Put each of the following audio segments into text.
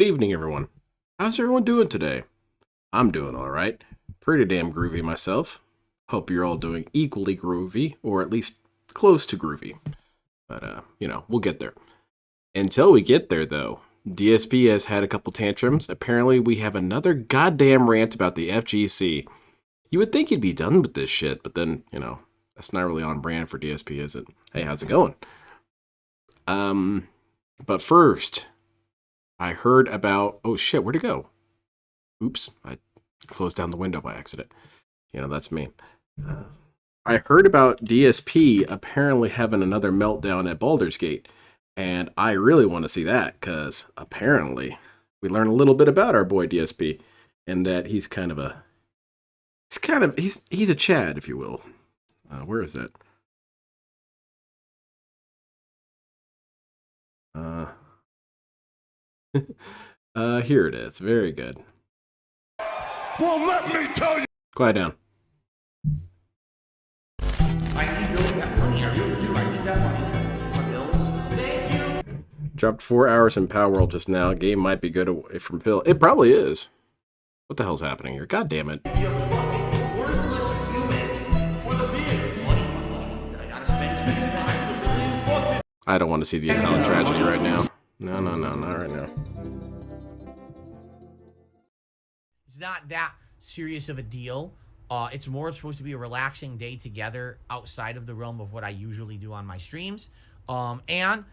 evening, everyone. How's everyone doing today? I'm doing alright. Pretty damn groovy myself. Hope you're all doing equally groovy, or at least close to groovy. But, we'll get there. Until we get there, though, DSP has had a couple tantrums. Apparently, we have another goddamn rant about the FGC. You would think he'd be done with this shit, but then, that's not really on brand for DSP, is it? Hey, how's it going? But first, I heard about... Oh shit, where'd it go? Oops, I closed down the window by accident. That's me. I heard about DSP apparently having another meltdown at Baldur's Gate. And I really want to see that, because apparently we learn a little bit about our boy DSP. And that he's he's a Chad, if you will. Where is that? Here it is. Very good. Well, let me tell you. Quiet down. I need that money. I really do. I need that money. My bills. Thank you. Dropped 4 hours in Power World just now. Game might be good away from Phil. It probably is. What the hell's happening here? God damn it. You fucking worthless humans for the views. I gotta spend fuck this. I don't want to see the Italian tragedy right now. No, not right now. It's not that serious of a deal. It's more supposed to be a relaxing day together outside of the realm of what I usually do on my streams. And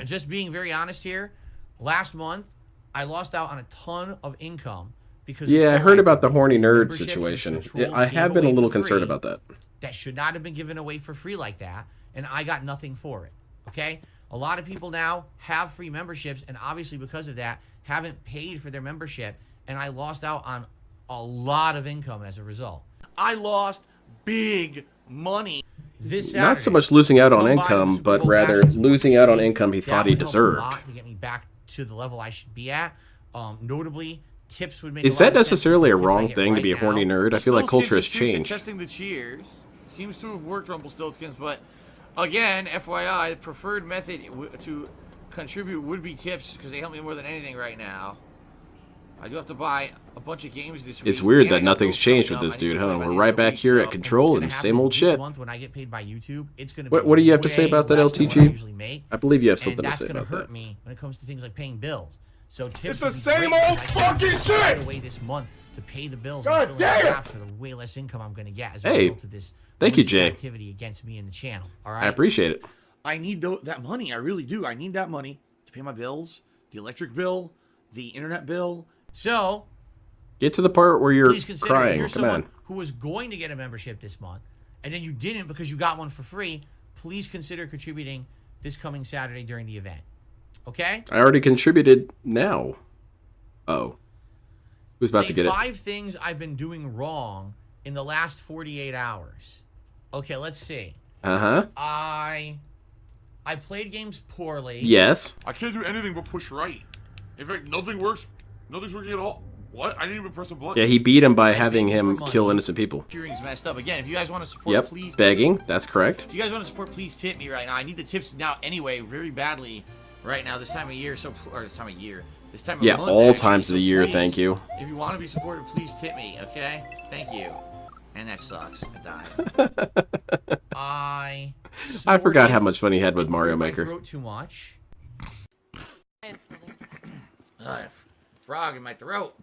just being very honest here, last month I lost out on a ton of income because I heard about the horny nerd situation. I have been a little concerned about that. That should not have been given away for free like that, and I got nothing for it. Okay? A lot of people now have free memberships, and obviously because of that, haven't paid for their membership, and I lost out on a lot of income as a result. I lost big money this Saturday. Not so much losing out on income, but rather losing out on income he thought he deserved. That would help a lot to get me back to the level I should be at. Notably, tips would make. Is that necessarily a wrong thing to be a horny nerd? I feel like culture has changed. Testing the cheers seems to have worked, Rumpelstiltskins, but again, FYI, the preferred method to contribute would be tips because they help me more than anything right now. I do have to buy a bunch of games this week. It's weird that nothing's changed with this dude, huh? We're right back here at Control and same old shit. When I get paid by YouTube, it's gonna what do you have to say about that, LTG? I believe you have something to say about that. That's gonna hurt me when it comes to things like paying bills. So tips It's the same old fucking shit. Away this month to pay the bills God and damn! for the way less income I'm gonna get as a result of this. Thank you, Jay. Activity against me in the channel. All right. I appreciate it. I need that money. I really do. I need that money to pay my bills, the electric bill, the internet bill. So. Get to the part where you're crying. If you're Come on. who was going to get a membership this month, and then you didn't because you got one for free, please consider contributing this coming Saturday during the event. Okay? I already contributed now. Oh. Who's about to get it? 5 things I've been doing wrong in the last 48 hours. Okay, let's see. Uh-huh. I played games poorly. Yes. I can't do anything but push right. In fact, nothing works. Nothing's working at all. What? I didn't even press a button. Yeah, he beat him by having him kill innocent people. Cheering's messed up. Again, if you guys want to support, please. Begging. That's correct. If you guys want to support, please tip me right now. I need the tips now anyway, very badly right now, this time of year. This time of month, all actually. times of the year, please, thank you. If you want to be supported, please tip me, okay? Thank you. And that sucks. I died. I forgot how much fun he had with Mario Maker. I wrote too much. Frog in my throat.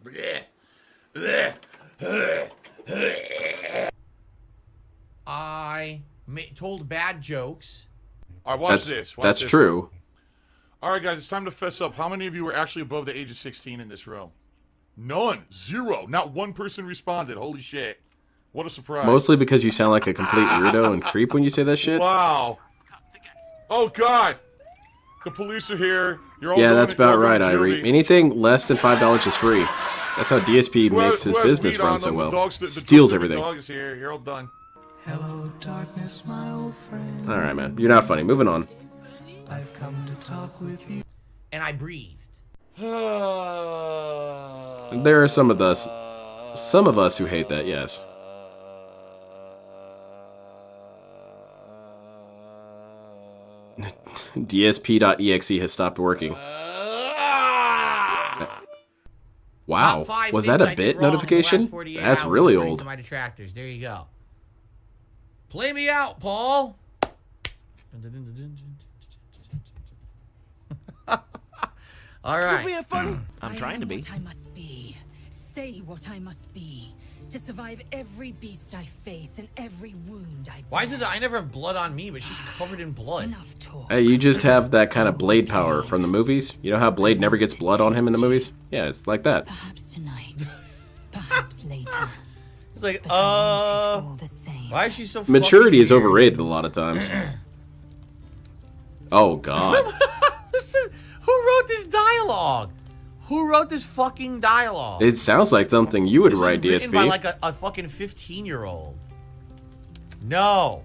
I told bad jokes. All right, watch this. That's true. All right, guys, it's time to fess up. How many of you were actually above the age of 16 in this room? None. 0. Not one person responded. Holy shit. What a surprise. Mostly because you sound like a complete weirdo and creep when you say that shit. Wow. Oh, God. The police are here. You're all that's about right, Irie. Anything less than $5 is free. That's how DSP makes his business run so well. Steals everything. The dog is here. You're all done. Hello, darkness, my old friend. All right, man. You're not funny. Moving on. I've come to talk with you. And I breathed. There are some of us who hate that, yes. DSP.exe has stopped working. Wow. Top 5 Was things that a I did bit wrong in the notification? last 48 That's hours, really according old. to my detractors. There you go. Play me out, Paul. All right. Being funny. I'm I trying am to be. What I must be. Say what I must be. To survive every beast I face and every wound I bear. Why is it that I never have blood on me, but she's covered in blood? Enough talk. Hey, you just have that kind of Blade power from the movies. You know how Blade never gets blood on him in the movies? Yeah, it's like that. Perhaps tonight. Perhaps later. It's like, But I want it all the same. why is she so Maturity fucking is weird? overrated a lot of times. Oh, God. Who wrote this dialogue? Who wrote this fucking dialogue? It sounds like something you would This write, is written DSP. by like a fucking 15-year-old. No.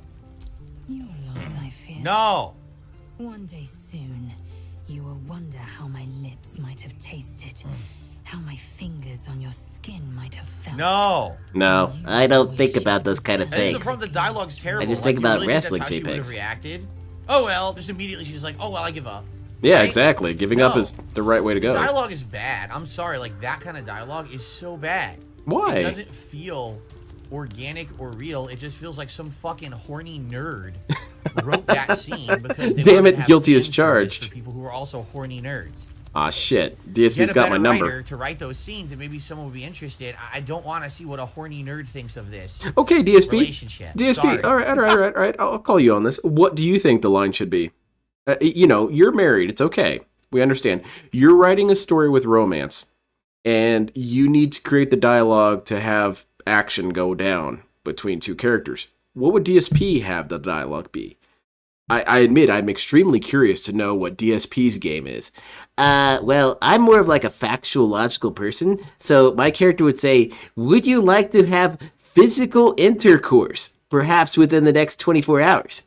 Your loss, I fear. No. One day soon, you will wonder how my lips might have tasted. How my fingers on your skin might have felt. No. No. I don't think about those kind of And this is things. the problem. The dialogue's terrible. I just Like, think you about really think wrestling that's how she would have JPEGs. reacted? Oh well. Just immediately she's like, oh well, I give up. Yeah, Right? exactly. Giving up No. is the right way to The go. dialogue is bad. I'm sorry. Like that kind of dialogue is so bad. Why? It doesn't feel organic or real. It just feels like some fucking horny nerd wrote that scene because they Damn wanted it, to have guilty as fan service charged. for people who are also horny nerds. Ah, shit. DSP's Get a got my better number. writer to write those scenes, and maybe someone would be interested. I don't want to see what a horny nerd thinks of this Okay, DSP. relationship. DSP. Sorry. All right. I'll call you on this. What do you think the line should be? You know, you're married. It's okay. We understand. You're writing a story with romance, and you need to create the dialogue to have action go down between two characters. What would DSP have the dialogue be? I admit I'm extremely curious to know what DSP's game is. Well, I'm more of like a factual, logical person. So my character would say, would you like to have physical intercourse, perhaps within the next 24 hours?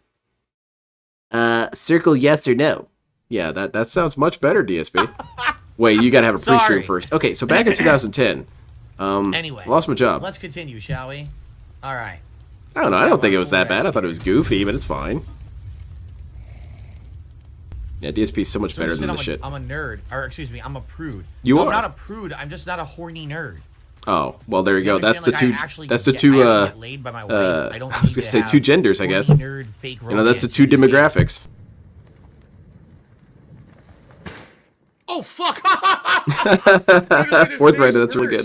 Circle yes or no. Yeah, that sounds much better, DSP. Wait, you gotta have a pre-stream Sorry. first. Okay, so back in 2010, Anyway, lost my job. let's continue, shall we? All right. I don't know. I don't think it was that bad. I thought it was goofy, but it's fine. Yeah, DSP is so much So better you said than this shit. I'm a nerd, or excuse me, I'm a prude. You No, are. I'm not a prude. I'm just not a horny nerd. Oh, well, there you go. That's the understand? two. Like, I actually That's the get- two. I actually get laid by my wife. I don't I was need gonna to say have two genders, I guess. horny nerd, fake You know, that's the romance two in this game. demographics. Oh fuck! Fourth writer, that's really good.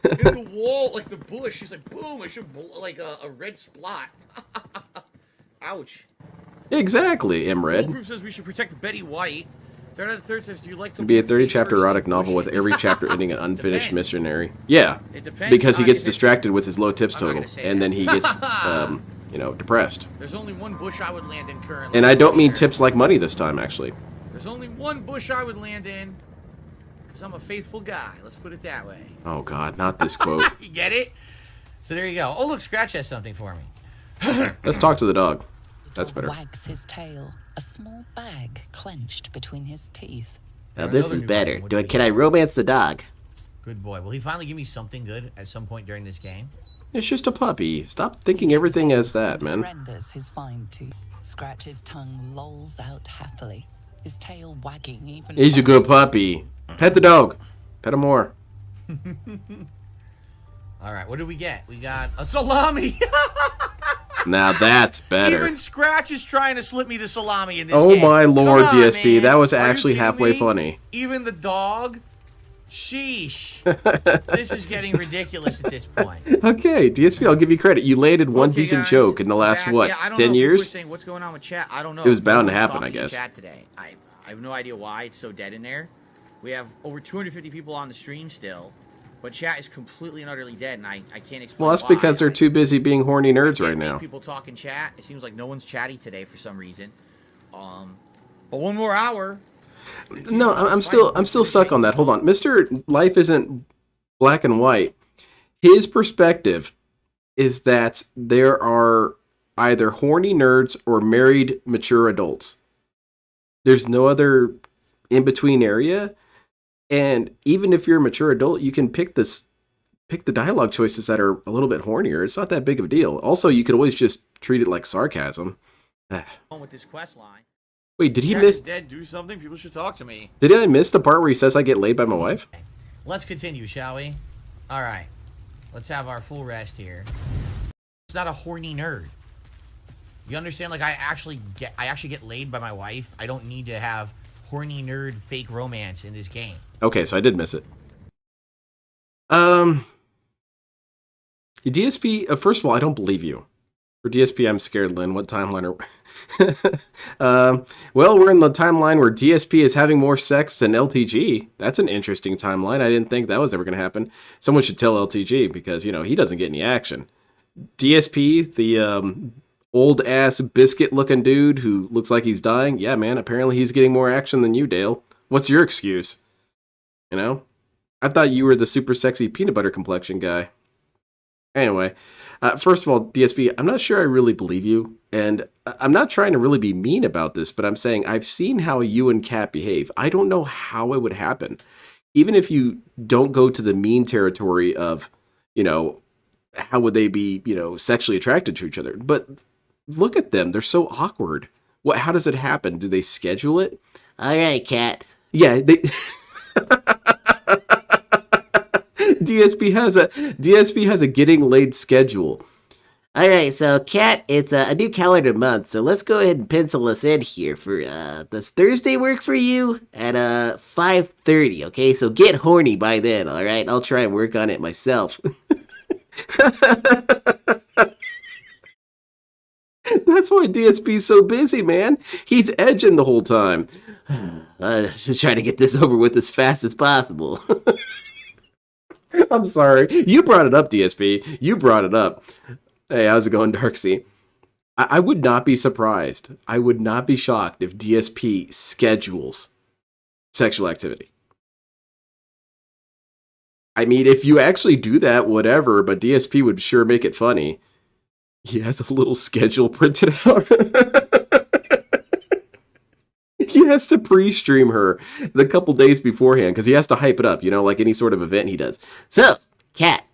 In the wall, like the bush. She's like, boom! I should like a red splot. Ouch. Exactly, Imred. Proof says we should protect Betty White. Third out of the third says, do you like to It'd be a leave 30-chapter face erotic first novel with bushes? every chapter ending an unfinished Depends. missionary. Yeah, It depends because he on gets if it's- distracted with his low tips I'm not total, gonna say and that. then he gets, you know, depressed. There's only one bush I would land in currently. And I don't mean Sure. tips like money this time, actually. There's only one bush I would land in. Because I'm a faithful guy. Let's put it that way. Oh God, not this quote. You get it? So there you go. Oh, look, Scratch has something for me. Let's talk to the dog. That's better. Wags his tail, a small bag clenched between his teeth. Now There's this another is new better. button. What Can I romance the dog? Good boy. Will he finally give me something good at some point during this game? It's just a puppy. Stop thinking everything as that, man. Surrenders his fine tooth. Scratch's tongue lolls out happily, his tail wagging even He's a good faster. puppy. Pet the dog. Pet him more. All right, what do we get? We got a salami. Now that's better. Even Scratch is trying to slip me the salami in this Oh game. my lord, Come on, DSP. man. That was Are you actually kidding halfway me? funny. Even the dog? Sheesh. This is getting ridiculous at this point. Okay, DSP, I'll give you credit. You landed one Okay, decent guys, joke in the last, back. what, Yeah, I don't 10 know if people years? were saying what's going on with chat. I don't know. It was bound to No one's happen, I talking in guess. Chat today. I have no idea why it's so dead in there. We have over 250 people on the stream still, but chat is completely and utterly dead, and I can't explain Well, that's why. because they're too busy being horny nerds Can't right make now. People talk in chat. It seems like no one's chatty today for some reason. But one more hour. No, I'm still stuck on that. Hold on. Mr. Life isn't black and white. His perspective is that there are either horny nerds or married mature adults. There's no other in-between area. And even if you're a mature adult, you can pick the dialogue choices that are a little bit hornier. It's not that big of a deal. Also, you could always just treat it like sarcasm. With this quest line. Wait, did he Chat miss? is dead. Do something. People should talk to me. Did I miss the part where he says I get laid by my wife? let's continue, shall we? All right. Let's have our full rest here. It's not a horny nerd. You understand? Like, I actually get laid by my wife. I don't need to have horny nerd fake romance in this game. Okay, so I did miss it. DSP, first of all, I don't believe you. For DSP, I'm scared, Lynn. What timeline are well, we're in the timeline where DSP is having more sex than LTG. That's an interesting timeline. I didn't think that was ever going to happen. Someone should tell LTG because, you know, he doesn't get any action. DSP, the old-ass biscuit-looking dude who looks like he's dying, yeah, man, apparently he's getting more action than you, Dale. What's your excuse? You know? I thought you were the super sexy peanut butter complexion guy. Anyway, first of all, DSP, I'm not sure I really believe you, and I'm not trying to really be mean about this, but I'm saying I've seen how you and Kat behave. I don't know how it would happen. Even if you don't go to the mean territory of, you know, how would they be, you know, sexually attracted to each other? But look at them. They're so awkward. How does it happen? Do they schedule it? All right, Kat. Yeah, they... DSP has a getting laid schedule. All right, so Kat, it's a new calendar month, so let's go ahead and pencil us in here for does Thursday work for you at 5:30? Okay, so get horny by then. All right, I'll try and work on it myself. That's why DSP's so busy, man. He's edging the whole time. I should try to get this over with as fast as possible. I'm sorry. You brought it up, DSP. You brought it up. Hey, how's it going, Darksea? I would not be surprised. I would not be shocked if DSP schedules sexual activity. I mean, if you actually do that, whatever, but DSP would sure make it funny. He has a little schedule printed out. He has to pre-stream her the couple days beforehand because he has to hype it up, you know, like any sort of event he does. So, Kat,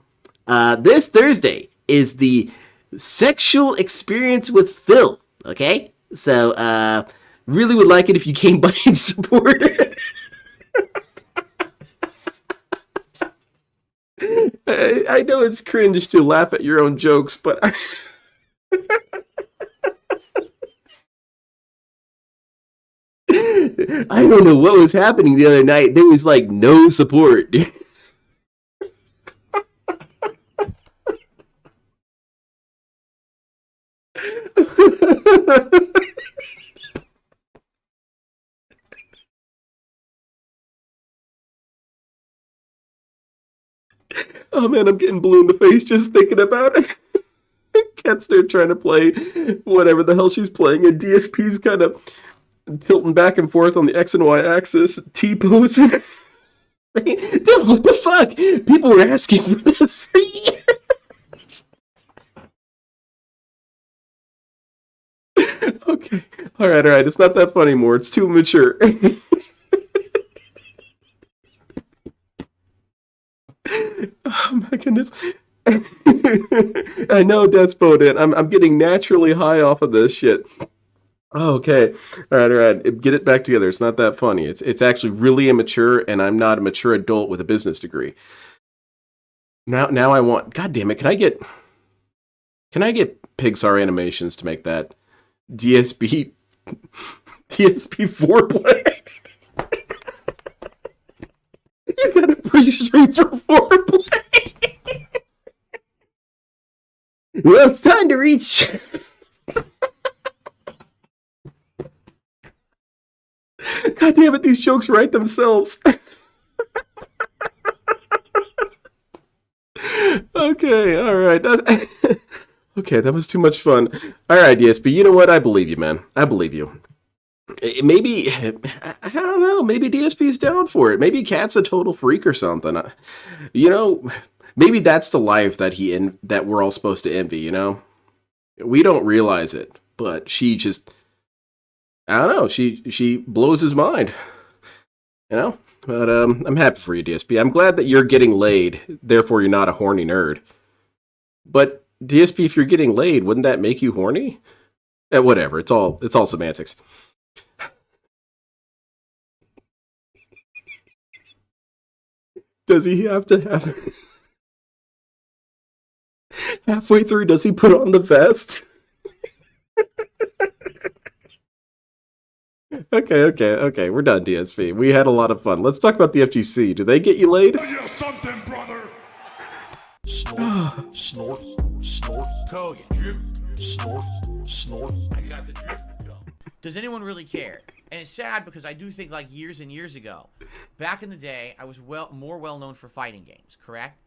this Thursday is the sexual experience with Phil, okay? So, really would like it if you came by and supported. I know it's cringe to laugh at your own jokes, but... I don't know what was happening the other night. There was like no support. Oh man, I'm getting blue in the face just thinking about it. Kat's there trying to play whatever the hell she's playing, and DSP's kind of tilting back and forth on the X and Y axis, T-posing. Dude, what the fuck? People were asking for this for years. Okay. All right. It's not that funny anymore. It's too mature. Oh my goodness. I know Despotin. I'm getting naturally high off of this shit. Oh, okay. All right. Get it back together. It's not that funny. It's actually really immature, and I'm not a mature adult with a business degree. Now I want... God damn it. Can I get Pixar Animations to make that DSP foreplay? You got a pre-stream for foreplay. Well, it's time to reach... God damn it, these jokes write themselves. Okay, all right. Okay, that was too much fun. All right, DSP, you know what? I believe you, man. I believe you. Maybe, I don't know, maybe DSP's down for it. Maybe Kat's a total freak or something. You know, maybe that's the life that we're all supposed to envy, you know? We don't realize it, but she just... I don't know. She blows his mind, you know. But I'm happy for you, DSP. I'm glad that you're getting laid. Therefore, you're not a horny nerd. But DSP, if you're getting laid, wouldn't that make you horny? Whatever. It's all semantics. Does he have to have... Halfway through, does he put on the vest? Okay. We're done, DSP. We had a lot of fun. Let's talk about the FGC. Do they get you laid? You something, brother. Snort, snort. Kogan. Drip. Snort. I got the drip. Go. Does anyone really care? And it's sad because I do think like years and years ago, back in the day, I was more well known for fighting games, correct?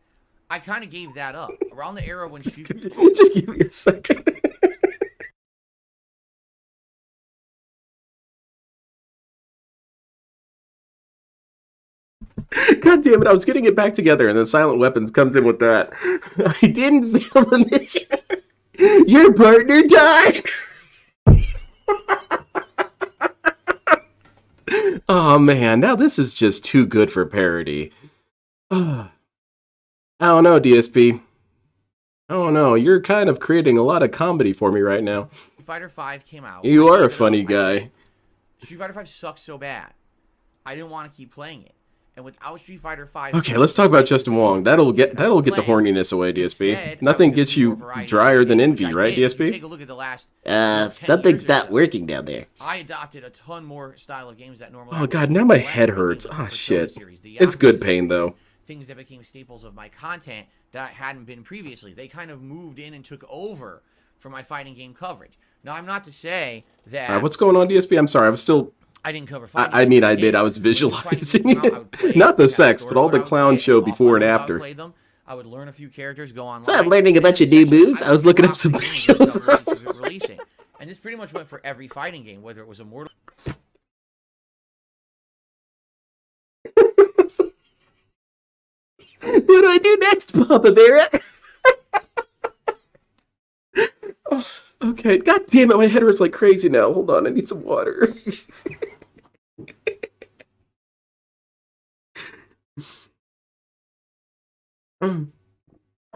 I kind of gave that up. Around the era when Street Just give me a second. God damn it, I was getting it back together and then Silent Weapons comes in with that. I didn't fail the mission. Your partner died. Oh man, now this is just too good for parody. I don't know, DSP. I don't know, you're kind of creating a lot of comedy for me right now. Fighter 5 came out. You are a funny guy. Street Fighter 5 sucks so bad. I didn't want to keep playing it. And without Street Fighter 5, Okay, let's talk about Justin Wong. That'll get the horniness away, DSP. Instead, Nothing I gets went to more you variety drier of than games, envy, which I right, did. If you DSP? Take a look at the last 10 something's years or not so. working down there. I adopted a ton more style of games that normally. Oh god, now my head hurts. Ah, shit. It's good pain though. Things that became staples of my content that hadn't been previously. They kind of moved in and took over for my fighting game coverage. Now, I'm not to say that. What's going on, DSP? I'm sorry, I was still. I didn't cover fighting I mean, I games. did. I was When fighting visualizing games came out, I would play it. Not the them. sex, but all the clown show before and after. Play them. I would learn a few characters, go online. So I'm learning a bunch of new moves. I was looking up some videos. Releasing. And this pretty much went for every fighting game, whether it was a Mortal. What do I do next, Papa Vera? Oh, okay, god damn it, my head hurts like crazy now. Hold on, I need some water.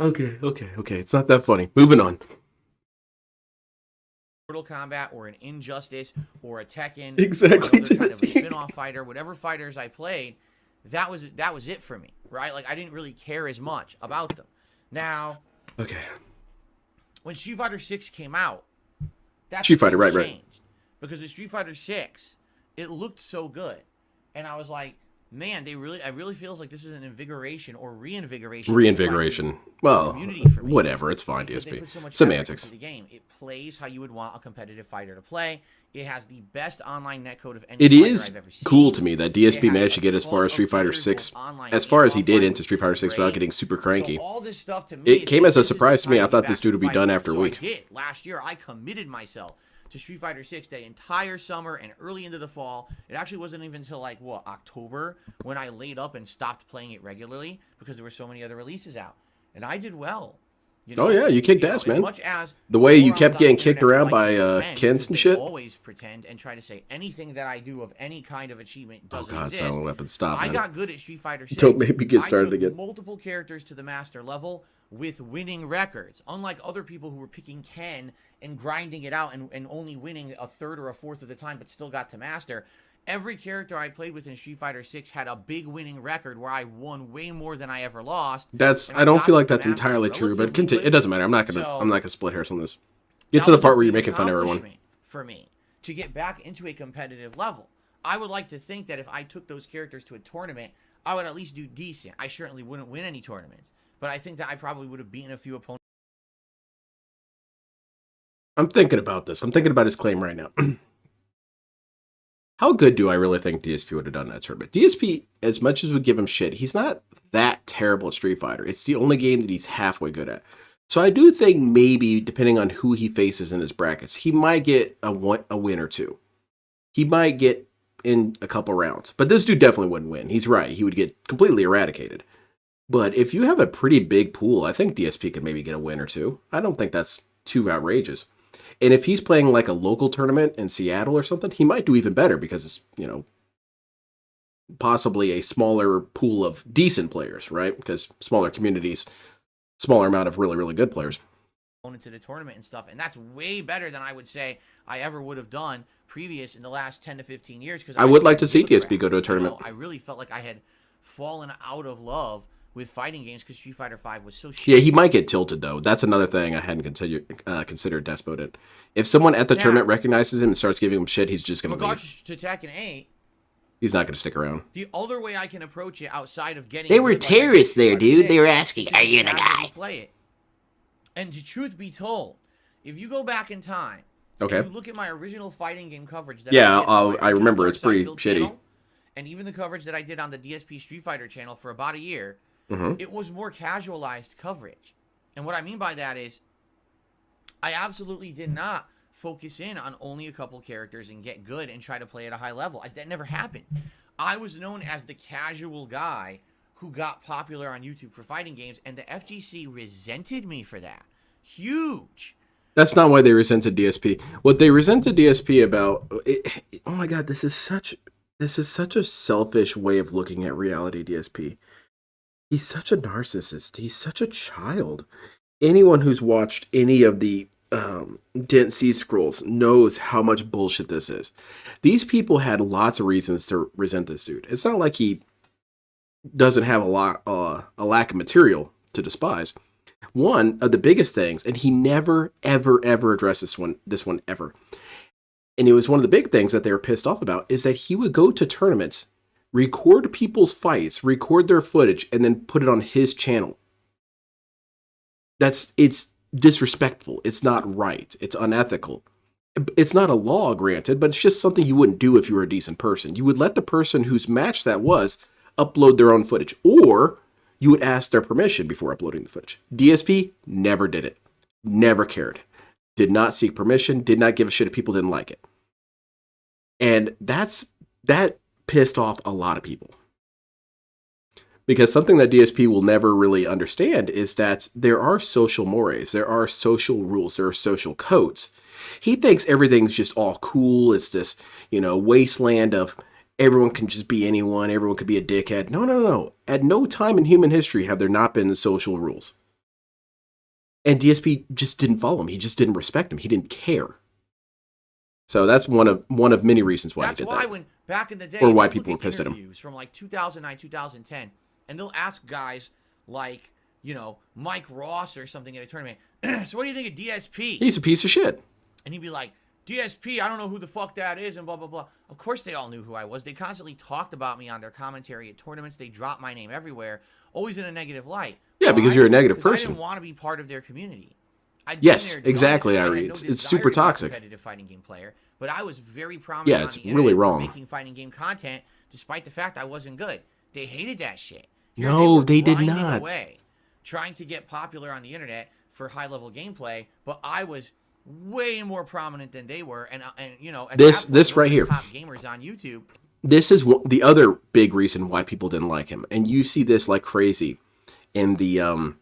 Okay. It's not that funny. Moving on. Mortal Kombat or an Injustice or a Tekken, Exactly, or another kind of a Timothy. spin-off fighter, whatever fighters I played, that was it for me, right? Like I didn't really care as much about them. Now, Okay. when Street Fighter 6 came out, that Street Fighter, right. changed because with Street Fighter 6, it looked so good, and I was like, man, I really feels like this is an invigoration or reinvigoration. Reinvigoration. Well, community for me. whatever, it's fine, Because they DSP. put so much Semantics. effort into the game. It plays how you would want a competitive fighter to play. It has the best online netcode of any It fighter is I've ever seen. cool to me that It DSP has managed to a get as ton far as of Street Fighter features, 6, both online as and far as he did offline, into Street Fighter which is 6 without great. getting super cranky. So all this stuff to me, It is came like, as a this is the surprise to me. I time thought get this back dude to would be done fighting. after a So week. I did. Last year, I committed myself to Street Fighter 6 the entire summer and early into the fall. It actually wasn't even until like October when I laid up and stopped playing it regularly because there were so many other releases out, and I did well. You Oh, yeah, you kicked ass, as man. much as The way you morons kept on getting the kicked internet around like to by pretend, Kens because and they shit. always pretend and try to say anything that I do of any kind of achievement Oh doesn't god, exist. Silent Weapon, stop, I man. got good at Street Fighter 6. Don't make me get started I took again. multiple characters to the master level with winning records, unlike other people who were picking Ken and grinding it out and only winning a third or a fourth of the time, but still got to master. Every character I played with in Street Fighter 6 had a big winning record where I won way more than I ever lost. That's and I don't got feel like to that's master entirely true, but relatively continue. It doesn't matter. I'm not So- gonna split hairs on this. Get that to the was part a where you're big making fun of everyone. accomplishment for me to get back into a competitive level. I would like to think that if I took those characters to a tournament, I would at least do decent. I certainly wouldn't win any tournaments, but I think that I probably would have beaten a few opponents. I'm thinking about this. I'm thinking about his claim right now. How good do I really think DSP would have done that tournament? DSP, as much as we give him shit, he's not that terrible at Street Fighter. It's the only game that he's halfway good at. So I do think maybe, depending on who he faces in his brackets, he might get a win or two. He might get in a couple rounds. But this dude definitely wouldn't win. He's right. He would get completely eradicated. But if you have a pretty big pool, I think DSP could maybe get a win or two. I don't think that's too outrageous. And if he's playing like a local tournament in Seattle or something, he might do even better because it's, you know, possibly a smaller pool of decent players, right? Because smaller communities, smaller amount of really, really good players. Into the tournament and stuff, and that's way better than I would say I ever would have done previous in the last 10 to 15 years. Because I would like to see DSP go to a tournament. I really felt like I had fallen out of love with fighting games because Street Fighter V was so shit. Yeah, he might get tilted though. That's another thing I hadn't considered Despoted. If someone at the tournament recognizes him and starts giving him shit, he's just going to leave. Regards to Tekken 8, He's not going to stick around. the other way I can approach it outside of getting They were good, like I terrorists did there, with dude. Street They were Fighter asking, VI, are is you to the casually guy? Play it. And the truth be told, if you go back in time, Okay. and you look at my original fighting game coverage that Yeah, I did on my I remember. original It's pretty Dark Side shitty. Field channel, and even the coverage that I did on the DSP Street Fighter channel for about a year, it was more casualized coverage. And what I mean by that is I absolutely did not focus in on only a couple characters and get good and try to play at a high level. That never happened. I was known as the casual guy who got popular on YouTube for fighting games, and the FGC resented me for that. Huge. That's not why they resented DSP. What they resented DSP about, oh my god, this is such a selfish way of looking at reality, DSP. He's such a narcissist. He's such a child. Anyone who's watched any of the Didn't See Scrolls knows how much bullshit this is. These people had lots of reasons to resent this dude. It's not like he doesn't have a lack of material to despise. One of the biggest things, and he never, ever, ever addressed this one ever. And it was one of the big things that they were pissed off about, is that he would go to tournaments, record people's fights, record their footage, and then put it on his channel. It's disrespectful. It's not right. It's unethical. It's not a law, granted, but it's just something you wouldn't do if you were a decent person. You would let the person whose match that was upload their own footage, or you would ask their permission before uploading the footage. DSP never did it. Never cared. Did not seek permission. Did not give a shit if people didn't like it. And that pissed off a lot of people. Because something that DSP will never really understand is that there are social mores, there are social rules, there are social codes. He thinks everything's just all cool. It's this, wasteland of everyone can just be anyone, everyone could be a dickhead. No. At no time in human history have there not been the social rules. And DSP just didn't follow him. He just didn't respect him. He didn't care. So that's one of many reasons why he did that. That's why when back in the day, or why people were pissed at him. From like 2009, 2010, and they'll ask guys like, Mike Ross or something at a tournament, so what do you think of DSP? He's a piece of shit. And he'd be like, DSP, I don't know who the fuck that is, and blah, blah, blah. Of course they all knew who I was. They constantly talked about me on their commentary at tournaments. They dropped my name everywhere, always in a negative light. Yeah, because you're a negative person. I didn't want to be part of their community. Yes, exactly, Ari. No It's super toxic. Competitive fighting game player, but I was very prominent. Yeah, it's on the really internet for wrong. Making fighting game content, despite the fact I wasn't good. They hated that shit. No, they did grinding not. Away, trying to get popular on the internet for high level gameplay, but I was way more prominent than they were, and at this that point, right here, top gamers on YouTube. This is the other big reason why people didn't like him, and you see this like crazy in the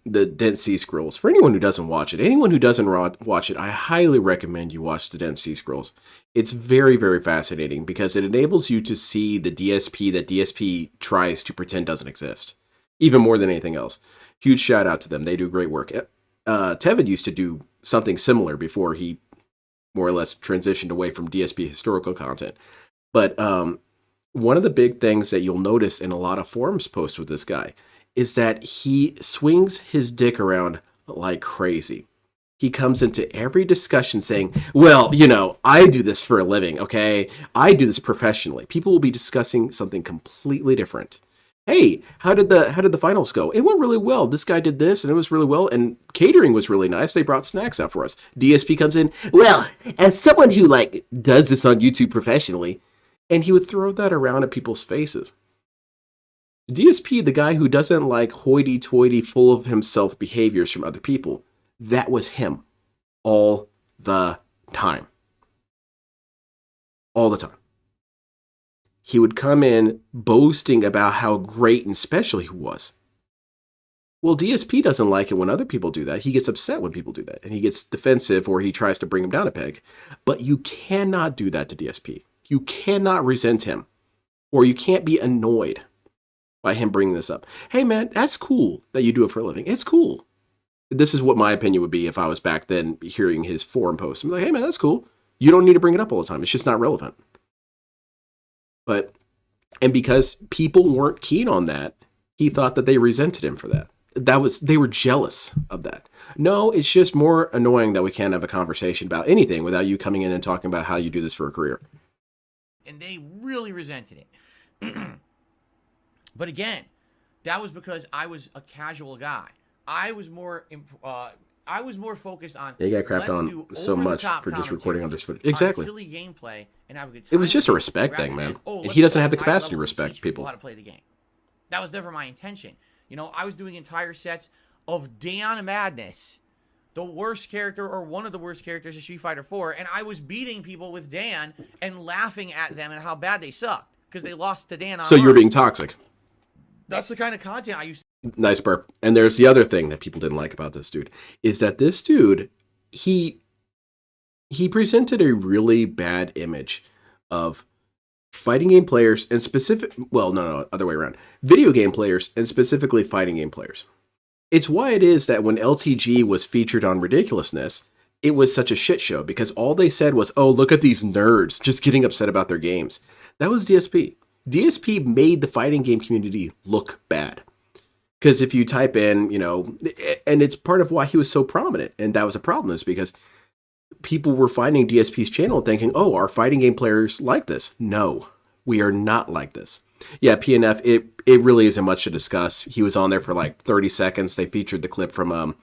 Didn't See Scrolls. For anyone who doesn't watch it, watch it, I highly recommend you watch the Didn't See Scrolls. It's very, very fascinating because it enables you to see the DSP that DSP tries to pretend doesn't exist, even more than anything else. Huge shout out to them. They do great work. Tevin used to do something similar before he more or less transitioned away from DSP historical content. But one of the big things that you'll notice in a lot of forums posts with this guy is that he swings his dick around like crazy. He comes into every discussion saying, well, I do this for a living, okay? I do this professionally. People will be discussing something completely different. Hey, how did the finals go? It went really well. This guy did this, and it was really well, and catering was really nice. They brought snacks out for us. DSP comes in, well, as someone who, does this on YouTube professionally, and he would throw that around at people's faces. DSP, the guy who doesn't like hoity-toity, full of himself behaviors from other people, that was him all the time. All the time. He would come in boasting about how great and special he was. Well, DSP doesn't like it when other people do that. He gets upset when people do that, and he gets defensive or he tries to bring him down a peg. But you cannot do that to DSP. You cannot resent him, or you can't be annoyed by him bringing this up. Hey, man, that's cool that you do it for a living. It's cool. This is what my opinion would be if I was back then hearing his forum posts. I'm like, hey, man, that's cool. You don't need to bring it up all the time. It's just not relevant. But And because people weren't keen on that, he thought that they resented him for that. They were jealous of that. No, it's just more annoying that we can't have a conversation about anything without you coming in and talking about how you do this for a career. And they really resented it. But again, that was because I was a casual guy. I was more focused on. They got crapped on so much for just recording on this footage. Exactly. Silly gameplay and have a good time. It was just a respect thing, man. He doesn't have the capacity to respect people. How to play the game. That was never my intention. You know, I was doing entire sets of Dan Madness, the worst character or one of the worst characters of Street Fighter 4, and I was beating people with Dan and laughing at them and how bad they sucked because they lost to Dan. So you're being toxic. That's the kind of content I used to. Nice burp. And there's the other thing that people didn't like about this dude is that this dude, he presented a really bad image of fighting game players and other way around. Video game players and specifically fighting game players. It's why it is that when LTG was featured on Ridiculousness, it was such a shit show because all they said was, oh, look at these nerds just getting upset about their games. That was DSP. DSP made the fighting game community look bad. Because if you type in, and it's part of why he was so prominent, and that was a problem, is because people were finding DSP's channel and thinking, oh, our fighting game players like this. No, we are not like this. Yeah, PNF, it really isn't much to discuss. He was on there for like 30 seconds. They featured the clip from him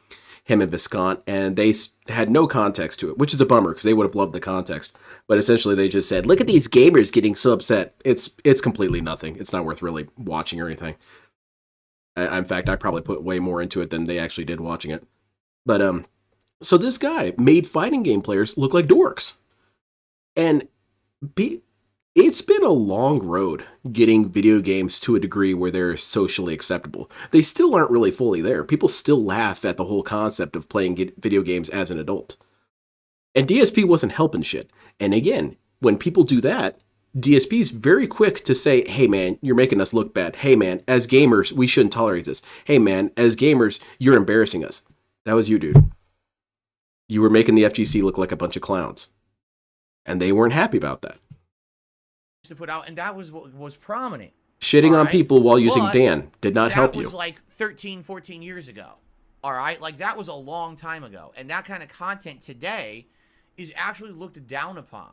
and Viscount, and they had no context to it, which is a bummer because they would have loved the context. But essentially they just said, look at these gamers getting so upset. It's completely nothing. It's not worth really watching or anything. In fact, I probably put way more into it than they actually did watching it. But so this guy made fighting game players look like dorks. And it's been a long road getting video games to a degree where they're socially acceptable. They still aren't really fully there. People still laugh at the whole concept of playing video games as an adult. And DSP wasn't helping shit. And again, when people do that, DSP is very quick to say, hey man, you're making us look bad. Hey man, as gamers, we shouldn't tolerate this. Hey man, as gamers, you're embarrassing us. That was you, dude. You were making the FGC look like a bunch of clowns. And they weren't happy about that. To put out, and that was what was prominent. Shitting on people while using Dan did not help you. That was like 13, 14 years ago. All right? Like, that was a long time ago. And that kind of content today is actually looked down upon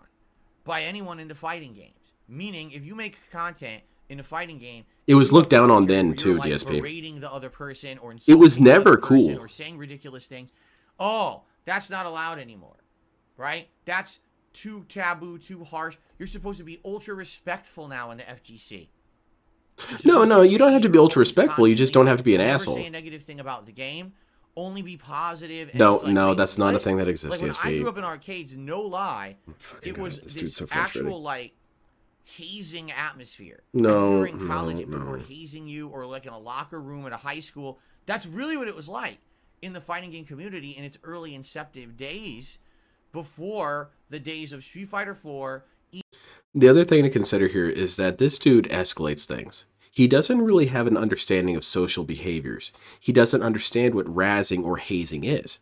by anyone into fighting games. Meaning, if you make content in a fighting game, it was looked down on then too, like DSP. Berating the other person or it was never cool. Or saying ridiculous things. Oh, that's not allowed anymore. Right? That's too taboo, too harsh. You're supposed to be ultra respectful now in the FGC. No, you don't have to be ultra respectful. You just don't have to be an asshole. Never say a negative thing about the game. Only be positive. And No, that's not a thing that exists. Like when DSP. I grew up in arcades, no lie, it was this actual like hazing atmosphere. No, during college, people were hazing you, or like in a locker room at a high school. That's really what it was like in the fighting game community in its early inceptive days, before the days of Street Fighter 4. The other thing to consider here is that this dude escalates things. He doesn't really have an understanding of social behaviors. He doesn't understand what razzing or hazing is,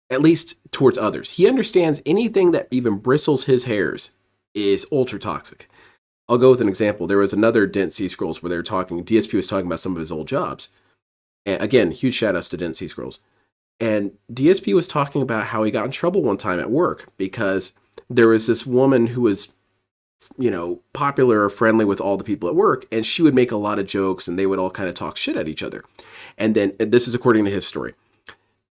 at least towards others. He understands anything that even bristles his hairs is ultra toxic. I'll go with an example. There was another Dent C Scrolls where DSP was talking about some of his old jobs. And again, huge shout outs to Dent C Scrolls. And DSP was talking about how he got in trouble one time at work because there was this woman who was, popular or friendly with all the people at work, and she would make a lot of jokes and they would all kind of talk shit at each other. And then, and this is according to his story,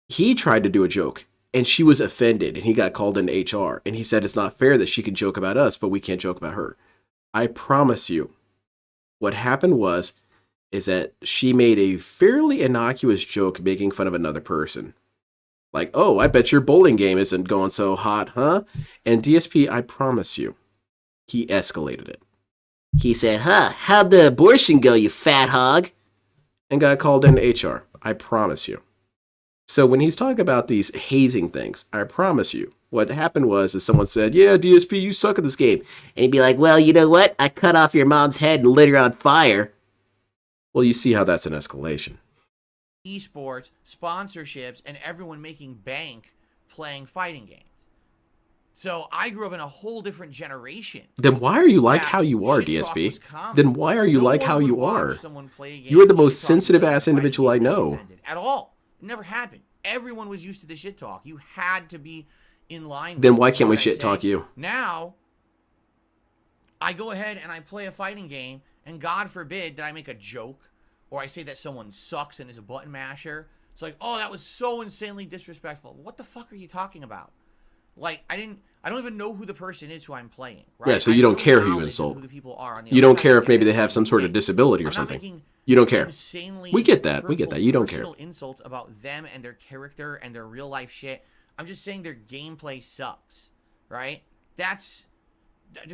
he tried to do a joke and she was offended and he got called into HR and he said it's not fair that she can joke about us, but we can't joke about her. I promise you, what happened is that she made a fairly innocuous joke making fun of another person. Like, oh, I bet your bowling game isn't going so hot, huh? And DSP, I promise you, he escalated it. He said, how'd the abortion go, you fat hog? And got called into HR. I promise you. So when he's talking about these hazing things, I promise you, what happened is someone said, yeah, DSP, you suck at this game. And he'd be like, well, you know what? I cut off your mom's head and lit her on fire. Well, you see how that's an escalation. Esports, sponsorships, and everyone making bank playing fighting games. So I grew up in a whole different generation. Then why are you like that how you are, shit talk was DSP? common. Then why are you No like one how would you watch are? someone play a game You are the and most shit talk sensitive because ass they fight individual I people and know. be offended. At all. It never happened. Everyone was used to the shit talk. You had to be in line. Then with why it, can't we what I shit say. talk you? Now, I go ahead and I play a fighting game, and God forbid that I make a joke or I say that someone sucks and is a button masher. It's like, oh, that was so insanely disrespectful. What the fuck are you talking about? Like, I don't even know who the person is who I'm playing. Right? Yeah, so I you have don't no care who you knowledge of insult. Who the people are on the You other don't side care of if the maybe they internet have some sort of playing. disability or I'm not something. making You don't care. insanely We get that. We get hurtful that. You don't care. personal insults about them and their character and their real life shit. I'm just saying their gameplay sucks, right? There's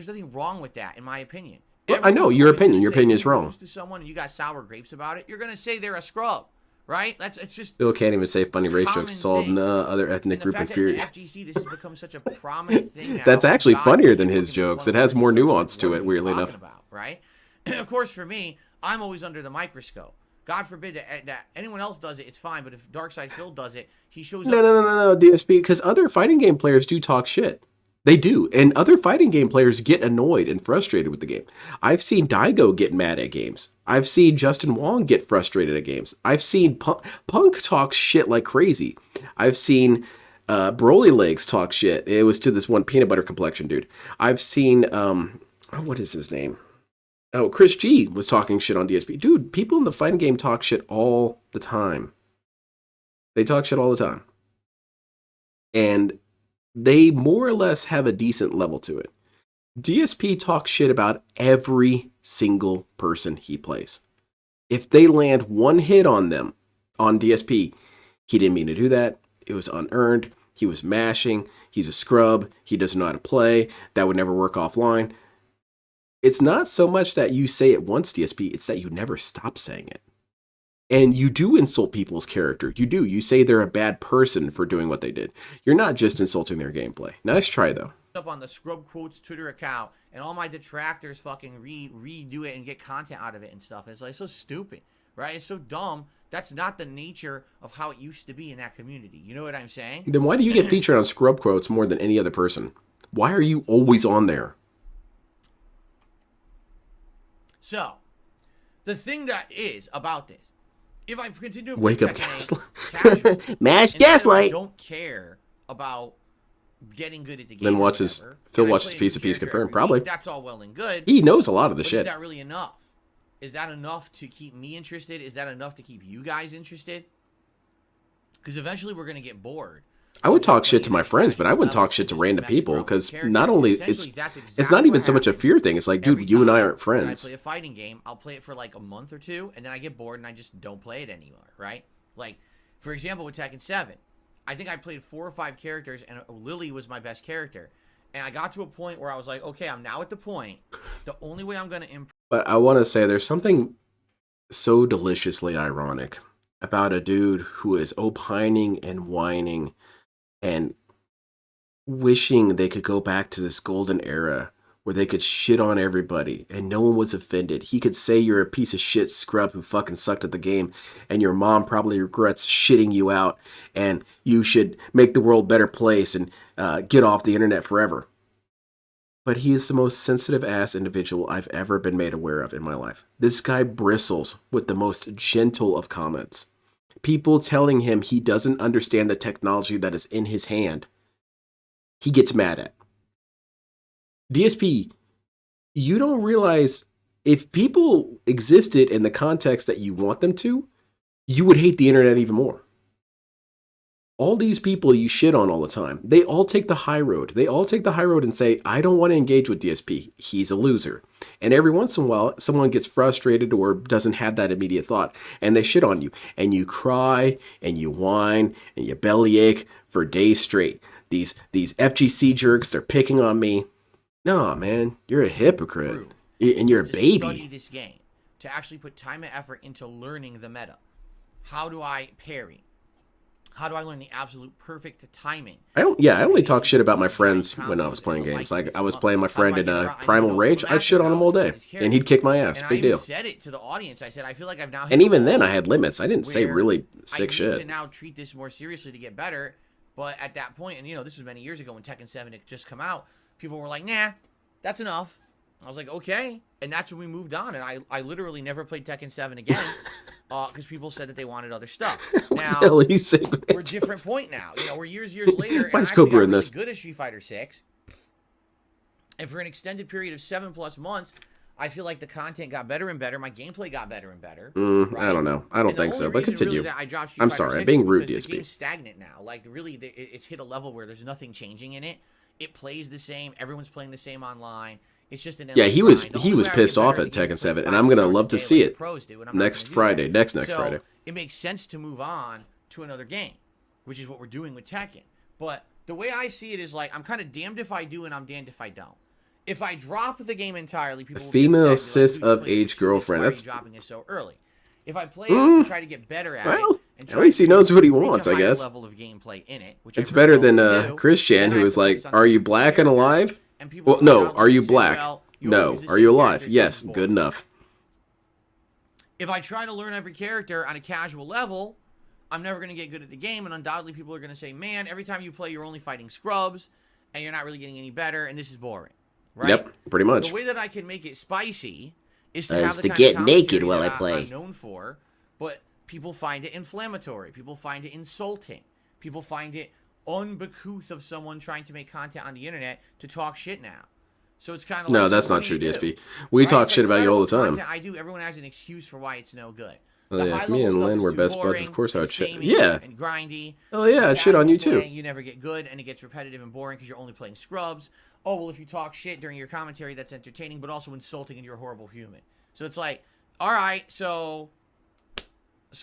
nothing wrong with that, in my opinion. Well, I know, Everyone's your always opinion. gonna Your say opinion if is you wrong. lose to someone and you got sour grapes about it, you're gonna say they're a scrub, right? It's just Still can't even say funny race common jokes. It's all thing. other ethnic and the group fact that inferior. in the FGC this has become such a prominent thing now. That's actually God, funnier people than his can make jokes. fun It of has more it's like, nuance to what are it, you weirdly talking enough. about, right? Of course, for me, I'm always under the microscope. God forbid that anyone else does it, it's fine. But if Darkside Phil does it, he shows up. No, DSP, because other fighting game players do talk shit. They do. And other fighting game players get annoyed and frustrated with the game. I've seen Daigo get mad at games. I've seen Justin Wong get frustrated at games. I've seen Punk talk shit like crazy. I've seen Broly Legs talk shit. It was to this one peanut butter complexion dude. I've seen, what is his name? Oh, Chris G was talking shit on DSP. Dude, people in the fighting game talk shit all the time. They talk shit all the time. And they more or less have a decent level to it. DSP talks shit about every single person he plays. If they land one hit on them, on DSP, he didn't mean to do that. It was unearned. He was mashing. He's a scrub. He doesn't know how to play. That would never work offline. It's not so much that you say it once, DSP. It's that you never stop saying it. And you do insult people's character. You do. You say they're a bad person for doing what they did. You're not just insulting their gameplay. Nice try, though. Up on the Scrub Quotes Twitter account, and all my detractors fucking redo it and get content out of it and stuff. And it's like so stupid, right? It's so dumb. That's not the nature of how it used to be in that community. You know what I'm saying? Then why do you get featured on Scrub Quotes more than any other person? Why are you always on there? So, the thing that is about this, if I continue to Wake play up, Tekken 8 Gaslight. casual, Mash and then I Gaslight. don't care about getting good at the game. Then or watches whatever, Phil and I watches play a Piece new of Peace character confirmed. every Probably week, that's all well and good. he knows a lot of the But shit. is that really enough? Is that enough to keep me interested? Is that enough to keep you guys interested? Because eventually we're gonna get bored. I would talk shit to my friends, but I wouldn't talk shit to random people because not only it's not even so much a fear thing. It's like, dude, you and I aren't When I friends. play a fighting game, I'll play it for like a month or two, and then I get bored and I just don't play it anymore, right? Like, for example, with Tekken 7, I think I played 4 or 5 characters, and Lily was my best character. And I got to a point where I was like, okay, I'm now at the point. The only way I'm going to improve. But I want to say there's something so deliciously ironic about a dude who is opining and whining and wishing they could go back to this golden era where they could shit on everybody and no one was offended. He could say you're a piece of shit scrub who fucking sucked at the game and your mom probably regrets shitting you out and you should make the world a better place and get off the internet forever. But he is the most sensitive ass individual I've ever been made aware of in my life. This guy bristles with the most gentle of comments. People telling him he doesn't understand the technology that is in his hand, he gets mad at. DSP, you don't realize if people existed in the context that you want them to, you would hate the internet even more. All these people you shit on all the time, they all take the high road. They all take the high road and say, I don't want to engage with DSP. He's a loser. And every once in a while, someone gets frustrated or doesn't have that immediate thought, and they shit on you. And you cry, and you whine, and you bellyache for days straight. These FGC jerks, they're picking on me. No, man, you're a hypocrite. And you're a Study baby. this game, to actually put time and effort into learning the meta. How do I parry? How do I learn the absolute perfect timing? I only talk shit about my friends when I was playing games. Like I was playing my friend in Primal Rage, I'd shit on him all day, and he'd kick my ass. And Big I even deal. said it to the audience. I said, I feel like I've now hit And the even then, wall I had limits. I didn't say where really I sick need shit. to now treat this more seriously to get better. But at that point, and this was many years ago when Tekken 7 had just come out, people were like, nah, that's enough. I was like, okay. And that's when we moved on. And I literally never played Tekken 7 again because people said that they wanted other stuff. What Now, the hell are you saying? we're a different point now. We're years later. And I Mine's actually got Cobra in really this. good at Street Fighter 6. And for an extended period of 7+ months, I feel like the content got better and better. My gameplay got better and better. I don't know. I don't think so, but continue. Really, I dropped Street I'm Fighter sorry, I'm 6 being rude, because DSP. The game's stagnant now. Like, really, it's hit a level where there's nothing changing in it. It plays the same. Everyone's playing the same online. It's just an Yeah, he was grind. The only way I pissed get off better at the game Tekken is 7, playing and I'm 5 gonna hours love a to day see like it the pros do, and I'm not next gonna do Friday. that. Next So, Friday. it makes sense to move on to another game, which is what we're doing with Tekken. But the way I see it is like I'm kind of damned if I do and I'm damned if I don't. If I drop the game entirely, people will be Female upset and be cis like, "Dude, you of played it for age 2 minutes, girlfriend." why are you That's dropping it so early. If I play it and try to get better at well, it, and at try least he to knows what he reach a wants, I higher guess. level of gameplay in it, which It's I really better than don't do, Christian, then who I was like, focus on "Are the you full black and character." alive?" And people Well, come no. out Are you and say, black? well, you always No. use the Are same you alive? character, Yes. this is Good boring. enough. If I try to learn every character on a casual level, I'm never going to get good at the game, and undoubtedly people are going to say, man, every time you play, you're only fighting scrubs, and you're not really getting any better, and this is boring. Right? Yep. Pretty much. The way that I can make it spicy is to Is have the to kind get of naked commentary while that I play. I'm known for, but people find it inflammatory. People find it insulting. People find it uncouth of someone trying to make content on the internet to talk shit now. So it's kind of like, No, so that's what not do true, you do? DSP. We Right? talk It's shit like, no about you matter all what the time. content I do, everyone has an excuse for why it's no good. Oh, The yeah. high-level Me and stuff Lynn is were too best buds. boring Of course I and would shit. samey Yeah. and grindy. Oh, yeah. The I'd shit on casual you too. play, you never get good, and it gets repetitive and boring because you're only playing scrubs. Oh, well, if you talk shit during your commentary, that's entertaining, but also insulting and you're a horrible human. So it's like, all right, so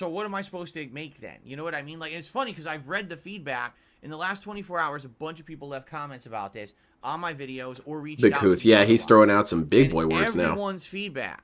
what am I supposed to make then? You know what I mean? Like, it's funny because I've read the feedback. In the last 24 hours, a bunch of people left comments about this on my videos or reached Big out Hooth. to me Yeah, he's otherwise. throwing out some big And boy words now. everyone's feedback.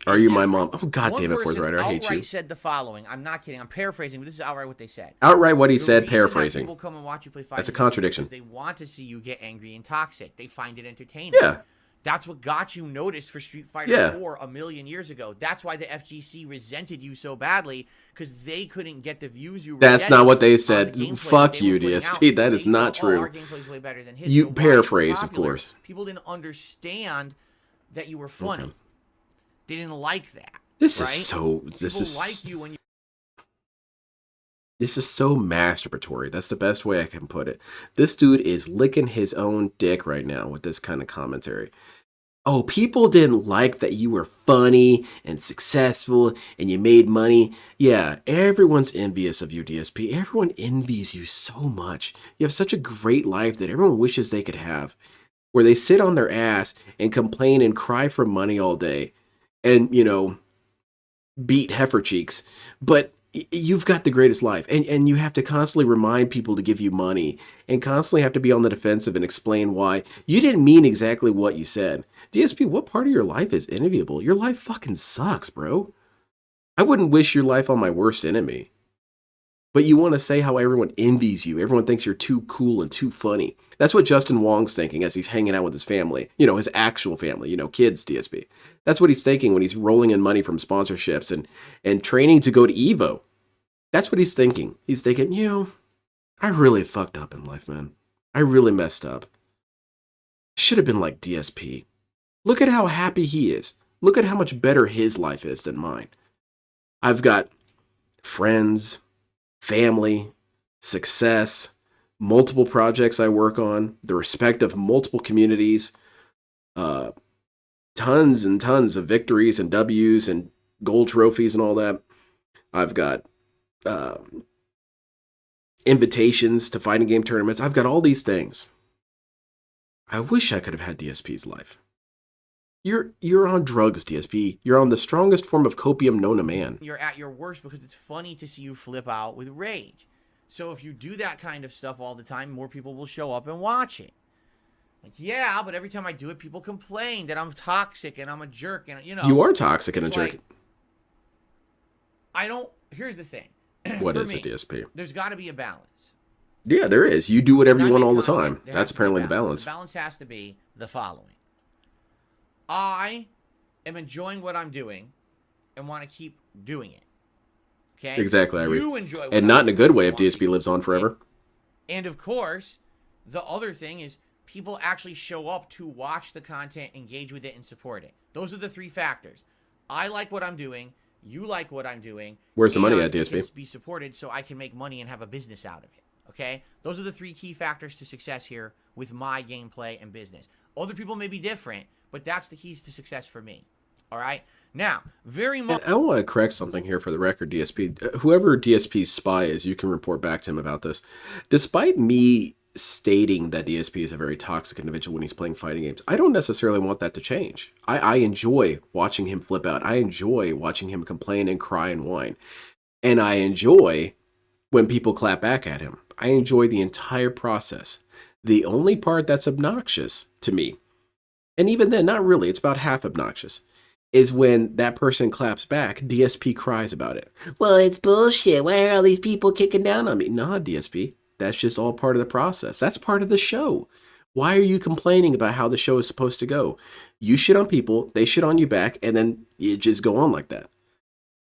Are is you my different. mom? Oh, God One damn it, person Forthrighter. I hate outright you. said the following. I'm not kidding. I'm paraphrasing, but this is outright what they said. Outright what he The said, reason that paraphrasing. people come and watch you play That's a fighting games contradiction. is because they want to see you get angry and toxic. They find it entertaining. Yeah. That's what got you noticed for Street Fighter Yeah. 4 a million years ago. That's why the FGC resented you so badly, because they couldn't get the views you were That's getting not what they on said. the gameplay Fuck that they you, were putting out. DSP. That is They not felt, "Oh, true." our gameplay's way better than his." You So why is it paraphrased, of popular? course. People didn't understand that you were funny. Okay. They didn't like that. This right? is so. This People is. like you when you This is so masturbatory. That's the best way I can put it. This dude is licking his own dick right now with this kind of commentary. Oh, people didn't like that you were funny and successful and you made money. Yeah, everyone's envious of you, DSP. Everyone envies you so much. You have such a great life that everyone wishes they could have, where they sit on their ass and complain and cry for money all day and, beat heifer cheeks. But you've got the greatest life, and you have to constantly remind people to give you money and constantly have to be on the defensive and explain why you didn't mean exactly what you said. DSP, what part of your life is enviable? Your life fucking sucks, bro. I wouldn't wish your life on my worst enemy. But you want to say how everyone envies you. Everyone thinks you're too cool and too funny. That's what Justin Wong's thinking as he's hanging out with his family. His actual family, kids, DSP. That's what he's thinking when he's rolling in money from sponsorships and training to go to EVO. That's what he's thinking. He's thinking, I really fucked up in life, man. I really messed up. Should have been like DSP. Look at how happy he is. Look at how much better his life is than mine. I've got friends, family, success, multiple projects I work on, the respect of multiple communities, tons and tons of victories and W's and gold trophies and all that. I've got invitations to fighting game tournaments. I've got all these things. I wish I could have had DSP's life. You're on drugs, DSP. You're on the strongest form of copium known to man. you're at your worst because it's funny to see you flip out with rage. So if you do that kind of stuff all the time, more people will show up and watch it. Like, yeah, but every time I do it, people complain that I'm toxic and I'm a jerk, and You are toxic and a it's jerk. like, here's the thing. What For is me, a DSP? There's got to be a balance. Yeah, there is. You do whatever When you I want make all the content, time. there That's has to be a apparently the balance. The balance has to be the following. I am enjoying what I'm doing and want to keep doing it. Okay? Exactly, Irie. You enjoy what And I not in a do. good You way if want DSP people lives on to forever. And of course, the other thing is people actually show up to watch the content, engage with it, and support it. Those are the three factors. I like what I'm doing. You like what I'm doing. Where's the money at, and it DSP? can be supported so I can make money and have a business out of it. Okay? Those are the three key factors to success here with my gameplay and business. Other people may be different, but that's the keys to success for me. All right? Now, very much. I want to correct something here for the record, DSP. Whoever DSP's spy is, you can report back to him about this. Despite me stating that DSP is a very toxic individual when he's playing fighting games, I don't necessarily want that to change. I enjoy watching him flip out. I enjoy watching him complain and cry and whine. And I enjoy when people clap back at him. I enjoy the entire process. The only part that's obnoxious to me, and even then, not really, it's about half obnoxious, is when that person claps back, DSP cries about it. Well, it's bullshit. Why are all these people kicking down on me? Nah, DSP. That's just all part of the process. That's part of the show. Why are you complaining about how the show is supposed to go? You shit on people, they shit on you back, and then you just go on like that.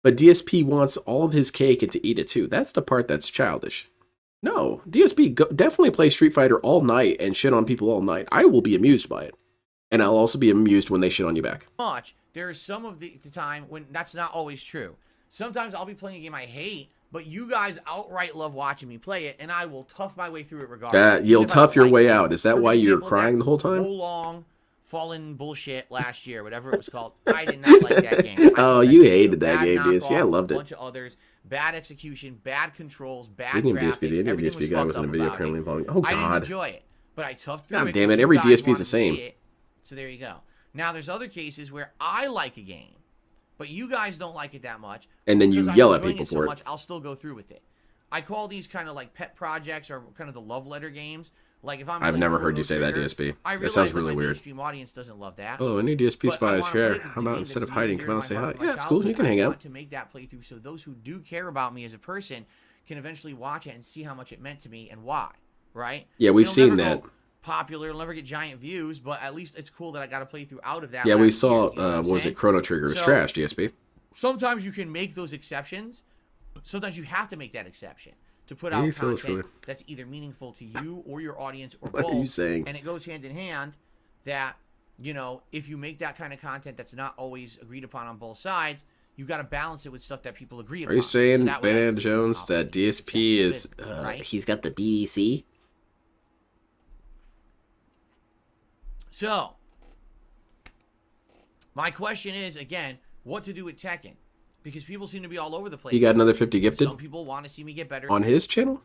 But DSP wants all of his cake and to eat it too. That's the part that's childish. No, DSP, definitely play Street Fighter all night and shit on people all night. I will be amused by it. And I'll also be amused when they shit on you back. There's some of the time when that's not always true. Sometimes I'll be playing a game I hate, but you guys outright love watching me play it, and I will tough my way through it regardless. You'll Even if I tough don't your like way it. out. Is that For why you're example, crying that the whole time? Whole long fallen bullshit last year, whatever it was called. I did not like that game. Oh, you hated that game, DSP. I loved A it. bunch of others, bad execution, bad controls, bad Speaking of graphics. DSP, the Everything DSP guy was in a fucked video up about apparently it. involving. Oh, I didn't God. enjoy it, but I toughed through God it. damn it, because every you guys DSP is the wanted to same. see it. So there you go. Now, there's other cases where I like a game, but you guys don't like it that much. And then you Because I'm yell at enjoying people so for it. much, I'll still go through with it. I call these kind of like pet projects or kind of the love letter games. Like if I'm I've playing never heard Chrono you say that, Trigger, DSP. I That realize sounds that really my weird. mainstream audience doesn't love that. Oh, a new DSP But I spy is wanna play here. it 'cause How it's a about game instead of that's hiding, near come out and and say dear to hi? my heart Yeah, from it's my cool. You can childhood. hang I out. want to make that playthrough so those who do care about me as a person can eventually watch it and see how much it meant to me and why, right? Yeah, we've It'll seen never that. go popular, it'll never get giant views, but at least it's cool that I got to play through out of that. Yeah, we last year, saw, you know what I'm what was saying? it, Chrono Trigger. It was So- trash, DSP. Sometimes you can make those exceptions. Sometimes you have to make that exception to put Maybe out Phil's content really- that's either meaningful to you or your audience or What both. are you saying? And it goes hand in hand that, you know, if you make that kind of content that's not always agreed upon on both sides, you got to balance it with stuff that people agree upon. Are you saying, So that way I Ben can Jones, confidently that DSP successful is... business, right? He's got the BBC. So, my question is, again, what to do with Tekken? Because people seem to be all over the place. He got another 50 gifted Some people want to see me get better. on his channel?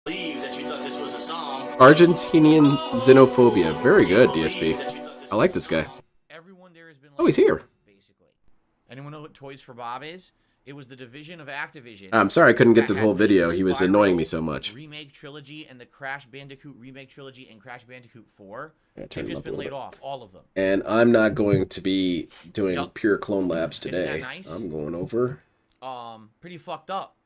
Believe that you thought this was a song. Argentinian xenophobia. Very good, DSP. I like this guy. Everyone there has been. Oh, he's here. Basically, anyone know what Toys for Bob is? It was the division of Activision. I'm sorry I couldn't get that the had whole video. the He was Spyro annoying me so much. Remake trilogy and the Crash Bandicoot remake trilogy and Crash Bandicoot 4. Yeah, turn They've him just up a been little laid bit. off, all of them. And I'm not going to be doing Yup. pure clone labs Isn't that today. nice? I'm going over. Pretty fucked up.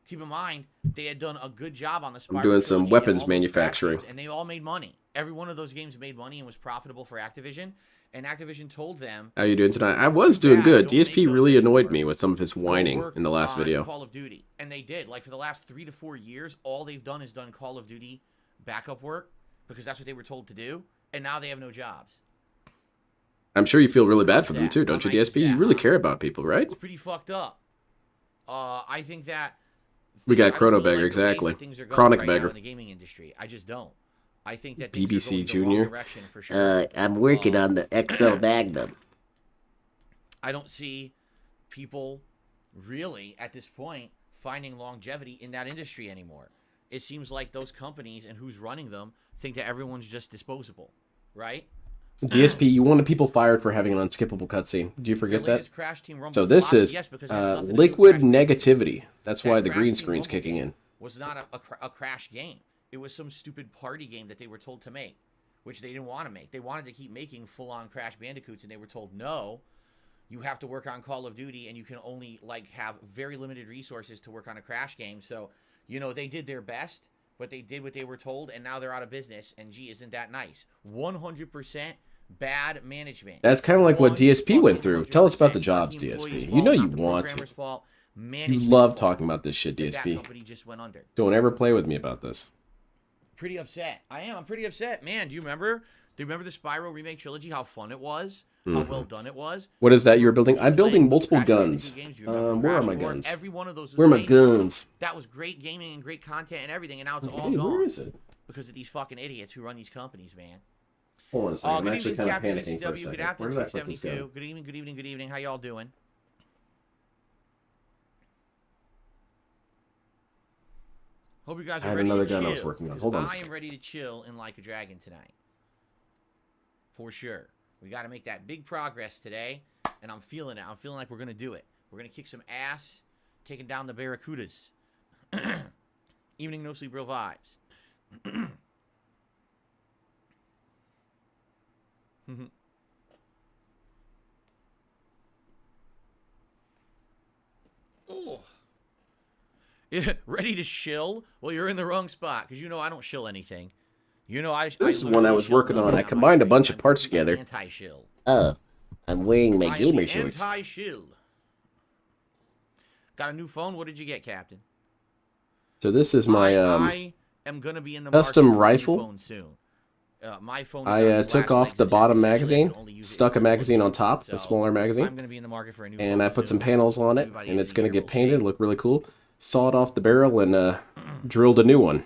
Keep in mind, they had done a good job on the Spyro doing some trilogy and weapons all those Crash manufacturing. games, and they all made money. Every one of those games made money and was profitable for Activision. And Activision told them, How you doing tonight? I was Too doing bad, good. don't make DSP those really annoyed anymore. me with some of his "Go whining work in the last on video. Call of Duty. And they did. Like for the last 3 to 4 years, all they've done is done Call of Duty backup work because that's what they were told to do. And now they have no jobs. I'm sure you feel really bad for them That. too, don't How you, nice is DSP? You that, really huh? care about people, right? It's pretty fucked up. I think that We got I don't Chrono really Beggar, like the ways that exactly. things are going Chronic right now Beggar. in the gaming industry. I just don't. I think that things are BBC going the Junior. wrong direction for sure. I'm working on the XL Magnum. I don't see people really at this point finding longevity in that industry anymore. It seems like those companies and who's running them think that everyone's just disposable, right? DSP, you wanted people fired for having an unskippable cutscene. Do you forget Their that? latest Crash Team Rumble So this flop, is yes, because it has nothing to do with liquid Crash negativity. That's That why the Crash green Team screen's Rumble kicking game in. was not a Crash game. It was some stupid party game that they were told to make, which they didn't want to make. They wanted to keep making full-on Crash Bandicoots, and they were told, no, you have to work on Call of Duty, and you can only like have very limited resources to work on a Crash game. So, you know, they did their best, but they did what they were told, and now they're out of business, and gee, isn't that nice? 100% bad management. That's kind of like what DSP went through. Tell us about the 100% jobs, not the employee's DSP. You fault, know you not the want to. programmer's fault, management. You love talking about this shit, That DSP. company just went under. Don't ever play with me about this. Pretty upset. I am. I'm pretty upset, man. Do you remember? Do you remember the Spyro remake trilogy? How fun it was. How well done it was. What is that you're building? I'm building Playing multiple Crash guns. Bandicoot games. Do you remember Where are Crash my 4? guns? Every one of those was Where are my amazing. guns? That was great gaming and great content and everything, and now it's all Hey, gone. where is it? Because of these fucking idiots who run these companies, man. Hold on a second. I'm Good actually evening, kind of Captain panicking for a CW. Good second. afternoon, Where did I put this 672. gun? Good evening, good evening, good evening. How y'all doing? Hope you guys I are had ready another to gun chill. I was working on. 'Cause Hold on a I am second. ready to chill in Like a Dragon tonight. For sure. We got to make that big progress today, and I'm feeling it. I'm feeling like we're going to do it. We're going to kick some ass, taking down the Barracudas. Evening No Sleep Real vibes. Oh. Yeah, ready to shill? Well, you're in the wrong spot, because you know I don't shill anything. You know I. This is literally one I was shill working on. nothing I my combined a stream. bunch of I'm parts completely together. Anti-shill. Oh, I'm wearing my I am gamer the shorts. Anti-shill. Got a new phone? What did you get, Captain? So this is my I am gonna be in the custom market for a new rifle. phone soon. My phone. Is on I its took last off legs the of bottom essentially I magazine, can only use it stuck a until magazine on one top, so a smaller I'm magazine, gonna be in the market for a new and phone I put some soon. panels on it, Maybe by the and end it's of the gonna year, get we'll painted, see. look really cool. Sawed off the barrel and drilled a new one.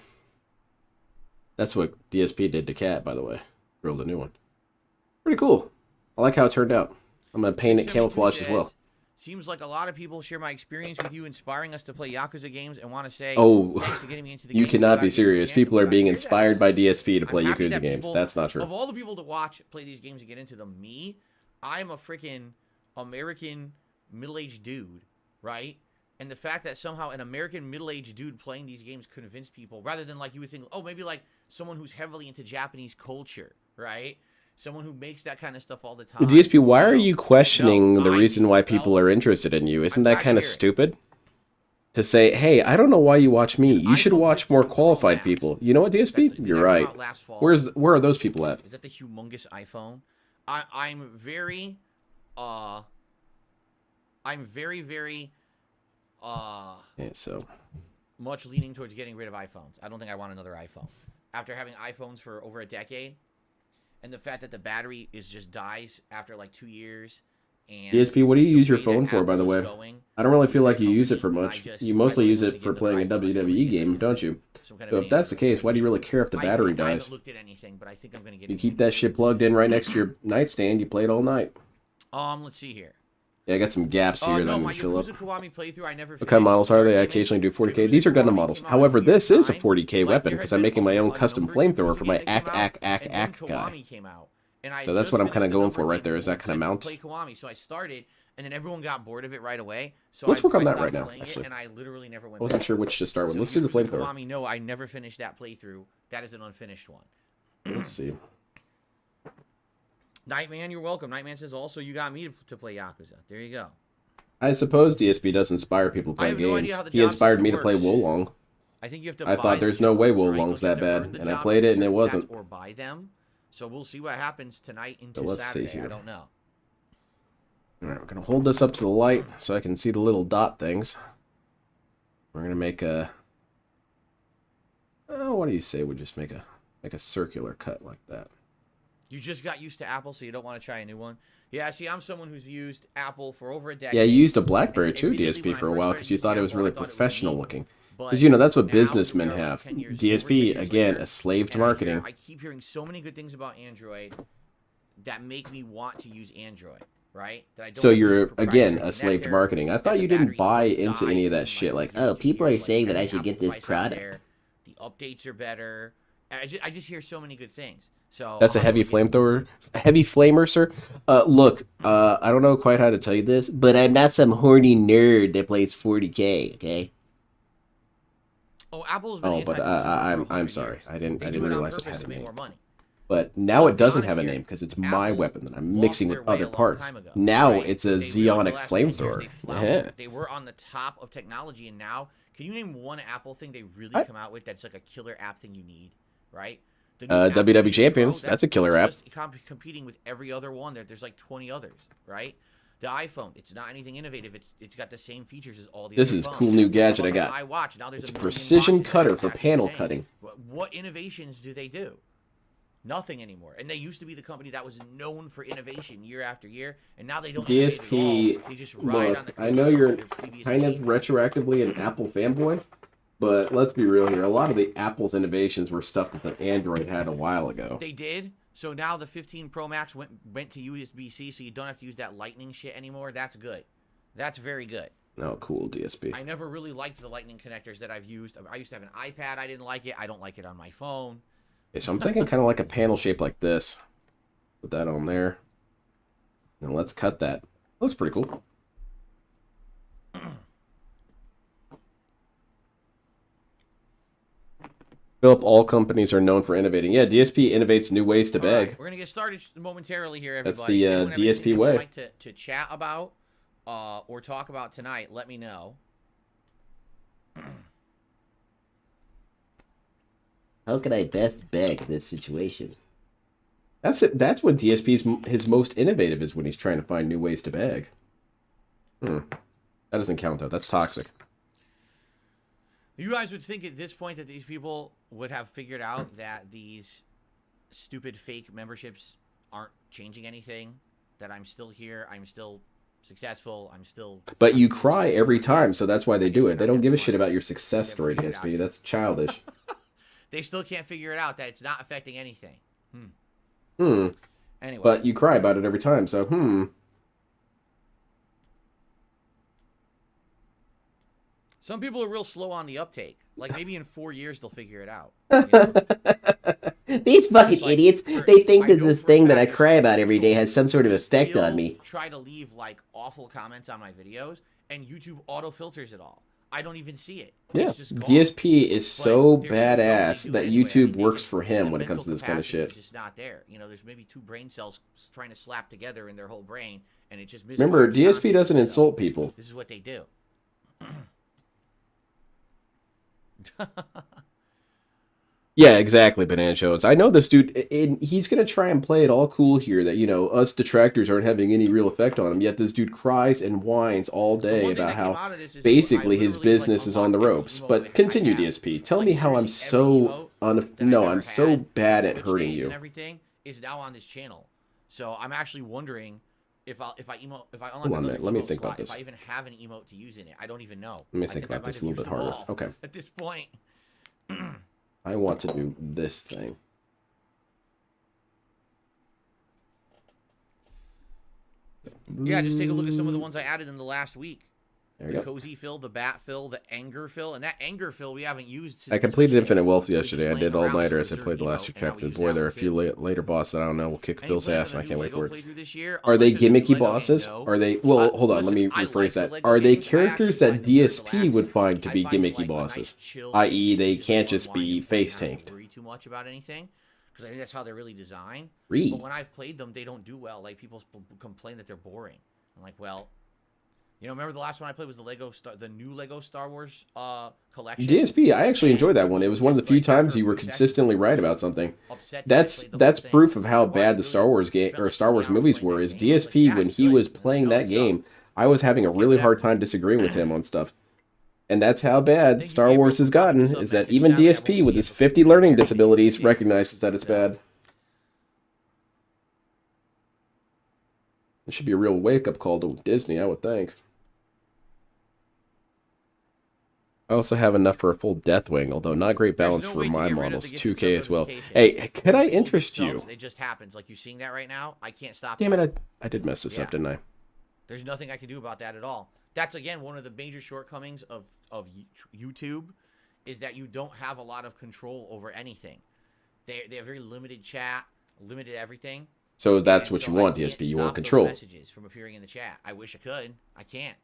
That's what DSP did to Cat, by the way. Drilled a new one. Pretty cool. I like how it turned out. I'm gonna paint it 672 camouflage as well. says, seems like a lot of people share my experience with you, inspiring us to play Yakuza games, and want to say, Oh, thanks for getting me into the you game. cannot Glad be I gave you a serious. chance. People I'm are glad being to hear that. inspired by DSP to play I'm happy Yakuza that games. people- That's not true. Of all the people to watch play these games and get into them, I'm a freaking American middle-aged dude, right? And the fact that somehow an American middle-aged dude playing these games convinced people, rather than like you would think, oh, maybe like someone who's heavily into Japanese culture, right? Someone who makes that kind of stuff all the time. DSP, why are know? you questioning No, the I reason need why help. people are interested in you? Isn't I'm that glad to kind of hear it. stupid? To say, hey, I don't know why you watch me. You should iPhone watch 15 more Pro qualified Max. people. You know what, DSP? Did that You're come right. out last fall? Where are those people at? Is that the humongous iPhone? I'm very Yeah, so much leaning towards getting rid of iPhones. I don't think I want another iPhone. After having iPhones for over a decade, and the fact that the battery is just dies after like 2 years. And DSP, what do you the use your way that phone for, by the Apple is way? going I don't really feel with like their you use it for company, much. You mostly I use really it for wanna playing a get another iPhone. I WWE think game, I'm gonna don't you? get some kind So of if that's the case, why do you really care if the battery I dies? haven't looked at anything, but I think I'm gonna get. You keep that shit plugged in right next to your nightstand, you play it all night. Let's see here. Yeah, I got some gaps here that No, I'm my going to fill up. Yakuza Kiwami playthrough, I never What kind of finished. models are they? I Started occasionally do 40k. Yakuza These are Gundam Kiwami models. came out However, in a year's this is a time. 40k Like, weapon there because had I'm been making my own a custom number of flamethrower Yakuza for my games that came out, and then guy. Kiwami came out. And I So that's just what I'm finished kinda the going number for right game there, is that once kinda I mount? Play Kiwami, so I started, and then everyone got bored of it right away. So Let's work on I that stopped right now, playing it, actually. and I literally never went I wasn't back. sure which to start with. So Let's do the Yakuza flamethrower. Kiwami, no, I never finished that playthrough. That is an unfinished one. Let's see. Nightman, you're welcome. Nightman says also you got me to play Yakuza. There you go. I suppose DSP does inspire people to I play have no games. idea how the He job inspired system me to play works. Wolong. I think you have to. I buy thought the there's no way jobs, right? Wolong's Don't you have that to bad, earn the and I jobs played with it and it certain wasn't. stats or buy them. So we'll see what happens tonight into So let's see Saturday. here. I don't know. Alright, we're going to hold this up to the light so I can see the little dot things. We're going to make a... Oh, what do you say we just make a circular cut like that? You just got used to Apple, so you don't want to try a new one. Yeah, see, I'm someone who's used Apple for over a decade. Yeah, you used a BlackBerry And too, immediately DSP, when I for a first while started because you using thought it was Apple, really I thought it was professional neat. looking. But Because, you know, that's what now, here we businessmen are, have. 10 years, over 10 DSP, years again, later, a slave to and marketing. I keep hearing so many good things about Android that make me want to use Android, right? That I don't So have to use you're, proprietary again, a slave to connector, marketing. I that thought the you didn't batteries buy don't into die any of that in, shit. Like, oh, 2 people years, are saying that every I should get Apple this device out product. there, the updates are better. I just hear so many good things. So that's a I'll heavy have to get- flamethrower. A heavy flamer, sir. Look, I don't know quite how to tell you this. But I'm not some horny nerd that plays 40k, okay? Oh, Apple's been Oh, but anti-consumer for I'm 100 sorry. years. I didn't They do it on realize it purpose had to a make name. more money. But now Let's it be doesn't honest have a here. name because it's my Apple weapon that I'm lost mixing their with way other a long parts. time ago, Now right? it's a They really, for the Zeonic last 10 years, flamethrower. they floundered. Yeah. They were on the top of technology, and now, can you name one Apple thing they really come out with that's like a killer app thing you need, right? The new Apple WW Vision Pro, Champions, that's a killer app. Just competing with every other one. There's like 20 others, right? The iPhone, it's not anything innovative. It's got the same features as all the This other is phones. cool new gadget I Fucking got. iWatch. Now there's It's a a million precision watches cutter that for are panel insane. cutting. What innovations do they do? Nothing anymore. And they used to be the company that was known for innovation year after year, and now they don't innovate at DSP, all. They just ride on the look, I know coattails you're of their previous kind of achievements. retroactively an Apple fanboy, but let's be real here. A lot of the Apple's innovations were stuff that the Android had a while ago. They did. So now the 15 Pro Max went to USB-C, so you don't have to use that Lightning shit anymore. That's good. That's very good. Oh, cool, DSP. I never really liked the Lightning connectors that I've used. I used to have an iPad. I didn't like it. I don't like it on my phone. Okay, so I'm thinking kind of like a panel shape like this. Put that on there. And let's cut that. Looks pretty cool. Philip, all companies are known for innovating. Yeah, DSP innovates new ways to All right, bag. we're gonna get started momentarily here, everybody. That's the Anyone have anything DSP they would way. like to chat about or talk about tonight, let me know. How can I best beg this situation? That's it. That's when DSP's his most innovative is when he's trying to find new ways to bag. That doesn't count though. That's toxic. You guys would think at this point that these people would have figured out that these stupid fake memberships aren't changing anything, that I'm still here, I'm still successful, I'm still... But you cry every time, so that's why they do it. They don't give a shit about your success story, DSP. That's childish. They still can't figure it out that it's not affecting anything. Anyway. But you cry about it every time, so Some people are real slow on the uptake. Like maybe in 4 years they'll figure it out. You know? These fucking It's like, idiots, for- they think I that know this for a thing that fact I there's cry some about every day has some sort of effect still on me. Try to leave like awful comments on my videos, and YouTube auto filters it all. I don't even see it. yeah. It's just gone. DSP is so But they're dumb, badass they do that it anyway. I YouTube mean, they works just- for him the when it comes to mental this kind of capacity shit. is just not there. You know, there's maybe two brain cells trying to slap together in their whole brain, and it just Remember, misfires DSP constantly, doesn't so insult people. This is what they do. Yeah, exactly, Banana Jones. I know this dude, and he's going to try and play it all cool here that, you know, us detractors aren't having any real effect on him, yet this dude cries and whines all The day one thing about that came how out of this is basically I his literally, business like, is on the unlocked every ropes. emote But I continue, have. DSP. Tell Like, me how I'm seriously, every so emote that I've no, ever I'm so had bad on at Twitch hurting days you. and everything is now on this channel. So I'm actually wondering if I unlock Hold on a another minute, let me emote think about slot, if this. I even have an emote to use in it. I don't even know. Let me I think I about might this a have little used bit them harder. all Okay. At this point. I want to do this thing. Yeah, just take a look at some of the ones I added in the last week. There we The go. cozy fill, the bat fill, the anger fill, and that anger fill we haven't used since I the completed Twitch Infinite days. Wealth It was just yesterday. I laying did all around nighter for as I a played the certain last two emote, and now we chapters. use Boy, that there are one a few too. later bosses that I don't know will kick Any Phil's plans ass, on and a I can't new wait for Lego it. playthrough this year? Are they Unless there's a new gimmicky Lego bosses? game, no. Are they? Well, hold on. Let Listen, me I rephrase like the that. Lego Are they games. I characters actually that find them very DSP would relaxing. find to I be find them gimmicky like a bosses? nice, chill I.e., game they to can't just unwind be and play and face not have to tanked. worry too much about anything, because I think that's how they're really designed. Read. But when I've played them, they don't do well. Like people complain that they're boring. I'm like, well, you know, remember the last one I played was the new Lego Star Wars collection. DSP, I actually enjoyed that And one. It was people one of the just, few like, times after you a were few sessions, consistently right so about something. upset that I That's played the that's whole thing. proof of how But bad the really Star Wars game spent or like Star 20 Wars hours movies playing were. that Is game. I was like, DSP yeah, when it's he good. was And I playing know that it game, sucks. I was having a Okay, really hard whatever. time disagreeing with him on stuff. And that's how bad Thank you, Star Gabriel, Wars for has dropping gotten, the sub is that message. even Sadly, I won't DSP see with it his before 50 the learning year. disabilities Continue. recognizes that it's So, bad. It should be a real wake-up call to Disney, I would think. I also have enough for a full Deathwing, although not great there's balance no for way to my get rid of models. the gifted 2K as well. sub-notification. Hey, could I When people get interest you? subs, it just happens. Like you're seeing that right now. I can't stop Damn it. it, I did mess this up, Yeah. didn't I? There's nothing I can do about that at all. That's, again, one of the major shortcomings of YouTube is that you don't have a lot of control over anything. They have very limited chat, limited everything. So that's And what so you I want, can't DSP. You stop want those control. messages from appearing in the chat. I wish I could. I can't.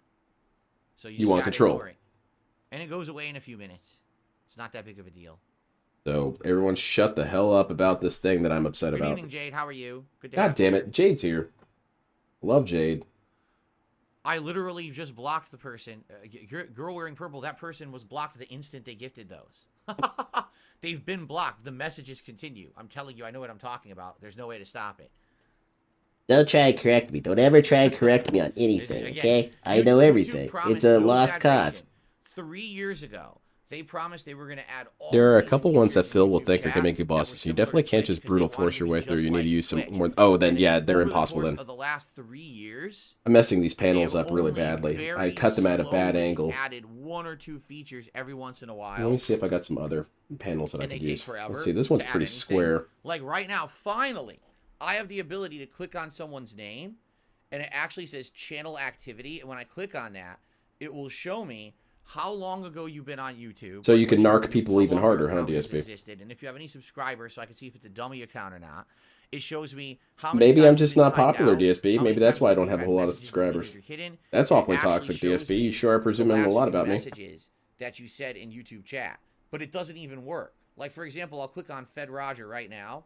So you You just want gotta control. ignore it. And it goes away in a few minutes. It's not that big of a deal. So everyone shut the hell up about this thing that I'm upset Good about. evening, Jade. How are you? Good to God have damn you. it, Jade's here. Love Jade. I literally just blocked the person. Girl wearing purple, that person was blocked the instant they gifted those. They've been blocked. The messages continue. I'm telling you, I know what I'm talking about. There's no way to stop it. Don't try and correct me. Don't ever try and correct me on anything, Again, okay? I YouTube- know YouTube everything. promised, It's a no lost exaggeration, cause. 3 years ago, they promised they were going to add all There are a these couple ones that features Phil to will YouTube think are chat gonna make you that were bosses. You similar definitely to can't Twitch just because brute they force your wanted way to be through. You just need to like use some Twitch. more. Oh, then And yeah, they're over the impossible course then. of the last 3 years, I'm messing these panels they've up really only badly. I very cut them at a bad slowly angle. added 1 or 2 features every once in a while. Let me see if I got some other panels that I And they could take use. forever. Let's see. This one's to add pretty anything. square. Like right now, finally, I have the ability to click on someone's name, and it actually says channel activity. And when I click on that, it will show me how long ago you've been on YouTube. So you can when narc people how even long your harder, huh, account has DSP? existed, and if you have any subscribers, so I can see if it's a dummy account or not. It shows me how many Maybe times I'm you've just been not timed popular, out, DSP. how many Maybe that's times why I you've don't have a had whole lot of messages deleted subscribers. or hidden. That's And it awfully actually toxic, shows DSP. You me sure are the presuming a last lot few about me. messages that you said in YouTube chat, but it doesn't even work. Like, for example, I'll click on Fed Roger right now.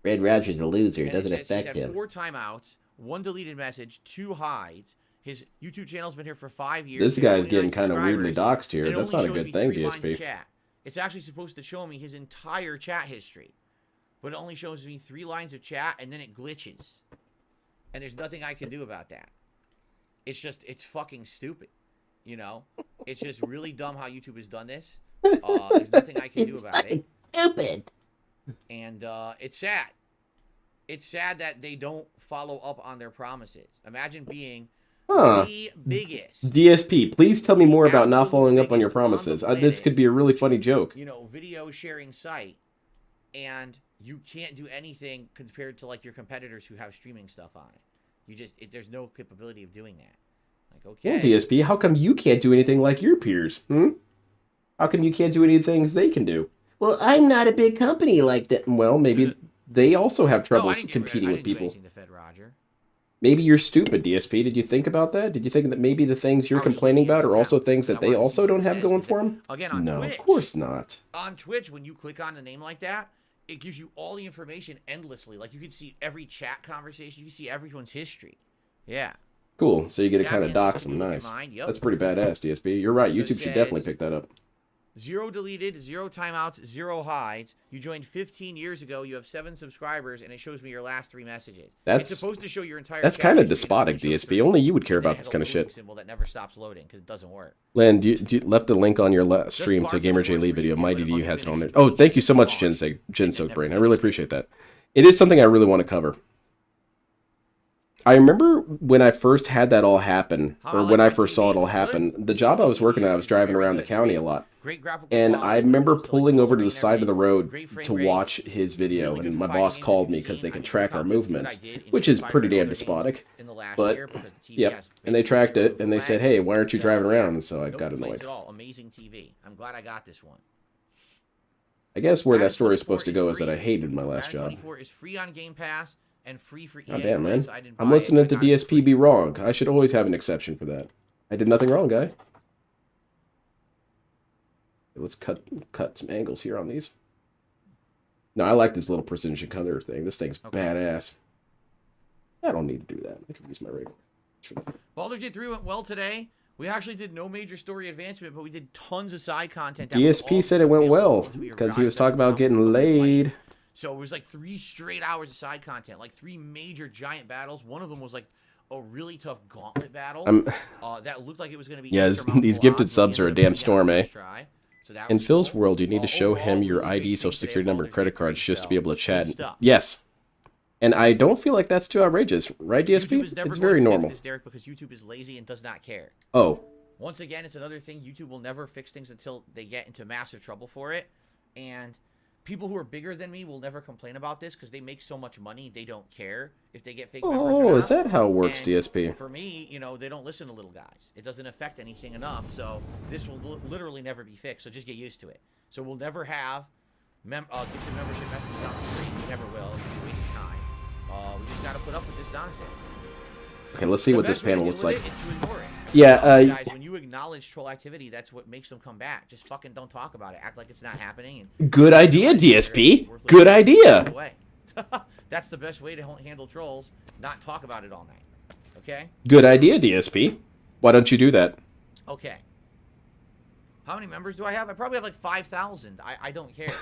Red Roger's a loser. It And doesn't says he's affect had him. 4 timeouts, 1 deleted message, 2 hides. His YouTube channel's been here for 5 years. This He has guy's getting 29 kind of weirdly subscribers, doxed here. and it That's only not a shows good me thing, 3 lines of DSP. chat. It's actually supposed to show me his entire chat history, but it only shows me 3 lines of chat, and then it glitches. And there's nothing I can do about that. It's fucking stupid. You know? It's just really dumb how YouTube has done this. There's nothing I can do about it. Stupid. And it's sad. It's sad that they don't follow up on their promises. Imagine being Huh. the biggest, DSP, please tell me more about not absolute following up on your biggest on the promises. This planet. could be a really funny joke. Video sharing site, and you can't do anything compared to like your competitors who have streaming stuff on it. There's no capability of doing that. Like, okay, Well, DSP, how come you can't do anything like your peers? How come you can't do any things they can do? Well, I'm not a big company like that. Well, maybe they also have No, I troubles didn't competing I with didn't do people. anything to Fed Roger. Maybe you're stupid, DSP. Did you think about that? Did you think that maybe the things you're I was complaining looking about into are also that. things I that they wanted to see also what don't it have says, going because for them? Again, on No, Twitch, of course not. on Twitch, when you click on a name like that, it gives you all the information endlessly. Like, you can see every chat conversation. You can see everyone's history. Yeah. Cool. So you get to kind of Gavian's dox totally them. looking Nice. mine. Yep. That's pretty badass, DSP. You're right. So it YouTube should definitely says- pick that up. 0 deleted, 0 timeouts, 0 hides. You joined 15 years ago. You have 7 subscribers, and it shows me your last 3 messages. That's- it's supposed to show your entire. That's chat kind of history, despotic, and it only shows DSP. 3. Only you would care And then about it this has a kind of loading shit. symbol that never stops loading because it doesn't work. Len, you left the link on your stream par to for Gamer the J course Lee for video. YouTube, My but DD has it on there. unfinished Oh, thank you so much, launch, Gen and Brain. I never really finished it. appreciate that. It is something I really want to cover. I remember when I first had that all happen, or when I first saw it all happen, the job I was working at, I was driving around the county a lot. Great graphical And quality, I remember so, like, pulling over to coloring the side of the everything, road great frame to rate, watch his video, really good and my fighting boss games called if me you've because they seen. can I track our did what I movements, did in which Street is Fighter pretty and damn other games despotic. in the last But, year because the TV yep, has and they basically tracked it, zero and they said, lag. hey, why aren't you So, driving yeah, around? And so I no got complaints annoyed. at all. Amazing TV. I'm glad I got this one. I guess where that Madden story is 24 supposed to go is that I free. hated my last Madden job. 24 is free on Game Pass and free for EA. Oh, damn, man. So I didn't I'm buy it, listening but to I got it for DSP free. be wrong. I should always have an exception for that. I did nothing wrong, guy. Let's cut some angles here on these. No, I like this little precision cutter thing. This thing's Okay. badass. I don't need to do that. I can use my regular. Baldur's Gate 3 went well today. We actually did no major story advancement, but we did tons of side content. That was all DSP said it went available well once we because he was arrived talking at the about top getting of the light. laid. So it was like 3 straight hours of side content, like 3 major giant battles. One of them was like a really tough gauntlet battle that looked like it was going to be. Yeah, insurmountable these gifted odds, but subs we are a ended up damn beating storm, out eh? first try. So that In was Phil's cool. world, you need to show him Overall, your really big ID, things social today security at number, Baldur's credit Gate cards 3, just to be so able to chat. good stuff. Yes. And I don't feel like that's too outrageous, right, DSP? YouTube is never It's going very to normal. Fix this, Derek, because YouTube is lazy and does not care. Oh, Once again, it's another thing. YouTube will never fix things until they get into massive trouble for it. And people who are bigger than me will never complain about this because they make so much money, they don't care if they get fake members or oh, not. is that how it works, And DSP? For me, they don't listen to little guys. It doesn't affect anything enough. So this will literally never be fixed. So just get used to it. So we'll never have gifted membership messages on the screen. We never will. It's a waste of time. We just got to put up with this nonsense. Okay, let's see The what this best way to panel deal looks with like. it is to ignore it. Yeah, Guys, when you acknowledge troll activity, that's what makes them come back. Just fucking don't talk about it. Act like it's not happening. And Good idea, DSP. worthless Good shit. idea. Away. That's the best way to handle trolls. Not talk about it all night. Okay? Good idea, DSP. Why don't you do that? Okay. How many members do I have? I probably have like 5,000. I don't care.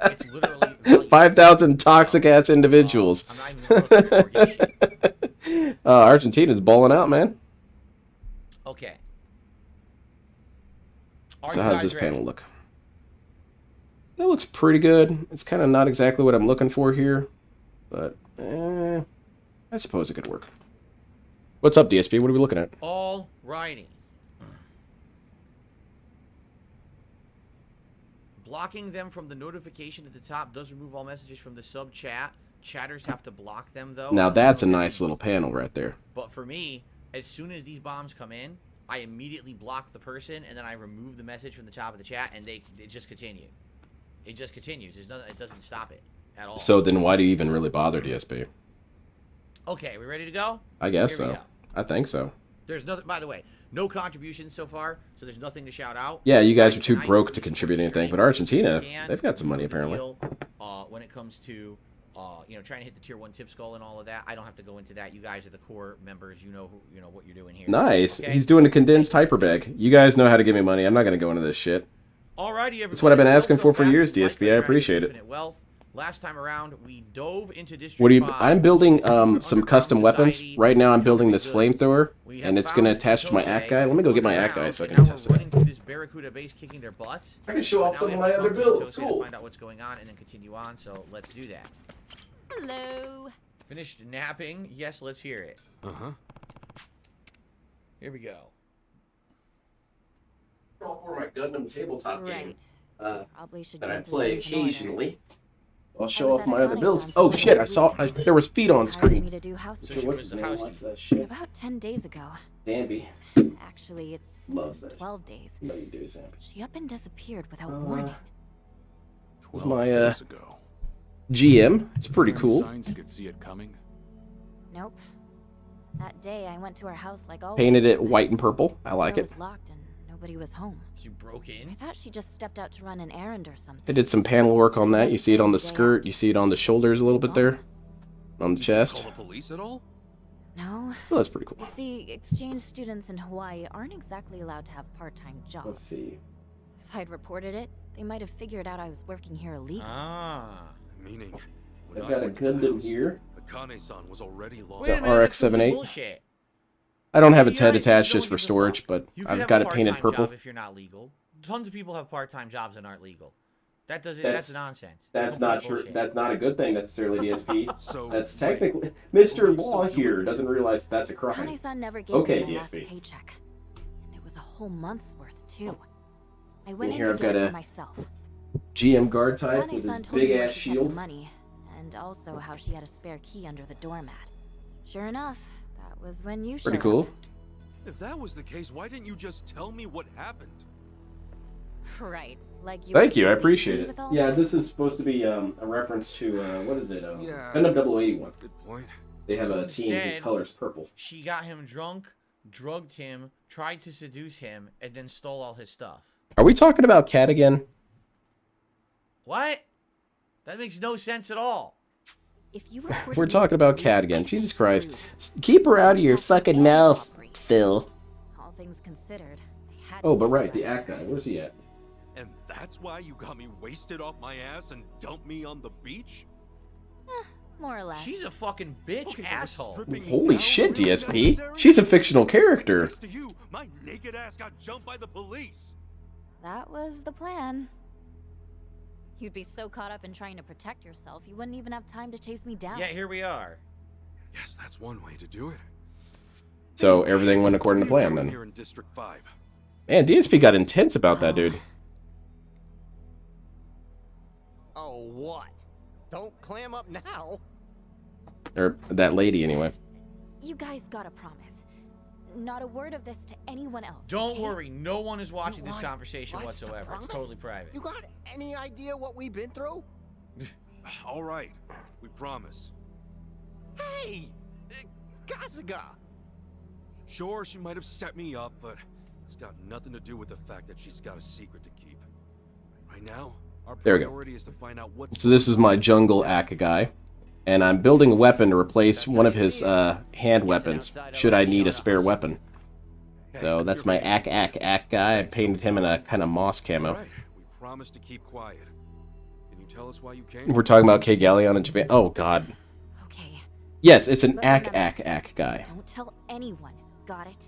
It's literally 5,000 toxic ass individuals. I'm not even gonna look at shit. Argentina's balling out, man. Okay. Are So you how does guys this ready? panel look? That looks pretty good. It's kind of not exactly what I'm looking for here, but I suppose it could work. What's up, DSP? What are we looking at? All righty. Blocking them from the notification at the top does remove all messages from the sub chat. Chatters have to block them though. Now that's a nice little panel right there. But for me, as soon as these bombs come in, I immediately block the person and then I remove the message from the top of the chat and it just continue. It just continues. There's nothing. It doesn't stop it at all. So then why do you even really bother, DSP? Okay, we ready to go? I guess Here we so. go. I think so. There's nothing. By the way, no contributions so far, so there's nothing to shout out. Yeah, you guys are too Tonight, broke we to just contribute went anything, straight. but Argentina, You can they've got some money move the apparently. deal, when it comes to trying to hit the tier 1 tip skull and all of that, I don't have to go into that. You guys are the core members. You know what you're doing here. Nice. Okay? He's doing a condensed hyperbag. You guys know how to give me money. I'm not going to go into this shit. Alrighty, everybody. That's what I've been asking Welcome for back years, to Life DSP. by I Dragon appreciate it. Infinite Wealth. Last time around, we dove into District What do you? 5, I'm building super some underground custom weapons. society, Right now I'm building this goods. flamethrower, We have and it's going to found attach to my Tosei act guy. Let me go get my act guy underground, so I and can now test we're it. running through this Barracuda base, kicking their butts. I can show off Now some we of have my to other talk to builds. Tosei Cool. to find out what's going on and then continue on. So let's do that. Hello. Finished napping? Yes, let's hear it. Here we go. For my Gundam tabletop Right. Probably should that I go through play things in order. occasionally. I'll I show was off at my a other county builds. council Oh this shit! week. There was feet on Hired me screen. to do house So chores. she What's was his the name? house Likes keeper. that shit. About 10 days ago. Zambi. Actually, it's Loves that. 12 days. No, you do, Zambi. She up and disappeared without warning. This is my GM. It's pretty cool. Signs you could see it coming. Nope. That day, I went to her house like always. Painted it but white and purple. I the like door it. was locked and nobody was home. So you broke I in? thought she just stepped out to run an errand or something. I did some panel work on that. You see it on the skirt. You see it on the shoulders a little bit there. On the chest. Call the police at all? No. Oh, that's pretty cool. You see, exchange students in Hawaii aren't exactly allowed to have part-time jobs. Let's see. If I'd reported it, they might have figured out I was working here illegally. Ah. Meaning, when I've I got a went to the Gundam house, here. Akane-san was already long. Wait a The minute, that's complete RX-78. bullshit. I don't have its You head guys attached don't just for give a storage, fuck. but You could I've have got a it painted part-time purple. job if you're not legal. Tons of people have part-time jobs and aren't legal. That's That's- nonsense. That's Complete not true. bullshit. That's not a good thing necessarily, DSP. So That's wait, technically Mr. Law here doesn't realize that's a crime. Kane-san never gave Okay, me my last DSP. paycheck. And it was a whole month's worth, too. I went in here to I've get got it a for myself. GM guard type with Kane-san his told me big where ass she kept the shield. money, and also how she had a spare key under the doormat. Sure enough, that was when you Pretty showed cool. up. if that was the case, why didn't you just tell me what happened? Right, like you. Thank were you, I leaving appreciate me it. with all Yeah, that? this is supposed to be a reference to what is it? Yeah. Gundam 081. Good point. They have So a team whose instead- color is purple. She got him drunk, drugged him, tried to seduce him, and then stole all his stuff. Are we talking about Cat again? What? That makes no sense at all. If you reported We're me talking to about police, Cat I'd again. be Jesus Christ. screwed. Keep her out of your fucking mouth, Phil. All things considered, I had Oh, to but do right, that. the act guy. Where's he at? And that's why you got me wasted off my ass and dumped me on the beach? More or less. She's a fucking bitch Okay, but asshole. stripping me Holy down shit, really DSP. necessary? She's a fictional character. Thanks to you, my naked ass got jumped by the police. That was the plan. You'd be so caught up in trying to protect yourself, you wouldn't even have time to chase me down. Yeah, here we are. Yes, that's one way to do it. So everything went according to What are you plan doing then. here in District 5? Man, DSP got intense about that, dude. Oh, what? Don't clam up now. Or that lady, anyway. You guys gotta promise. Not a word of this to anyone else. Don't okay? worry, no one is watching You this want conversation us to whatsoever. It's promise? totally private. You got any idea what we've been through? All right, we promise. Hey! Kasuga! Sure, she might have set me up, but it's got nothing to do with the fact that she's got a secret to keep. Right now, our There we go. priority is to find out what's So this is my jungle Aka guy. And I'm building a weapon to replace one of his hand weapons, should I need a spare weapon. So that's my Ak guy. I painted him in a kind of moss All camo. right, we promise to keep quiet. Can you Tell us why you came. We're talking about K Galleon in Japan. Oh God. Okay. Yes, it's an But ack remember, guy. Don't tell anyone. Got it?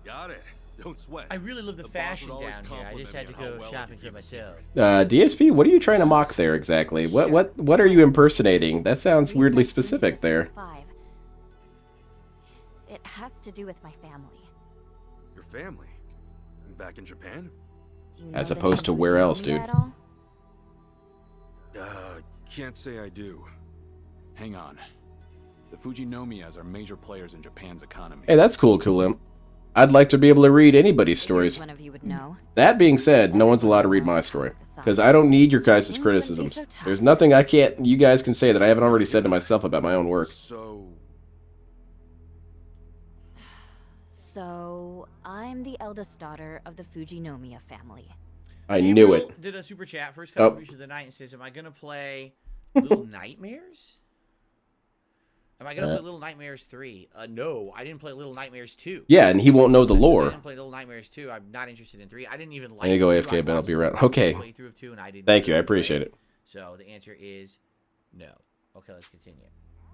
Got it. Don't sweat. I really love the, boss fashion would always down here. I just had to compliment go me on how well I shopping could for keep a myself. secret. DSP, what are you trying to mock there exactly? What are you impersonating? That sounds weirdly Research into specific there. District 5. It has to do with my family. Your family? Back in Japan? Do you As know the opposed to name where else, Kiryu dude? at all? Can't say I do. Hang on. The Fujinomias are major players in Japan's economy. Hey, that's cool, Kulim. I'd like to be able to read anybody's stories. One of you would know. That being said, no one's allowed to read my story. Because I don't need your guys' criticisms. There's nothing you guys can say that I haven't already said to myself about my own work. So, I'm the eldest daughter of the Fujinomiya family. I knew Gabriel it. Did a super chat, first Oh. contribution of the night, and says, am I going to play Little Nightmares? Am I going to play Little Nightmares 3? No, I didn't play Little Nightmares 2. Yeah, and he won't know the I lore. didn't play Little Nightmares 2. I'm not interested in 3. I didn't even like I'm gonna go 2. AFK, but I'll watched be the around. Okay. playthrough of 2 and I didn't Thank you, I really play appreciate it. So the answer is no. Okay, let's continue.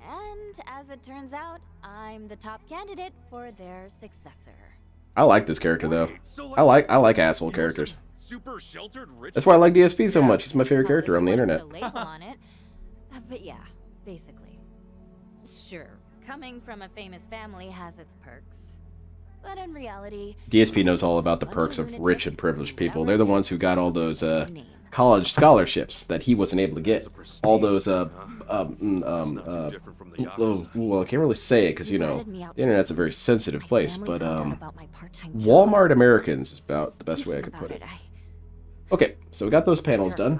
And as it turns out, I'm the top candidate for their successor. I like this character though. I like asshole characters. Super sheltered rich. That's why I like DSP so much. He's my favorite character on the internet. A label on it. But yeah, basically. Sure, coming from a famous family has its perks. But in reality, DSP knows all about the perks of rich and privileged people. They're the ones who got all those college scholarships that he wasn't able to get. All those well, I can't really say it because you know the internet's a very sensitive place. But Walmart Americans is about the best way I could put it. Okay, so we got those panels done.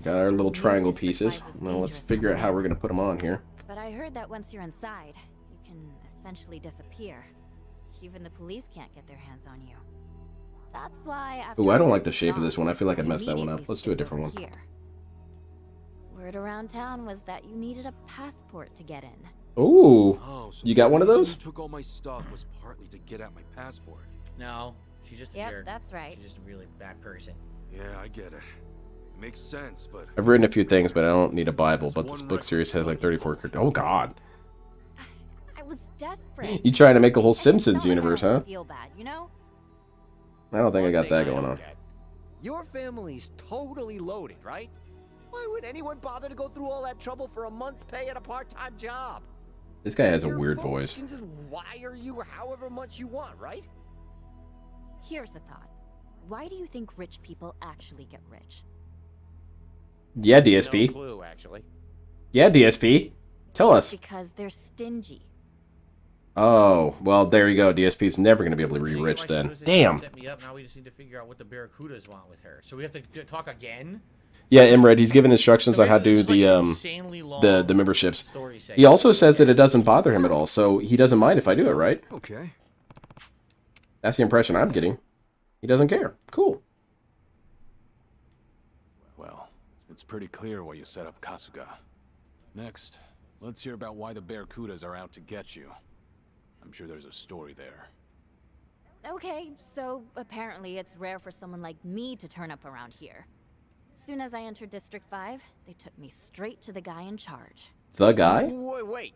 Got our little triangle pieces. Now let's figure out how we're gonna put them on here. But I heard that once you're inside, you can essentially disappear. Even the police can't get their hands on you. That's why. Ooh, I don't like the shape of this one. I feel like I messed that one up. Let's do a different one. Here. Word around town was that you needed a passport to get in. Ooh, Oh, so you got one of the reason those? you took all my stuff was partly to get at my passport. No, she's just a Yep, jerk. that's right. She's just a really bad person. Yeah, I get it. It makes sense, but I've written a few things, but I don't need a Bible. But this book series has like 34 characters. Oh God, I was desperate. you trying to make a whole And it's Simpsons not like I universe, don't huh? feel bad, you know? I don't think I got One that thing going don't on. get. Your family's totally loaded, right? Why would anyone bother to go through all that trouble for a month's pay at a part-time job? This guy has a Your weird folks voice. can just wire you however much you want, right? Here's the thought. Why do you think rich people actually get rich? Yeah, No DSP. clue, actually. Yeah, DSP. Tell us. Because they're stingy. Oh, well, there you go. DSP's never going to be able to be Jake, rich my then. shows that Damn. Set me up. Now we just need to figure out what the Barracudas want with her. So we have to talk again. Yeah, Imred, he's given instructions on how to do This is like an the insanely long the memberships. story He segment. also says that it doesn't bother him at all, so he doesn't mind if I do it, right? okay. That's the impression I'm getting. He doesn't care. Cool. Well, it's pretty clear why you set up Kasuga. Next, let's hear about why the Barracudas are out to get you. I'm sure there's a story there. Okay, so apparently it's rare for someone like me to turn up around here. Soon as I entered District 5, they took me straight to the guy in charge. The guy? Wait.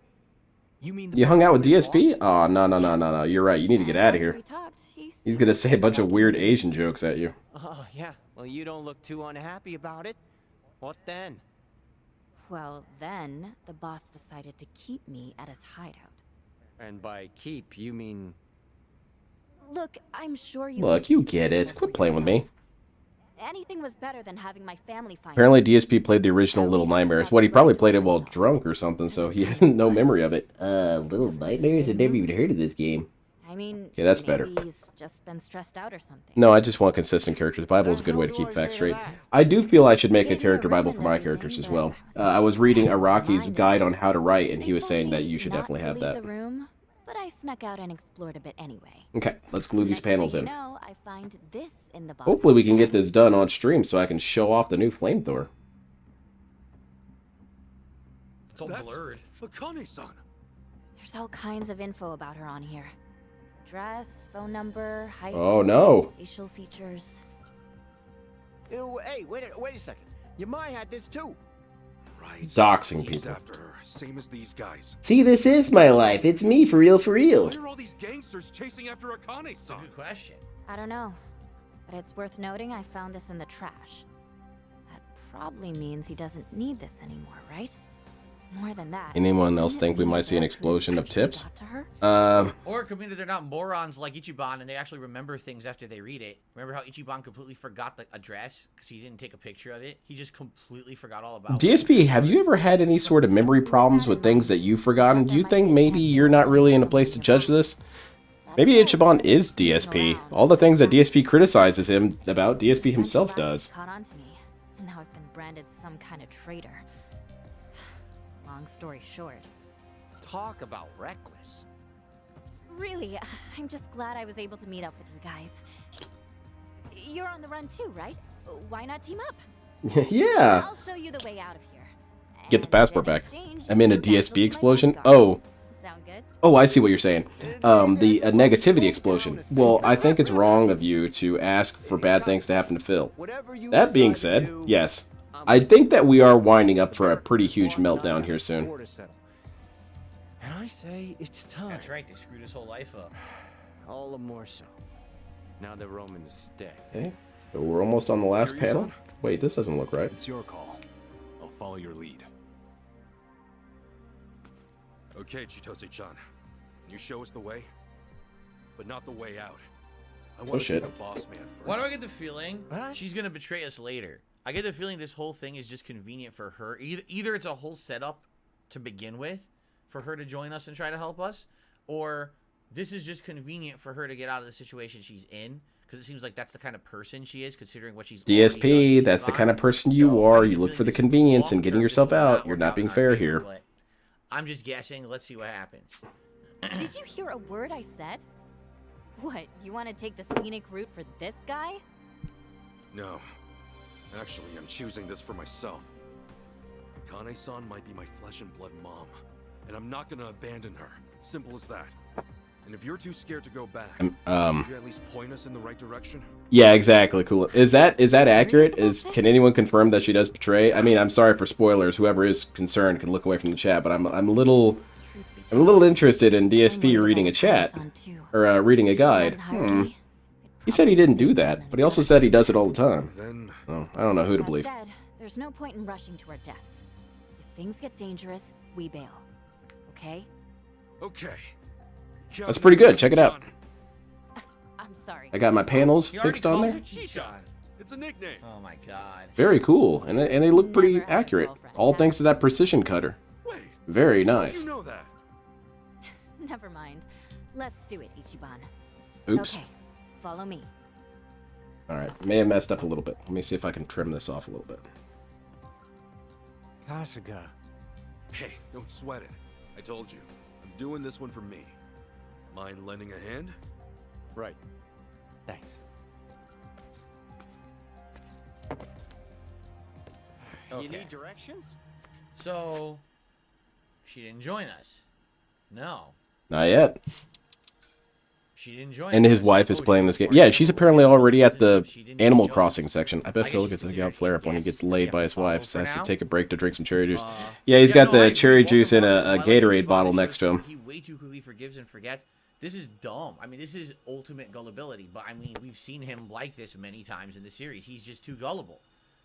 You mean the You hung out with Barracuda's DSP? boss? Oh, no. You're right. You need to get out of After here. we talked, he He's going to seemed say a bunch of like weird he- Asian jokes at you. Oh, yeah. Well, you don't look too unhappy about it. What then? Well, then, the boss decided to keep me at his hideout. And by keep, you mean... Look, I'm sure you... Look, you get it. Quit playing with me. Anything was better than having my family find Apparently me. DSP played the original Little Nightmares. What, he probably played it while drunk or something, so he had no memory of it. Little Nightmares? I've never even heard of this game. I mean, Yeah, that's better. maybe he's just been stressed out or something. No, I just want consistent characters. The Bible is a good way to keep facts straight. I do feel I should make a character Bible for my characters as well. I was reading Araki's guide on how to write, and he was saying that you should definitely have that. The room, but I snuck out and explored a bit anyway. Okay, let's glue these Next thing panels you in. know, I find this in the box. Hopefully we can get this done on stream so I can show off the new flamethrower. It's all That's blurred. Akane-san. There's all kinds of info about her on here. Dress, phone number, height. Oh no. Facial features. Hey, wait a second. Your ma had this too. Right. Doxing He's people. after her, same as these guys. See, this is my life. It's me for real, for real. Why are all these gangsters chasing after Akane-san? Good question. I don't know, but it's worth noting I found this in the trash. That probably means he doesn't need this anymore, right? More than that. Anyone else think we might see an explosion of tips? Or it could mean that they're not morons like Ichiban and they actually remember things after they read it. Remember how Ichiban completely forgot the address because he didn't take a picture of it? He just completely forgot all about it. DSP, have you ever had any sort of memory problems with things that you've forgotten? Do you think maybe you're not really in a place to judge this? Maybe Ichiban is DSP. All the things that DSP criticizes him about, DSP himself does. Caught on to me, and now I've been branded some kind of traitor. Long story short. Talk about reckless. Really, I'm just glad I was able to meet up with you guys. You're on the run too, right? Why not team up? Yeah. I'll show you the way out of here. Get the passport back. I'm in a DSP explosion. Sound good? Oh, I see what you're saying. The negativity explosion. Well, I think it's wrong of you to ask for bad things to happen to Phil. That being said, yes. I think that we are winding up for a pretty huge meltdown here soon. And I say it's time. That's right, they screwed his whole life up. All the more so. Now they're roaming to stay. Okay, so we're almost on the last panel. Wait, this doesn't look right. It's your call. I'll follow your lead. Okay, Chitose-chan. You show us the way, but not the way out. I want to see shit. the boss man first. Why do I get the feeling she's gonna betray us later? I get the feeling this whole thing is just convenient for her. Either it's a whole setup to begin with for her to join us and try to help us, or this is just convenient for her to get out of the situation she's in, because it seems like that's the kind of person she is, considering what she's DSP, that's the kind of person you are. You look for the convenience and getting yourself out. You're not being fair here. I'm just guessing. Let's see what happens. Did you hear a word I said? What, you want to take the scenic route for this guy? No. Actually, I'm choosing this for myself. Akane-san might be my flesh and blood mom, and I'm not gonna abandon her. Simple as that. And if you're too scared to go back, could you at least point us in the right direction? Yeah, exactly. Cool. Is that accurate? Can anyone confirm that she does betray? I mean, I'm sorry for spoilers. Whoever is concerned can look away from the chat, but I'm a little interested in DSP reading a chat or reading a guide. He said he didn't do that, but he also said he does it all the time. Oh, I don't know who to believe. That said, there's no point in rushing to our deaths. If things get dangerous, we bail. Okay? Okay. That's pretty good. Check it out. I'm sorry. I got my panels fixed on there. It's a nickname. Oh my god. Very cool, and they look pretty accurate. All thanks to that precision cutter. Very nice. You know that. Never mind. Let's do it, Ichiban. Oops. Okay, follow me. Alright, may have messed up a little bit. Let me see if I can trim this off a little bit. Kasuga. Hey, don't sweat it. I told you. I'm doing this one for me. Mind lending a hand? Right. Thanks. Okay. You need directions? So, she didn't join us. No. Not yet. She didn't join And us. his wife is playing this game. Yeah, she's apparently already at the Animal Crossing section. I bet Phil gets a out flare up when he gets laid by his wife, so has to take a break to drink some cherry juice. Yeah, he's got the cherry juice in a Gatorade bottle next to him. He way too quickly forgives and forgets. This is dumb. I mean, this is ultimate gullibility. But I mean, we've seen him like this many times in the series. He's just too gullible,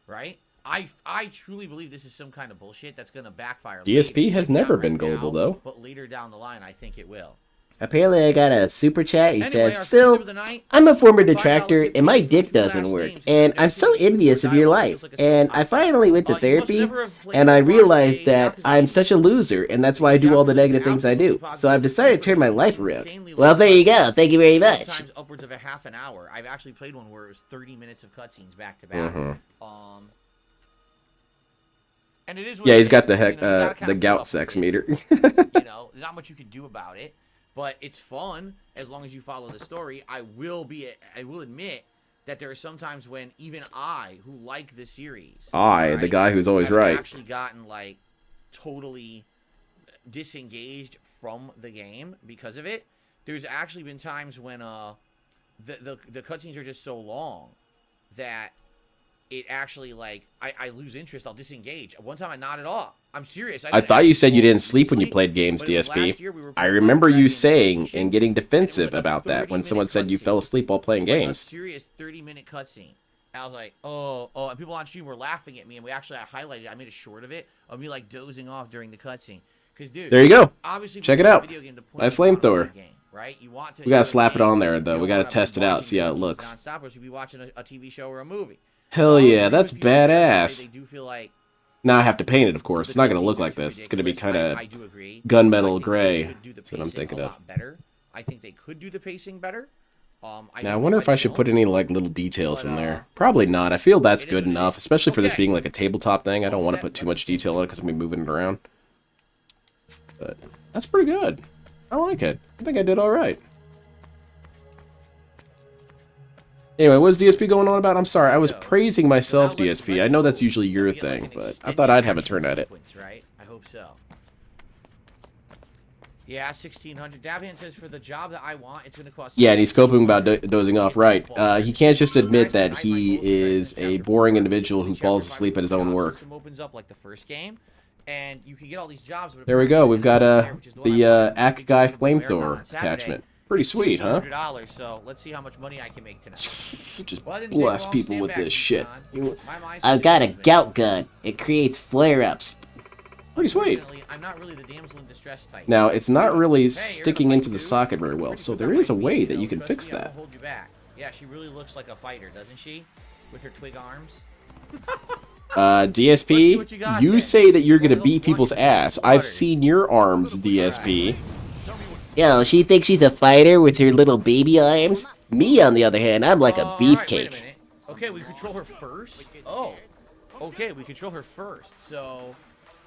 right? I truly believe this is some kind of bullshit that's going to backfire. DSP has never been gullible, though. But later down the line, I think it will. Apparently I got a super chat. He Anyway, says, our Phil, feature of the night, I'm a former detractor and my dick doesn't work. And I'm so envious of your life. And I finally went to therapy and I realized that I'm such a loser and that's why I do all the negative things I do. So I've decided to turn my life around. Well, there you go. Thank you very much. Sometimes upwards of a half an hour. I've actually played one where it was 30 minutes of cutscenes back to back. And it is what Yeah, it he's got is. the You know, you gotta kinda the put gout up sex with it. meter. You know, there's not much you can do about it, but it's fun as long as you follow the story. I will admit that there are some times when even I, who like the series, The guy who's always have right. actually gotten like totally disengaged from the game because of it. There's actually been times when the cutscenes are just so long that it actually, like, I lose interest. I'll disengage. One time, not at all. I'm serious. I thought you said you didn't sleep when you played games, DSP. I remember you saying and getting defensive about that when someone said you fell asleep while playing games. A serious 30-minute cutscene. I was like, oh, and people on stream were laughing at me, and I highlighted it. I made a short of it, of me, like, dozing off during the cutscene. Because, dude, there you go. Obviously, check it out. My flamethrower. Right? We gotta slap it on there, though. We gotta test it out, see how it looks. Nonstop, or should be watching a TV show or a movie. Hell yeah, that's badass. They do feel like, now I have to paint it, of course. It's not going to look like this. It's going to be kind of gunmetal gray. That's what I'm thinking of. I think they could do the pacing better. Now, I wonder if I should put any, like, little details in there. Probably not. I feel that's good enough, especially for this being, like, a tabletop thing. I don't want to put too much detail on it because I'm going to be moving it around. But that's pretty good. I like it. I think I did all right. Anyway, what is DSP going on about? I'm sorry, I was praising myself, DSP. I know that's usually your thing, but I thought I'd have a turn at it. Right? I hope so. Yeah, 1600. Davian says for the job that I want, it's going to cost. Yeah, and he's coping about dozing off. Right. He can't just admit that he is a boring individual who falls asleep at his own work. System opens up like the first game, and you can get all these jobs. There we go. We've got the Ack Guy flamethrower attachment. Pretty sweet, huh? So let's see how much money I can make tonight. Just blast people with this shit. I've got a gout gun. It creates flare-ups. Pretty sweet. I'm not really the damsel in distress type. Now, it's not really sticking into the socket very well, so there is a way that you can fix that. Hold you back. Yeah, she really looks like a fighter, doesn't she? With her twig arms. DSP, you say that you're gonna beat people's ass. I've seen your arms, DSP. Yo, she thinks she's a fighter with her little baby arms? Me, on the other hand, I'm like a beefcake. Right, okay, we control her first? Oh. Okay, we control her first, so...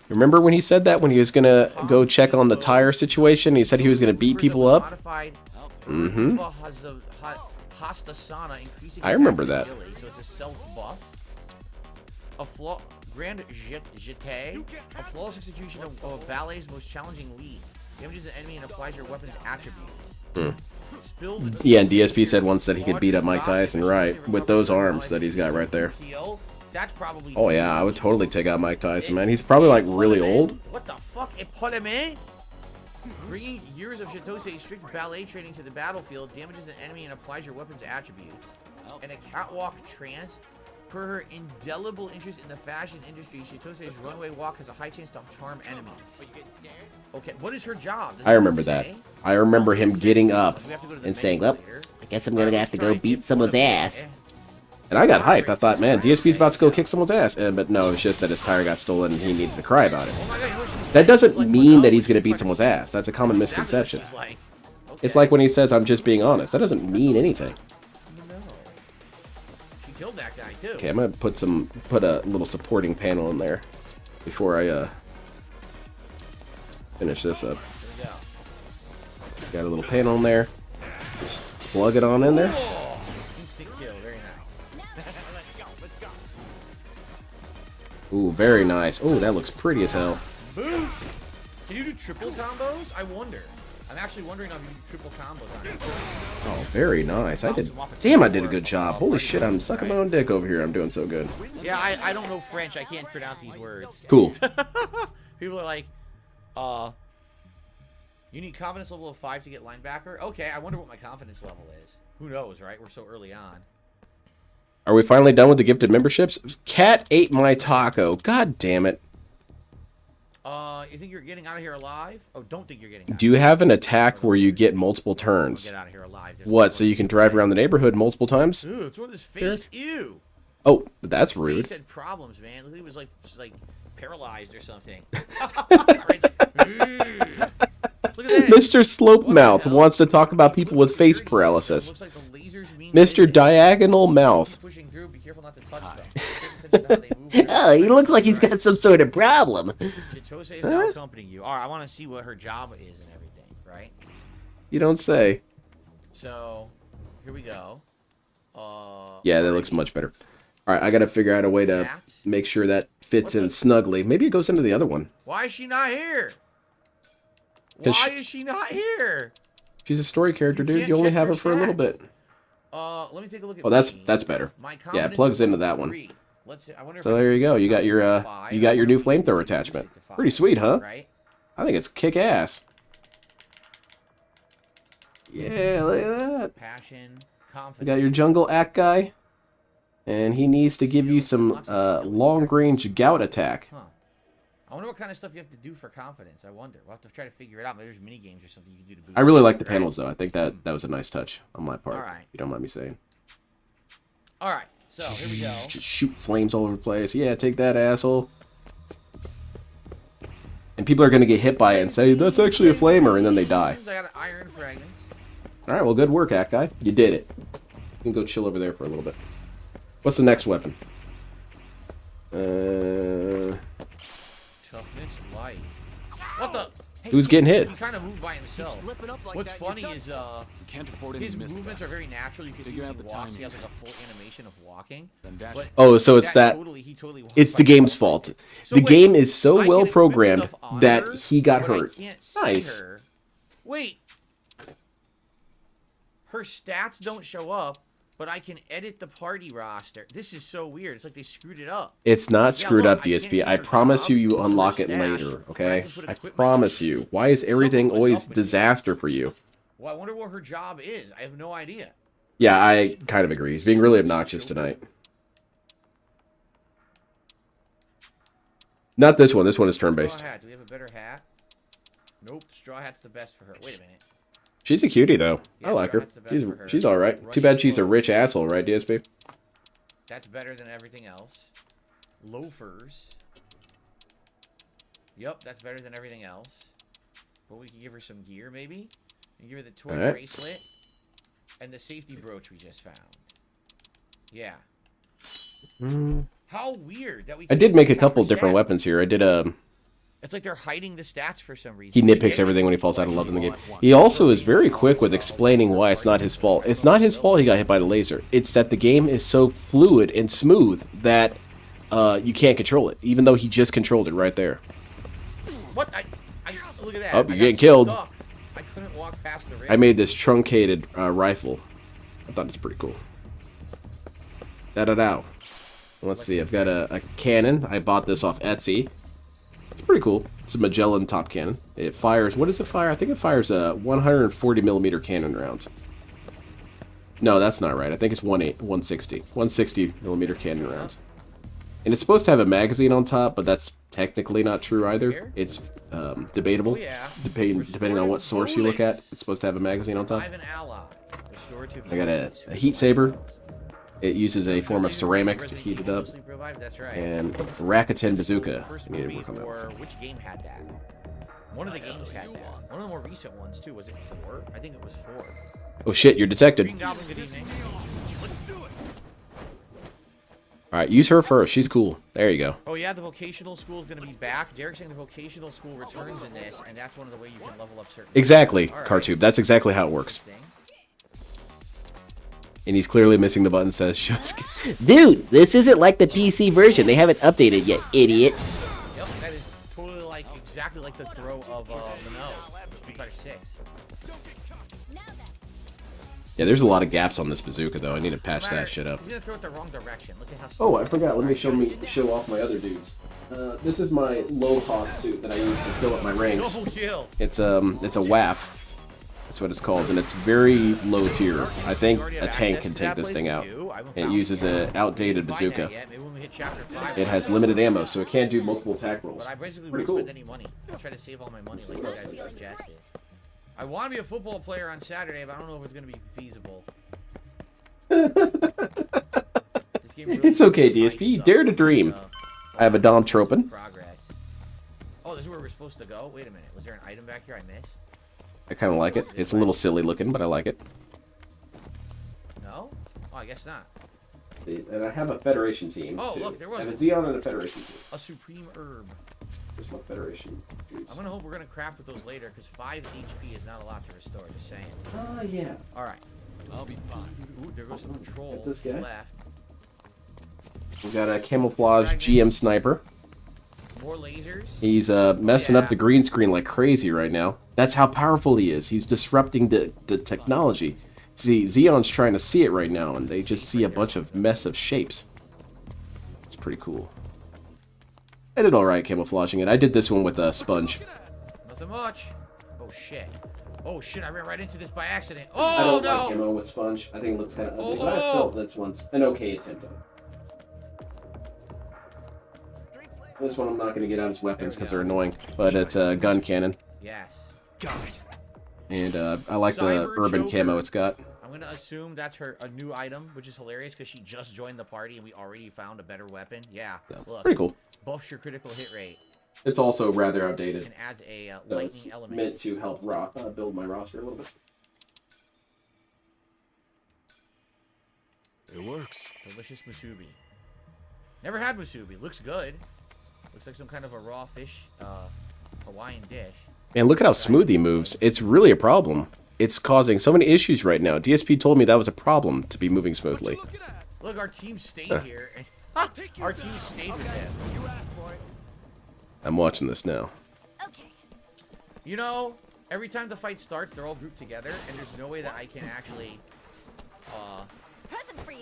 Remember when he said that when he was gonna go check on the tire situation? He said he was gonna beat people up? Mm-hmm. I remember that. So it's a self-buff. A grand jeté. A flawless execution of ballet's most challenging lead. Damages an enemy and applies your weapon's attributes. Yeah, and DSP said once that he could beat up Mike Tyson, right? With those arms that he's got right there. Oh yeah, I would totally take out Mike Tyson, man. He's probably like really old. What the fuck? Bringing years of Chitose's strict ballet training to the battlefield damages an enemy and applies your weapon's attributes. And a catwalk trance. Per her indelible interest in the fashion industry, Chitose's runway walk has a high chance to charm enemies. Okay, what is her job? I remember that. I remember him getting up and saying, well, I guess I'm gonna have to go beat someone's ass. And I got hyped. I thought, man, DSP's about to go kick someone's ass. But no, it's just that his tire got stolen and he needed to cry about it. That doesn't mean that he's going to beat someone's ass. That's a common misconception. It's like when he says, I'm just being honest. That doesn't mean anything. She killed that guy, too. Okay, I'm going to put a little supporting panel in there before I finish this up. Got a little panel in there. Just plug it on in there. Ooh, very nice. Ooh, that looks pretty as hell. Boom! Can you do triple combos? I wonder. I'm actually wondering if you can do triple combos on it. Oh, very nice. I did. Damn, I did a good job. Holy shit, I'm sucking my own dick over here. I'm doing so good. Yeah, I don't know French. I can't pronounce these words. Cool. People are like, you need confidence level of 5 to get linebacker? Okay, I wonder what my confidence level is. Who knows, right? We're so early on. Are we finally done with the gifted memberships? Cat ate my taco. God damn it. You think you're getting out of here alive? Oh, don't think you're getting out. Do you have an attack where you get multiple turns? Get out of here alive. What, so you can drive around the neighborhood multiple times? Ooh, it's on his face. Ew. Oh, that's rude. He had problems, man. He was like paralyzed or something. Look at that. Mr. Slopemouth wants to talk about people with face paralysis. Looks like the lasers mean Mr. Diagonal Mouth. Pushing through, be careful not to touch them. Oh, he looks like he's got some sort of problem. Chitose is now accompanying you. All right, I want to see what her job is and everything, right? You don't say. So, here we go. Yeah, that looks much better. All right, I got to figure out a way to make sure that fits in snugly. Maybe it goes into the other one. Why is she not here? Why is she not here? She's a story character, dude. You only have her for a little bit. Let me take a look at. Oh, that's better. Yeah, it plugs into that one. Let's. I wonder. So there you go. You got your new flamethrower attachment. Pretty sweet, huh? Right. I think it's kick ass. Yeah, look at that. Passion, You confidence. got your jungle act guy, and he needs to give you some long range gout attack. Huh. I wonder what kind of stuff you have to do for confidence. I wonder. We'll have to try to figure it out. Maybe there's mini games or something you can do to boost. I really it, like the right? panels though. I think that was a nice touch on my part. All right. If you don't mind me saying. All right. So here we go. Just shoot flames all over the place. Yeah, take that, asshole. And people are gonna get hit by it and say that's actually a flamer, and then they die. I got an iron fragments. All right, well, good work, act guy. You did it. You can go chill over there for a little bit. What's the next weapon? Toughness light. What the? Who's getting hit? He kind of moved by himself. What's funny is You can't afford any his missteps. movements are very natural. You can see Figure when out he the walks. timing. He has like a full animation of walking. Then dash. But Oh, so it's that. he totally walks It's by the game's himself. fault. So The wait, game is so I can well equip programmed stuff on that hers, he got but I hurt. can't see Nice. her. Wait. Her stats don't show up, but I can edit the party roster. This is so weird. It's like they screwed it up. It's not Yeah, screwed look, up, I can't DSP. see I her promise you, job you or her unlock it stash, later, but I okay? can put I equipment promise on. you. Why is everything Something was always up with disaster for you? Well, I wonder what her job is. I have no idea. Yeah, I kind of agree. He's being really obnoxious tonight. Not this one. This one is turn-based. Straw hat. Do we have a better hat? Nope. Straw hat's the best for her. Wait a minute. She's a cutie, though. Yeah, I like Straw her. Hat's the best for her. She's all right. Too bad she's a rich asshole, right, DSP? That's better than everything else. Loafers. Yep, that's better than everything else. But we can give her some gear, maybe. And give her the toy Alright. bracelet and the safety brooch we just found. Yeah. How weird that we. I can't did make see a couple half her different stats. weapons here. I did It's like they're hiding the stats for some reason. He nitpicks everything when he falls out of love in the game. He also is very quick with explaining why it's not his fault. It's not his fault he got hit by the laser. It's that the game is so fluid and smooth that you can't control it, even though he just controlled it right there. What? Look at that. Oh, I you're got getting killed. stuck. I couldn't walk past the I made this truncated rifle. I thought it's pretty cool. Da-da-da. Let's see, I've got a cannon. I bought this off Etsy. It's pretty cool. It's a Magellan top cannon. It fires, what does it fire? I think it fires a 140mm cannon rounds. No, that's not right. I think it's 160. 160mm cannon rounds. And it's supposed to have a magazine on top, but that's technically not true either. It's debatable. Depending on what source you look at. It's supposed to have a magazine on top. I got a heat saber. It uses a form of ceramic to heat it up. And Rakuten bazooka. I need to work on that one. Which game had that? One of the games had that. One of the more recent ones too. Was it 4? I think it was 4. Oh shit, you're detected. Green Goblin, good evening. Let's do it. Alright, use her first. She's cool. There you go. Oh yeah, the vocational school is going to be back. Derek's saying the vocational school returns in this, and that's one of the ways you can level up certain. Exactly, All right. Cartube. That's exactly how it works. And he's clearly missing the button that says show skin. Dude, this isn't like the PC version. They haven't updated yet, idiot. Yep, that is totally like exactly like the throw of Street Fighter 6. Yeah, there's a lot of gaps on this bazooka though. I need to patch that shit up. He's gonna throw it the wrong direction. Look at how. Oh, I forgot. Let me show off my other dudes. This is my low cost suit that I use to fill up my ranks. Oh, chill. It's a WAF. That's what it's called, and it's very low tier. I think a tank can take this thing out. And it uses an outdated bazooka. It has limited ammo, so it can't do multiple attack rolls. But I basically Pretty won't cool. spend any money. I try to save all my money like you guys have suggested. I want to be a football player on Saturday, but I don't know if it's going to be feasible. This game really It's okay, needs DSP. stuff. Dare to dream. I have a Dom Tropin. Progress. Oh, this is where we're supposed to go? Wait a minute. Was there an item back here I missed? I kind of like it. It's a little silly looking, but I like it. No? Oh, I guess not. And I have a Federation team. Oh, too. look, there was I have a one. Xeon and a Federation team. A supreme herb. There's my Federation dudes. I'm going to hope we're going to craft with those later, because 5 HP is not a lot to restore, just saying. Oh, yeah. Alright. I'll be fine. Ooh, there goes some troll Get this guy. left. We got a camouflage GM sniper. More lasers. He's messing up the green screen like crazy right now. That's how powerful he is. He's disrupting the technology. See, Xeon's trying to see it right now, and they just see a bunch of mess of shapes. pretty cool. I did alright camouflaging it. I did this one with a sponge. Nothing much. Oh shit. Oh shit, I ran right into this by accident. I Oh don't no! like camo with sponge. I think it looks kind of ugly, but I Oh. felt this one's an okay attempt. This one I'm not going to get on its weapons because they're annoying, but it's a gun cannon. Yes. And I like the Cyber urban Joker. camo it's got. I'm gonna assume that's a new item, which is hilarious because she just joined the party and we already found a better weapon. Yeah, look. Pretty cool. Buffs your critical hit rate It's also rather outdated. and adds a So lightning it's element. meant to help build my roster a little bit. It works. Delicious musubi. Never had musubi. Looks good. Looks like some kind of a raw fish Hawaiian dish. And look at how smooth he moves. It's really a problem. It's causing so many issues right now. DSP told me that was a problem to be moving smoothly. Look, our team stayed here. Our team stayed with him. I'm watching this now. You know, every time the fight starts, they're all grouped together, and there's no way that I can actually,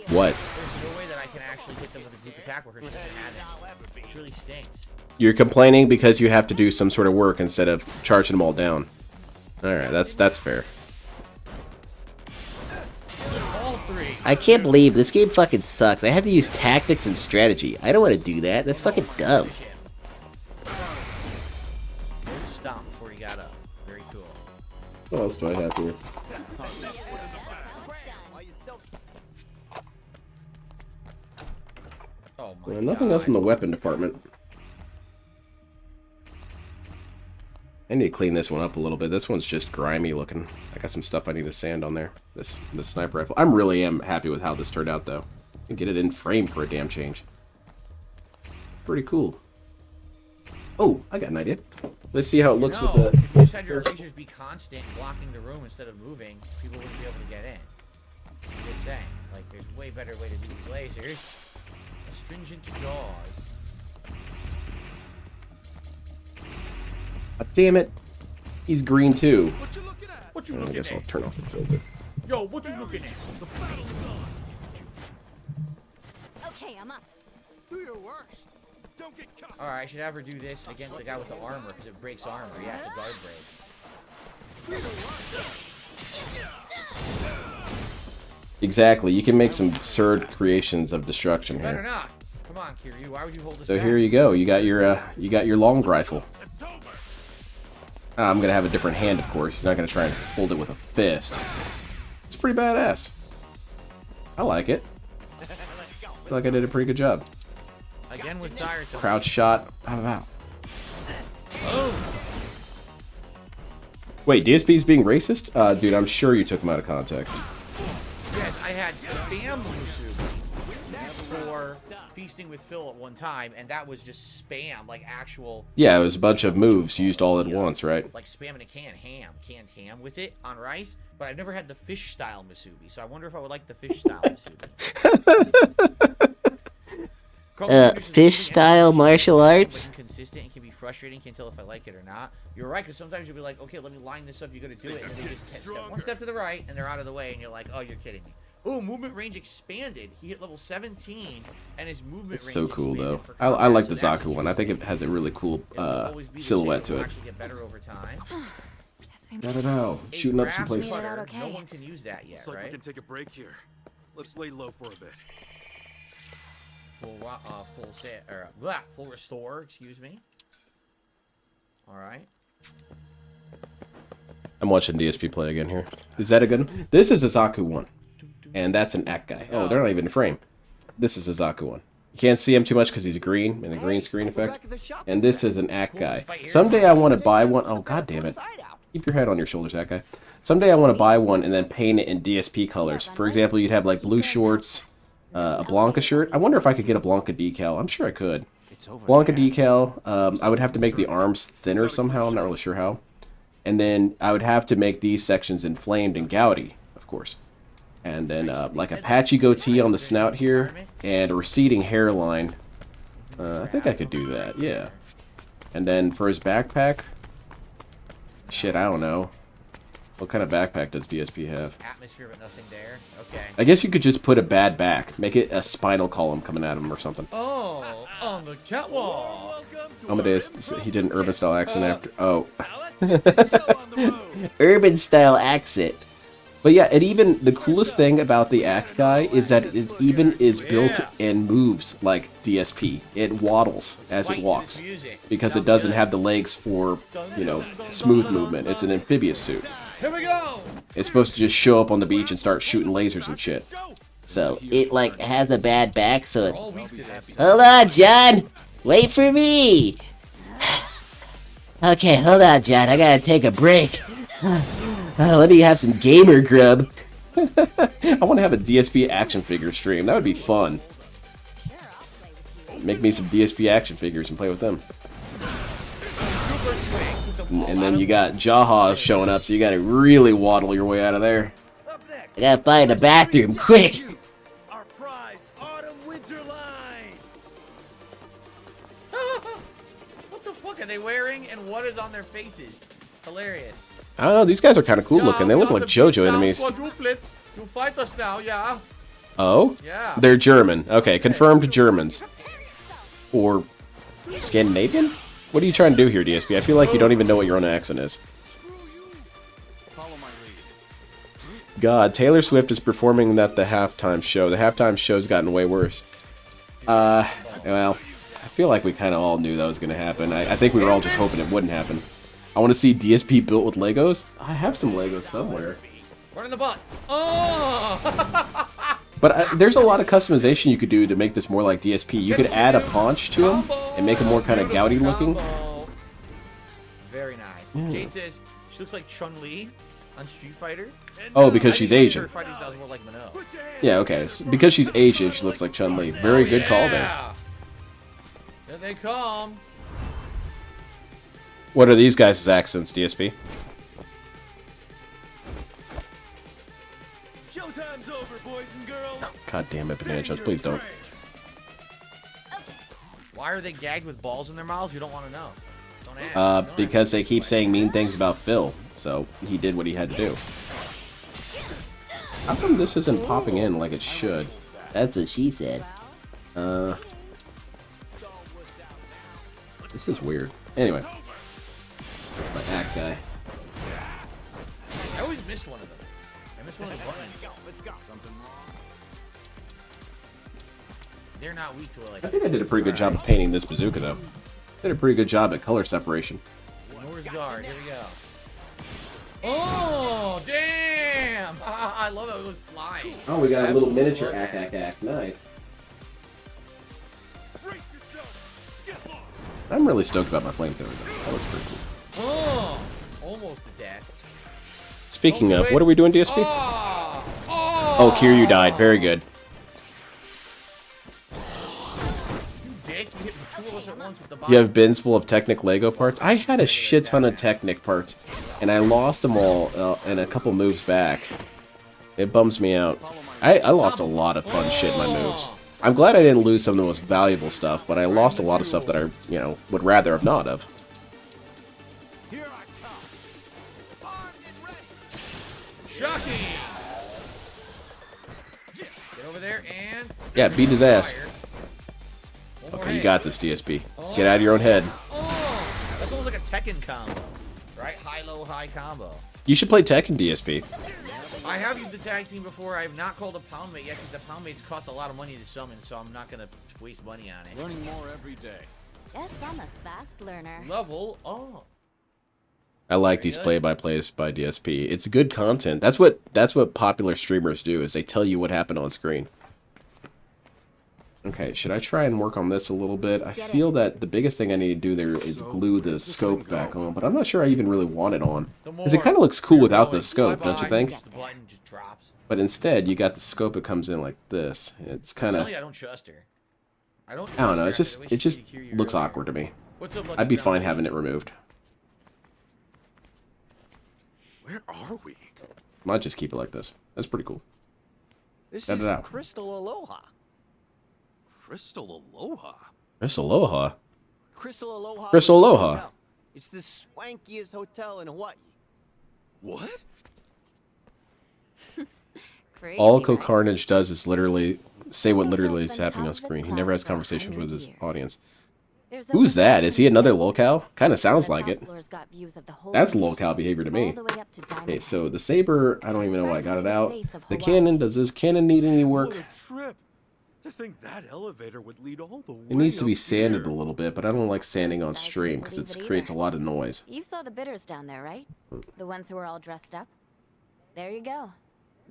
What? there's no way that I can actually hit them with a group attack worker since I haven't. It really stinks. You're complaining because you have to do some sort of work instead of charging them all down. Alright, that's fair. All three. I can't believe this game fucking sucks. I have to use tactics and strategy. I don't want to do that. That's fucking dumb. Stop before he got up. Very cool. What else do I have here? Oh my Nothing else in the weapon department. I need to clean this one up a little bit. This one's just grimy looking. I got some stuff I need to sand on there. This sniper rifle. I really am happy with how this turned out, though. And get it in frame for a damn change. Pretty cool. Oh, I got an idea. Let's see how it looks with the... If you just had your lasers be constant, blocking the room instead of moving, people wouldn't be able to get in. I'm just saying, like, there's a way better way to do these lasers. Astringent jaws. Oh, damn it. He's green, too. What you I looking guess at? I'll turn off the filter. Yo, what you looking at? Okay, I'm up. Do your worst. Don't get caught. Alright, I should have her do this against the guy with the armor, because it breaks armor. Yeah, it's a guard break. Exactly. You can make some absurd creations of destruction Better here. not. Come on, Kiryu. Why would you hold this So back? here you go. You got your long rifle. I'm gonna have a different hand, of course. He's not gonna try and hold it with a fist. It's pretty badass. I like it. I feel like I did a pretty good job. Again with dire Crouch shot. Wow. Wait, DSP's being racist? Dude, I'm sure you took him out of context. Yes, I had spam musubi for feasting with Phil at one time, and that was just spam, like actual... Yeah, it was a bunch of moves used all at once, right? Like spamming a canned ham with it on rice, but I've never had the fish style musubi, so I wonder if I would like the fish style musubi. Fish style martial arts? Inconsistent and can be frustrating. Can't tell if I like it or not. You're right, because sometimes you'll be like, okay, let me line this up. You got to do it, and then they just step one step to the right, and they're out of the way, and you're like, oh, you're kidding me. Ooh, movement range expanded. He hit level 17, and his movement It's range so cool, though. expanded for I combat, like the so that's Zaku one. I think it has a really cool silhouette to It'll it. actually get better over time. I don't know. Shooting up some Grass places. cutter, no one can use that yet, Looks like we right? can take a break here. Let's lay low for a bit. Full restore, excuse me. Alright. I'm watching DSP play again here. Is that a good one? This is a Zaku one. And that's an Act guy. Oh, they're not even in frame. This is a Zaku one. You can't see him too much because he's green, in a green screen effect. And this is an Act guy. Someday I want to buy one. Oh, god damn it. Keep your head on your shoulders, Act guy. Someday I want to buy one and then paint it in DSP colors. For example, you'd have like blue shorts, a Blanca shirt. I wonder if I could get a Blanca decal. I'm sure I could. Blanca decal. I would have to make the arms thinner somehow. I'm not really sure how. And then I would have to make these sections inflamed and gouty, of course. And then like a patchy goatee on the snout here and a receding hairline. I think I could do that, yeah. And then for his backpack, shit, I don't know. What kind of backpack does DSP have? Atmosphere, but nothing there. Okay. I guess you could just put a bad back. Make it a spinal column coming at him or something. Oh, on the catwalk. Amadeus, he did an urban style accent after. Oh. Urban style accent. But yeah, it even, the coolest thing about the act guy is that it even is built and moves like DSP. It waddles as it walks. Because it doesn't have the legs for, you know, smooth movement. It's an amphibious suit. Here we go. It's supposed to just show up on the beach and start shooting lasers and shit. So it like has a bad back, so it... All week to this. Hold on, John! Wait for me! Okay, hold on, John. I gotta take a break. Let me have some gamer grub. I want to have a DSP action figure stream. That would be fun. Make me some DSP action figures and play with them. And then you got Jaha showing up, so you gotta really waddle your way out of there. I gotta find a bathroom, quick! Our prized autumn-winter line. What the fuck are they wearing, and what is on their faces? Hilarious. I don't know, these guys are kind of cool looking. They look like JoJo enemies. Quadruplets. You fight us now, yeah? Oh? Yeah. They're German. Okay, confirmed Germans. Or Scandinavian? What are you trying to do here, DSP? I feel like you don't even know what your own accent is. God, Taylor Swift is performing at the halftime show. The halftime show's gotten way worse. Well, I feel like we kind of all knew that was going to happen. I think we were all just hoping it wouldn't happen. I want to see DSP built with Legos. I have some Legos somewhere. Run in the butt. Oh! But there's a lot of customization you could do to make this more like DSP. You could add a paunch to him and make him more kind of gouty looking. Very nice. Jade says she looks like Chun-Li on Street Fighter. Oh, because she's Asian. Her fighting style's more like Minot. Yeah, okay. So because she's Asian, she looks like Chun-Li. Very good call there. Here they come. What are these guys' accents, DSP? Showtime's over, boys and girls. God damn it, Banana Chuds, please don't. Why are they gagged with balls in their mouths? You don't want to know. Don't ask. Because they keep saying mean things about Phil, so he did what he had to do. How come this isn't popping in like it should? That's what she said. This is weird. Anyway. That's my act guy. I always miss one of them. I miss one of the buttons. They're not weak to it like I think I did a pretty good job of painting this bazooka, though. Did a pretty good job at color separation. Nor's Guard, here we go. Oh, damn! I love how it goes flying. Oh, we got a little miniature act. Nice. I'm really stoked about my flamethrower, though. That looks pretty cool. Oh, almost to death. Speaking of, what are we doing, DSP? Oh, Kiryu died. Very good. You dick, you hit two of us at once with the bomb. You have bins full of Technic Lego parts? I had a shit ton of Technic parts, and I lost them all in a couple moves back. It bums me out. I lost a lot of fun shit in my moves. I'm glad I didn't lose some of the most valuable stuff, but I lost a lot of stuff that I, you know, would rather have not have. Shocking! Get over there and... Yeah, beat his ass. Okay, you got this, DSP. Just get out of your own head. Oh, that's almost like a Tekken combo. Right? High-low, high combo. You should play Tekken, DSP. I have used the tag team before. I have not called a pound mate yet because the pound mates cost a lot of money to summon, so I'm not going to waste money on it. Learning more every day. Yes, I'm a fast learner. Level up. I like these play-by-plays by DSP. It's good content. That's what popular streamers do, is they tell you what happened on screen. Okay, should I try and work on this a little bit? I feel that the biggest thing I need to do there is glue the scope back on, but I'm not sure I even really want it on. Because it kind of looks cool without the scope, don't you think? But instead, you got the scope, it comes in like this. It's kind of... I don't trust her. I don't know, it just looks awkward to me. I'd be fine having it removed. Where are we? Might just keep it like this. That's pretty cool. This Cut is it out. Crystal Aloha. Crystal Aloha? Crystal Aloha? Crystal Aloha. Crystal Aloha. Hotel. It's the swankiest hotel in Hawaii. What? Crazy, All right? Carnage does is literally say what This literally hotel's is been happening on top of its screen. He never has class for conversations 100 with his years. audience. There's Who's over that? Is he another 700 lolcow? Kind of and sounds the like top it. floor's got views of the whole That's beach, lolcow behavior to all me. the way up to Diamond Okay, Head. so the saber, I don't It's even know why I got it practically the out. face of The Hawaii. cannon, does this cannon need any work? What a trip! To think that elevator would lead all the way It needs to be up sanded here. a little bit, but I don't like sanding on First, I couldn't stream because believe it it creates a either. lot of noise. You saw the bidders down there, right? The ones who were all dressed up? There you go.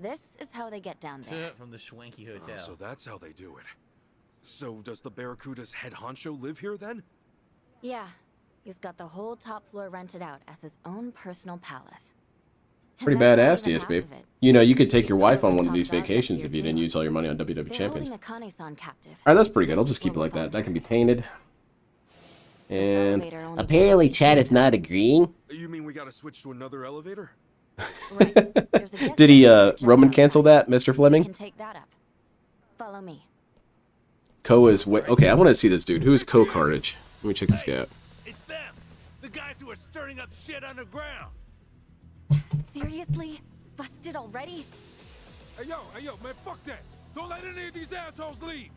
This is how they get down there. From the Schwanky Hotel. So that's how they do it. So does the Barracuda's head honcho live here then? Yeah, he's got the whole top floor rented out as his own personal palace. And Pretty that's badass, not even half DSP. of it. You know, you could take your He's wife got on all one his of these top dogs up vacations here, if you didn't too. use all your money on WWE They're Champions. holding Akane-san captive. Alright, that's pretty good. I'll This just is keep it where like we'll that. That find can be her. painted. This And elevator only Apparently, goes up Chad to is not agreeing. You mean we gotta switch to another elevator? Right. There's a guest did he elevator just Roman outside. cancel that, Mr. We Fleming? can take that up. Follow me. Ko is okay, I want to see this dude. Who is Ko Carnage? Let me check this guy out. It's them! The guys who are stirring up shit underground! Seriously? Busted already? Hey yo, man, fuck that! Don't let any of these assholes leave!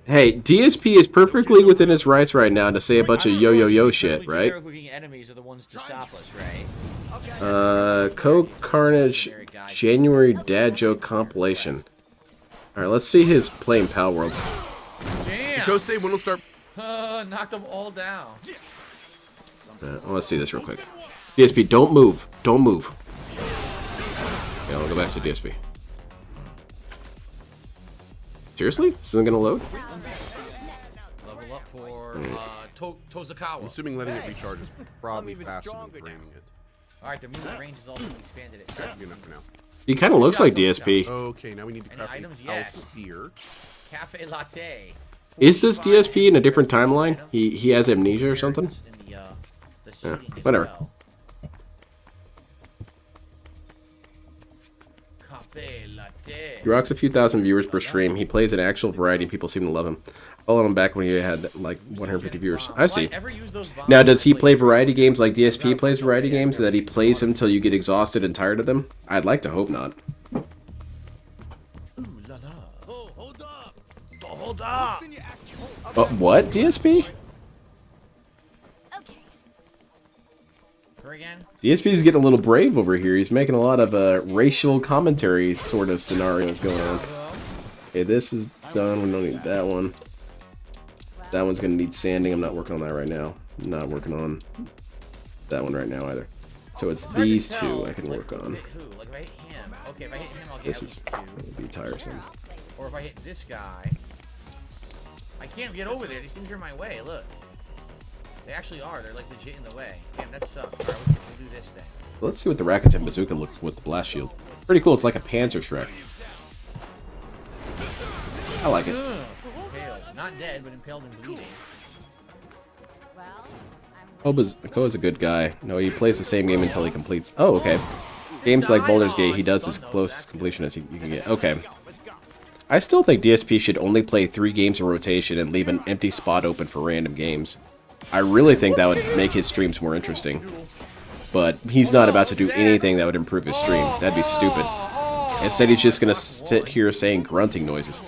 Hey, DSP is perfectly within his rights right now to say a bunch of yo shit, right? Looking enemies are the ones to stop us, right? Ko Carnage January dad joke compilation. Alright, let's see his play in Pal World. Damn! Go say when we'll start. Knocked them all down. I want to see this real quick. DSP, don't move. Don't move. Yeah, I'll go back to DSP. Seriously? This isn't gonna load? Level up for Tozakawa. I'm assuming letting it recharge is probably faster than draining it. Alright, the movement range is also expanded. It That's good enough for now. He kind of looks like DSP. Okay, now we need to Any craft items? a Yes. house here. Cafe latte. Is this DSP in a different timeline? He has amnesia or something? In the Yeah, seating as whatever. well. Cafe latte. He rocks a few thousand viewers per stream. He plays an actual variety and people seem to love him. I followed him back when he had like 150 viewers. I see. Now, does he play variety games like DSP plays variety games, that he plays them until you get exhausted and tired of them? I'd like to hope not. Ooh la la. Oh, hold up! Hold up! What? DSP? Okay. Her again? DSP is getting a little brave over here. He's making a lot of racial commentary sort of scenarios going on. Okay, this is done. We don't need that one. That one's going to need sanding. I'm not working on that right now. I'm not working on that one right now either. So it's these two I can work on. Who? Like if I hit him. Okay, if I hit him, I'll get This at is least two. going to be tiresome. Or if I hit this guy. I can't get over there. These things are in my way. Look. They actually are. They're like legit in the way. Damn, that sucks. Alright, we'll do this thing. Let's see what the Rackets and Bazooka looks with the blast shield. Pretty cool. It's like a Panzer Shrek. I like it. Impaled. Not dead, but impaled and bleeding. Well, Koa's a good guy. No, he plays the same game until he completes. Oh, okay. Games like Baldur's Gate, he does as close completion as you can get. Okay. I still think DSP should only play 3 games in rotation and leave an empty spot open for random games. I really think that would make his streams more interesting. But he's not about to do anything that would improve his stream. That'd be stupid. Instead, he's just gonna sit here saying grunting noises.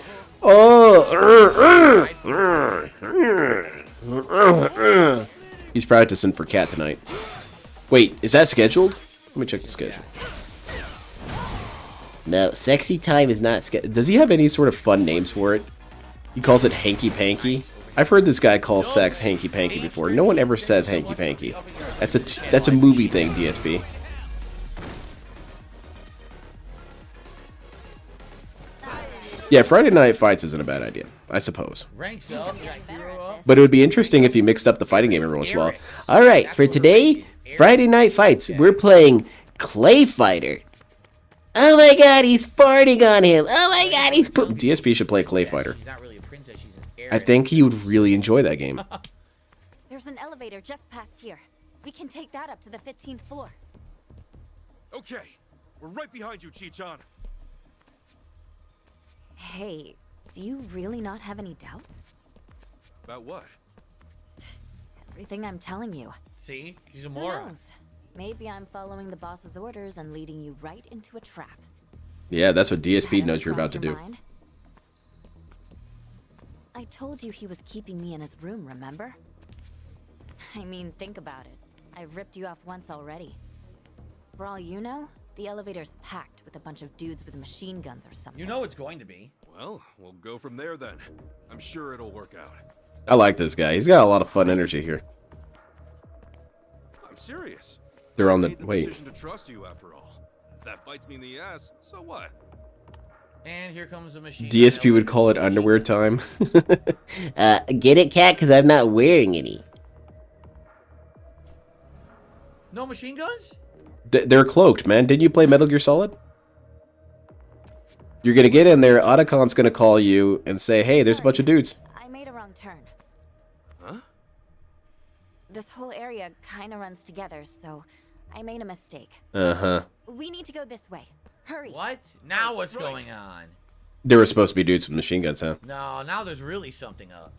He's practicing for Cat tonight. Wait, is that scheduled? Let me check the schedule. No, sexy time is not scheduled. Does he have any sort of fun names for it? He calls it hanky panky. I've heard this guy call sex hanky panky before. No one ever says hanky panky. That's a movie thing, DSP. Yeah, Friday Night Fights isn't a bad idea, I suppose. Ranks up. You got hero up. But it would be interesting if you mixed up the fighting game every once in a while. All right, for today, Friday Night Fights, we're playing Clay Fighter. Oh my god, he's farting on him. Oh my god, he's poop. DSP should play Clay Fighter. She's not really a princess, she's an heir. I think he would really enjoy that game. there's an elevator just past here. We can take that up to the 15th floor. Okay, we're right behind you, Chi-chan. Hey, do you really not have any doubts? About what? Everything I'm telling you. See? She's a Who moron. knows? Maybe I'm following the boss's orders and leading you right into a trap. Yeah, that's what DSP Hadn't knows you're about to crossed do. your mind? I told you he was keeping me in his room, remember? I mean, think about it. I've ripped you off once already. For all you know, the elevator's packed with a bunch of dudes with machine guns or something. You know it's going to be. Well, we'll go from there then. I'm sure it'll work out. I like this guy. He's got a lot of fun energy here. I'm serious. They're on I the made wait. decision to trust you after all. If that bites me in the ass, so what? And here comes a machine. DSP would call it underwear time. Get it, Cat? Because I'm not wearing any. No machine guns? They're cloaked, man. Didn't you play Metal Gear Solid? You're gonna get in there. Otacon's gonna call you and say, "Hey, there's a bunch of dudes." I made a wrong turn. Huh? This whole area kind of runs together, so I made a mistake. Uh-huh. We need to go this way. Hurry. What? Now what's going on? There were supposed to be dudes with machine guns, huh? No, now there's really something up.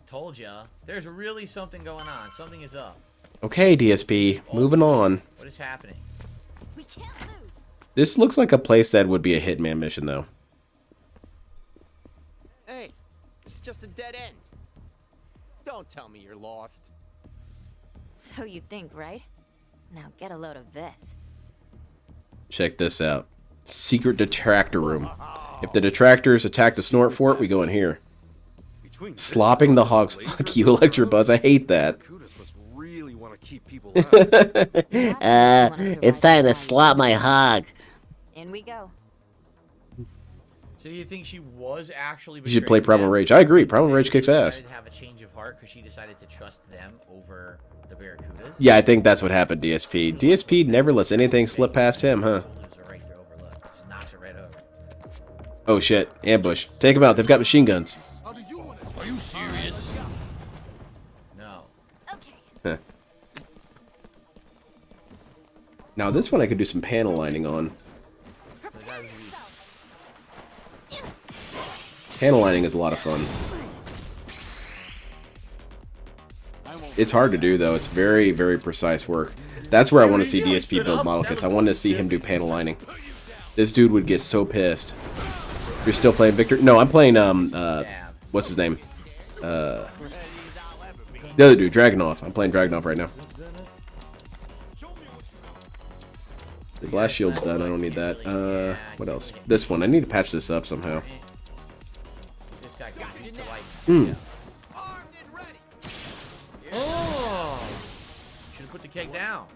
Told ya. There's really something going on. Something is up. Okay, DSP. Moving on. What is happening? We can't lose. This looks like a place that would be a hitman mission, though. Hey, it's just a dead end. Don't tell me you're lost. So you think, right? Now get a load of this. Check this out. Secret detractor room. If the detractors attack the snort fort, we go in here. Slopping the hogs. Fuck you, Electrobuzz. I hate that. Kudos must really want to keep people out. It's time to slot my hog. In we go. So do you think she was actually? You should play Primal Rage. I agree. Primal Rage kicks ass. Decided to have a change of heart because she decided to trust them over the Barracudas. Yeah, I think that's what happened, DSP. DSP never lets anything slip past him, huh? Just knocks it right over. Oh shit. Ambush. Take them out. They've got machine guns. Are you serious? No. Huh. Now this one I could do some panel lining on. Panel lining is a lot of fun. It's hard to do though. It's very, very precise work. That's where I want to see DSP build model kits. I want to see him do panel lining. This dude would get so pissed. You're still playing Victor? No, I'm playing what's his name? The other dude, Dragunov. I'm playing Dragunov right now. The blast shield's done. I don't need that. What else? This one. I need to patch this up somehow. This guy can to like. Hmm. Oh! Should have put the keg down.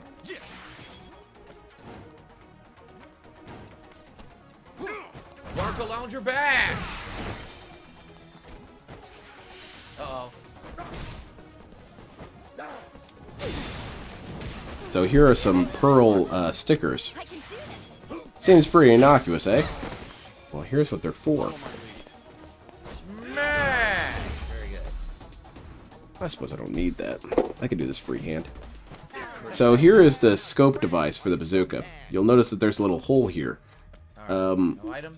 Barca Lounger bash! Uh-oh. So here are some pearl stickers. Seems pretty innocuous, eh? Well, here's what they're for. Smash! Very good. I suppose I don't need that. I can do this freehand. So here is the scope device for the bazooka. You'll notice that there's a little hole here. I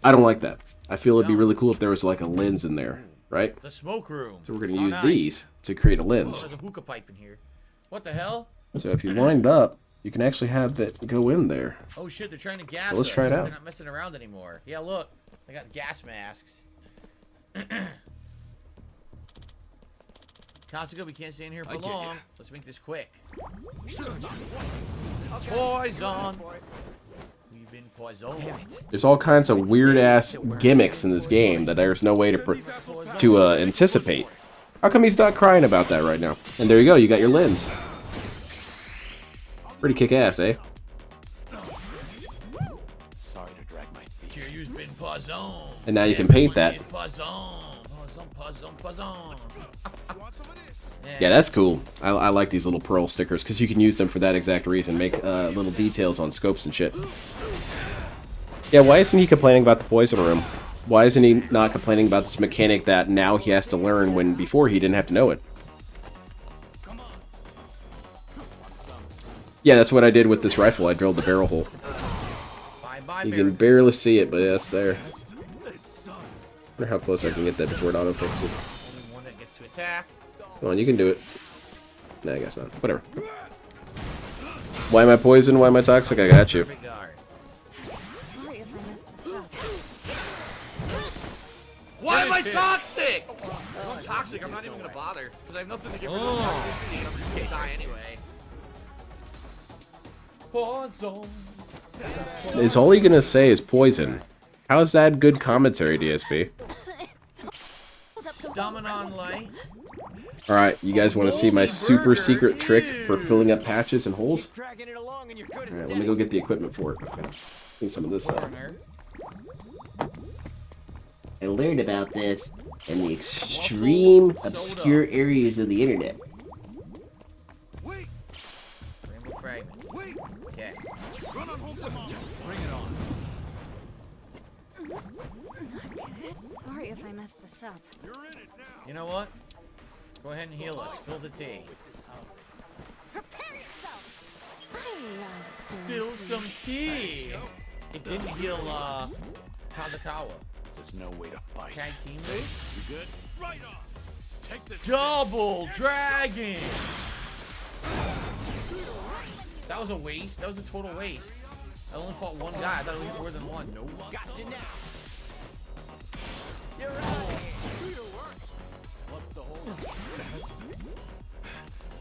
don't like that. I feel it'd be really cool if there was like a lens in there, right? The smoke room. So we're going to use these to create a Oh, lens. there's a hookah pipe in here. What the hell? So if you line it up, you can actually have it go in there. Oh shit, they're trying to gas So let's us. try it out. They're not messing around anymore. Yeah, look. They got gas masks. Kasuga, we can't stay in here for long. Let's make this quick. Poison! We've been poisoned. There's all kinds of weird-ass gimmicks in this game that there's no way to anticipate. How come he's not crying about that right now? And there you go, you got your lens. Pretty kick-ass, eh? Sorry to drag my feet. Kiryu's been poisoned. And now you can paint that. Yeah, that's cool. I like these little pearl stickers because you can use them for that exact reason. Make little details on scopes and shit. Yeah, why isn't he complaining about the poison room? Why isn't he not complaining about this mechanic that now he has to learn when before he didn't have to know it? Yeah, that's what I did with this rifle. I drilled the barrel hole. You can barely see it, but yeah, it's there. I wonder how close I can get that before it auto-focuses. One that gets to attack. Come on, you can do it. Nah, I guess not. Whatever. Why am I poisoned? Why am I toxic? I got you. Why am I toxic? If I'm toxic, I'm not even gonna bother because I have nothing to give rid of the toxicity. I'm just gonna die anyway. Poison. Is all you gonna say is poison? How's that good commentary, DSP? Dominon light. Alright, you guys want to see my super secret trick for filling up patches and holes? Alright, let me go get the equipment for it. Need some of this up. I learned about this in the extreme obscure areas of the internet. Rainbow fragments. Okay. Run on home to mom. Bring it on. Not good. Sorry if I messed this up. You're in it now. You know what? Go ahead and heal us. Spill the tea. Prepare yourself. I Spill love some tea. It didn't heal Kazukawa. This is no way to fight. Tag team move. You good? Right on. Take this. Double dragon. That was a waste. That was a total waste. I only fought one guy. I thought it was more than one. Nope. Got you now. What's the hold?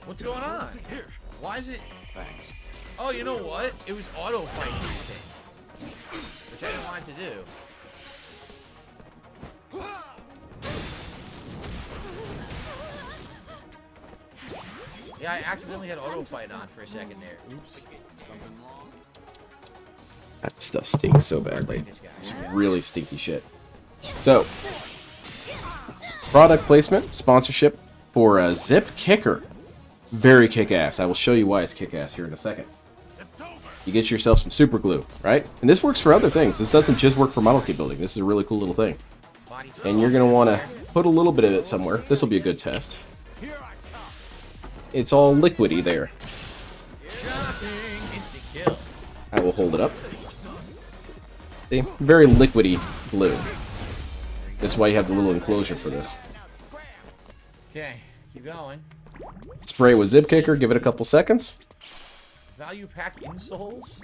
What's going on? Here. Why is it? Thanks. Oh, you know what? It was auto fighting, which I didn't want it to do. Yeah, I accidentally had auto fight on for a second there. Oops. Something wrong? That stuff stinks so badly. It's really stinky shit. So, product placement, sponsorship for Zip Kicker. Very kick-ass. I will show you why it's kick-ass here in a second. You get yourself some super glue, right? And this works for other things. This doesn't just work for model kit building. This is a really cool little thing. And you're going to want to put a little bit of it somewhere. This will be a good test. It's all liquidy there. I will hold it up. See? Very liquidy glue. That's why you have the little enclosure for this. Okay, keep going. Spray with Zip Kicker, give it a couple seconds. Value pack insoles?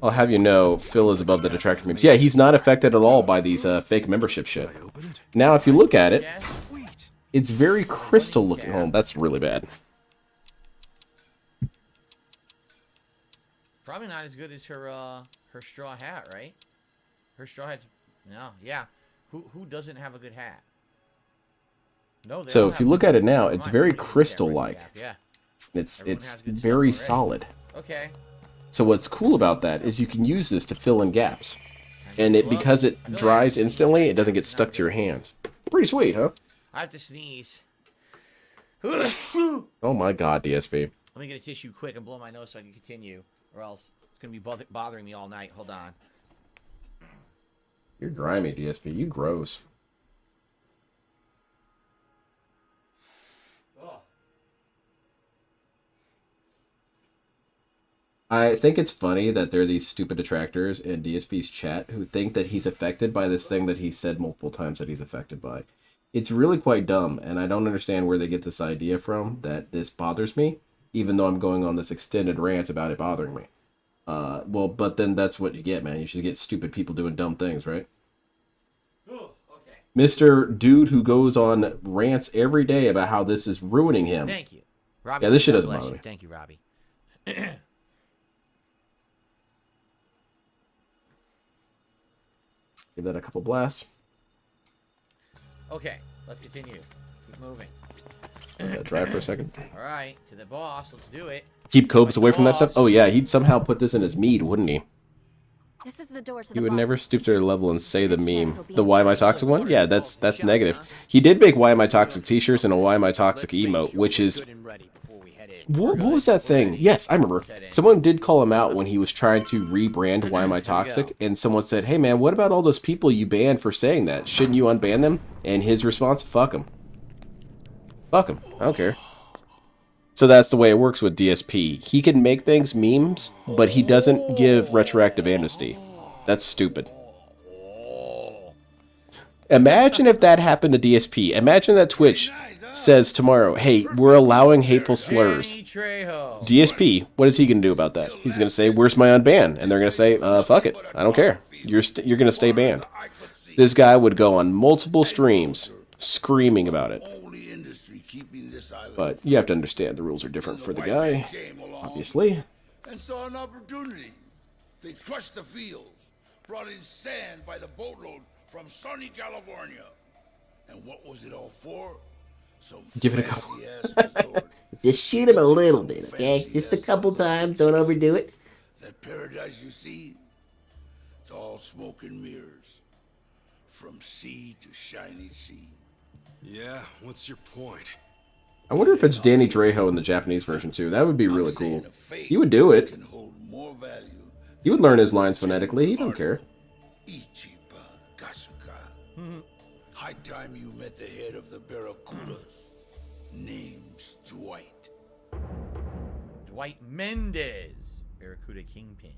I'll have you know, Phil is above the detractor memes. Yeah, he's not affected at all by these fake membership shit. Now, if you look at it, it's very crystal looking. Oh, that's really bad. Probably not as good as her her straw hat, right? Her straw hat's no, yeah. Who doesn't have a good hat? No. So if you look at it now, it's very crystal-like. Yeah. It's very solid. Okay. So what's cool about that is you can use this to fill in gaps, and because it dries instantly, it doesn't get stuck to your hands. Pretty sweet, huh? I have to sneeze. Oh my God, DSP. Let me get a tissue quick and blow my nose so I can continue, or else it's gonna be bothering me all night. Hold on. You're grimy, DSP. You gross. I think it's funny that there are these stupid detractors in DSP's chat who think that he's affected by this thing that he said multiple times that he's affected by. It's really quite dumb, and I don't understand where they get this idea from that this bothers me, even though I'm going on this extended rant about it bothering me. Well, but then that's what you get, man. You should get stupid people doing dumb things, right? Oh, okay. Mr. Dude who goes on rants every day about how this is ruining him. Thank you, Robbie. Yeah, this shit doesn't bother me. Thank you, Robbie. Give that a couple blasts. Okay, let's continue. Keep moving. Let that dry for a second. All right, to the boss. Let's do it. Keep Copes away from that stuff? Oh yeah, he'd somehow put this in his mead, wouldn't he? This is the door to He the would boss. never stoop to their level and say the meme. The Why Am I Toxic one? Yeah, that's negative. He did make Why Am I Toxic t-shirts and a Why Am I Toxic emote, which is... What was that thing? Yes, I remember. Someone did call him out when he was trying to rebrand Why Am I Toxic, and someone said, hey man, what about all those people you banned for saying that? Shouldn't you unban them? And his response, fuck them. Fuck them. I don't care. So that's the way it works with DSP. He can make things memes, but he doesn't give retroactive amnesty. That's stupid. Imagine if that happened to DSP. Imagine that Twitch says tomorrow, hey, we're allowing hateful slurs. DSP, what is he going to do about that? He's going to say, where's my unban? And they're going to say, fuck it. I don't care. You're going to stay banned. This guy would go on multiple streams screaming about it. But you have to understand the rules are different for the guy, obviously. And saw an opportunity. They crushed the fields, brought in sand by the boatload from sunny California. And what was it all for? Some Give it a couple. Just shoot him a little bit, okay? Just a couple times. Don't overdo it. That paradise you see, it's all smoke and mirrors. From sea to shiny sea. Yeah, what's your point? I wonder if it's Danny Trejo in the Japanese version too. That would be really cool. He would do it. He would learn his lines phonetically. He don't care. High time you met the head of the Barracudas. Name's Dwight. Dwight Mendez, Barracuda Kingpin.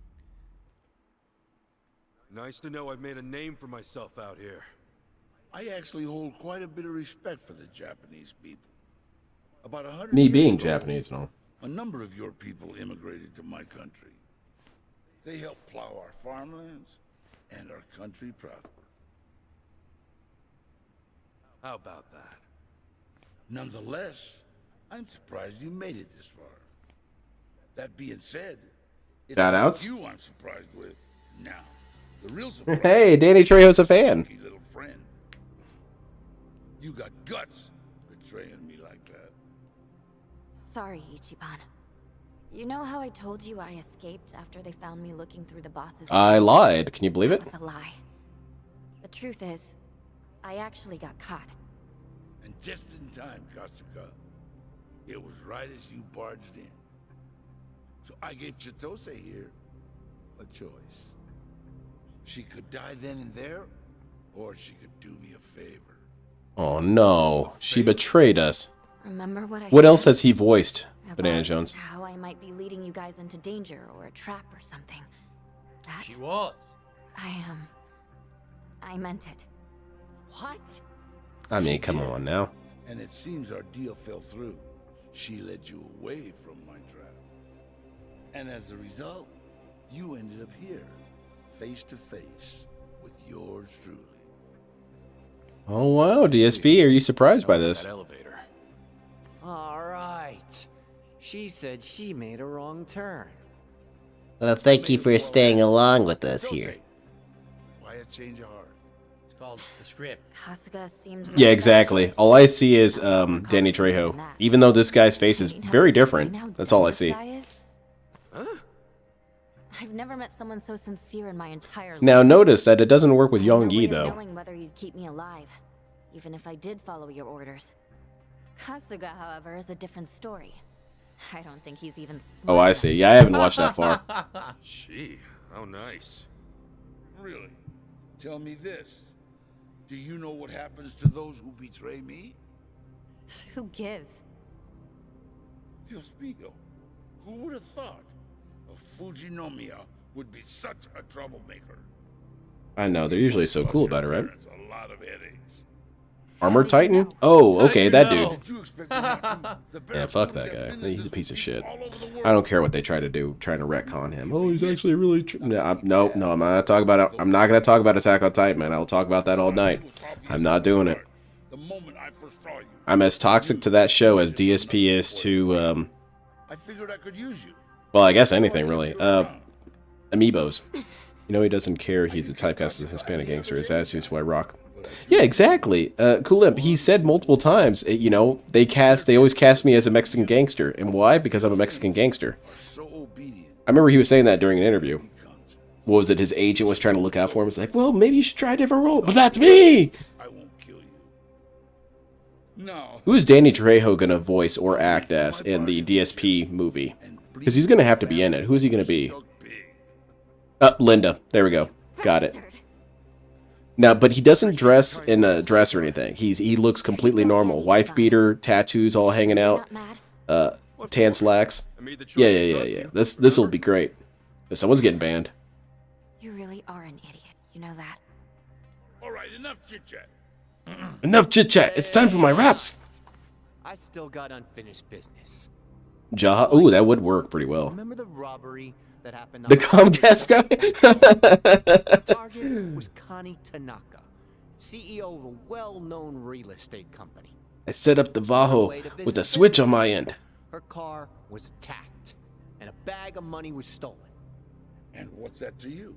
Nice to know I've made a name for myself out here. I actually hold quite a bit of respect for the Japanese people. About 100 Me years being ago, Japanese and all. a number of your people immigrated to my country. They helped plow our farmlands and our country prospered. How about that? Nonetheless, I'm surprised you made it this far. That being said, it's Shout-outs? you I'm surprised with. Now, the real surprise. Hey, Danny Trejo's a fan. Little friend. You got guts betraying me like that. Sorry, Ichiban. You know how I told you I escaped after they found me looking through the boss's... I lied. Can you believe it? That was a lie. The truth is, I actually got caught. And just in time, Kasuga. It was right as you barged in. So I gave Chitose here a choice. She could die then and there, or she could do me a favor. Oh no, she betrayed us. Remember what I What said else has he voiced, about Banana Jones? how I might be leading you guys into danger or a trap or something? That She was. I meant it. What? I mean, come on now. And it seems our deal fell through. She led you away from my trap. And as a result, you ended up here, face to face with yours truly. Oh wow, DSP, are you surprised by this? Elevator. All right. She said she made a wrong turn. Well, thank you for staying along with us here. Why a change of heart? It's called the script. Kasuga seems Yeah, exactly. All I see is Danny Trejo. Even though this guy's face is very different, that's all I see. I've never met someone so sincere in my entire life. Now notice that it doesn't work with I had no Yonggi way of though. knowing whether you'd keep me alive, even if I did follow your orders. Kasuga, however, is a different story. I don't think he's even smart. Oh, I see. Yeah, I haven't watched that far. Gee, how nice. Really? Tell me this. Do you know what happens to those who betray me? Who gives? Dios mío. Who would have thought a Fujinomiya would be such a troublemaker? I know, they're usually so cool about it, right? It's a lot of headaches. Armored Titan? Oh, okay, that dude. Did you expect me not to? Yeah, fuck that guy. He's a piece of shit. I don't care what they try to do, trying to retcon him. Oh, he's actually really... No, I'm not talking about it. I'm not going to talk about Attack on Titan, man. I'll talk about that all night. I'm not doing it. The moment I first saw you, I'm as toxic to that show as DSP is to, I figured I could use you. well, I guess anything, really. Amiibos. You know he doesn't care. He's a typecast as a Hispanic gangster. His attitude's why rock. Yeah, exactly. Kulimp, he said multiple times, you know, they always cast me as a Mexican gangster. And why? Because I'm a Mexican gangster. I remember he was saying that during an interview. What was it? His agent was trying to look out for him. It's like, well, maybe you should try a different role. But that's me! I won't kill you. No. Who's Danny Trejo gonna voice or act as in the DSP movie? Because he's gonna have to be in it. Who's he gonna be? Linda. There we go. Got it. Now, but he doesn't dress in a dress or anything. He looks completely normal. Wife beater, tattoos all hanging out, tan slacks. Yeah. This will be great. Someone's getting banned. You really are an idiot. You know that. All right, enough chit chat. Enough chit chat. It's time for my raps. I still got unfinished business. Jaha. Ooh, that would work pretty well. Remember the robbery that happened on The Comcast guy. The target was Connie Tanaka, CEO of a well-known real estate company. I set up the Vaho with a switch on my end. Her car was attacked, and a bag of money was stolen. And what's that to you?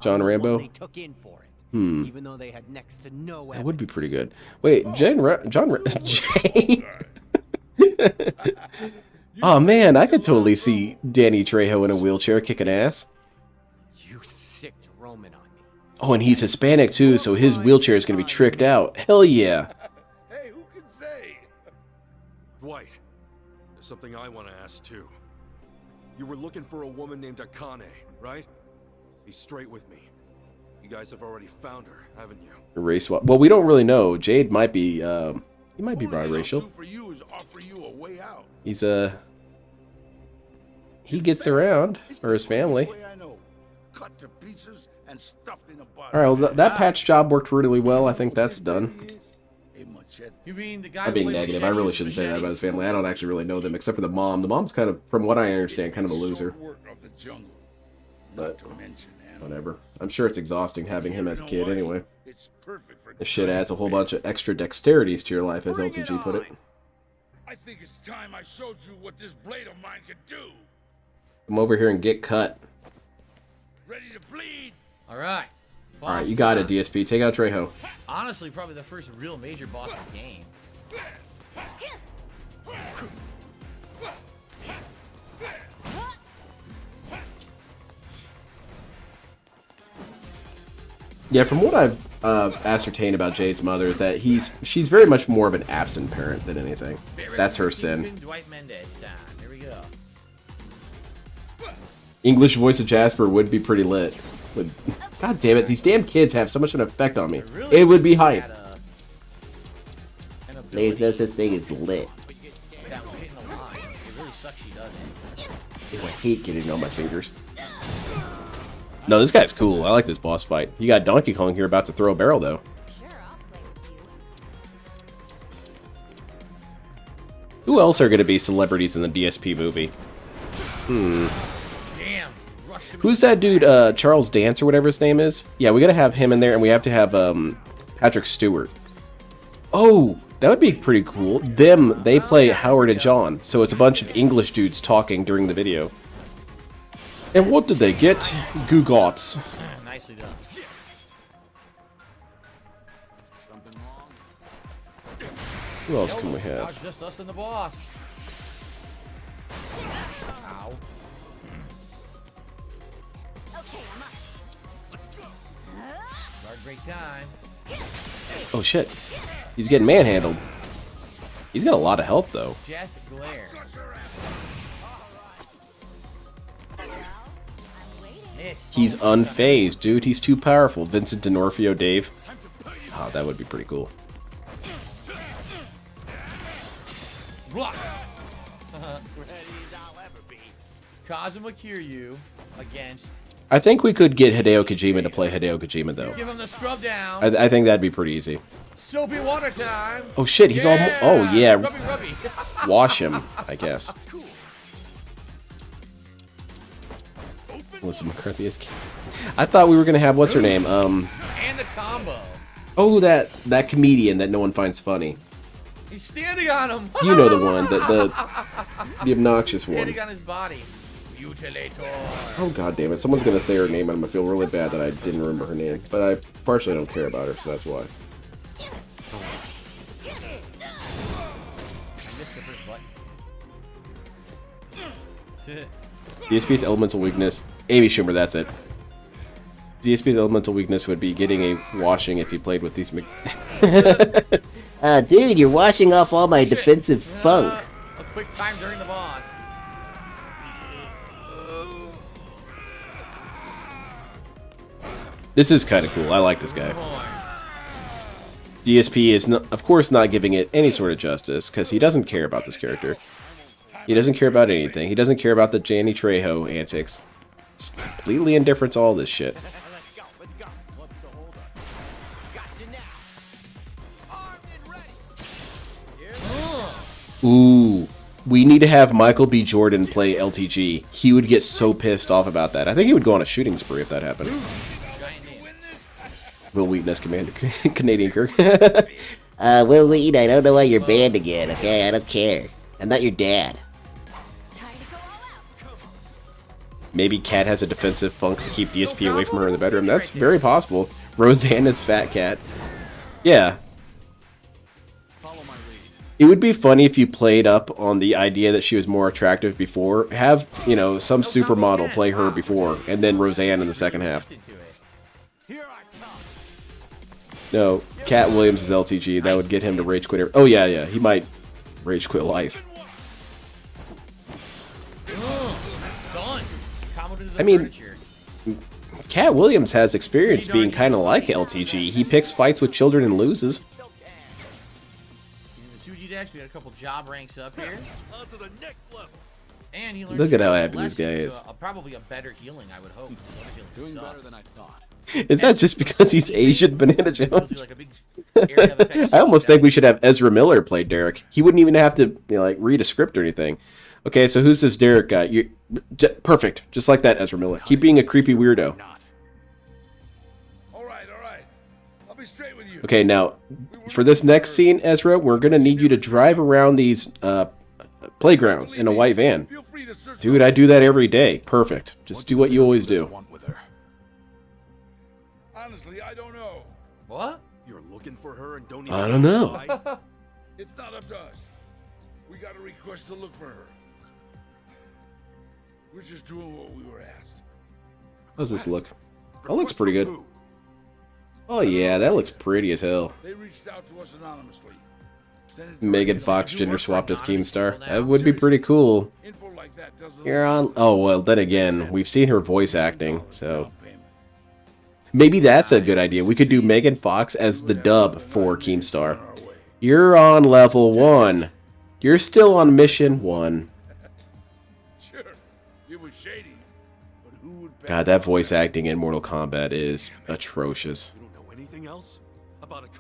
John Rambo. They took in for it, even though they had next to no evidence. That would be pretty good. Wait, Jane. Oh man, I could totally see Danny Trejo in a wheelchair kicking ass. You sicked Roman on me. Oh, and he's Hispanic too, so his wheelchair is gonna be tricked out. Hell yeah. Hey, who can say? Dwight, there's something I want to ask too. You were looking for a woman named Akane, right? Be straight with me. You guys have already found her, haven't you? Race swap. Well, we don't really know. Jade might be, he might be biracial. For you is offer you a way out. He's he gets around, or his family. Cut to pieces and stuffed in a bottle. All right, well, that patch job worked really well. I think that's done. You mean the guy? I'm being negative. I really shouldn't say that about his family. I don't actually really know them, except for the mom. The mom's kind of, from what I understand, kind of a loser. But whatever. I'm sure it's exhausting having him as a kid anyway. This shit adds a whole bunch of extra dexterities to your life, as LTG put it. I think it's time I showed you what this blade of mine can do. Come over here and get cut. Ready to bleed? All right. All right, you got it, DSP. Take out Trejo. Honestly, probably the first real major boss of the game. Yeah, from what I've ascertained about Jade's mother is that she's very much more of an absent parent than anything. That's her sin. Dwight Mendez time. Here we go. English voice of Jasper would be pretty lit. God damn it, these damn kids have so much of an effect on me. It would be hype. There's no such thing as lit. Ew, I hate getting on my fingers. No, this guy's cool. I like this boss fight. You got Donkey Kong here about to throw a barrel, though. Who else are going to be celebrities in the DSP movie? Damn. Who's that dude, Charles Dance or whatever his name is? Yeah, we got to have him in there, and we have to have Patrick Stewart. Oh, that would be pretty cool. They play Howard and John, so it's a bunch of English dudes talking during the video. And what did they get? Gugots. Nicely done. Who else can we Now have? it's just us and the boss. Ow. Hard break time. Oh shit. He's getting manhandled. He's got a lot of health though. Death glare. He's unfazed, dude. He's too powerful. Vincent D'Onofrio, Dave. Oh, that would be pretty cool. Block. Kazuma Kiryu against. I think we could get Hideo Kojima to play Hideo Kojima though. Give him the scrub down. I think that'd be pretty easy. Soapy water time. Oh shit, he's all. Oh yeah. Rubby. Wash him, I guess. Melissa McCarthy is. I thought we were gonna have what's her name? And the combo. Oh, that comedian that no one finds funny. He's standing on him. You know the one, the obnoxious one. Standing on his body. Mutilator. Oh god damn it! Someone's gonna say her name, and I'm gonna feel really bad that I didn't remember her name. But I partially don't care about her, so that's why. I missed the first button. DSP's elemental weakness. Amy Schumer, that's it. DSP's elemental weakness would be getting a washing if he played with these. Dude, you're washing off all my defensive funk. A quick time during the boss. This is kind of cool. I like this guy. DSP is, of course, not giving it any sort of justice because he doesn't care about this character. He doesn't care about anything. He doesn't care about the Danny Trejo antics. Just completely indifferent to all this shit. Ooh. We need to have Michael B. Jordan play LTG. He would get so pissed off about that. I think he would go on a shooting spree if that happened. Will Wheaton as Commander Canadian Kirk. Will Wheaton, I don't know why you're banned again, okay? I don't care. I'm not your dad. Maybe Cat has a defensive funk to keep DSP away from her in the bedroom. That's very possible. Roseanne is Fat Cat. Yeah. It would be funny if you played up on the idea that she was more attractive before. Have, you know, some supermodel play her before, and then Roseanne in the second half. No, Cat Williams is LTG. That would get him to rage quit. Oh, yeah. He might rage quit life. I mean, Cat Williams has experience being kind of like LTG. He picks fights with children and loses. We got a couple job ranks up here. And he learned Look at how happy this guy is. Probably a better healing, I would hope. Doing better than I thought. Is that just because he's Asian, Banana Jones? I almost think we should have Ezra Miller play Derek. He wouldn't even have to, you know, like read a script or anything. Okay, so who's this Derek guy? Perfect, just like that, Ezra Miller. Keep being a creepy weirdo. All right. I'll be straight with you. Okay, now, for this next scene, Ezra, we're going to need you to drive around these playgrounds in a white van. Dude, I do that every day. Perfect. Just do what you always do. Honestly, I don't know. What? You're looking for her and don't even I don't know. why? It's not up to us. We got a request to look for her. We're just doing what we were asked. How's this look? That looks pretty good. Oh yeah, that looks pretty as hell. They reached out to us anonymously. Megan Fox gender swapped as Keemstar. That would be pretty cool. You're on. Oh well, then again, we've seen her voice acting, so maybe that's a good idea. We could do Megan Fox as the dub for Keemstar. You're on level 1. You're still on mission 1. Sure, it was shady, but who would God, that voice acting in Mortal Kombat is atrocious.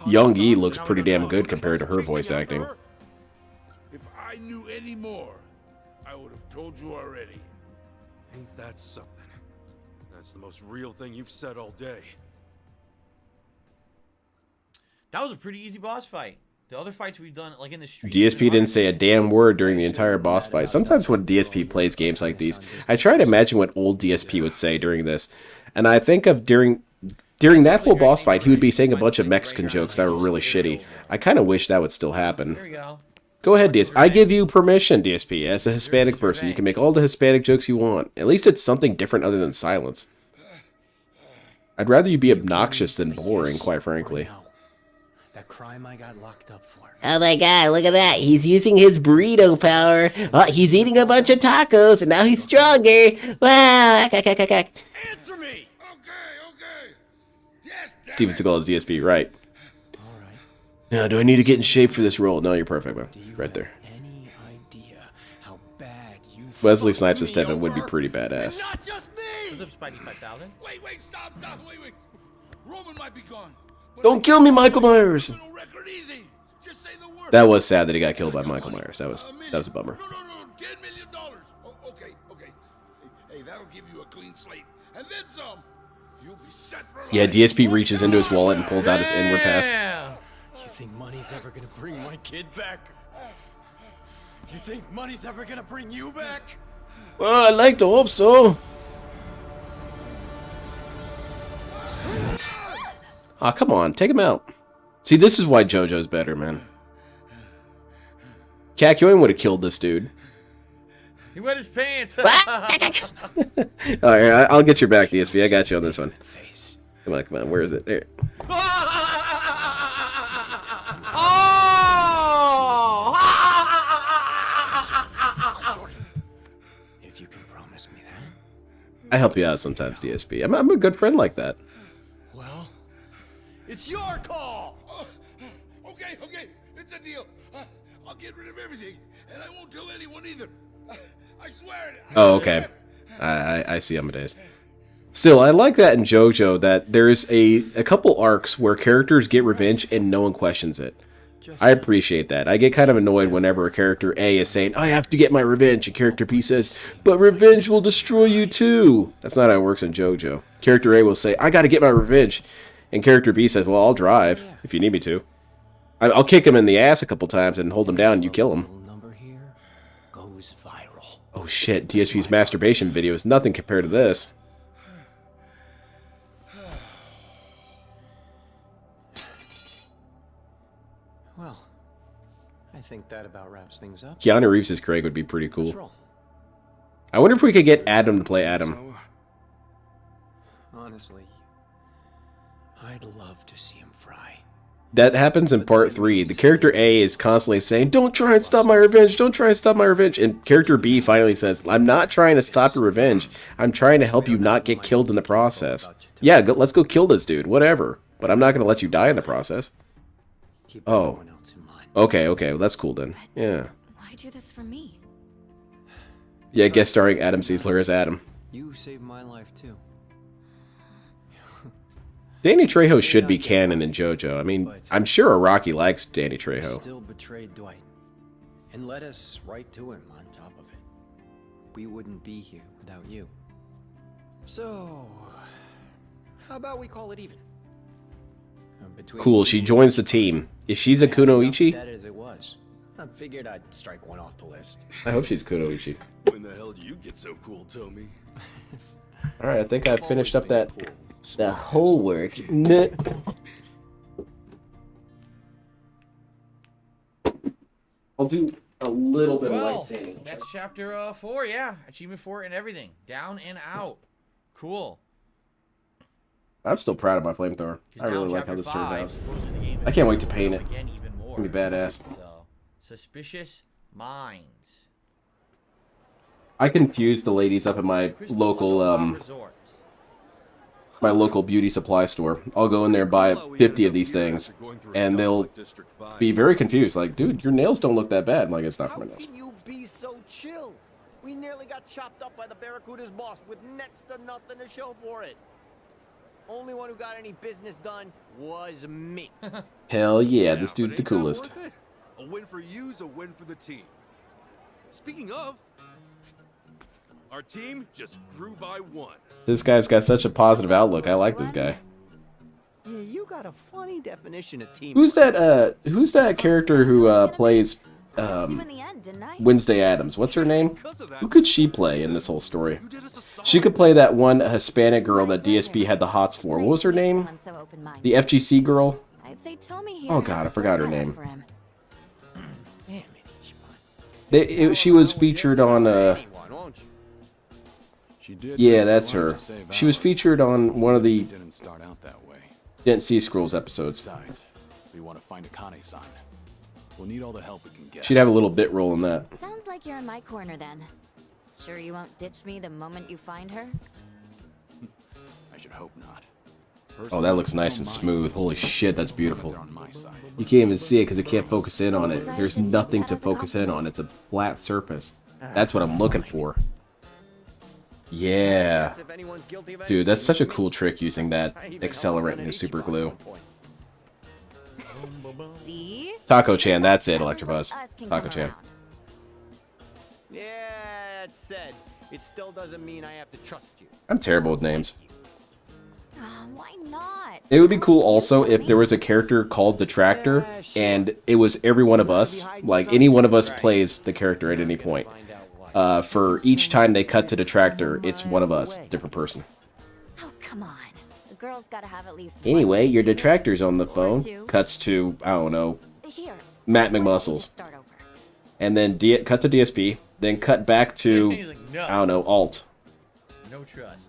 Young Yi looks pretty damn good compared to her voice acting. If I knew any more, I would have told you already. Ain't that something? That's the most real thing you've said all day. That was a pretty easy boss fight. The other fights we've done, like in the street. DSP didn't say a damn word during the entire boss fight. Sometimes when DSP plays games like these, I try to imagine what old DSP would say during this. And I think of during that whole boss fight, he would be saying a bunch of Mexican jokes that were really shitty. I kind of wish that would still happen. There we go. Go ahead, DSP. I give you permission, DSP. As a Hispanic person, you can make all the Hispanic jokes you want. At least it's something different other than silence. I'd rather you be obnoxious than boring, quite frankly. That crime I got locked up for. Oh my god, look at that. He's using his burrito power. Oh, he's eating a bunch of tacos, and now he's stronger. Wow. Answer me! Okay. Yes, Steven Seagal is DSP, right. Now, do I need to get in shape for this role? No, you're perfect, man. Right there. Any idea how bad you Wesley Snipes as Devin would be pretty badass. Not just me! What's up, Spidey 5000? Wait, stop, wait. Roman might be gone. Don't kill me, Michael Myers! Record easy. Just say the word. That was sad that he got killed by Michael Myers. That was a bummer. No, $10 million. Oh, okay. Hey, that'll give you a clean slate. And then some. You'll be set for life. Yeah, DSP reaches into his wallet and pulls out his inward pass. You think money's ever gonna bring my kid back? You think money's ever gonna bring you back? Well, I'd like to hope so. Aw, come on. Take him out. See, this is why JoJo's better, man. Kakyoin would have killed this dude. He wet his pants. Alright, I'll get your back, DSP. I got you on this one. Come on. Where is it? There. If you can promise me that. I help you out sometimes, DSP. I'm a good friend like that. Well, it's your call. Okay, it's a deal. I'll get rid of everything, and I won't tell anyone either. I swear it. Oh, okay. I see Amadeus. Still, I like that in JoJo that there's a couple arcs where characters get revenge and no one questions it. I appreciate that. I get kind of annoyed whenever a character A is saying, I have to get my revenge, and character B says, but revenge will destroy you too. That's not how it works in JoJo. Character A will say, I gotta get my revenge. And character B says, well, I'll drive if you need me to. I'll kick him in the ass a couple times and hold him down and you kill him. Goes viral. Oh shit, DSP's masturbation video is nothing compared to this. Well, I think that about wraps things up. Keanu Reeves' Craig would be pretty cool. I wonder if we could get Adam to play Adam. Honestly, I'd love to see him fry. That happens in part 3. The character A is constantly saying, don't try and stop my revenge, don't try and stop my revenge. And character B finally says, I'm not trying to stop your revenge. I'm trying to help you not get killed in the process. Yeah, let's go kill this dude, whatever. But I'm not going to let you die in the process. Oh. Okay, well, that's cool then. Yeah. Why do this for me? Yeah, guest starring Adam Sessler as Adam. You saved my life too. Danny Trejo should be canon in JoJo. I mean, I'm sure Araki likes Danny Trejo. Still betrayed Dwight and led us right to him on top of it. We wouldn't be here without you. So, how about we call it even? Cool, she joins the team. Is she a Kunoichi? Dead as it was. I figured I'd strike one off the list. I hope she's Kunoichi. When the hell did you get so cool, Tommy? Alright, I think I finished up that The whole work. I'll do a little bit of Well, light sanding. that's chapter 4, yeah. Achievement 4 and everything. Down and out. Cool. I'm still proud of my flamethrower. I really like how this turned out. I can't wait to paint it. It's gonna be badass. So, Suspicious Minds. I confused the ladies up at my local beauty supply store. I'll go in there and buy 50 of these things, and they'll be very confused. Like, dude, your nails don't look that bad. I'm like, it's not for my nails. How can you be so chill? We nearly got chopped up by the Barracuda's boss with next to nothing to show for it. Only one who got any business done was me. Hell yeah, this dude's the coolest. A win for you's a win for the team. Speaking of, our team just grew by 1. This guy's got such a positive outlook. I like this guy. Yeah, you got a funny definition of team. Who's that character who plays Wednesday Addams? What's her name? Who could she play in this whole story? She could play that one Hispanic girl that DSP had the hots for. What was her name? The FGC girl? Oh god, I forgot her name. She was featured on yeah, that's her. She was featured on one of the Didn't start out that way. Didn't See Scrolls episodes. Besides, we want to find Akane-san. We'll need all the help we can get. She'd have a little bit role in that. Sounds like you're in my corner then. Sure you won't ditch me the moment you find her? I should hope not. Oh, that looks nice and smooth. Holy shit, that's beautiful. You can't even see it because it can't focus in on it. There's nothing to focus in on. It's a flat surface. That's what I'm looking for. Yeah. Dude, that's such a cool trick using that accelerant and super glue. See? Taco-chan, that's it, Electrobuzz. Taco-chan. Yeah, that said, it still doesn't mean I have to trust you. I'm terrible with names. Why not? It would be cool also if there was a character called Detractor, and it was every one of us, like any one of us plays the character at any point. For each time they cut to Detractor, it's one of us, different person. Oh, come on. The girl's gotta have at least one. Anyway, your Detractor's on the phone. Cuts to, I don't know, Matt McMuscles. And then cut to DSP, then cut back to, I don't know, Alt. No trust.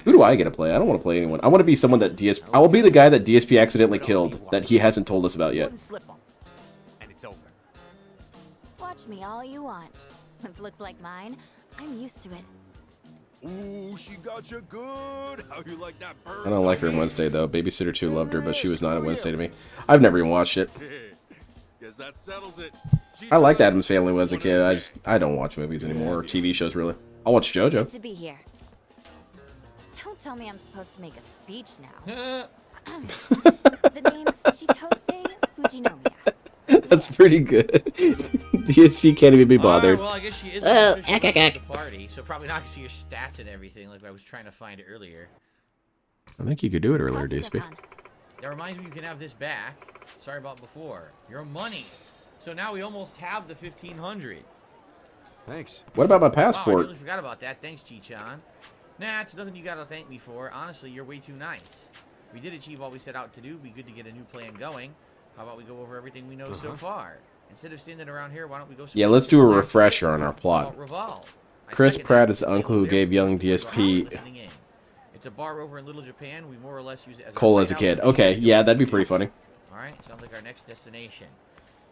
Who do I get to play? I don't want to play anyone. I want to be someone that DSP... I will be the guy that DSP accidentally killed, that he hasn't told us about yet. And it's over. Watch me all you want. It looks like mine. I'm used to it. Ooh, she got you good. How you like that bird? I don't like her in Wednesday, though. Babysitter 2 loved her, but she was not in Wednesday to me. I've never even watched it. Guess that settles it. I liked Addams Family when I was a kid. I don't watch movies anymore, or TV shows, really. I'll watch JoJo. Good to be here. Don't tell me I'm supposed to make a speech now. The name's Chitose Fujinomiya. That's pretty good. DSP can't even be bothered. Well, I guess she is the party, so probably not to see your stats and everything like I was trying to find earlier. I think you could do it earlier, Kasuga's DSP. on. That reminds me you can have this back. Sorry about before. Your money. So now we almost have the 1500. Thanks. What about my Wow, I passport? totally forgot about that. Thanks, Chi-chan. Nah, it's nothing you gotta thank me for. Honestly, you're way too nice. We did achieve all we set out to do. Be good to get a new plan going. How about we go over everything we know so far? Instead of standing around here, why don't we go... Yeah, let's do a refresher on our plot. Revolve. Chris Pratt is the uncle who gave young DSP It's a bar over in Little Japan. We more or less use it as coal as a kid. Okay, yeah, that'd be pretty funny. Alright, sounds like our next destination.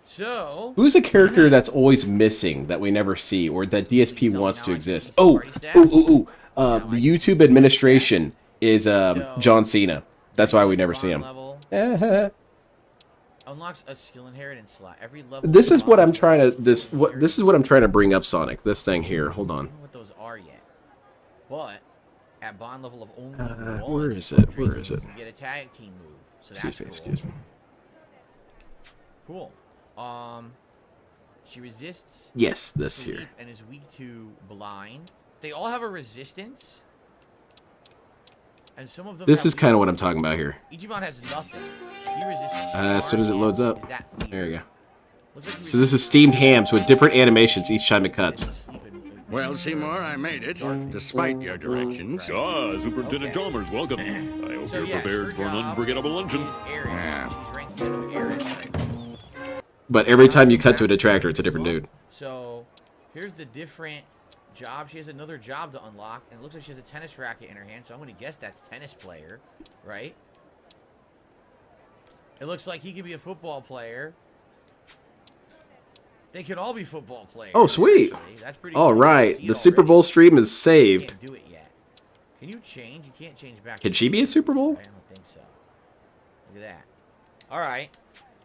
So... Who's a character that's always missing that we never see or that DSP wants to exist? Oh, the YouTube administration is John Cena. That's why we never see him. Unlocks a skill inheritance slot. Every level. This is what I'm trying to this is what I'm trying to bring up, Sonic. This thing here. Hold on. I don't know what those are yet. But at bond level of only Where is it? Where is it? you get a tag team move. So Excuse me. that's Excuse me. cool. She resists. Yes, this sleep here. And is weak to blind. They all have a resistance. And some of them. This have is kind of what I'm weaknesses. talking about here. Ichiban has nothing. He resists. As soon as it loads up. Is that There you go. Looks like he So this is steamed hams with different animations each time it cuts. resists sleep and- Well, Seymour, I made it, despite your directions. Ah, Superintendent Chalmers, welcome. I hope So you're yes, prepared her for an job unforgettable luncheon. is Ares. She's ranked 10 of Ares right now. But every time you cut to a detractor, it's a different dude. So here's the different job. She has another job to unlock, and it looks like she has a tennis racket in her hand. So I'm going to guess that's tennis player, right? It looks like he could be a football player. They could all be football players. Oh, sweet. actually. That's pretty All cool to right, see the Super already. Bowl stream is You saved. can't do it yet. Can you change? You can't change back. Can to she be a Super Bowl? I don't think so. Look at that. All right.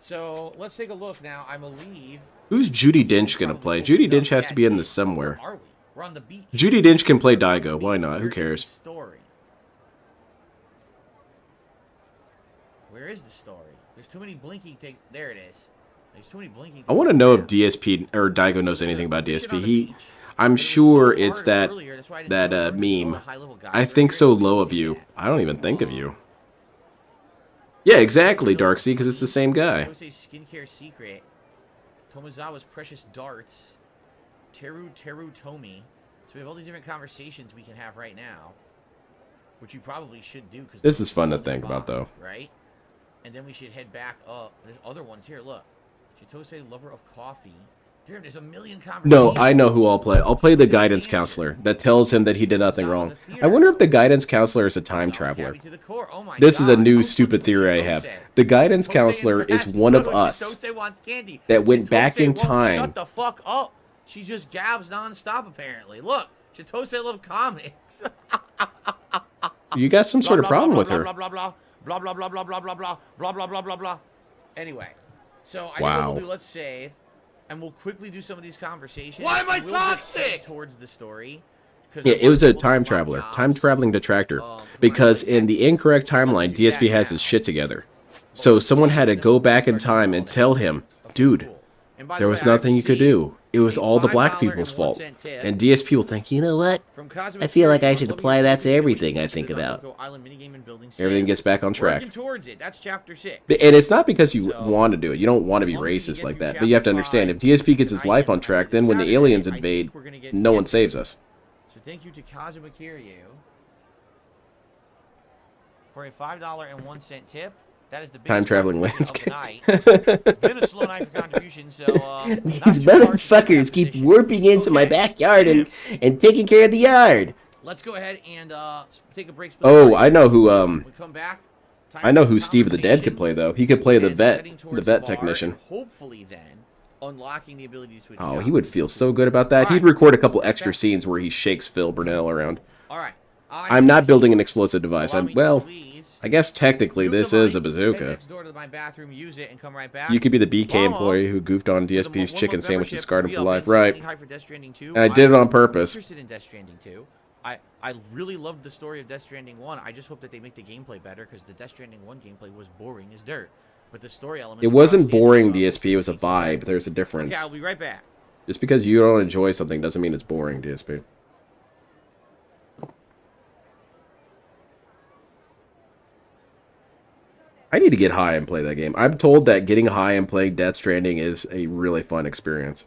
So let's take a look now. I believe. Who's Judi Dench gonna play? Judi Dench has to be in this somewhere. Where are we? We're on the beach. Judi Dench can play Daigo. Why not? Who cares? Story. Where is the story? There's too many blinking things. There it is. There's too many blinking. I want to know if DSP or Daigo knows anything about DSP. I'm sure it's that meme. I think so low of you. I don't even think of you. Yeah, exactly, Darksea, because it's the same guy. Tose's skincare secret. Tomozawa's precious darts. Teru Tomi. So we have all these different conversations we can have right now, which you probably should do. Cause This is fun to think about, though. Right? And then we should head back up. There's other ones here. Look. Chitose, lover of coffee. Dude, there's a million conversations. No, I know who I'll play. I'll play the guidance counselor that tells him that he did nothing wrong. I wonder if the guidance counselor is a time traveler. This is a new stupid theory I have. The guidance counselor is one of us that went back in time. Shut the fuck up. She just gabs nonstop, apparently. Look, Chitose love comics. You got some sort of problem with her. Blah blah blah blah blah blah blah blah blah blah blah blah blah blah blah. Anyway, so I think what we'll do, let's save, and we'll quickly do some of these conversations. Why am I toxic? Towards the story. Yeah, it was a time traveler, time traveling detractor. Because in the incorrect timeline, DSP has his shit together. So someone had to go back in time and tell him, dude, there was nothing you could do. It was all the black people's fault. And DSP will think, You know what? I feel like I should apply that to everything I think about. Everything gets back on track. Working towards it. That's chapter 6. And it's not because you want to do it. You don't want to be racist like that. But you have to understand, if DSP gets his life on track, then when the aliens invade, no one saves us. So thank you to Kazuma Kiryu for a $5.01 tip. That is the Time biggest traveling contribution landscape. of the night. It's been a slow night for contributions, so These motherfuckers keep warping into my backyard and taking care of the yard. let's go ahead and take a break. Oh, I know who When we come back, I know who Steve the Dead could play though. He could play the vet technician. Hopefully then unlocking the ability to switch. Oh, he would feel so good about that. He'd record a couple extra scenes where he shakes Phil Burnell around. All right. I'm not building an explosive device. Well, I guess technically this is a bazooka. Next door to my bathroom, use it, and come right back. You could be the BK employee who goofed on DSP's chicken sandwich and scarred him for life, right? And I did it on purpose. I'm interested in Death Stranding 2. I really loved the story of Death Stranding 1. I just hope that they make the gameplay better because the Death Stranding 1 gameplay was boring as dirt. But the story element. It wasn't boring, DSP. It was a vibe. There's a difference. Okay, I'll be right back. Just because you don't enjoy something doesn't mean it's boring, DSP. I need to get high and play that game. I'm told that getting high and playing Death Stranding is a really fun experience.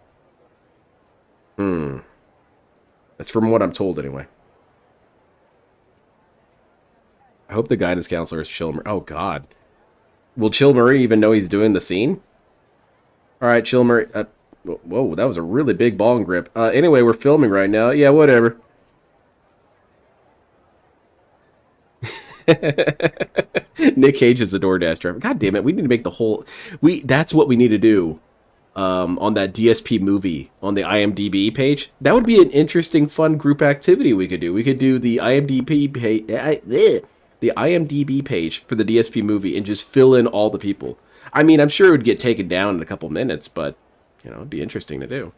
That's from what I'm told anyway. I hope the guidance counselor is Chill Murray. Oh, God. Will Chill Murray even know he's doing the scene? Alright, Chill Murray. Whoa, that was a really big ball and grip. Anyway, we're filming right now. Yeah, whatever. Nick Cage is the DoorDash driver. God damn it, we need to make the whole... That's what we need to do. On that DSP movie on the IMDb page. That would be an interesting, fun group activity we could do. We could do the IMDb page... the IMDb page for the DSP movie and just fill in all the people. I mean, I'm sure it would get taken down in a couple minutes, but, you know, it'd be interesting to do.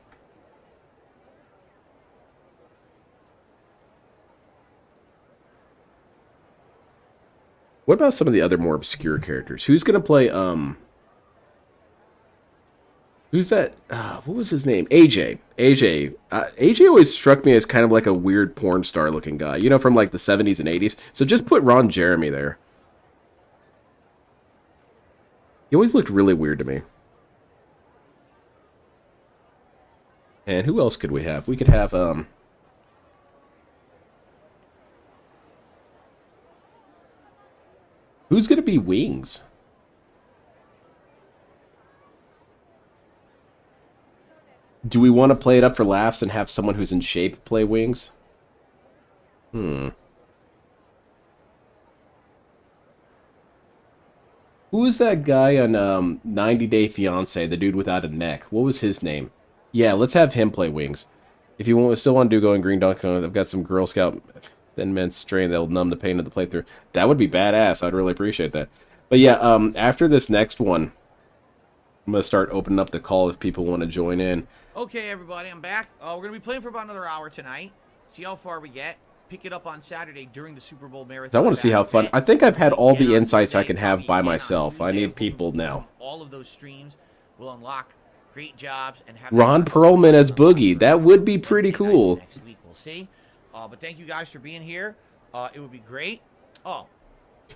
What about some of the other more obscure characters? Who's going to play, who's that? What was his name? AJ. AJ always struck me as kind of like a weird porn star looking guy. You know, from like the 70s and 80s. So just put Ron Jeremy there. He always looked really weird to me. And who else could we have? We could have, who's going to be Wings? Do we want to play it up for laughs and have someone who's in shape play Wings? Who is that guy on 90 Day Fiancé, the dude without a neck? What was his name? Yeah, let's have him play Wings. If you still want to do Going Green Donkey Kong, I've got some Girl Scout Thin Mints strain that'll numb the pain of the playthrough. That would be badass. I'd really appreciate that. But yeah, after this next one, I'm going to start opening up the call if people want to join in. Okay, everybody, I'm back. We're going to be playing for about another hour tonight. See how far we get. Pick it up on Saturday during the Super Bowl marathon. I want to see how fun. I think I've had all the insights I can have by myself. I need people now. All of those streams will unlock great jobs and have Ron Perlman as Boogie. That would be pretty cool. Next week we'll see. But thank you guys for being here. It would be great. Oh.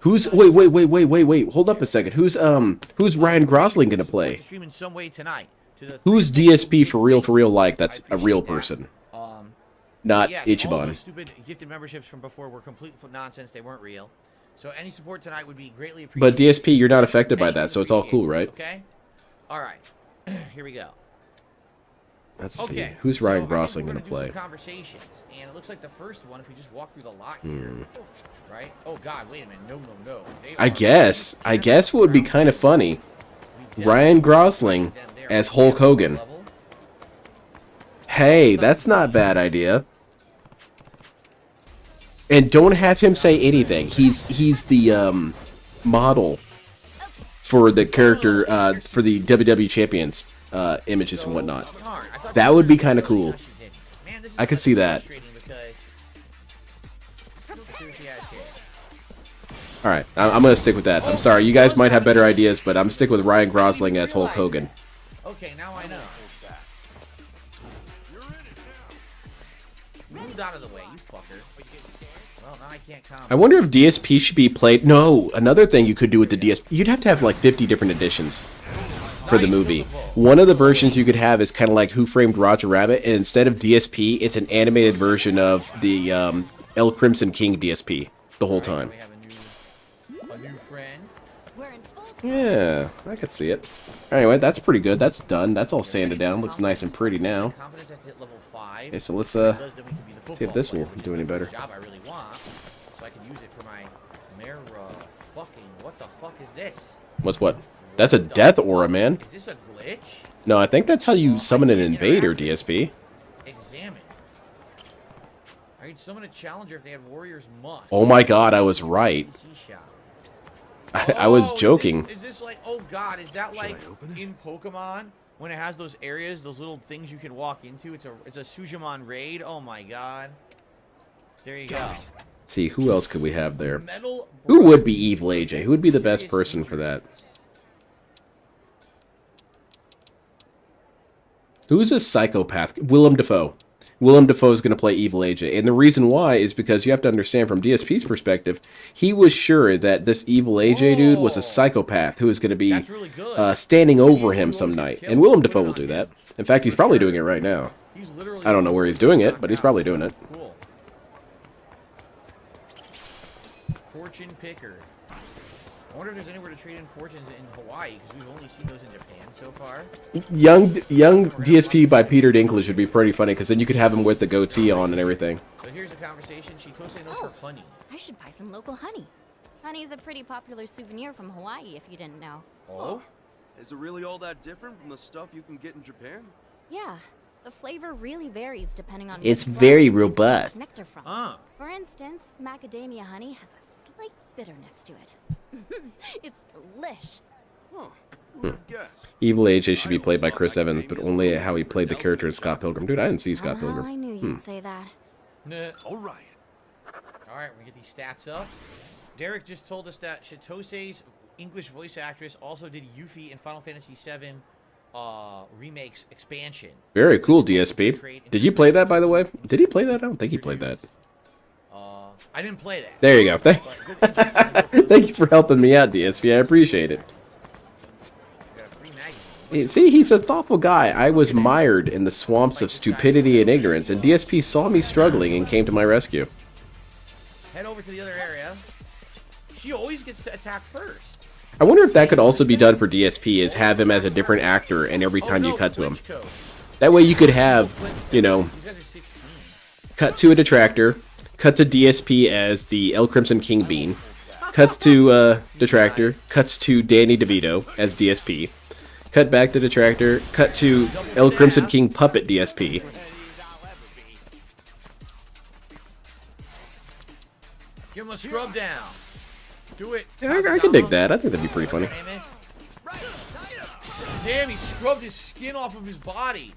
Who's wait. Hold up a second. Who's Ryan Gosling gonna play? Stream in some way tonight. Who's DSP for real like? That's a real person. Not yes, Ichiban. All the stupid gifted memberships from before were complete nonsense. They weren't real. So any support tonight would be greatly appreciated. But DSP, you're not affected by that, so it's all cool, right? Okay. All right. Here we go. Let's see. Who's Ryan Gosling going to play? Some conversations, and it looks like the first one, if we just walk through the lot here, right? Oh God, wait a minute. No. I guess what would be kind of funny, Ryan Gosling as Hulk Hogan. Hey, that's not a bad idea. And don't have him say anything. He's the model for the character for the WWE Champions images and whatnot. That would be kind of cool. I could see that. Alright, I'm going to stick with that. I'm sorry, you guys might have better ideas, but I'm sticking with Ryan Gosling as Hulk Hogan. Okay, now I know. Moved out of the way, you fucker. Well, now I can't comment. I wonder if DSP should be played... No, another thing you could do with the DSP... You'd have to have like 50 different editions for the movie. One of the versions you could have is kind of like Who Framed Roger Rabbit, and instead of DSP, it's an animated version of the El Crimson King DSP the whole time. Yeah, I could see it. Anyway, that's pretty good. That's done. That's all sanded down. Looks nice and pretty now. Okay, so let's see if this will do any better. Job I really want, so I can use it for my fucking. What the fuck is this? What's what? That's a death aura, man. Is this a glitch? No, I think that's how you summon an invader, DSP. Examine. I could summon a challenger if they had warrior's musk. Oh my god, I was right. I was joking. Is this like, oh god, is that like in Pokemon when it has those areas, those little things you can walk into? It's a Sujimon raid. Oh my god. There you go. Let's see, who else could we have there? Who would be Evil AJ? Who would be the best person for that? Who's a psychopath? Willem Dafoe. Willem Dafoe is going to play Evil AJ. And the reason why is because you have to understand from DSP's perspective, he was sure that this Evil AJ dude was a psychopath who was going to be standing over him some night. And Willem Dafoe will do that. In fact, he's probably doing it right now. I don't know where he's doing it, but he's probably doing it. Cool. Fortune picker. I wonder if there's anywhere to trade in fortunes in Hawaii, because we've only seen those in Japan so far. Young DSP by Peter Dinklage would be pretty funny, because then you could have him with the goatee on and everything. So here's a conversation. Chitose knows for honey. I should buy some local honey. Honey is a pretty popular souvenir from Hawaii, if you didn't know. Oh? Is it really all that different from the stuff you can get in Japan? Yeah, the flavor really varies depending on It's which very plant it's robust. nectar from. For instance, macadamia honey has a slight bitterness to it. It's delish. Evil AJ should be played by Chris Evans, but only how he played the character of Scott Pilgrim. Dude, I didn't see Scott Pilgrim. I knew you'd say that. All right. All right, we get these stats up. Derek just told us that Chitose's English voice actress also did Yuffie in Final Fantasy VII Remakes expansion. Very cool, DSP. Did you play that, by the way? Did he play that? I don't think he played that. I didn't play that. There you go. Thank you for helping me out, DSP. I appreciate it. See, he's a thoughtful guy. I was mired in the swamps of stupidity and ignorance, and DSP saw me struggling and came to my rescue. Head over to the other area. She always gets to attack first. I wonder if that could also be done for DSP, is have him as a different actor and every time you cut to him. That way you could have, you know, cut to a detractor, cut to DSP as the El Crimson King Bean, cuts to detractor, cuts to Danny DeVito as DSP, cut back to detractor, cut to El Crimson King Puppet DSP. Give him a scrub down. Do it. Yeah, I can dig that. I think that'd be pretty funny. Damn, he scrubbed his skin off of his body.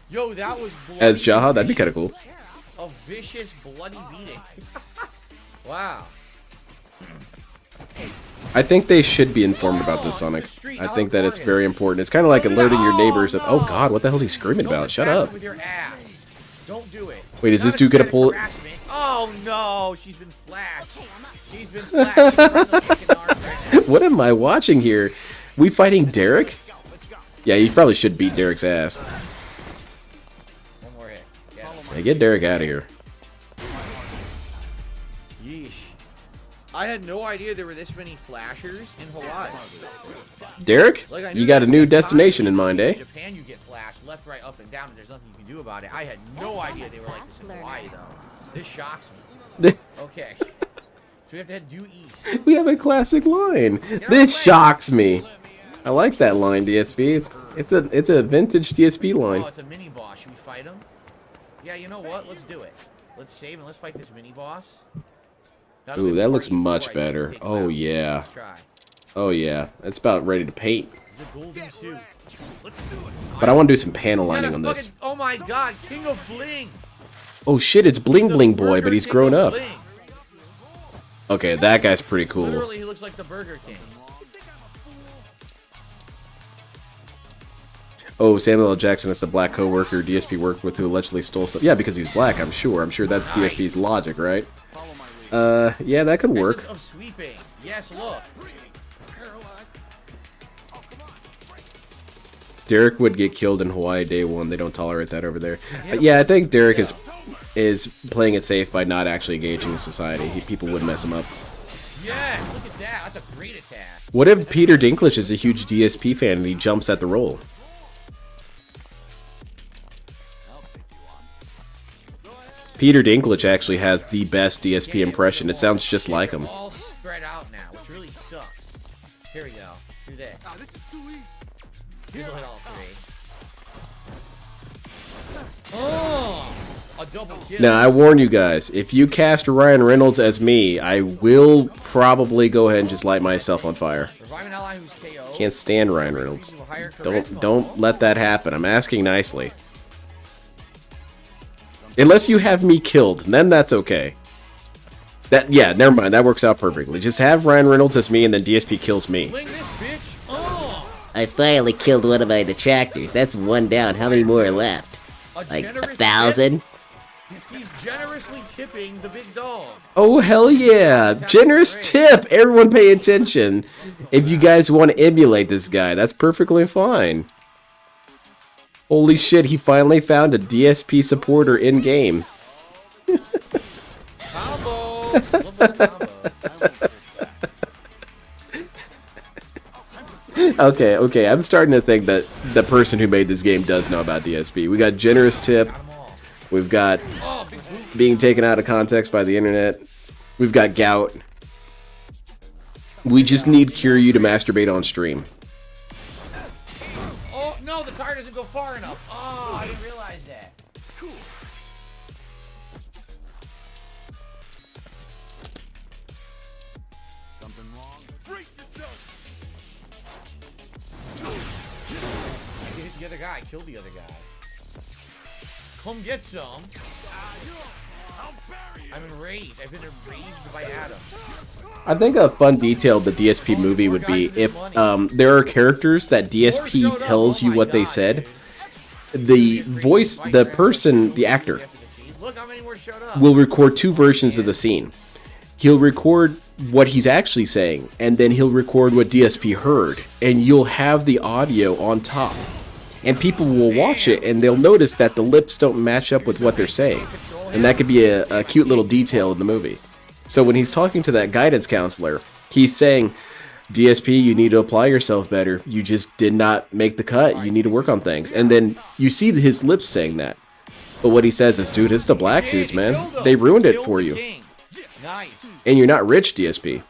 Yo, that was bloody. As Jaha, that'd be kind of cool. A vicious, bloody beating. Wow. I think they should be informed about this, Sonic. I think that it's very important. It's kind of like alerting your neighbors of, oh god, what the hell is he screaming about? Shut up. With your ass. Don't do it. Wait, is this dude gonna pull it? Oh no, she's been flashed. She's been flashed. What am I watching here? We fighting Derek? Yeah, you probably should beat Derek's ass. One more hit. Yeah, get Derek out of here. Yeesh. I had no idea there were this many flashers in Hawaii. Derek, you got a new destination in mind, eh? In Japan, you get flashed left, right, up, and down, and there's nothing you can do about it. I had no idea they were like this in Hawaii, though. This shocks me. Okay. So we have to head due east. We have a classic line. This shocks me. I like that line, DSP. It's a vintage DSP line. Oh, it's a mini boss. Should we fight him? Yeah, you know what? Let's do it. Let's save and let's fight this mini boss. Ooh, that looks much better. Oh yeah. Oh yeah. It's about ready to paint. It's a golden suit. Let's do it. But I want to do some panel lining on this. Oh my god, King of Bling! Oh shit, it's Bling Bling Boy, but he's grown up. Okay, that guy's pretty cool. Literally, he looks like the Burger King. Oh, Samuel L. Jackson is a black co-worker DSP worked with who allegedly stole stuff. Yeah, because he's black, I'm sure. I'm sure that's DSP's logic, right? Yeah, that could work. Of sweeping. Yes, look. Derek would get killed in Hawaii day one. They don't tolerate that over there. Yeah, I think Derek is playing it safe by not actually engaging in society. People would mess him up. Yes, look at that. That's a great attack. What if Peter Dinklage is a huge DSP fan and he jumps at the role? Peter Dinklage actually has the best DSP impression. It sounds just like him. All spread out now, which really sucks. Here we go. Do this. Here's hit all three. Oh, a double kill. Now, I warn you guys, if you cast Ryan Reynolds as me, I will probably go ahead and just light myself on fire. Can't stand Ryan Reynolds. Don't let that happen. I'm asking nicely. Unless you have me killed, then that's okay. Yeah, never mind. That works out perfectly. Just have Ryan Reynolds as me, and then DSP kills me. I finally killed one of my detractors. That's one down. How many more are left? Like 1,000? He's generously tipping the big dog. Oh, hell yeah. Generous tip. Everyone pay attention. If you guys want to emulate this guy, that's perfectly fine. Holy shit, he finally found a DSP supporter in-game. Combo. Love this combo. Okay, I'm starting to think that the person who made this game does know about DSP. We got generous tip. We've got being taken out of context by the internet. We've got gout. We just need Kiryu to masturbate on stream. Oh, no, the tire doesn't go far enough. Oh, I didn't realize that. Cool. Something wrong? Break yourself! I hit the other guy. Kill the other guy. Come get some. I'm enraged. I've been enraged by Adam. I think a fun detail of the DSP movie would be if there are characters that DSP tells you what they said. The voice, the person, the actor, will record two versions of the scene. He'll record what he's actually saying, and then he'll record what DSP heard, and you'll have the audio on top. And people will watch it, and they'll notice that the lips don't match up with what they're saying. And that could be a cute little detail in the movie. So when he's talking to that guidance counselor, he's saying, DSP, you need to apply yourself better. You just did not make the cut. You need to work on things. And then you see his lips saying that. But what he says is, dude, it's the black dudes, man. They ruined it for you. And you're not rich, DSP.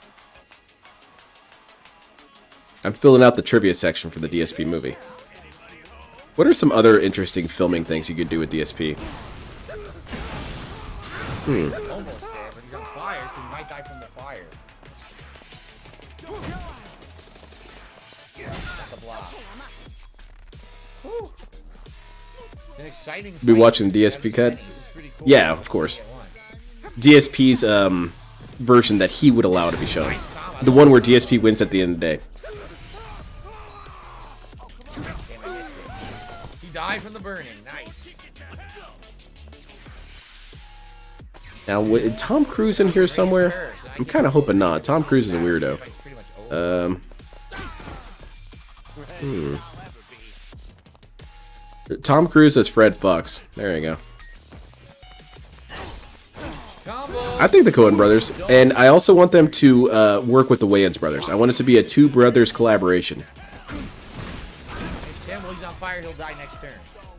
I'm filling out the trivia section for the DSP movie. What are some other interesting filming things you could do with DSP? Almost there, but he's on fire, so he might die from the fire. Got the block. Whew. It's an exciting Be watching the DSP cut? Cool. Yeah, of course. DSP's version that he would allow to be shown. The one where DSP wins at the end of the day. He died from the burning. Nice. Now, is Tom Cruise in here somewhere? I'm kind of hoping not. Tom Cruise is a weirdo. Tom Cruise as Fred Fox. There you go. I think the Coen brothers, and I also want them to work with the Wayans brothers. I want it to be a two brothers collaboration. Well, he's on fire. He'll die next turn.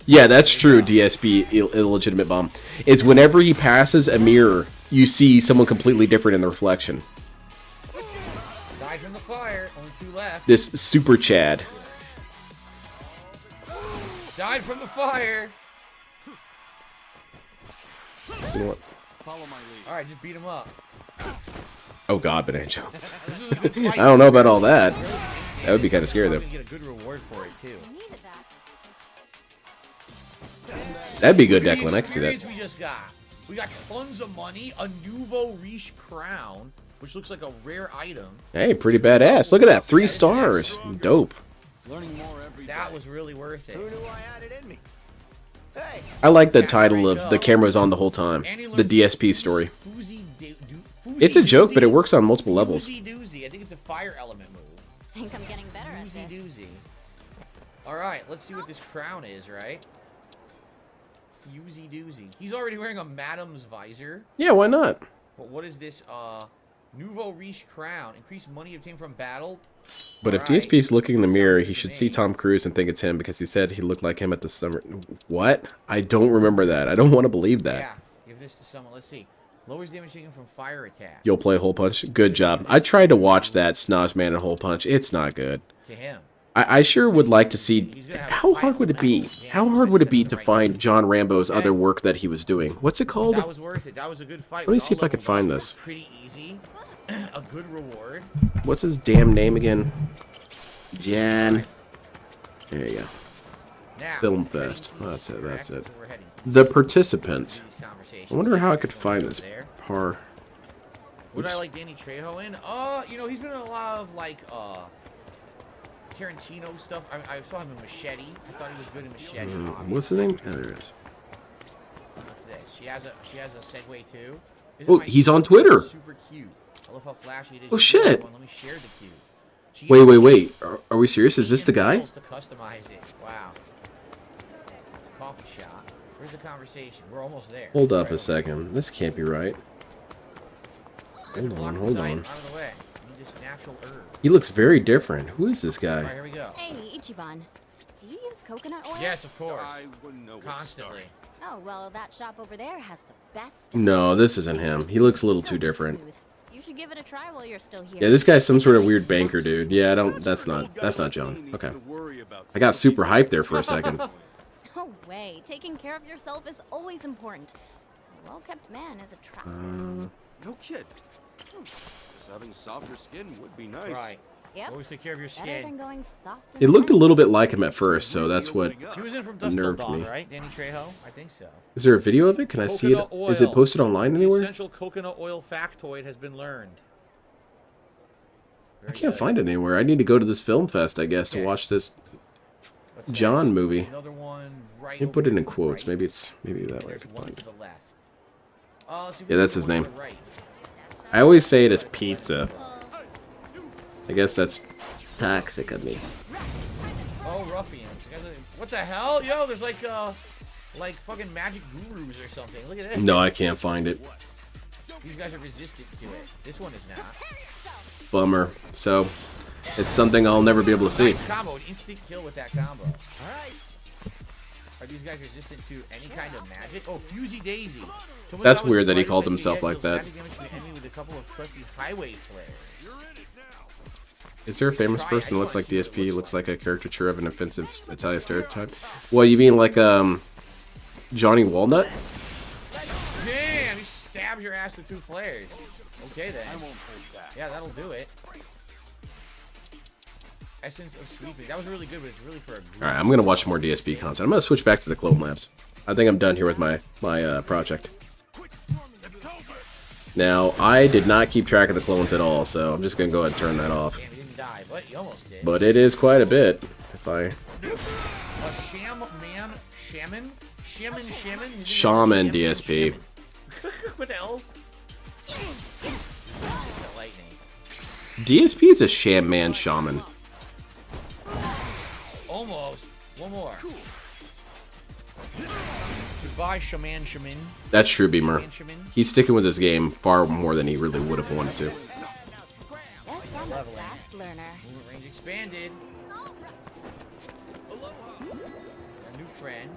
Yeah, that's true, DSP, illegitimate bomb. Is whenever he passes a mirror, you see someone completely different in the reflection. Died from the fire. Only two left. This super Chad. Died from the fire. You know what? Alright, just beat him up. Oh god, Banana Jones. I don't know about all that. That would be kind of scary, though. Get a good reward for it, too. That'd be good, Declan. I can see that. We got tons of money, a nouveau riche crown, which looks like a rare item. Hey, pretty badass. Look at that. 3 stars. Dope. That was really worth it. Who knew I had it in me? Hey. I like the title of The Camera's On the Whole Time. The DSP story. It's a joke, but it works on multiple levels. Doozy. I think it's a fire element move. I think I'm getting better at this. Doozy. Alright, let's see what this crown is, right? Fusey doozy. He's already wearing a madam's visor. Yeah, why not? But what is this? Nouveau riche crown. Increased money obtained from battle. But if DSP's looking in the mirror, he should see Tom Cruise and think it's him because he said he looked like him at the summer. What? I don't remember that. I don't want to believe that. Yeah, give this to someone. Let's see. Lowers damage taken from fire attack. You'll play Hole Punch? Good job. I tried to watch that Snoz Man and Hole Punch. It's not good. To him. I sure would like to see... How hard would it be? How hard would it be to find John Rambo's other work that he was doing? What's it called? That was worth it. That was a good fight. Let me see if I can find this. Pretty easy. A good reward. What's his damn name again? Jan. There you go. Now, Film Fest. Oh, that's it. That's it. The Participants. I wonder how I could find this par. Would I like Danny Trejo in? You know, he's been in a lot of like Tarantino stuff. I saw him in Machete. I thought he was good in Machete. What's his name? Oh, there it is. What's this? She has a Segway too. Oh, he's on Twitter. Super cute. I love how flashy it is. Oh, shit. Let me share the cute. Wait. Are we serious? Is this the guy? To customize it. Wow. It's a coffee shop. Where's the conversation? We're almost there. Hold up a second. This can't be right. Hold on. Out of the way. You need this natural herb. He looks very different. Who is this guy? All right, here we go. Hey, Ichiban. Do you use coconut oil? Yes, of course. I wouldn't know Constantly. Oh, well, that shop over there has the best. No, this isn't him. He looks a little too different. You should give it a try while you're still here. Yeah, this guy's some sort of weird banker dude. Yeah, that's not John. Okay. I got super hyped there for a second. No way. Taking care of yourself is always important. A well-kept man is attractive. No kid. Just having softer skin would be nice. Right. Yep. Always take care of your Better skin. than going soft. It looked a little bit like him at first, so that's what He was in from Dust Till unnerved Dawn, me. right? Danny Trejo? I think so. Is there a video of it? Can I see it? Coconut Is it oil. posted online The anywhere? essential coconut oil factoid has been learned. I can't find it anywhere. I need to go to this film fest, I guess, to watch this John movie. Another one right. Let me put it in quotes. Maybe that way I can One find to it. the left. So Yeah, that's his one to name. the right. I always say it as pizza. I guess that's toxic of me. Oh, ruffians! What the hell, yo? There's like fucking magic gurus or something. Look at this. No, I can't find it. These guys are resistant to it. This one is not. Bummer. So, it's something I'll never be able to see. Nice combo, an instant kill with that combo. All right. Are these guys resistant to any kind of magic? Oh, Fusey Daisy. That's weird that he called himself like that. With a couple of trusty highway flares. Is there a famous person that looks like DSP? Looks like a caricature of an offensive Italian stereotype? Well, you mean like Johnny Walnut? Damn, he stabs your ass with 2 flares. Okay then. Yeah, that'll do it. Essence of Sweeping. That was really good, but it's really for a group. Alright, I'm gonna watch more DSP content. I'm gonna switch back to the Clone Labs. I think I'm done here with my project. Now, I did not keep track of the clones at all, so I'm just gonna go ahead and turn that off. Damn, he didn't die, but he almost did. But it is quite a bit. If I A shaman? Shaman DSP. What the hell? Lightning. DSP is a shaman shaman. Almost. One more. Goodbye, shaman. That's true, Beamer. He's sticking with this game far more than he really would have wanted to. Yes, I'm a fast learner. Movement range expanded. A new friend.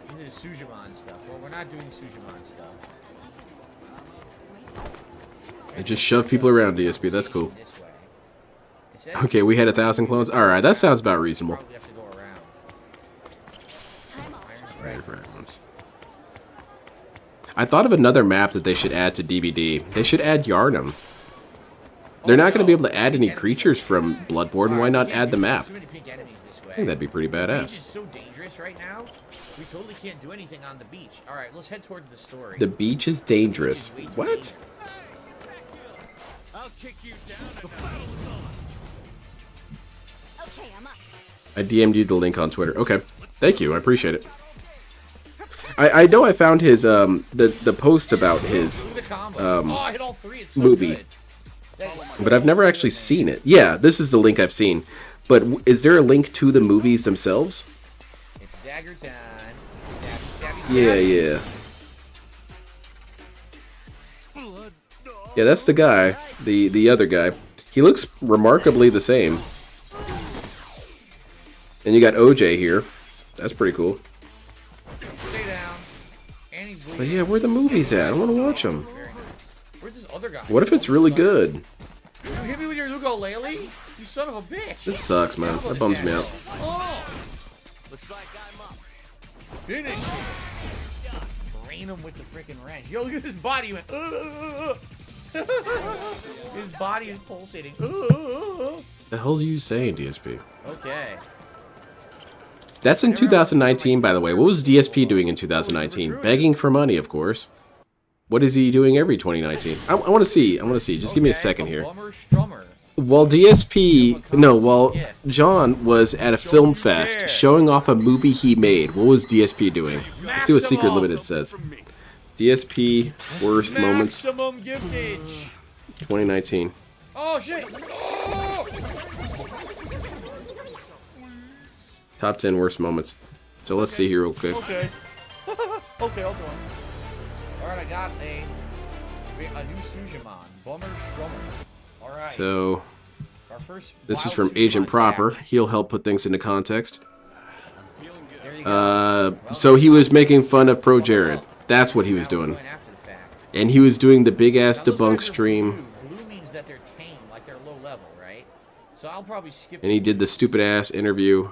Into the Sujimon stuff. Well, we're not doing Sujimon stuff. It just shove people around DSP. That's cool. Okay, we had 1,000 clones. Alright, that sounds about reasonable. Probably have to go around. I thought of another map that they should add to DVD. They should add Yharnam. They're not going to be able to add any creatures from Bloodborne. Why not add the map? I think that'd be pretty The beach badass. is so dangerous right now. We totally can't do anything on the beach. All right, let's head towards the story. The beach is dangerous. What? I'll kick you down. The fight is on. Okay, I'm up. I DM'd you the link on Twitter. Okay. Thank you. I appreciate it. I know I found his the post about his movie, but I've never actually seen it. Yeah, this is the link I've seen. But is there a link to the movies themselves? It's dagger time. Yeah. Yeah, that's the guy. The other guy. He looks remarkably the same. And you got OJ here. That's pretty cool. Stay down. And he's But yeah, where are the movies at? I want to watch them. Where's this other guy? What if it's really good? You hit me with your ukulele? You son of a bitch. This sucks, man. That bums me out. Oh. Looks like I'm up. Finish him. Brain him with the freaking wrench. Yo, look at his body. He went, His body is pulsating. The hell are you saying, DSP? Okay. That's in 2019, by the way. What was DSP doing in 2019? Begging for money, of course. What is he doing every 2019? I want to see. Just give me a second here. Bummer Strummer. while John was at a film fest showing off a movie he made, what was DSP doing? Let's see what Secret Limited says. DSP worst moments Maximum giftage. 2019. Oh shit! Oh! Top 10 worst moments. So let's see here real quick. Okay. Okay, hold on. Alright, I got a new Sujaman. Bummer Strummer. Alright. So Our first this is wild from Agent Sujaman Proper. back. He'll help put things into context. There you go. So he was making fun of Pro Jared. That's what he was doing. And he was doing the big ass debunk stream. Blue means that they're tame, like they're low level, right? So I'll probably skip. And he did the stupid ass interview.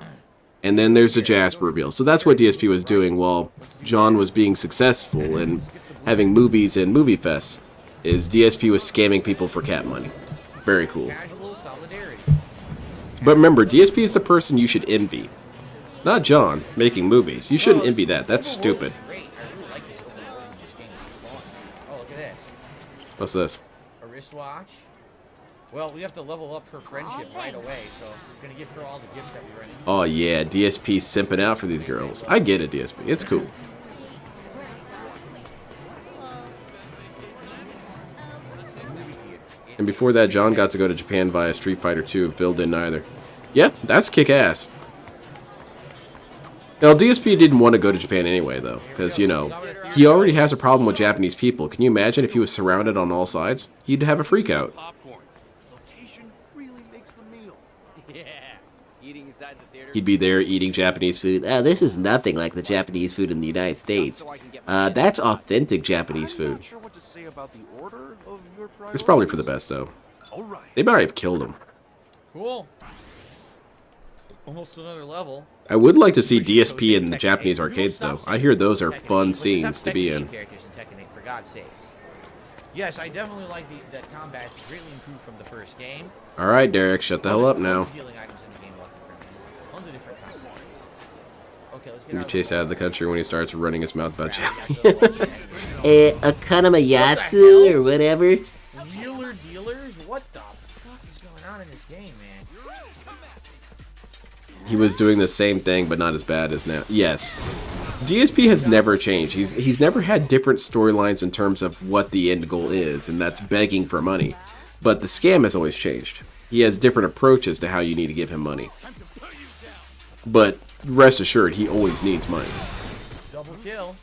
And then there's the Jasper reveal. So that's what DSP was doing while John was being successful and having movies and movie fests. Is DSP was scamming people for cat money. Very cool. Casual solidarity. But remember, DSP is the person you should envy. Not John, making movies. You shouldn't envy that. That's stupid. Great. I really like this overload in this game. It's fun. Oh, look at this. What's this? A wristwatch. Well, we have to level up her friendship right away, so we're gonna give her all the gifts that we run into. Oh yeah, DSP simping out for these girls. I get it, DSP. It's cool. And before that, John got to go to Japan via Street Fighter 2. Phil didn't either. Yeah, that's kick-ass. Now, DSP didn't want to go to Japan anyway, though, because, you know, he already has a problem with Japanese people. Can you imagine if he was surrounded on all sides? He'd have a freak-out. He'd be there eating Japanese food. This is nothing like the Japanese food in the United States. That's authentic Japanese food. It's probably for the best, though. They might have killed him. Cool. Almost another level. I would like to see DSP in the Japanese arcades, though. I hear those are fun scenes to be in. For God's sakes. Yes, I definitely like that combat is greatly improved from the first game. Alright, Derek, shut the hell up now. Healing items in the game tons of different kinds. Okay, let's get You chase out of the country when he starts running his mouth about Japanese. Akanamayatsu or whatever. Wheeler dealers? What the fuck is going on in this game, man? He was doing the same thing, but not as bad as now. Yes. DSP has never changed. He's never had different storylines in terms of what the end goal is, and that's begging for money. But the scam has always changed. He has different approaches to how you need to give him money. But rest assured, he always needs money. Double kill.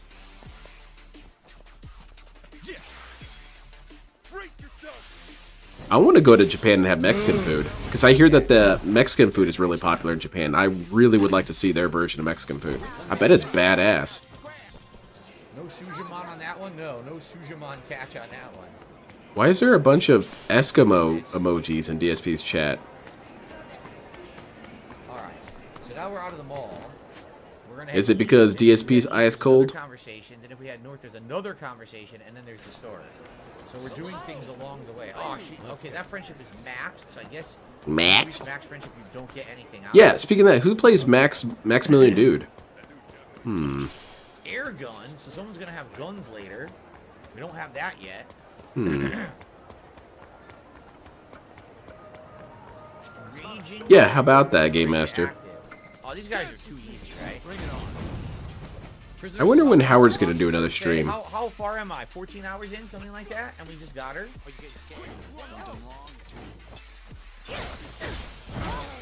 I want to go to Japan and have Mexican food, because I hear that the Mexican food is really popular in Japan. I really would like to see their version of Mexican food. I bet it's badass. No Sujaman on that one? No Sujaman catch on that one. Why is there a bunch of Eskimo emojis in DSP's chat? Alright, so now we're out of the mall. Is it because DSP's ice cold? Conversation, then if we head north, there's another conversation, and then there's the store. So we're doing things along the way. Oh, okay, that friendship is maxed, so I guess... Maxed? Max friendship, you don't get anything out Yeah, speaking of that, who plays Maximilian Dude? Air guns, so someone's gonna have guns later. We don't have that yet. Yeah, how about that, Game Master? Oh, these guys are too easy, right? Bring it on. I wonder when Howard's gonna do another stream. How far am I? 14 hours in? Something like that? And we just got her?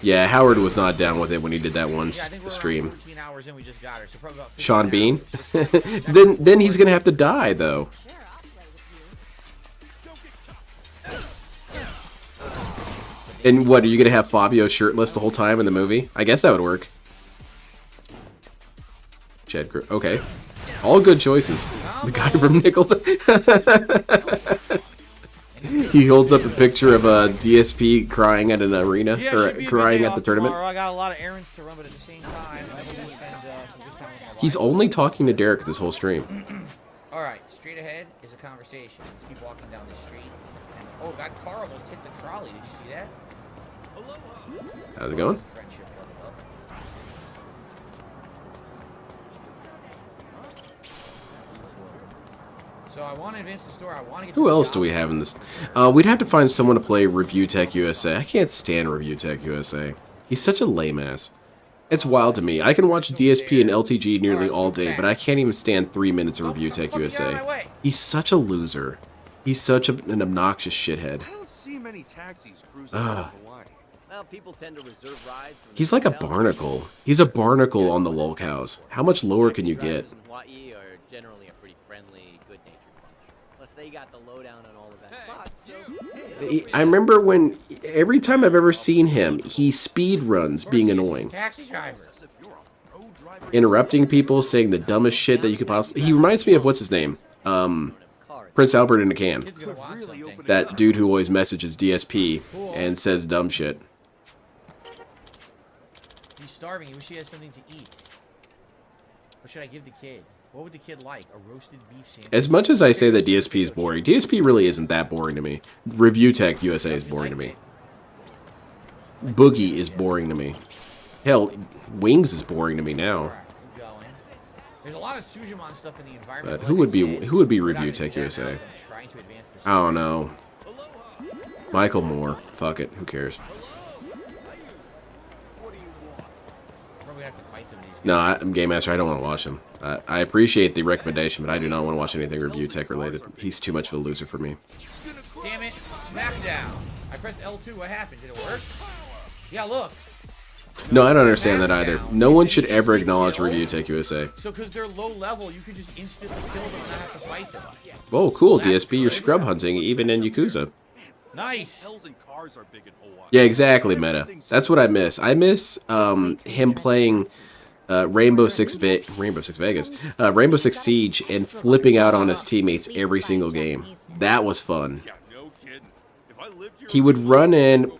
Yeah, Howard was not down with it when he did that one stream. 14 hours in, we just got her. So probably about Sean Bean? then he's gonna have to die, though. And what, are you gonna have Fabio shirtless the whole time in the movie? I guess that would work. Chad, okay. All good choices. The guy from Nickel. He holds up a picture of a DSP crying at an arena, or crying at the tournament. I got a lot of errands to run, but at the same time, He's only talking to Derek this whole stream. Alright, straight ahead is a conversation. Let's keep walking down the street. And, oh, that car almost hit the trolley. Did you see that? How's it going? So I want to advance the story. I want to get. Who else do we have in this? We'd have to find someone to play Review Tech USA. I can't stand Review Tech USA. He's such a lame ass. It's wild to me. I can watch DSP and LTG nearly all day, but I can't even stand 3 minutes of Review Tech USA. He's such a loser. He's such an obnoxious shithead. I don't see many taxis cruising out of Hawaii. Well, people tend to reserve rides. He's like a barnacle. He's a barnacle on the lolcows. How much lower can you get? Hawaii are generally a pretty friendly, good-natured bunch. Plus, they got the lowdown on all the best spots. So I remember when every time I've ever seen him, he speed runs being annoying. Taxi driver. Interrupting people, saying the dumbest shit that you could possibly... He reminds me of, what's his name? Prince Albert in a can. That dude who always messages DSP and says dumb shit. He's starving. He wish he had something to eat. What should I give the kid? What would the kid like? A roasted beef sandwich? As much as I say that DSP is boring, DSP really isn't that boring to me. Review Tech USA is boring to me. Boogie is boring to me. Hell, Wings is boring to me now. There's a lot of Sujimon stuff in the environment. But who would be Review Tech USA? I don't know. Michael Moore. Fuck it. Who cares? No, I'm Game Master. I don't want to watch him. I appreciate the recommendation, but I do not want to watch anything Review Tech related. He's too much of a loser for me. Damn it! Smackdown. I pressed L2. What happened? Did it work? Yeah, look. No, I don't understand that either. No one should ever acknowledge Review Tech USA. So, because they're low level, you could just instantly kill them and not have to fight them. Oh, cool, DSP. You're scrub hunting, even in Yakuza. Nice. Yeah, exactly, Meta. That's what I miss. I miss him playing Rainbow Six Vegas, Rainbow Six Siege, and flipping out on his teammates every single game. That was fun. He would run in,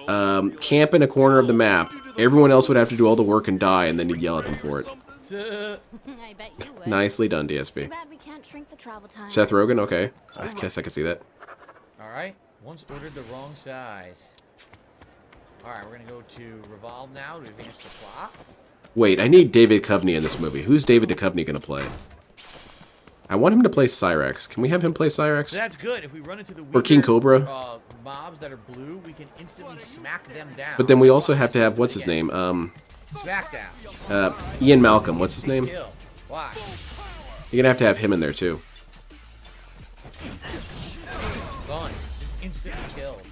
camp in a corner of the map. Everyone else would have to do all the work and die, and then he'd yell at them for it. I bet you would. Nicely done, DSP. Too bad we can't shrink the travel time. Seth Rogen, okay. I guess I could see that. Alright, once ordered the wrong size. Alright, we're gonna go to Revolve now to advance the plot. Wait, I need David Duchovny in this movie. Who's David Duchovny gonna play? I want him to play Cyrax. Can we have him play Cyrax? That's good. If we run into the Or King Cobra? mobs that are blue, we can instantly smack them down. But then we also have to have, what's his name? Smackdown. Ian Malcolm, what's his name? Kill. Why? You're gonna have him in there too. Gone. Just instantly killed.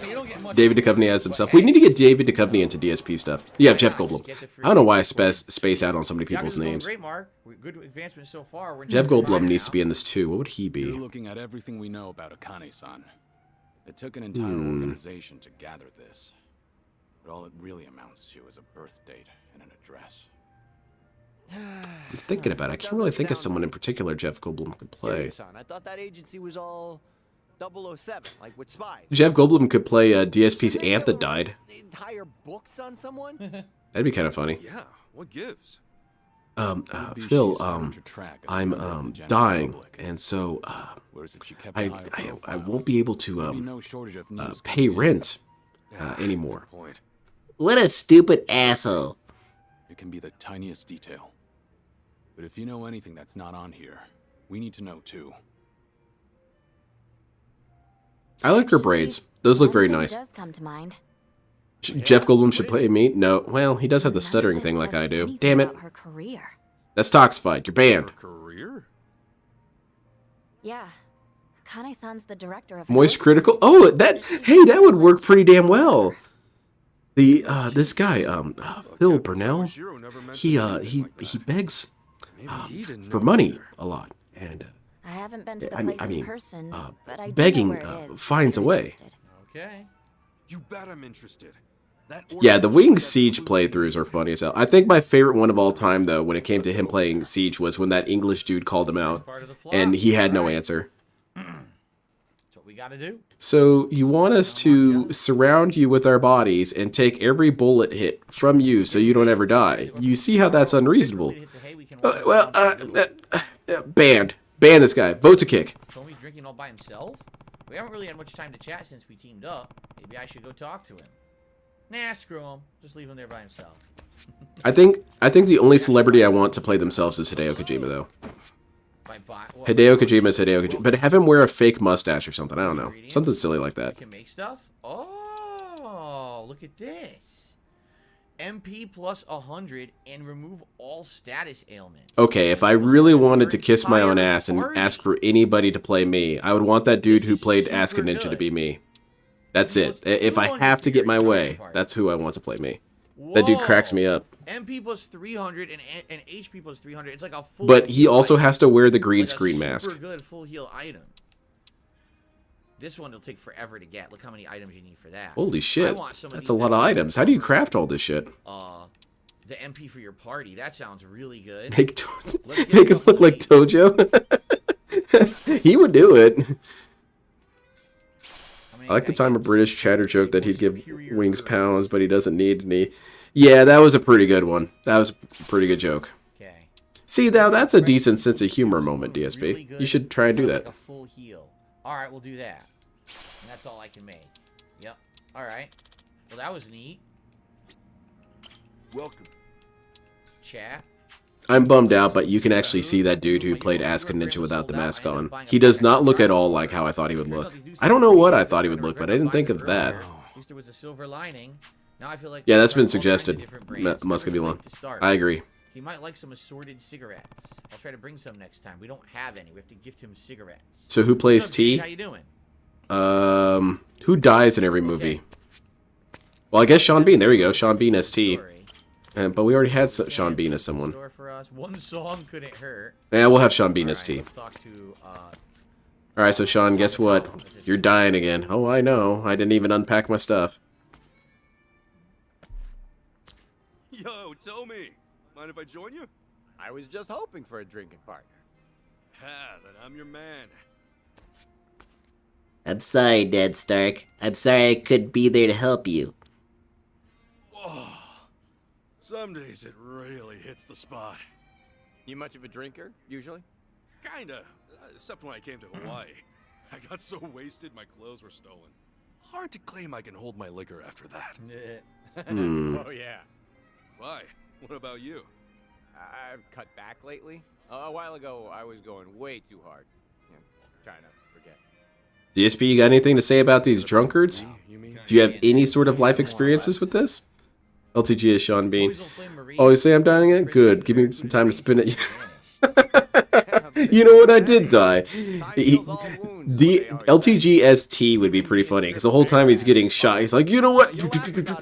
You don't get much. David Duchovny as himself. We need to get David Duchovny into DSP stuff. Yeah, Jeff Goldblum. I don't know why I space out on so many people's names. Great, Mark. Good advancement so far. We're Jeff Goldblum needs to be in this too. What would he be? You're looking at everything we know about Akane-san. It took an entire organization to gather this. But all it really amounts to is a birth date and an address. I'm thinking about it. I can't really think of someone in particular Jeff Goldblum could play. I thought that agency was all 007, like with spies. Jeff Goldblum could play DSP's aunt that died. Entire books on someone? That'd be kind of funny. Yeah, what gives? Phil, I'm dying, and so I won't be able to pay rent anymore. What a stupid asshole. It can be the tiniest detail. But if you know anything that's not on here, we need to know too. I like her braids. Those look very nice. Does come to mind. Jeff Goldblum should play me? No. Well, he does have the stuttering thing like I do. Damn it. Her career. That's Toxified. You're banned. Career? Yeah. Akane-san's the director of Moist Critical? Oh, hey, that would work pretty damn well. This guy, Phil Burnell, he begs for money a lot, and I haven't been to the place in person, but I begging do know where it is. finds a way. Okay. You bet I'm interested. Yeah, the Wings Siege playthroughs are funny as hell. I think my favorite one of all time, though, when it came to him playing Siege, was when that English dude called him out, and he had no answer. That's what we gotta do. So you want us to surround you with our bodies and take every bullet hit from you so you don't ever die. You see how that's unreasonable. Banned. Ban this guy. Vote to kick. Told me drinking all by himself? We haven't really had much time to chat since we teamed up. Maybe I should go talk to him. Nah, screw him. Just leave him there by himself. I think the only celebrity I want to play themselves is Hideo Kojima, though. Hideo Kojima is Hideo Kojima. But have him wear a fake mustache or something. I don't know. Something silly like that. You can make stuff? Oh, look at this. MP plus 100 and remove all status ailments. Okay, if I really wanted to kiss my own ass and ask for anybody to play me, I would want that dude who played Asuka Ninja to be me. That's it. If I have to get my way, that's who I want to play me. That dude cracks me up. MP plus 300 and HP plus 300. It's like a full. But he also has to wear the green screen mask. Super good full heal item. This one will take forever to get. Look how many items you need for that. Holy shit. That's a lot of items. How do you craft all this shit? The MP for your party. That sounds really good. Make it look like Tojo. He would do it. I like the time a British chatter joke that he'd give Wings pounds, but he doesn't need any. Yeah, that was a pretty good one. That was a pretty good joke. Okay. See, now that's a decent sense of humor moment, DSP. You should try and do that. Like a full heal. All right, we'll do that. And that's all I can make. Yep. All right. Well, that was neat. Welcome. Chat. I'm bummed out, but you can actually see that dude who played Asuka Ninja without the mask on. He does not look at all like how I thought he would look. I don't know what I thought he would look, but I didn't think of that. At least there was a silver lining. Now I feel like Yeah, that's been suggested. Must be long. I agree. He might like some assorted cigarettes. I'll try to bring some next time. We don't have any. We have to gift him cigarettes. So who plays T? How you doing? Who dies in every movie? Well, I guess Sean Bean. There we go. Sean Bean as T. But we already had Sean Bean as someone. One song couldn't hurt. Yeah, we'll have Sean Bean as T. Let's talk to, Alright, so Sean, guess what? You're dying again. Oh, I know. I didn't even unpack my stuff. Yo, tell me. Mind if I join you? I was just hoping for a drinking partner. Ha, then I'm your man. I'm sorry, Ned Stark. I'm sorry I couldn't be there to help you. Oh, some days it really hits the spot. You much of a drinker, usually? Kinda, except when I came to Hawaii. I got so wasted my clothes were stolen. Hard to claim I can hold my liquor after that. Oh, yeah. Why? What about you? I've cut back lately. A while ago, I was going way too hard. Trying to forget. DSP, you got anything to say about these drunkards? Do you have any sort of life experiences with this? LTG is Sean Bean. Oh, you say I'm dying again? Good. Give me some time to spin it. You know what? I did die. LTGST would be pretty funny, because the whole time he's getting shot, he's like, you know what?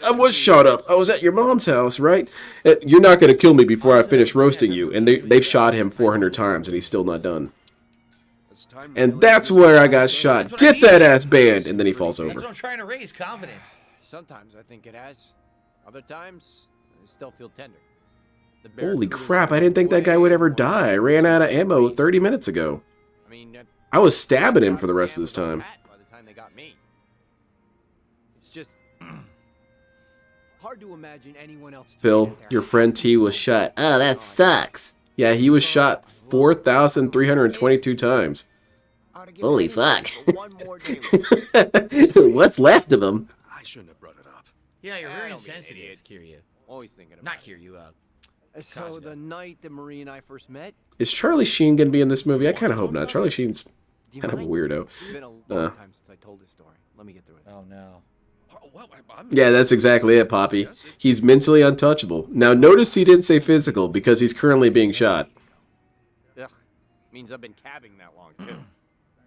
I was shot up. I was at your mom's house, right? You're not going to kill me before I finish roasting you. And they've shot him 400 times, and he's still not done. And that's where I got shot. Get that ass banned! And then he falls over. That's what I'm trying to raise, confidence. Sometimes I think it has. Other times, I still feel tender. Holy crap, I didn't think that guy would ever die. I ran out of ammo 30 minutes ago. I was stabbing him for the rest of this time. By the time they got me. It's just hard to imagine anyone else. Phil, your friend T was shot. Oh, that sucks. Yeah, he was shot 4,322 times. Holy fuck. What's left of him? I shouldn't have brought it up. Yeah, you're very insensitive, Kiryu. Always thinking about Not Kiryu, So the night that Marie and I first met. Is Charlie Sheen going to be in this movie? I kind of hope not. Charlie Sheen's kind of a weirdo. It's been a long time since I told this story. Let me get through it. Oh, no. Yeah, that's exactly it, Poppy. He's mentally untouchable. Now, notice he didn't say physical, because he's currently being shot. Ugh. Means I've been cabbing that long, too.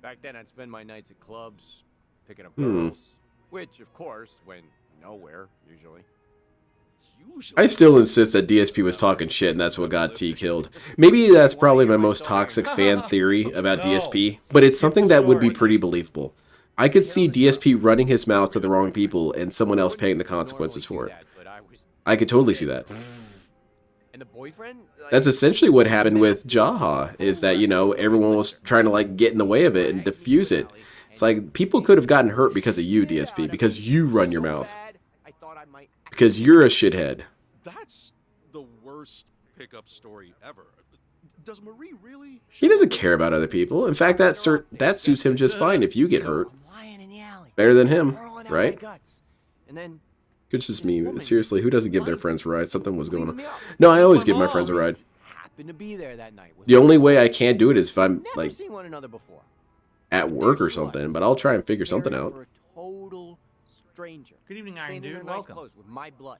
Back then, I'd spend my nights at clubs, picking up girls. Which, of course, went nowhere, usually. I still insist that DSP was talking shit and that's what got T killed. Maybe that's probably my most toxic fan theory about DSP, but it's something that would be pretty believable. I could see DSP running his mouth to the wrong people and someone else paying the consequences for it. I could totally see that. That's essentially what happened with Jaha, is that, you know, everyone was trying to, like, get in the way of it and diffuse it. It's like, people could have gotten hurt because of you, DSP, because you run your mouth. Because you're a shithead. That's the worst pickup story ever. Does Marie really? He doesn't care about other people. In fact, that suits him just fine if you get hurt. Better than him, right? And then It's just me. Seriously, who doesn't give their friends a ride? Something was going on. No, I always give my friends a ride. Happened to be there that night. The only way I can't do it is if I'm, Never like, seen one another before. at work or something, but I'll try and figure something Caring out. for a total stranger. Good evening, Iron Staying in Dude. her nice Welcome. clothes with my blood.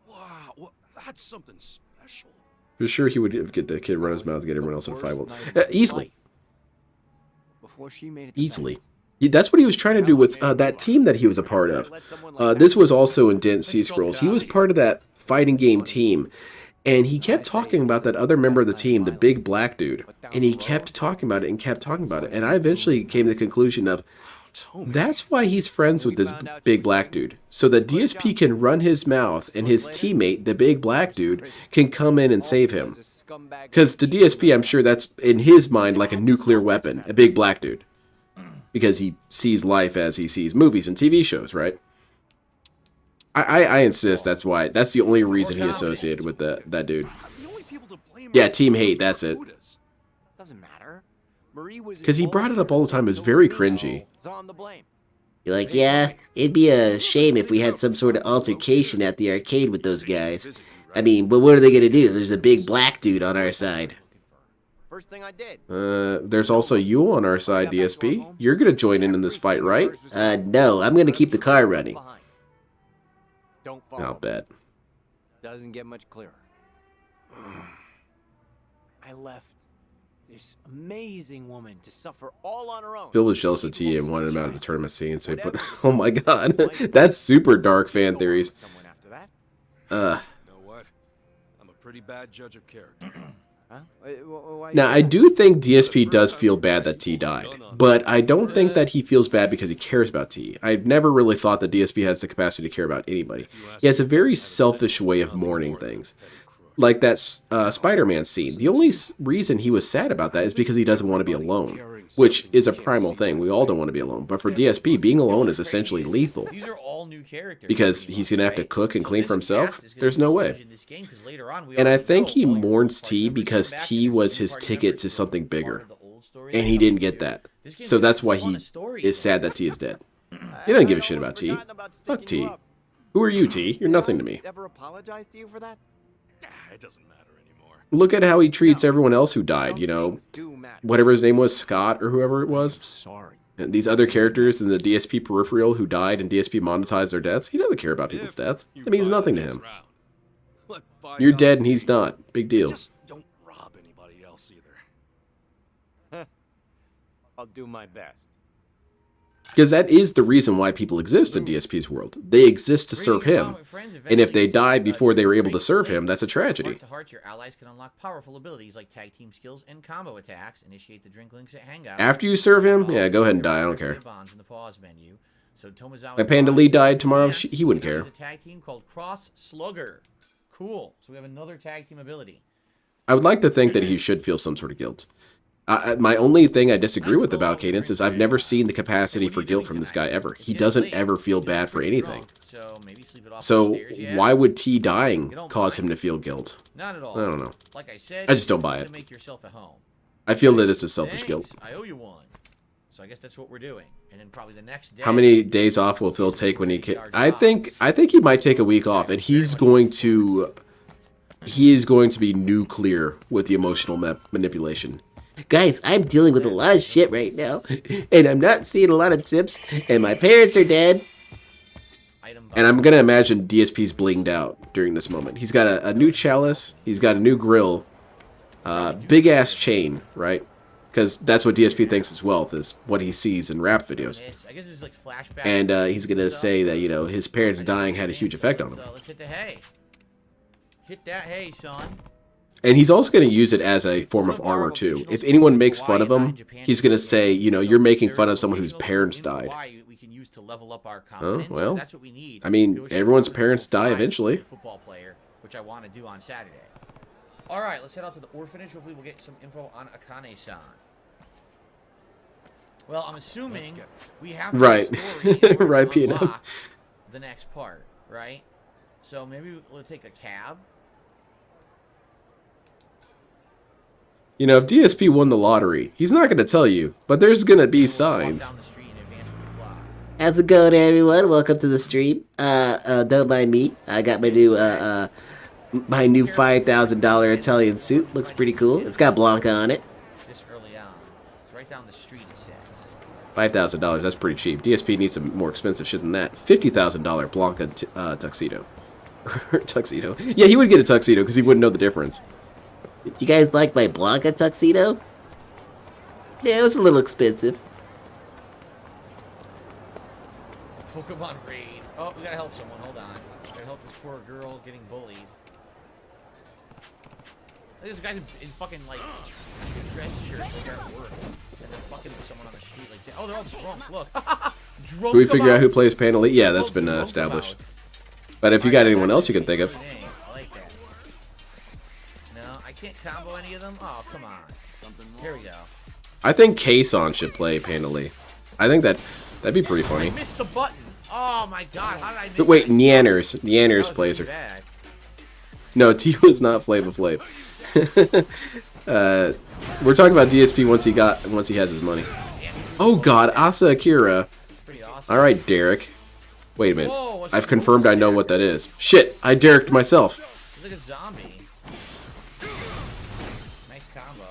Wow, well, that's something special. For sure, he would get the kid run his mouth to get everyone else in a fight. Easily. Before she made it to Easily. That's what he was trying to do with that team that he was a part of. This was also in Didn't See Scrolls. He was part of that fighting game team. And he kept talking about that other member of the team, the big black dude. And he kept talking about it and kept talking about it. And I eventually came to the conclusion of, that's why he's friends with this big black dude. So that DSP can run his mouth and his teammate, the big black dude, can come in and save him. Because to DSP, I'm sure that's in his mind like a nuclear weapon, a big black dude. Because he sees life as he sees movies and TV shows, right? I insist that's why. That's the only reason he associated with that dude. Yeah, team hate, that's it. Doesn't matter. Marie was Because he brought it up all the time. It was very cringy. on the blame. You're like, yeah, it'd be a shame if we had some sort of altercation at the arcade with those guys. I mean, but what are they going to do? There's a big black dude on our side. First thing I did. There's also you on our side, DSP. You're going to join in this fight, right? No, I'm going to keep the car running. Don't follow. I'll bet. Doesn't get much clearer. I left this amazing woman to suffer all on her own. Phil was jealous of T and wanted him out of the tournament scene, so he put, oh my god, that's super dark fan theories. You know what? I'm a pretty bad judge of character. Now, I do think DSP does feel bad that T died, but I don't think that he feels bad because he cares about T. I've never really thought that DSP has the capacity to care about anybody. He has a very selfish way of mourning things. Like that Spider-Man scene. The only reason he was sad about that is because he doesn't want to be alone, which is a primal thing. We all don't want to be alone. But for DSP, being alone is essentially lethal. These are all new characters. Because he's going to have to cook and clean for himself? There's no way. And I think he mourns T because T was his ticket to something bigger. And he didn't get that. So that's why he is sad that T is dead. He doesn't give a shit about T. Fuck T. Who are you, T? You're nothing to me. Ever apologize to you for that? It doesn't matter anymore. Look at how he treats everyone else who died, you know? Whatever his name was, Scott or whoever it was. Sorry. And these other characters in the DSP peripheral who died and DSP monetized their deaths. He doesn't care about people's deaths. It means nothing to him. You're dead and he's not. Big deal. Just don't rob anybody else either. I'll do my best. Because that is the reason why people exist in DSP's world. They exist to serve him. And if they die before they were able to serve him, that's a tragedy. Heart to heart, your allies can unlock powerful abilities like tag team skills and combo attacks. Initiate the drink links at Hangout. After you serve him, yeah, go ahead and die. I don't care. Bonds in the pause menu. So My Panda Lee died tomorrow. He wouldn't care. A tag team called Cross Slugger. Cool. So we have another tag team ability. I would like to think that he should feel some sort of guilt. My only thing I disagree with about Cadence is I've never seen the capacity for guilt from this guy ever. He doesn't ever feel bad for anything. So why would T dying cause him to feel guilt? Not at all. I don't know. Like I said, I just don't buy it. make yourself at home. I feel that it's a selfish guilt. I owe you one. So I guess that's what we're doing. And then probably the next day. How many days off will Phil take when he can? I think he might take a week off, and he's going to be nuclear with the emotional manipulation. Guys, I'm dealing with a lot of shit right now, and I'm not seeing a lot of tips, and my parents are dead. And I'm going to imagine DSP's blinged out during this moment. He's got a new chalice, he's got a new grill, big-ass chain, right? Because that's what DSP thinks is wealth, is what he sees in rap videos. And he's going to say that, you know, his parents dying had a huge effect on him. So let's hit the hay. Hit that hay, son. And he's also going to use it as a form of armor, too. If anyone makes fun of him, he's going to say, you know, you're making fun of someone whose parents died. Oh, well, I mean, everyone's parents die eventually. Football player, which I want to do on Saturday. All right, let's head out to the orphanage. Hopefully we'll get some info on Akane-san. Well, I'm assuming we have right. Right, P&M. The next part, right? So maybe we'll take a cab. You know, if DSP won the lottery, he's not going to tell you, but there's going to be signs. How's it going, everyone? Welcome to the stream. Don't mind me. I got my new $5,000 Italian suit. Looks pretty cool. It's got Blanca on it. This early on. It's right down the street, it says. $5,000. That's pretty cheap. DSP needs some more expensive shit than that. $50,000 Blanca tuxedo. Tuxedo. Yeah, he would get a tuxedo because he wouldn't know the difference. You guys like my Blanca tuxedo? Yeah, it was a little expensive. Pokemon raid. Oh, we gotta help someone. Hold on. We gotta help this poor girl getting bullied. Look, this guy's in fucking like dress shirt like they're at work, and they're fucking with someone on the street like that. Oh, they're all drunk. Look. Drunk. Can we figure out who plays Pan Elite? Yeah, that's been established. But if you got anyone else you can think of. I like that. No, I can't combo any of them. Oh, come on. Here we go. I think Kason should play Pan Elite. I think that'd be pretty funny. I missed the button. Oh my god, how did I miss But wait, that? Neanners plays her. Bad. No, T was not Flava Flav. We're talking about DSP once he has his money. Oh god, Asa Akira. Awesome. Alright, Derek. Wait a minute. Whoa, I've confirmed I know what that is. Shit, I Derek'd myself. He's like a zombie. Nice combo.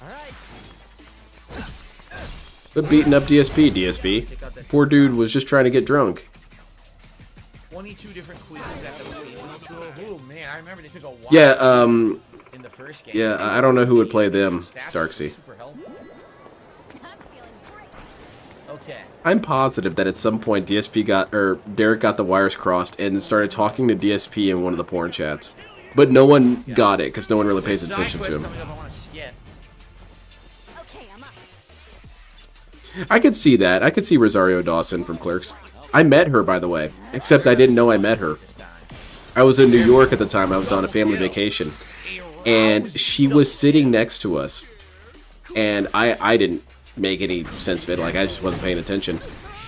Alright. But beating up DSP. Poor dude was just trying to get drunk. 22 different quizzes at the Oh man, I remember they took a while. Yeah, in the first game. yeah, I don't know who would play them, Darksea. Okay. I'm positive that at some point Derek got the wires crossed and started talking to DSP in one of the porn chats. But no one got it because no one really pays attention to him. I could see that. I could see Rosario Dawson from Clerks. I met her, by the way, except I didn't know I met her. I was in New York at the time. I was on a family vacation, and she was sitting next to us, and I didn't make any sense of it. Like, I just wasn't paying attention.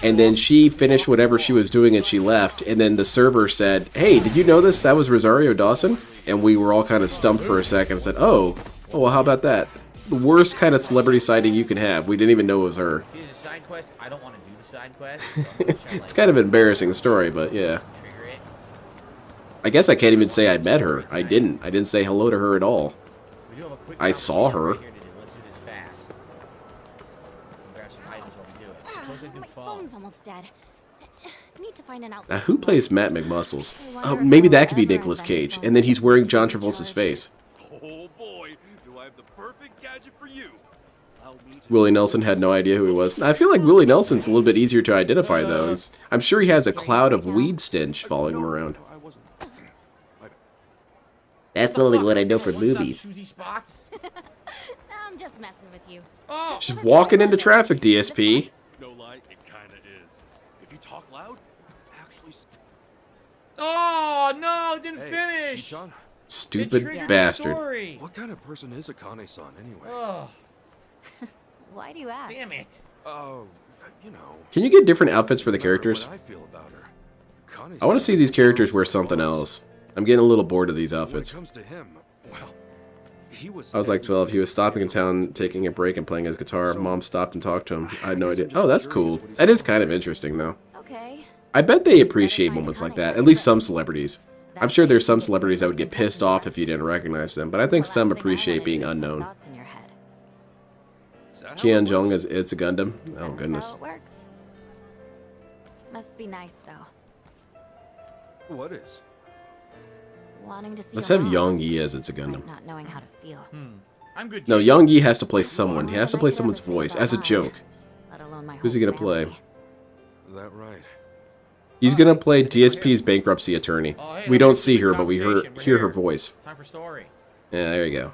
And then she finished whatever she was doing, and she left, and then the server said, "Hey, did you know this? That was Rosario Dawson?" And we were all kind of stumped for a second and said, oh, well, how about that? The worst kind of celebrity sighting you can have. We didn't even know it was her. See, the side quest, I don't want to do the side quest. So It's kind of an embarrassing story, but yeah. I guess I can't even say I met her. I didn't say hello to her at all. I saw her. Let's do this fast. Grab some items while we do it. My phone's almost dead. Need to find an outfit. Now, who plays Matt McMuscles? Oh, maybe that could be Nicolas Cage, and then he's wearing John Travolta's face. Oh boy, do I have the perfect gadget for you. Willie Nelson had no idea who he was. I feel like Willie Nelson's a little bit easier to identify, though. I'm sure he has a cloud of weed stench following him around. That's the only one I know from movies. I'm just messing with you. Oh, She's walking into traffic, DSP. No lie, it kinda is. If you talk loud, actually. Oh no, didn't finish. Chichan? Stupid bastard. What kind of person is Akane-san anyway? Oh. Why do you ask? Damn it. Oh, you know. Can you get different outfits for the characters? I feel about her. I want to see these characters wear something else. I'm getting a little bored of these outfits. When it comes to him, well, I was like 12. He was stopping in town, taking a break and playing his guitar. Mom stopped and talked to him. I had no idea. Oh, that's cool. That is kind of interesting, though. Okay. I bet they appreciate moments like that. At least some celebrities. I'm sure there's some celebrities that would get pissed off if you didn't recognize them, but I think some appreciate being unknown. Qian Jong is It's a Gundam. Oh, goodness. That's how it works. Must be nice, though. what is? Wanting to see Let's your have mom, Yang Yi as It's a Gundam. not knowing how to feel. I'm good. No, Yang Yi has to play someone. He has to play someone's voice as a joke. Let alone my Who's he whole gonna play? family. That right? He's gonna play DSP's bankruptcy attorney. We don't see her, but we hear her voice. Time for story. Yeah, there you go.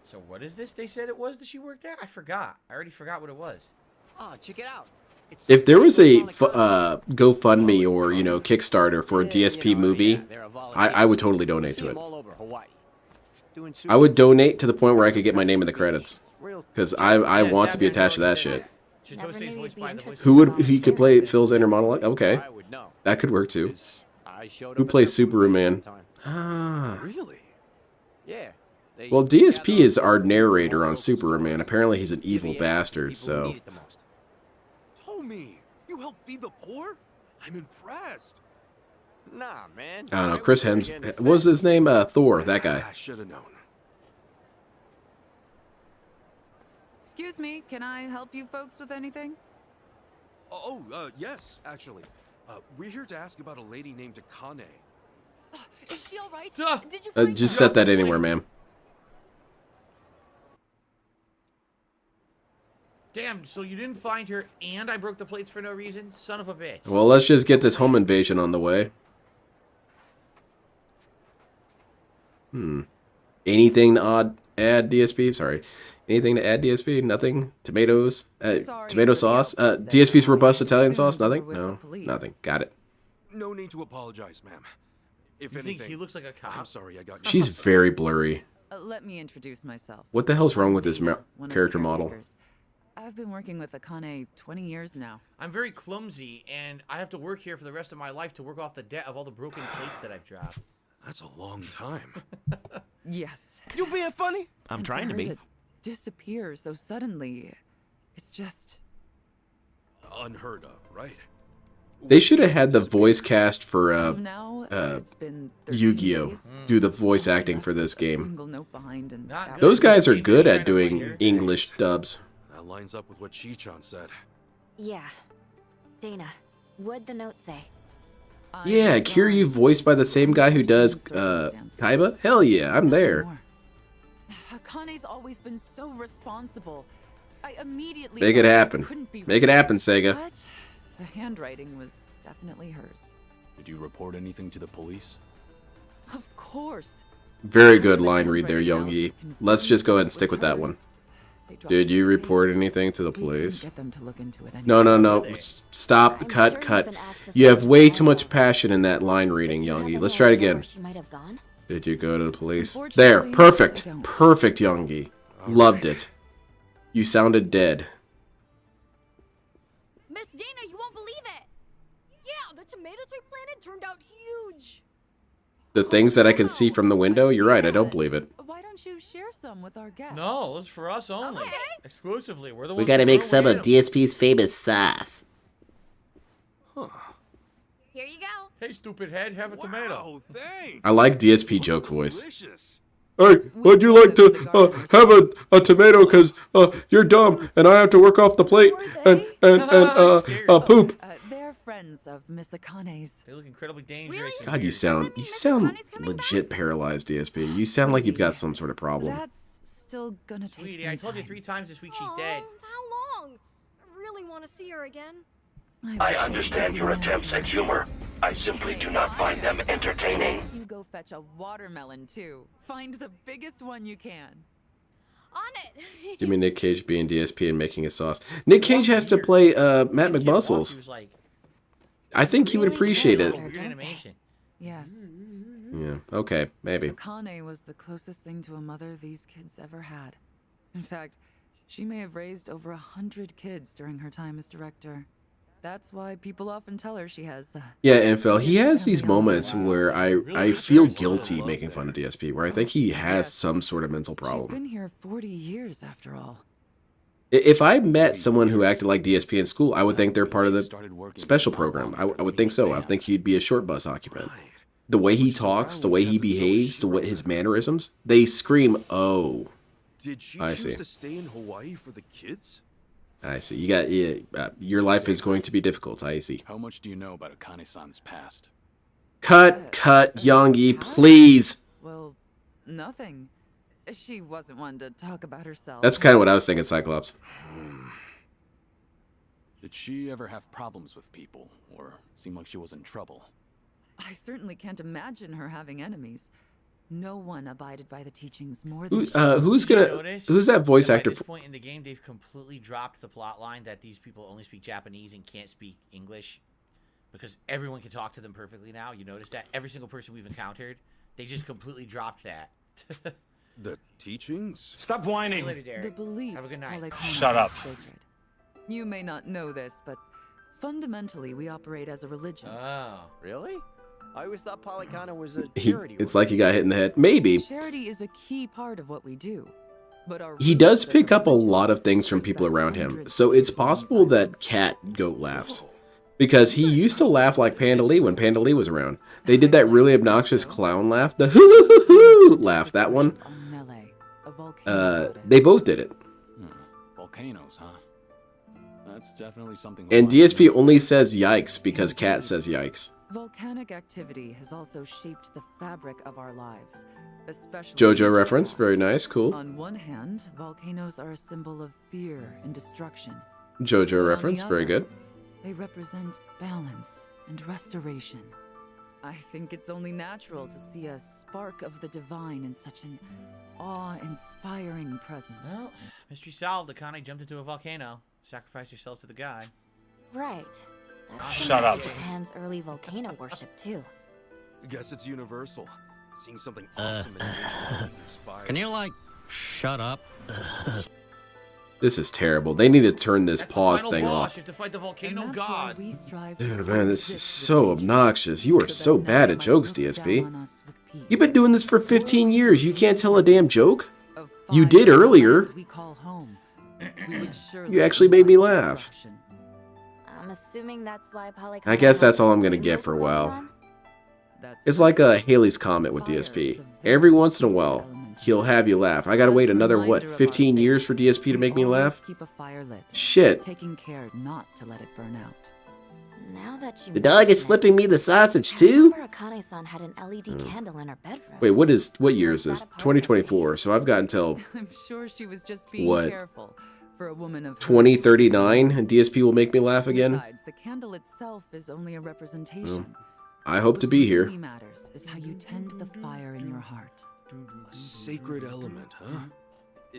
So what is this they said it was that she worked at? I forgot. I already forgot what it was. Oh, check it out. If there was a GoFundMe or, Kickstarter for a DSP movie, I would totally donate to it. I would donate to the point where I could get my name in the credits. Because I want to be attached to that shit. He could play Phil's inner monologue? Okay. That could work too. Who plays Subaru Man? Ah. Really? Yeah. Well, DSP is our narrator on Superman. Apparently he's an evil bastard, so... Homie, you help feed the poor? I'm impressed. Nah, man. I don't know, Chris Hens... What was his name? Thor, that guy. I should have known. Excuse me, can I help you folks with anything? Yes, actually. We're here to ask about a lady named Akane. Is she alright? Did you find Just set that anywhere, ma'am. Damn, so you didn't find her and I broke the plates for no reason? Son of a bitch. Well, let's just get this home invasion on the way. Anything to add, DSP? Sorry. Anything to add, DSP? Nothing? Tomatoes? Tomato sauce? DSP's robust Italian sauce? Nothing? No, nothing. Got it. No need to apologize, ma'am. If You anything, think he looks like a cop? I'm sorry I got. She's very blurry. Let me introduce myself. What the hell's wrong with this One of the character model? caretakers. I've been working with Akane 20 years now. I'm very clumsy, and I have to work here for the rest of my life to work off the debt of all the broken plates that I've dropped. That's a long time. Yes. You being funny? I'm And trying to for her be. disappear so suddenly. It's just Unheard of, right? They should have had the voice cast for as of now, it's been 13 Yu-Gi-Oh! days. Do the voice acting for this game. Single note behind and Not that Those was guys are it. good at doing English dubs. That lines up with what Chi-chan said. Yeah. Dana, what'd the note say? Yeah, Kiryu voiced by the same guy who does Kaiba? Hell yeah, I'm there. Akane's always been so responsible. I immediately Make it thought happen. couldn't be Make it right. happen, Sega. But the handwriting was definitely hers. Did you report anything to the police? Of course. Very good line read there, Youngie. Let's just go ahead and stick with that one. Did you report anything to the police? Get them to look into it No, no, no. Stop. Cut, cut. You have way too much passion in that line reading, Youngie. Let's try it again. She might have gone. Did you go to the police? There. Perfect. Perfect, Youngie. Loved it. You sounded dead. Miss Dana, you won't believe it! Yeah, the tomatoes we planted turned out huge! The things that I can see from the window? You're right, I don't believe it. Why don't you share some with our guests? No, it's for us only. Exclusively. We're the We ones gotta who make grow some of tomatoes. DSP's famous sauce. Here you go. Hey, stupid head, have a tomato. Thanks. I like DSP joke voice. Delicious. Hey, would you like to have a tomato because you're dumb and I have to work off the plate and poop? They're friends of Miss Akane's. They look incredibly dangerous. and God, you weird. sound legit paralyzed, DSP. You sound like you've got some sort of problem. That's still gonna take Sweetie, some I told you time. 3 times this week she's dead. How long? I really want to see her again. I understand your attempts at humor. I simply do not find them entertaining. You go fetch a watermelon too. Find the biggest one you can. On it! Give me Nick Cage being DSP and making a sauce. Nick Cage has to play Matt He McMuscles. was like, I think he would appreciate it. weird animation. Yes. Yeah, okay, maybe. Akane was the closest thing to a mother these kids ever had. In fact, she may have raised over 100 kids during her time as director. That's why people often tell her she has the... Yeah, and Phil, he has these moments where I feel guilty making fun of DSP, where I think he has some sort of mental She's problem. been here 40 years after all. If I met someone who acted like DSP in school, I would think they're part of the special program. I would think so. I would think he'd be a short bus occupant. The way he talks, the way he behaves, his mannerisms, they scream, oh. Did she I choose see. to stay in Hawaii for the kids? I see. You got your life is going to be difficult. I see. How much do you know about Akane-san's past? Cut, Yangi, please. Well, nothing. She wasn't one to talk about herself. That's kind of what I was thinking, Cyclops. Did she ever have problems with people, or seem like she was in trouble? I certainly can't imagine her having enemies. No one abided by the teachings more than Who's Did you gonna? notice Who's that voice by actor? this point in the game, they've completely dropped the plot line that these people only speak Japanese and can't speak English, because everyone can talk to them perfectly now. You notice that every single person we've encountered, they just completely dropped that. The teachings? Stop whining. Later, Derek. the beliefs. Have a good night. Polykona Shut up. hold Sacred. You may not know this, but fundamentally we operate as a religion. Oh, Really? I always thought Polycana was a charity. It's like he got hit in the head. Maybe. Charity is a key part of what we do. But our He does pick up a lot of things from people around him, so it's possible that Cat Goat laughs. Because he used to laugh like Panda Lee when Panda Lee was around. They did that really obnoxious clown laugh, the hoo laugh, that one. They both did it. Volcanoes, huh? That's definitely something. And DSP only says yikes because Cat says yikes. Volcanic activity has also shaped the fabric of our lives, especially JoJo reference, very nice, cool. On one hand, volcanoes are a symbol of fear and destruction. JoJo reference, very good. They represent balance and restoration. I think it's only natural to see a spark of the divine in such an awe-inspiring presence. Well, mystery solved. Akane jumped into a volcano. Sacrifice yourself to the guy. Right. That's Shut up. Japan's early volcano worship too. I guess it's universal. Seeing something awesome in nature inspired. Can you, like, shut up? This is terrible. They need to turn this pause thing off. You have to fight the volcano god. Dude, man, this is so obnoxious. You are so bad at jokes, DSP. You've been doing this for 15 years. You can't tell a damn joke? You did earlier. You actually made me laugh. I'm assuming that's why Polycana. I guess that's all I'm gonna get for a while. It's like a Haley's Comet with DSP. Every once in a while, he'll have you laugh. I gotta wait another, what, 15 years for DSP to make me laugh? Shit. Taking care not to let it burn out. Now that you The dog is slipping me the sausage too? remember Akane-san had an LED candle in her bedroom. Wait, what year is this? 2024, so I've got until, I'm sure she was just being what, careful. For a woman of 2039, and DSP will make me laugh again? Besides, the candle itself is only a representation. I hope to be here. What really matters is how you tend the fire in your heart. A sacred element, huh?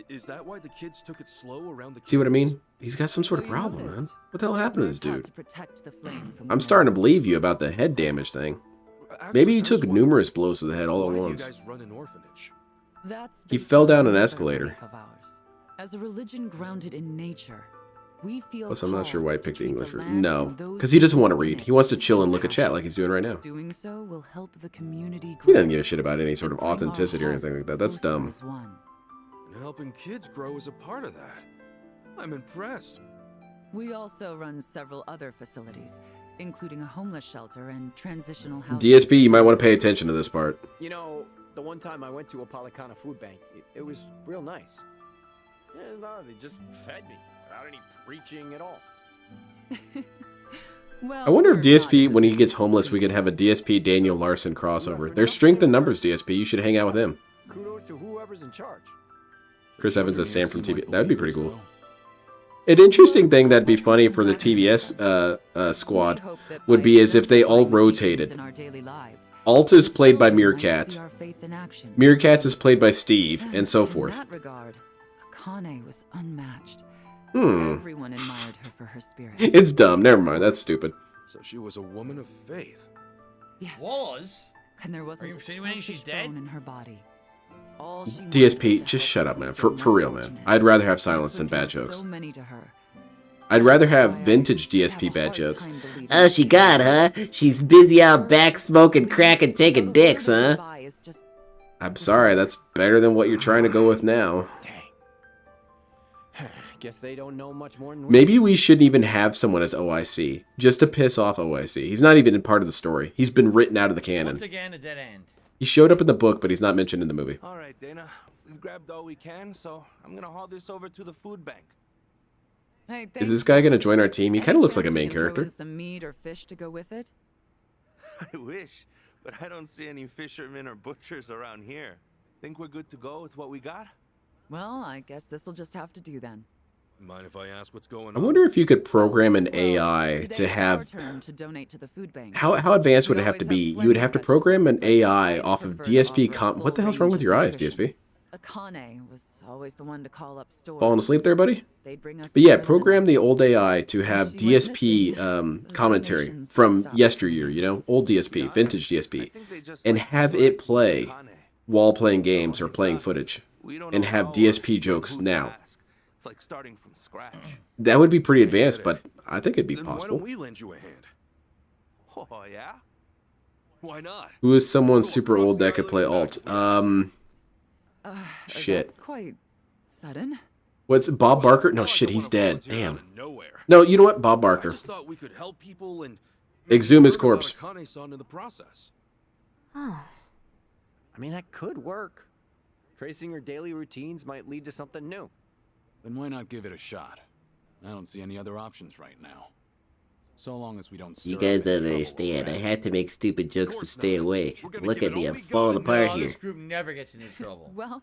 Is that why the kids took it slow around the See what I mean? He's got some sort of problem, man. What the hell happened to this dude? To protect the flame from I'm starting to believe you about the head damage thing. Maybe you took numerous blows to the head all at once. He fell down an escalator. As a religion grounded in nature, we feel Plus, I'm not sure why I picked the English for version. No, because he doesn't want to read. He wants to chill and look at chat like he's doing right now. Doing so will help the community He doesn't give a shit about any sort of authenticity or anything like that. That's dumb. And helping kids grow is a part of that. I'm impressed. We also run several other facilities, including a homeless shelter and transitional housing. DSP, you might want to pay attention to this part. You know, the one time I went to a Polycana food bank, it was real nice. Yeah, no, they just fed me without any preaching at all. I wonder if DSP, when he gets homeless, we could have a DSP Daniel Larson crossover. There's strength in numbers, DSP. You should hang out with him. Kudos to whoever's in charge. Chris Evans as Sam from TV. That would be pretty cool. An interesting thing that'd be funny for the TVS squad would be as if they all rotated. Alt is played by Meerkat. Meerkats is played by Steve, and so forth. In that regard, Akane was unmatched. Hmm. Everyone admired her for her spirit. It's dumb. Never mind. That's stupid. So she was a woman of faith. Yes. Was? And there wasn't Are you insinuating she's dead? in her body. All she DSP, just shut up, man. For real, man. I'd rather have silence than bad jokes. So many to her. I'd rather have vintage DSP bad jokes. Oh, she got, huh? She's busy out back smoking crack and taking dicks, huh? I'm sorry, that's better than what you're trying to go with now. Guess they don't know much more than we Maybe we shouldn't even have someone as OIC, just to piss off OIC. He's not even in part of the story. He's been written out of the canon. Once again, a dead end. He showed up in the book, but he's not mentioned in the movie. All right, Dana. We've grabbed all we can, so I'm gonna haul this over to the food bank. Hey, Is this guy going to join our team? He kind of looks like a main character. Some meat or fish to go with it? I wish, but I don't see any fishermen or butchers around here. Think we're good to go with what we got? Well, I guess this'll just have to do then. Mind if I ask what's going I on? wonder if you could program an AI to have... To donate to the food bank. How advanced would it have to be? You would have to program an AI off of DSP... What the hell's wrong with your eyes, DSP? Akane was always the one to call up stores. Falling asleep there, buddy? They'd bring us But yeah, together program the old AI to have DSP commentary from yesteryear, you know? Old DSP, vintage DSP. And have it play while playing games or playing footage. And have DSP jokes now. It's like starting from scratch. That would be pretty advanced, but I think it'd be Then possible. why don't we lend you a hand? Oh, yeah? Why not? Who is someone super old that could play alt? Shit. That's quite sudden. What's Bob Barker? No, shit, he's dead. Damn. No, you know what? Bob Barker. I just thought we could help people and Exhume his corpse. Akane-san in the process. I mean, that could work. Tracing her daily routines might lead to something new. Then why not give it a shot? I don't see any other options right now. So long as we don't stir You up guys any don't trouble, understand. I right? had to make stupid jokes to stay awake. gonna Look give at it me, all I'm we got falling and apart No, here. this group never gets into trouble. Well,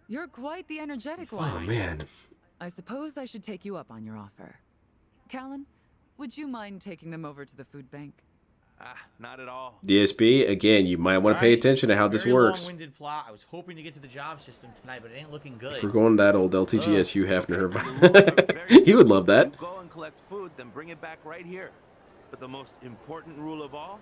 you're quite the energetic Oh, one. man. I suppose I should take you up on your offer. Callan, would you mind taking them over to the food bank? Not at all. DSP, again, you might want to pay attention to how this Very works. long-winded plot. I was hoping to get to the job system tonight, but it ain't looking good. If we're going that old LTGS Hugh Hefner, he would love that. Go and collect food, then bring it back right here. But the most important rule of all,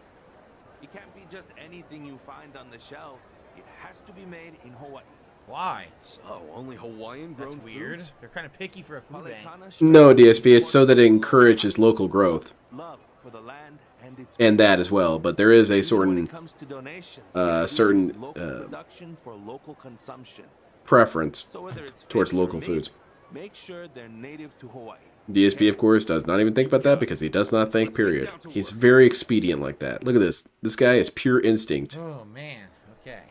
it can't be just anything you find on the shelves. It has to be made in Hawaii. Why? So, only Hawaiian-grown That's weird. foods? They're kind of picky for a food bank. No, DSP, it's so that it encourages local growth. Love for the land and its And that as well, but there is a certain comes to donations. certain Production for local consumption. preference So whether it's towards fish or local meat, foods. Make sure they're native to Hawaii. DSP, of course, does not even think about that because he does not think, period. He's very expedient like that. Look at this. This guy is pure instinct. Oh, man. Okay.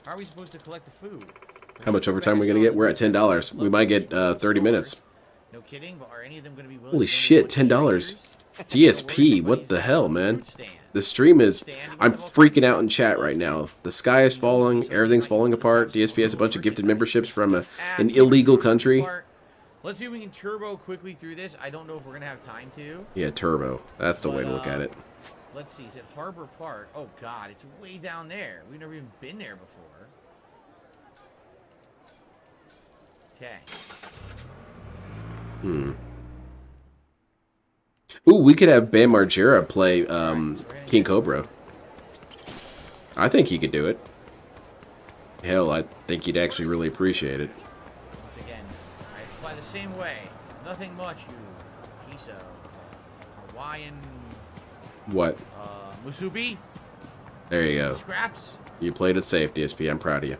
How are we supposed to collect the food? How much overtime are we going to get? We're at $10. We might get 30 minutes. No kidding, but are any of them going to be willing Holy to shit, $10. DSP, what the hell, man? The stream is... I'm freaking out in chat right now. The sky is falling. Everything's falling apart. DSP has a bunch of gifted memberships from an illegal country. Let's see if we can turbo quickly through this. I don't know if we're going to have time to. Yeah, turbo. That's the way to look at it. Let's see. Is it Harbor Park? Oh, God. It's way down there. We've never even been there before. Okay. Ooh, we could have Bam Margera play King Cobra. I think he could do it. Hell, I think he'd actually really appreciate it. Once again, I apply the same way. Nothing much, you piece of Hawaiian... What? Musubi? There you go. Scraps? You played it safe, DSP. I'm proud of you.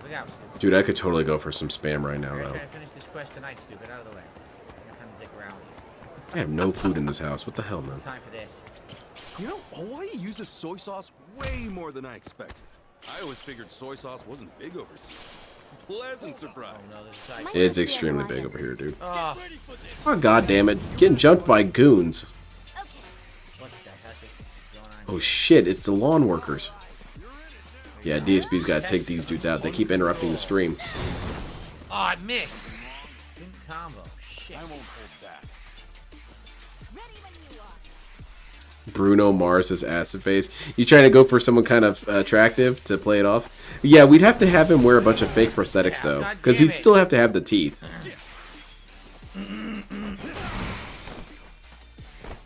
Look out, stupid. Dude, I could totally go for some spam right now, We're though. trying to finish this quest tonight, stupid. Out of the way. I got time to dick around with you. I have no food in this house. What the hell, man? Time for this. You know, Hawaii uses soy sauce way more than I expected. I always figured soy sauce wasn't big overseas. Pleasant surprise. Oh, no, this is like... It's extremely big over here, dude. Oh, Oh, god damn it. Getting jumped by goons. what the heck is going on? Oh, shit. It's the lawn workers. Yeah, DSP's got to take these dudes out. They keep interrupting the stream. Oh, I missed. Didn't combo. Shit. I won't hold that. Bruno Mars's acid face. You trying to go for someone kind of attractive to play it off? Yeah, we'd have to have him wear a bunch of fake prosthetics, though. Because he'd still have to have the teeth.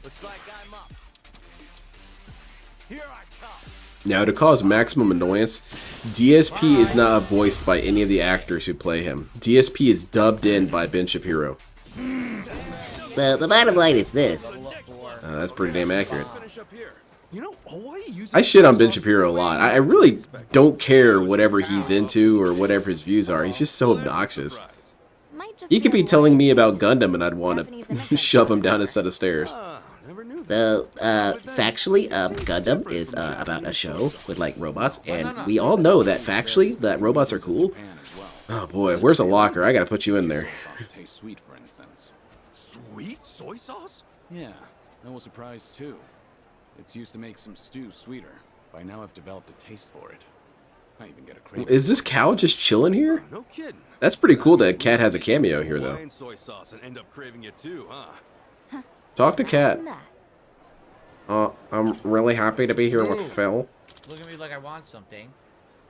Looks like I'm up. Here I come. Now, to cause maximum annoyance, DSP is not voiced by any of the actors who play him. DSP is dubbed in by Ben Shapiro. So the bottom line is this. That's pretty damn accurate. You know, Hawaii uses I shit on Ben Shapiro a lot. I really don't care whatever he's into or whatever his views are. He's just so obnoxious. He could be telling me about Gundam and I'd want to shove him down a set of stairs. So, factually, Gundam is about a show with like robots, and we all know that factually that robots are cool. Oh boy, where's a locker? I gotta put you in there. Tastes sweet, for instance. Sweet soy sauce? Yeah, no surprise too. It's used to make some stew sweeter. By now I've developed a taste for it. I even get a craving. Is this cow just chilling here? No kidding. That's pretty cool that Cat has a cameo here, though. Hawaiian soy sauce and end up craving it too, huh? Talk to Cat. I'm really happy to be here with Phil. Look at me like I want something.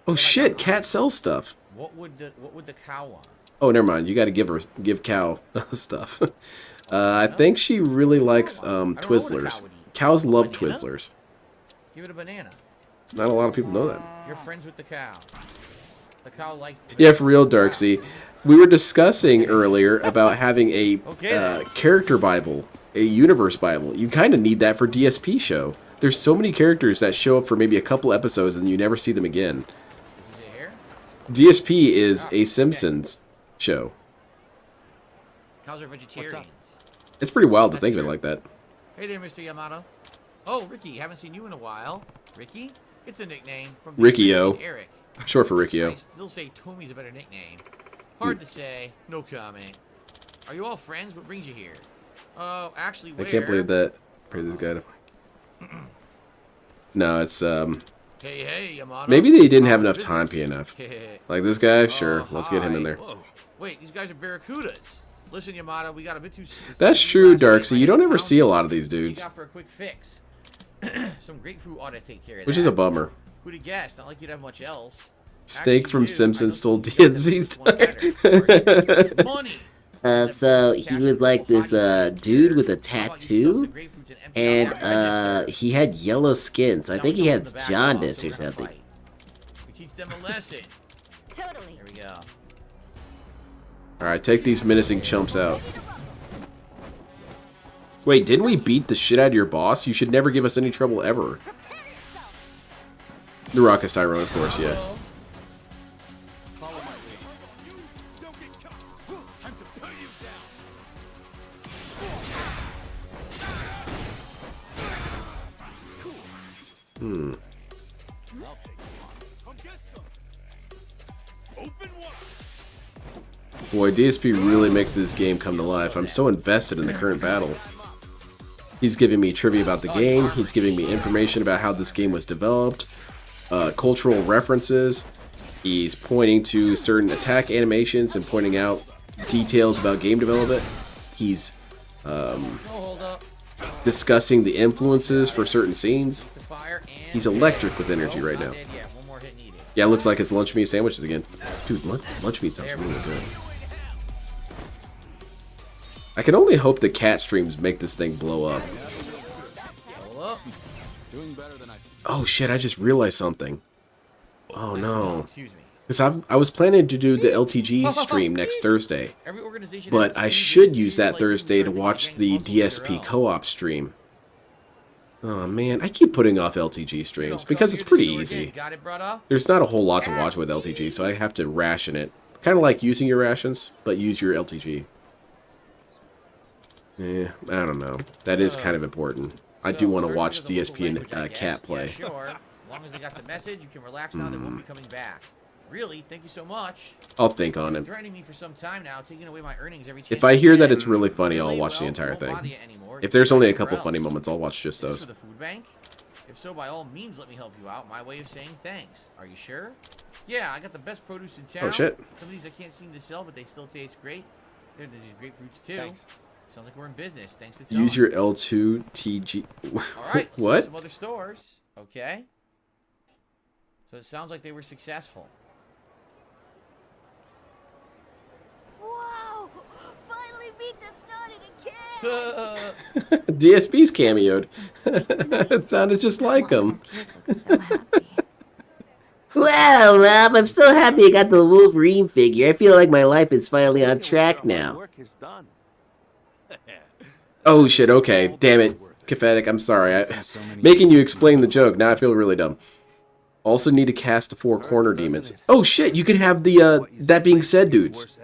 Oh shit, Cat sells stuff. What would the cow want? Oh, never mind. You got to give Cow stuff. I think she really likes Twizzlers. Cows love Twizzlers. Give it a banana. Not a lot of people know that. You're friends with the cow. The cow likes. Yeah, for real, Darksea. We were discussing earlier about having a character Bible, a universe Bible. You kind of need that for DSP show. There's so many characters that show up for maybe a couple episodes and you never see them again. This is it here? DSP is a Simpsons show. Cows are vegetarians. It's pretty wild to think of it like that. Hey there, Mr. Yamato. Oh, Ricky, haven't seen you in a while. Ricky? It's a nickname from Ricky-O. Eric. Short for Ricky-O. I still say Tommy's a better nickname. Hard to say. No comment. Are you all friends? What brings you here? Oh, actually, I where? can't believe that. Pray this guy. No, it's Hey, Yamato. maybe they didn't have enough time, enough. Like this guy, sure. Let's get him in there. Whoa. Wait, these guys are barracudas. Listen, Yamato, we got a bit too. That's true, Darksy. You don't ever see a lot of these dudes. Got for a quick fix. Some grapefruit ought to take care of Which that. is a bummer. Who'd have guessed? Not like you'd have much else. Steak from Simpsons stole DSP's Money. So he was like this dude with a tattoo, and he had yellow skin. So I think he had jaundice or something. We teach them a lesson. Totally. There we go. All right, take these menacing chumps out. Wait, didn't we beat the shit out of your boss? You should never give us any trouble ever. The Raucous Tyrone, of course, yeah. Boy, DSP really makes this game come to life. I'm so invested in the current battle. He's giving me trivia about the game. He's giving me information about how this game was developed, cultural references. He's pointing to certain attack animations and pointing out details about game development. He's discussing the influences for certain scenes. He's electric with energy right now. Yeah, it looks like it's lunch meat sandwiches again. Dude, lunch meat sounds really good. I can only hope the cat streams make this thing blow up. Oh shit, I just realized something. Oh no. Because I was planning to do the LTG stream next Thursday. But I should use that Thursday to watch the DSP co-op stream. Oh man, I keep putting off LTG streams because it's pretty easy. There's not a whole lot to watch with LTG, so I have to ration it. Kind of like using your rations, but use your LTG. I don't know. That is kind of important. I do want to watch DSP and Cat play. Sure. As long as they got the message, you can relax now. They won't be coming back. Really? Thank you so much. I'll think on it. Threatening me for some time now, taking away my earnings every chance. If I hear that it's really funny, I'll watch the entire thing. If there's only a couple funny moments, I'll watch just those. For the food bank? If so, by all means, let me help you out. My way of saying thanks. Are you sure? Yeah, I got the best produce in town. Oh shit. Some of these I can't seem to sell, but they still taste great. There's these grapefruits too. Thanks. Sounds like we're in business. Thanks to Tony. Use your L2 TG. All right. What? Some other stores. Okay. So it sounds like they were successful. Whoa! Finally beat the snot in a can! DSP's cameoed. It sounded just like him. Wow, Rob, I'm so happy I got the Wolverine figure. I feel like my life is finally on track now. Oh shit, okay. Damn it. Cathatic, I'm sorry. Making you explain the joke. Now I feel really dumb. Also need to cast the 4 corner demons. Oh shit, you could have the that being said dudes.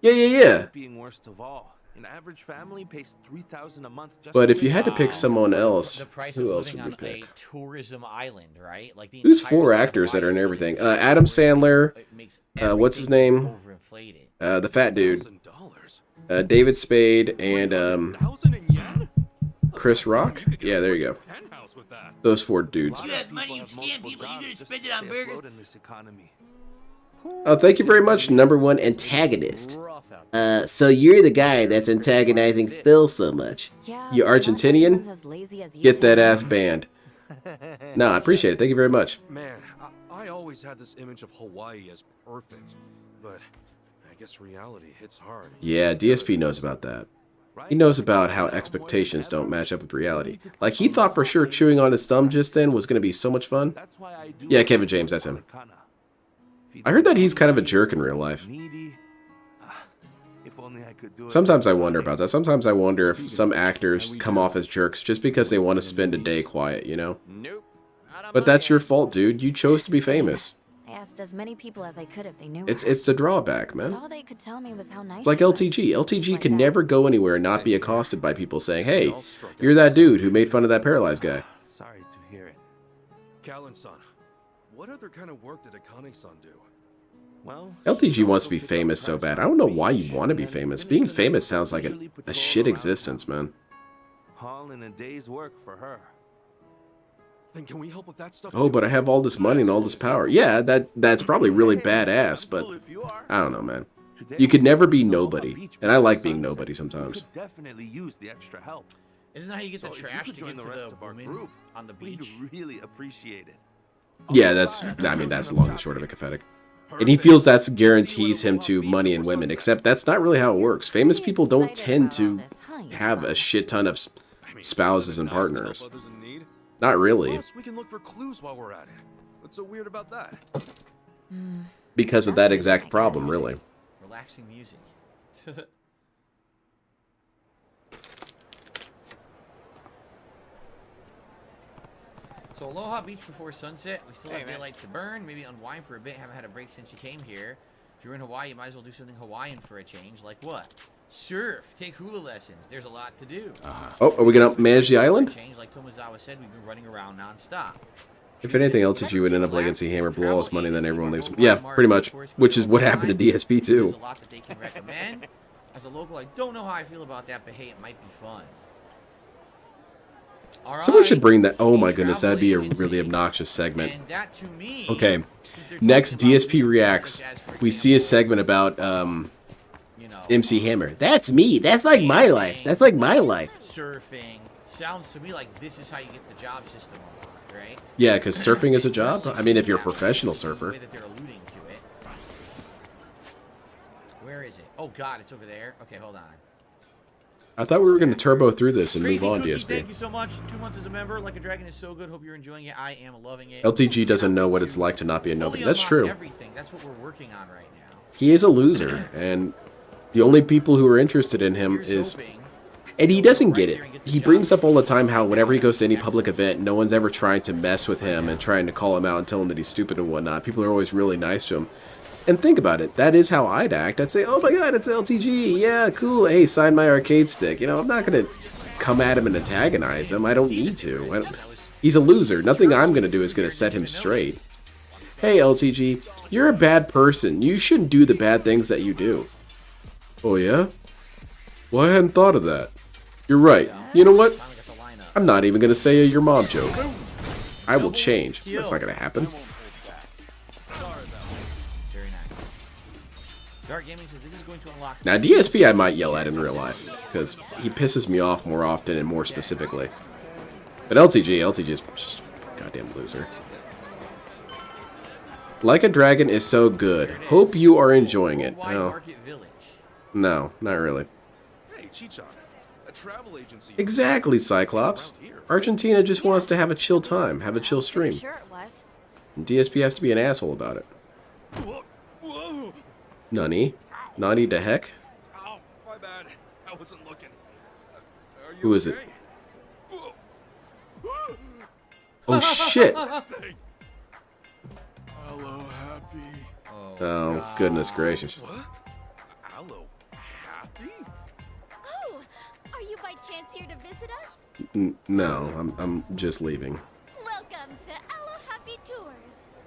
Yeah. Being worst of all. An average family pays $3,000 a month just But if you had to pick someone else, The price who of else living would you on pick? a tourism island, right? Like the Who's entire 4 state of actors that are in Hawaii, so everything? these Adam Sandler. What's his name? overinflated. The fat dude. David Spade and Chris Rock. Yeah, there you go. Those 4 dudes. You have money, you scam people, you're gonna spend it on burgers. Oh, thank you very much, #1 antagonist. So you're the guy that's antagonizing Phil so much. You Argentinian? Get that ass banned. No, I appreciate it. Thank you very much. Man, I always had this image of Hawaii as perfect, but I guess reality hits hard. Yeah, DSP knows about that. He knows about how expectations don't match up with reality. Like, he thought for sure chewing on his thumb just then was going to be so much fun. Yeah, Kevin James, that's him. I heard that he's kind of a jerk in real life. If only I could do it. Sometimes I wonder about that. Sometimes I wonder if some actors come off as jerks just because they want to spend a day quiet, you know? Nope. But that's your fault, dude. You chose to be famous. I asked as many people as I could if they knew It's her. the drawback, man. All they could tell me was how nice It's like she was. LTG. LTG can never go anywhere and not be accosted by people saying, hey, you're that dude who made fun of that paralyzed guy. Sorry to hear it. Callan-san, what other kind of work did Akane-san do? Well, LTG wants to be famous so bad. I don't know why you want to be famous. Being famous sounds like a shit existence, man. all in a day's work for her. Then can we help with that stuff? Oh, but I have all this money and all this power. Yeah, that's probably really badass, but I don't know, man. You could never be nobody, and I like being nobody sometimes. Definitely use the extra help. Isn't that how you get the trash to join get the to rest the of our woman group on the We'd beach? really appreciate it. Yeah, that's long and short of it, pathetic. And he feels that guarantees him to money and women, except that's not really how it works. Famous people don't tend to have a shit ton of spouses and partners. Not really. Plus, we can look for clues while we're at it. What's so weird about that? Because of that exact problem, really. Relaxing music. So Aloha Beach before sunset. We still have daylight to burn. Maybe unwind for a bit. Haven't had a break since you came here. If you're in Hawaii, you might as well do something Hawaiian for a change. Like what? Surf. Take hula lessons. There's a lot to do. Oh, are we going to manage the island? Change, like Tomozawa said, we've been running around non-stop. If anything else, you would end up like NC Hammer, blow all his money, and then everyone leaves. Yeah, pretty much. Which is what happened to DSP, There's too. a lot that they can recommend. As a local, I don't know how I feel about that, but hey, it might be fun. Someone should bring that. Oh my goodness, that'd be a really obnoxious segment. Okay, next DSP Reacts, we see a segment about MC Hammer. That's me. That's like my life. That's like my life. Surfing sounds to me like this is how you get the job system unlocked, right? Yeah, because surfing is a job. I mean, if you're a professional surfer. The way that they're alluding to it. Where is it? Oh God, it's over there. Okay, hold on. I thought we were going to turbo through this and move on, Cookie, DSP. Thank you so much. 2 months as a member. Like a Dragon is so good. Hope you're enjoying it. I am loving it. LTG doesn't know what it's like to not be a nobody. That's true. Everything. That's what we're working on right now. He is a loser, and the only people who are interested in him is... And he doesn't get it. He brings up all the time how whenever he goes to any public event, no one's ever trying to mess with him and trying to call him out and tell him that he's stupid and whatnot. People are always really nice to him. And think about it. That is how I'd act. I'd say, oh my god, it's LTG. Yeah, cool. Hey, sign my arcade stick. You know, I'm not going to come at him and antagonize him. I don't need to. He's a loser. Nothing I'm going to do is going to set him straight. Hey, LTG, you're a bad person. You shouldn't do the bad things that you do. Oh, yeah? Well, I hadn't thought of that. You're right. You know what? I'm not even going to say a your mom joke. I will change. That's not going to happen. Now, DSP I might yell at in real life, because he pisses me off more often and more specifically. But LTG is just a goddamn loser. Like a Dragon is so good. Hope you are enjoying it. No, not really. Hey, Chichan, a travel agency. Exactly, Cyclops. Argentina just wants to have a chill time, have a chill stream. And DSP has to be an asshole about it. Nani? Nani the heck? Oh, my bad. I wasn't looking. Are you Who is it? okay? Oh shit! Hello, happy. Oh, goodness gracious. Hello, happy? Oh, are you by chance here to visit us? No, I'm just leaving. Welcome to Hello Happy Tours.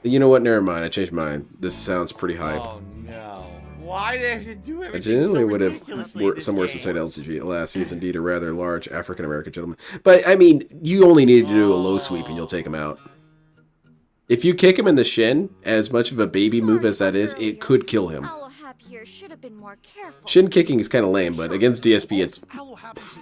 You know what? Never mind. I changed mine. This sounds pretty hype. Oh no. Why did they have to do I everything genuinely so would have ridiculously some words to say to LTG. Alas, he's indeed a rather large African American gentleman. But I mean, you only need to do a low sweep and you'll take him out. If you kick him in the shin, as much of a baby move as that is, it could kill him. Here should have been more careful. Shin kicking is kind of lame, but against DSP,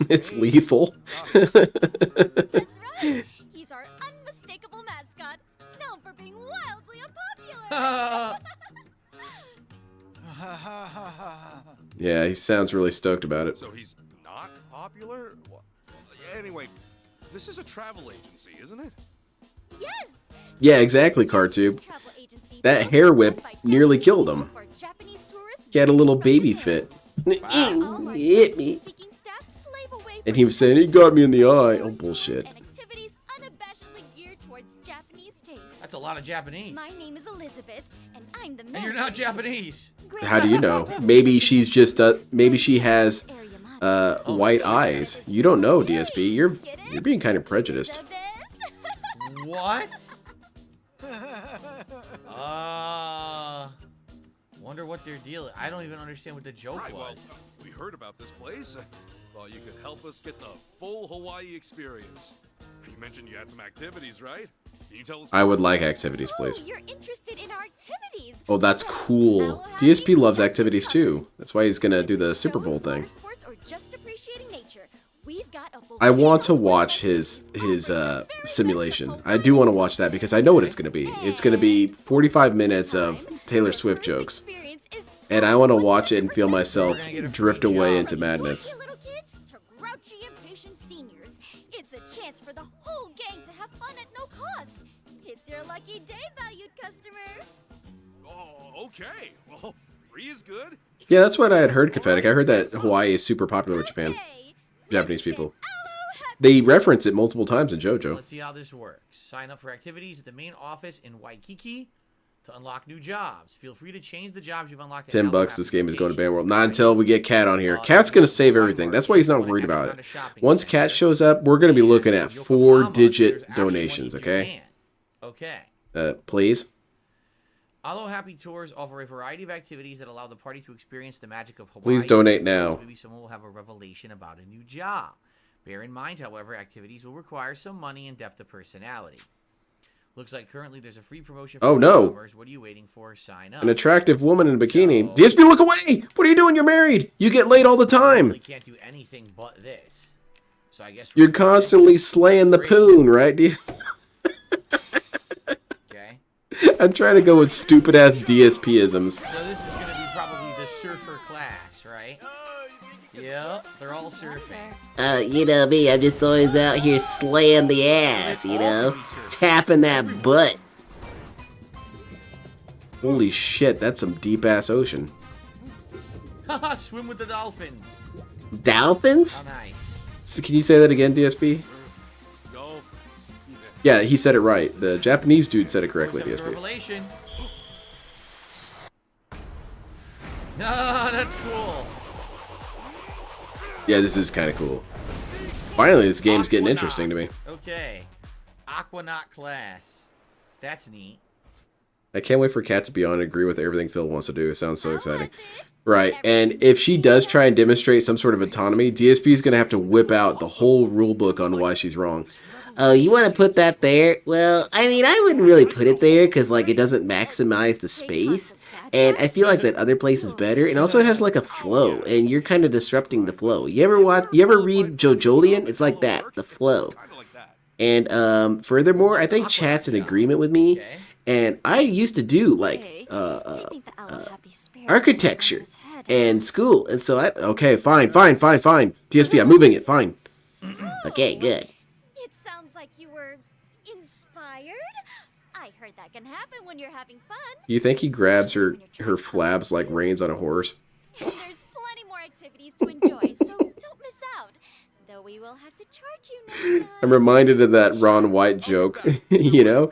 it's lethal. That's right. He's our unmistakable mascot, known for being wildly unpopular. Yeah, he sounds really stoked about it. So he's not popular? Well, anyway, this is a travel agency, isn't it? Yes. Yeah, exactly, Cartube. That hair whip nearly killed him. He had a little baby fit. He hit me. And he was saying, he got me in the eye. Oh, bullshit. Activities unabashedly geared towards Japanese taste. That's a lot of Japanese. My name is Elizabeth, and I'm the And you're not Japanese. How do you know? Maybe she's just, maybe she has white eyes. You don't know, DSP. You're being kind of prejudiced. What? Wonder what their deal is. I don't even understand what the joke Right, well, was. we heard about this place. Thought you could help us get the full Hawaii experience. You mentioned you had some activities, right? Can you tell us? I would like activities, please. You're interested in our activities. Oh, that's cool. DSP loves activities too. That's why he's gonna do the Super Bowl thing. Sports or just appreciating nature. We've got a I want to watch his simulation. I do want to watch that because I know what it's gonna be. It's gonna be 45 minutes of Taylor Swift jokes, and I want to watch it and feel myself drift away into madness. little kids to grouchy impatient seniors. It's a chance for the whole gang to have fun at no cost. It's your lucky day, valued customer. Oh, okay. Well, free is good. Yeah, that's what I had heard, Confetic. I heard that Hawaii is super popular with Japanese people. They reference it multiple times in JoJo. Let's see how this works. Sign up for activities at the main office in Waikiki to unlock new jobs. Feel free to change the jobs you've unlocked. $10. This game is going to Ban World. Not until we get Cat on here. Cat's going to save everything. That's why he's not worried about it. Once Cat shows up, we're going to be looking at 4-digit donations. Okay. Okay. Please. Aloha Happy Tours offer a variety of activities that allow the party to experience the magic of Hawaii. Please donate now. Maybe someone will have a revelation about a new job. Bear in mind, however, activities will require some money and depth of personality. Looks like currently there's a free promotion for Oh, no. customers. What are you waiting for? Sign up. An attractive woman in a bikini. DSP, look away! What are you doing? You're married. You get laid all the time. You can't do anything but this. So I guess You're constantly slaying the poon, right? Okay. I'm trying to go with stupid ass DSP-isms. So this is going to be probably the surfer class, right? Yep, they're all surfing. You know me, I'm just always out here slaying the ass, you know? Tapping that butt. Holy shit, that's some deep ass ocean. Haha, swim with the dolphins. Dolphins? How nice. So can you say that again, DSP? No. Yeah, he said it right. The Japanese dude said it correctly, DSP. Revelation. Ah, that's cool. Yeah, this is kind of cool. Finally, this game's getting interesting to me. Okay. Aquanaut class. That's neat. I can't wait for Kat to be on and agree with everything Phil wants to do. It sounds so exciting. Right, and if she does try and demonstrate some sort of autonomy, DSP is going to have to whip out the whole rule book on why she's wrong. Oh, you want to put that there? Well, I mean, I wouldn't really put it there because, like, it doesn't maximize the space. And I feel like that other place is better. And also, it has, like, a flow. And you're kind of disrupting the flow. You ever read JoJolian? It's like that, the flow. And furthermore, I think Chat's in agreement with me. And I used to do, like, architecture and school. And so okay, fine. DSP, I'm moving it, fine. Okay, good. It sounds like you were inspired. I heard that can happen when you're having fun. You think he grabs her flabs like reins on a horse? And there's plenty more activities to enjoy, so don't miss out. Though we will have to charge you next time. I'm reminded of that Ron White joke, you know?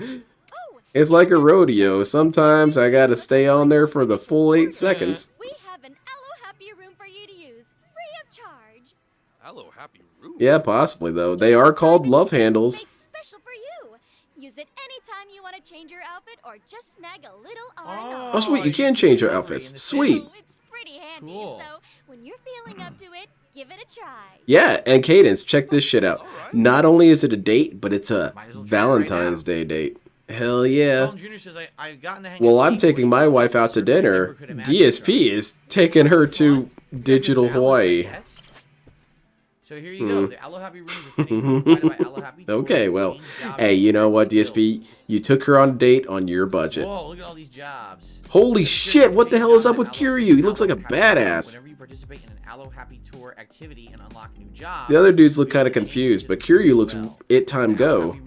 It's like a rodeo. Sometimes I gotta stay on there for the full 8 seconds. We have an Aloe Happy room for you to use, free of charge. Hello, happy room. Yeah, possibly, though. They are called love handles. Special for you. Use it anytime you want to change your outfit or just snag a little R&R. Oh, sweet. You can change your outfits. Sweet. It's pretty handy, so when you're feeling up to it, give it a try. Yeah, and Cadence, check this shit out. Not only is it a date, but it's a Valentine's Day date. Hell yeah. Well, I'm taking my wife out to dinner. DSP is taking her to Digital Hawaii. So here you go. The Aloe Happy rooms are fitting provided by Aloe Happy Tours. Okay, well, hey, you know what, DSP? You took her on a date on your budget. Whoa, look at all these jobs. Holy shit, what the hell is up with Kiryu? He looks like a badass. Whenever you participate in an Aloe Happy Tour activity and unlock new jobs. The other dudes look kind of confused, but Kiryu looks it time go.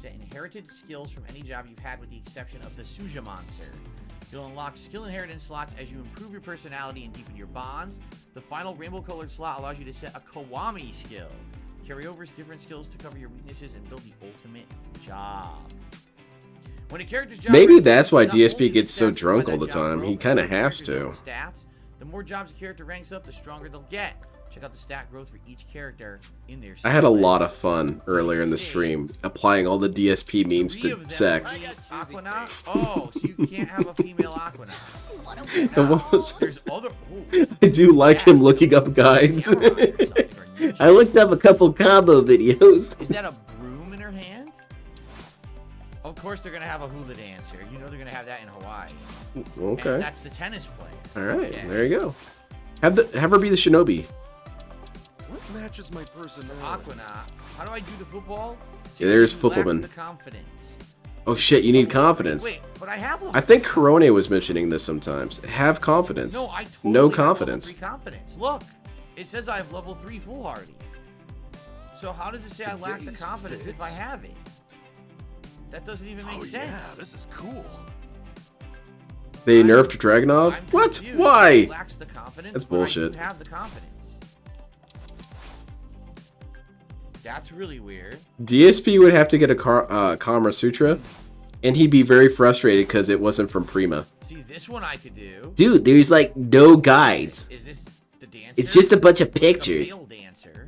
Inherited skills from any job you've had with the exception of the Suja monster. You'll unlock skill inheritance slots as you improve your personality and deepen your bonds. The final rainbow-colored slot allows you to set a Kiwami skill. Carry over different skills to cover your weaknesses and build the ultimate job. When a character's job Maybe rank that's increases, why not only DSP do gets the so stats drunk by all that the job time. grow, He but kind so of do has characters' to. stats. The more jobs a character ranks up, the stronger they'll get. Check out the stat growth for each character in their I had a skill lot list. of fun earlier in the stream applying all the DSP memes Three to of them sex. are Aquanaut? Oh, so you can't have a female Aquanaut. And what was- There's other. Ooh. I do like him looking up guides. I looked up a couple combo videos. Is that a broom in her hand? Of course they're gonna have a hula dancer. You know they're gonna have that in Hawaii. Okay. And that's the tennis player. All right, Yeah. there you go. Have her be the shinobi. What matches my personality? Aquanaut. How do I do the football? Yeah, there's You lack Footballman. the confidence. Oh shit, you need confidence. Wait, but I have level I think Corone was mentioning this sometimes. Have confidence. No, I totally No have confidence. level 3 confidence. Look, it says I have level 3 foolhardy. So how does it say I lack the Today's confidence if I fits. have it? That doesn't even make Oh sense. yeah, this is cool. They nerfed Dragunov? I'm What? confused. Why? It lacks the confidence, That's but I bullshit. do have the confidence. That's really weird. DSP would have to get a Kama Sutra, and he'd be very frustrated because it wasn't from Prima. See, this one I could do. Dude, there's like no guides. Is this the dancer? It's just a bunch of Like pictures. A male dancer.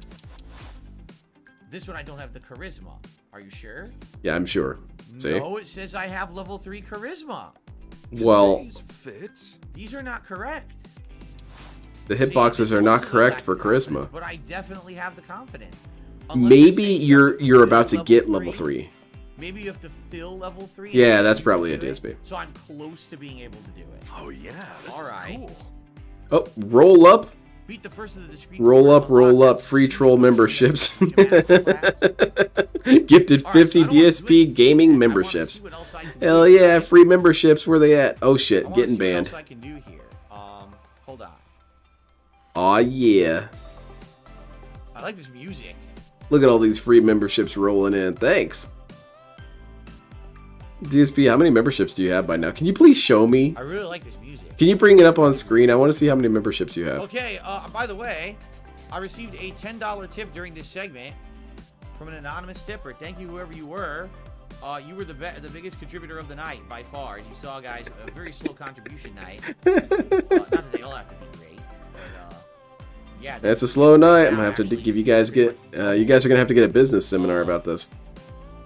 This one I don't have the charisma. Are you sure? Yeah, I'm sure. See? No, it says I have level 3 charisma. Well, These are not correct. the hitboxes are not correct for charisma. But I definitely have the confidence. Maybe you're about to get level 3. Maybe you have to fill level 3. Yeah, and that's then probably you a do it. DSP. So I'm close to being able to do it. Oh yeah, this All is right. cool. Oh, roll up. Beat the first of the discrete. Roll up, free troll memberships. Gifted 50 DSP gaming memberships. Hell yeah, free memberships. Where they at? Oh shit, getting What banned. else I can do here? Hold on. Aw yeah. I like this music. Look at all these free memberships rolling in. Thanks. DSP, how many memberships do you have by now? Can you please show me? I really like this music. Can you bring it up on screen? I want to see how many memberships you have. Okay, by the way, I received a $10 tip during this segment from an anonymous tipper. Thank you, whoever you were. You were the biggest contributor of the night by far. As you saw, guys, a very slow contribution night. Not that they all have to be great, but yeah. It's a slow night. I'm gonna have to give you guys you guys are gonna have to get a business seminar about this.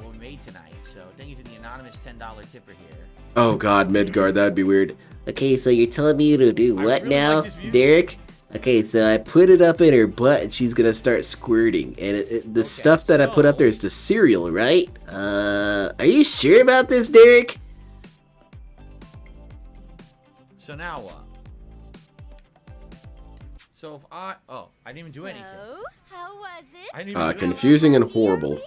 Well, made tonight. So thank you to the anonymous $10 tipper here. Oh god, Midgard, that'd be weird. Okay, so you're telling me to do what really now, like this music. Derek? Okay, so I put it up in her butt and she's gonna start squirting. And the stuff that I put up there is the cereal, right? Are you sure about this, Derek? So now what? So if I didn't even do anything. How was it? I didn't even do Confusing and horrible.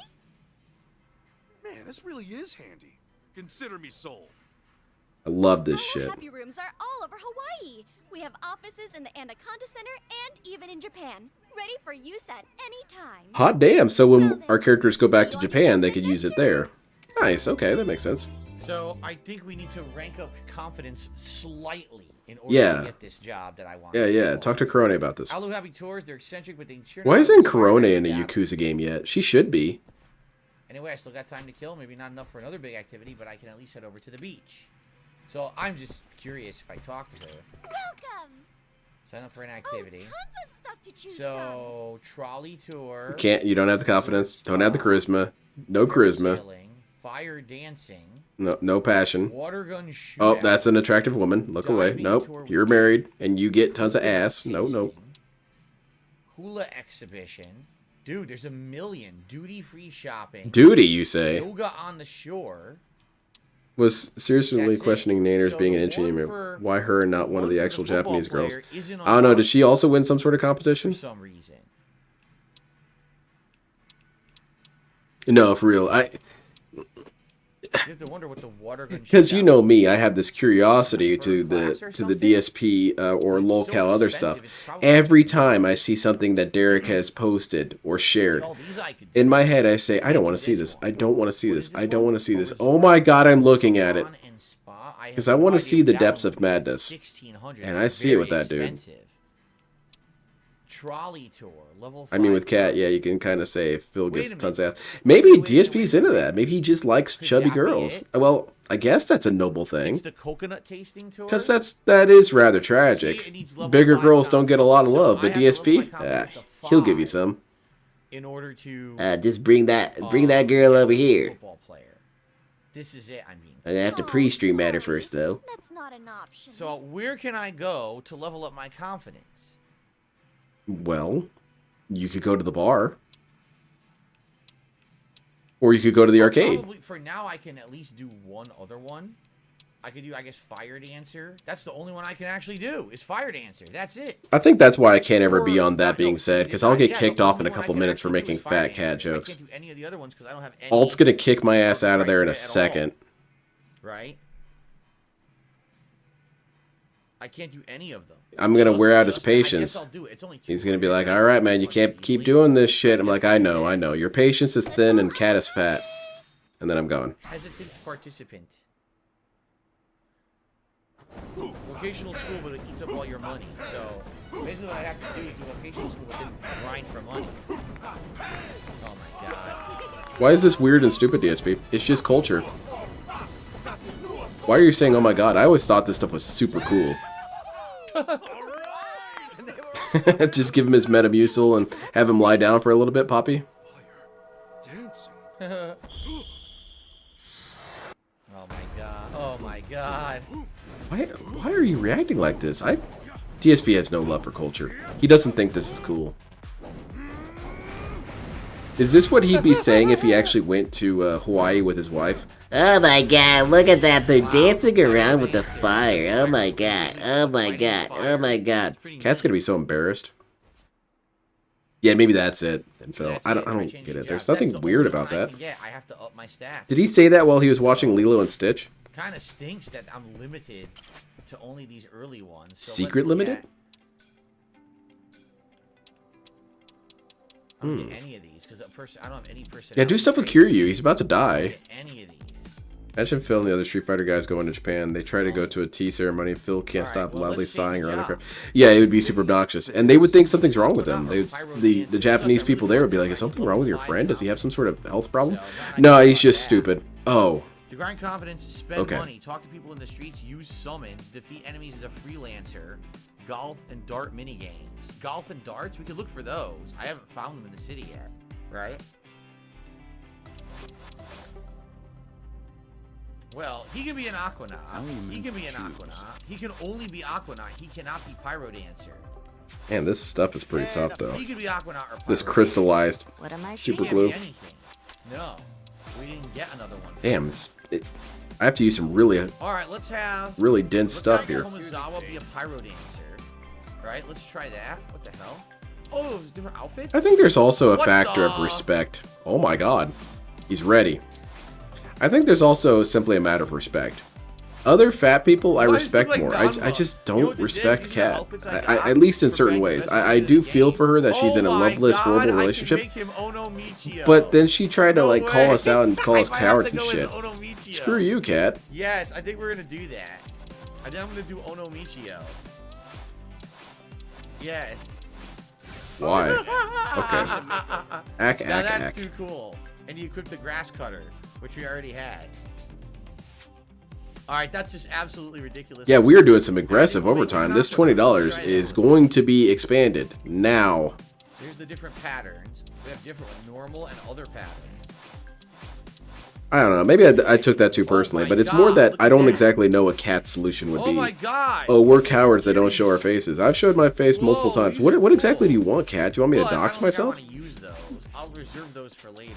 Man, this really is handy. Consider me sold. I love this shit. Happy rooms are all over Hawaii. We have offices in the Anaconda Center and even in Japan. Ready for use at any time. Hot damn, so when our characters go back to Japan, they could use it there. Nice, okay, that makes sense. So I think we need to rank up confidence slightly in order Yeah. to get this job that I want. Yeah, talk to Corone about this. Alu Happy Tours, they're eccentric, but they sure Why know isn't how to Corone inspire in a you. Yakuza game yet? She should be. Anyway, I still got time to kill. Maybe not enough for another big activity, but I can at least head over to the beach. So I'm just curious if I talk to her. Welcome. Sign up for an activity. Tons of stuff to choose So trolley tour. You don't have the confidence, don't have the charisma, no charisma, Sailing, fire dancing. no passion. Water gun shootout. Oh, that's an attractive woman. Look away. Nope, you're married and you get tons of ass. No. Hula exhibition. Dude, there's a million. Duty-free shopping. Duty, you say? Yoga on the shore. Was seriously That's it. questioning Naners So being an the engineer. one for- Why her and not one of the for the actual football Japanese girls? player isn't on I don't know. our Did she also win some sort of competition? For some reason. No, for real. You have to wonder what the water gun Because shootout you know me, I have this curiosity to the DSP or locale other stuff. Every time I see something that Derek has posted or shared, in my head I say, I don't want to see this. I don't want to see this. I don't want to see this. Oh my god, I'm looking at it. Because I want to see the depths of madness. 1600. And I see it with that dude. Trolley tour, level 5. I mean, with Cat, yeah, you can kind of say Phil gets tons of ass. Maybe DSP's into that. Maybe he just likes chubby girls. Well, I guess that's a noble thing. It's the coconut tasting tour. Because that is rather tragic. Bigger girls don't get a lot of love, but DSP, he'll give you some. In order to just bring that girl over here. Football player. This is it. I mean, I'm gonna have to pre-stream at her first, though. That's not an option. So where can I go to level up my confidence? Well, you could go to the bar. Or you could go to the arcade. Probably, for now, I can at least do one other one. I could do, I guess, Fire Dancer. That's the only one I can actually do, is Fire Dancer. That's it. I think that's why I can't ever be on that being said, because I'll get kicked off in a couple minutes for making fat cat jokes. I can't do any of the other ones because I don't have any. Alt's gonna kick my ass out of there in a second. Right? I can't do any of them. I'm gonna wear out his patience. He's gonna be like, all right, man, you can't keep doing this shit. I'm like, I know. Your patience is thin and Cat is fat. And then I'm going. Hesitant participant. Vocational school, but it eats up all your money. So basically what I have to do is do vocational school, but then grind for money. Oh my god. Why is this weird and stupid, DSP? It's just culture. Why are you saying, oh my god? I always thought this stuff was super cool. Just give him his Metamucil and have him lie down for a little bit, Poppy. Oh my god. Oh my god. Why are you reacting like this? DSP has no love for culture. He doesn't think this is cool. Is this what he'd be saying if he actually went to Hawaii with his wife? Oh my god, look at that. They're dancing around with the fire. Oh my god. Oh my god. Oh my god. Cat's gonna be so embarrassed. Yeah, maybe that's it. And Phil, I don't get it. There's nothing weird about that. I have to up my stats. Did he say that while he was watching Lilo and Stitch? Kind of stinks that I'm limited to only these early ones. So Secret limited? I don't get any of these because I don't have any personality. Yeah, do stuff with Kiryu. He's about to die. Any of these. Imagine Phil and the other Street Fighter guys going to Japan. They try to go to a tea ceremony. Phil can't stop loudly sighing or other. Yeah, it would be super obnoxious, and they would think something's wrong with him. The Japanese people there would be like, "Is something wrong with your friend? Does he have some sort of health problem?" No, he's just stupid. Oh. To grind confidence, spend money, talk to people in the streets, use summons, defeat enemies as a freelancer, golf and dart minigames. Golf and darts, we could look for those. I haven't found them in the city yet, right? Well, he can be an Aquanaut. He can be an Aquanaut. He can only be Aquanaut. He cannot be Pyro Dancer. Man, this stuff is pretty tough, though. He could be Aquanaut or Pyro This crystallized super glue. No, we didn't get another one. Damn, I have to use some really, really dense stuff here. Komizawa be a Pyro Dancer. Right, let's try that. What the hell? Oh, there's different outfits? I think there's also a factor of respect. Oh my god. He's ready. I think there's also simply a matter of respect. Other fat people I respect more. I just don't respect Cat. At least in certain ways. I do feel for her that she's in a loveless, horrible relationship. But then she tried to like call us out and call us cowards and shit. Screw you, Cat. Yes, I think we're gonna do that. I think I'm gonna do Onomichio. Yes. Why? Okay. Now that's too cool. And you equip the grass cutter, which we already had. Alright, that's just absolutely ridiculous. Yeah, we are doing some aggressive overtime. This $20 is going to be expanded now. Here's the different patterns. We have different normal and other patterns. I don't know. Maybe I took that too personally, but it's more that I don't exactly know what Cat's solution would be. Oh my god! Oh, we're cowards that don't show our faces. I've showed my face multiple times. What exactly do you want, Cat? Do you want me to dox myself? I want to use those. I'll reserve those for later.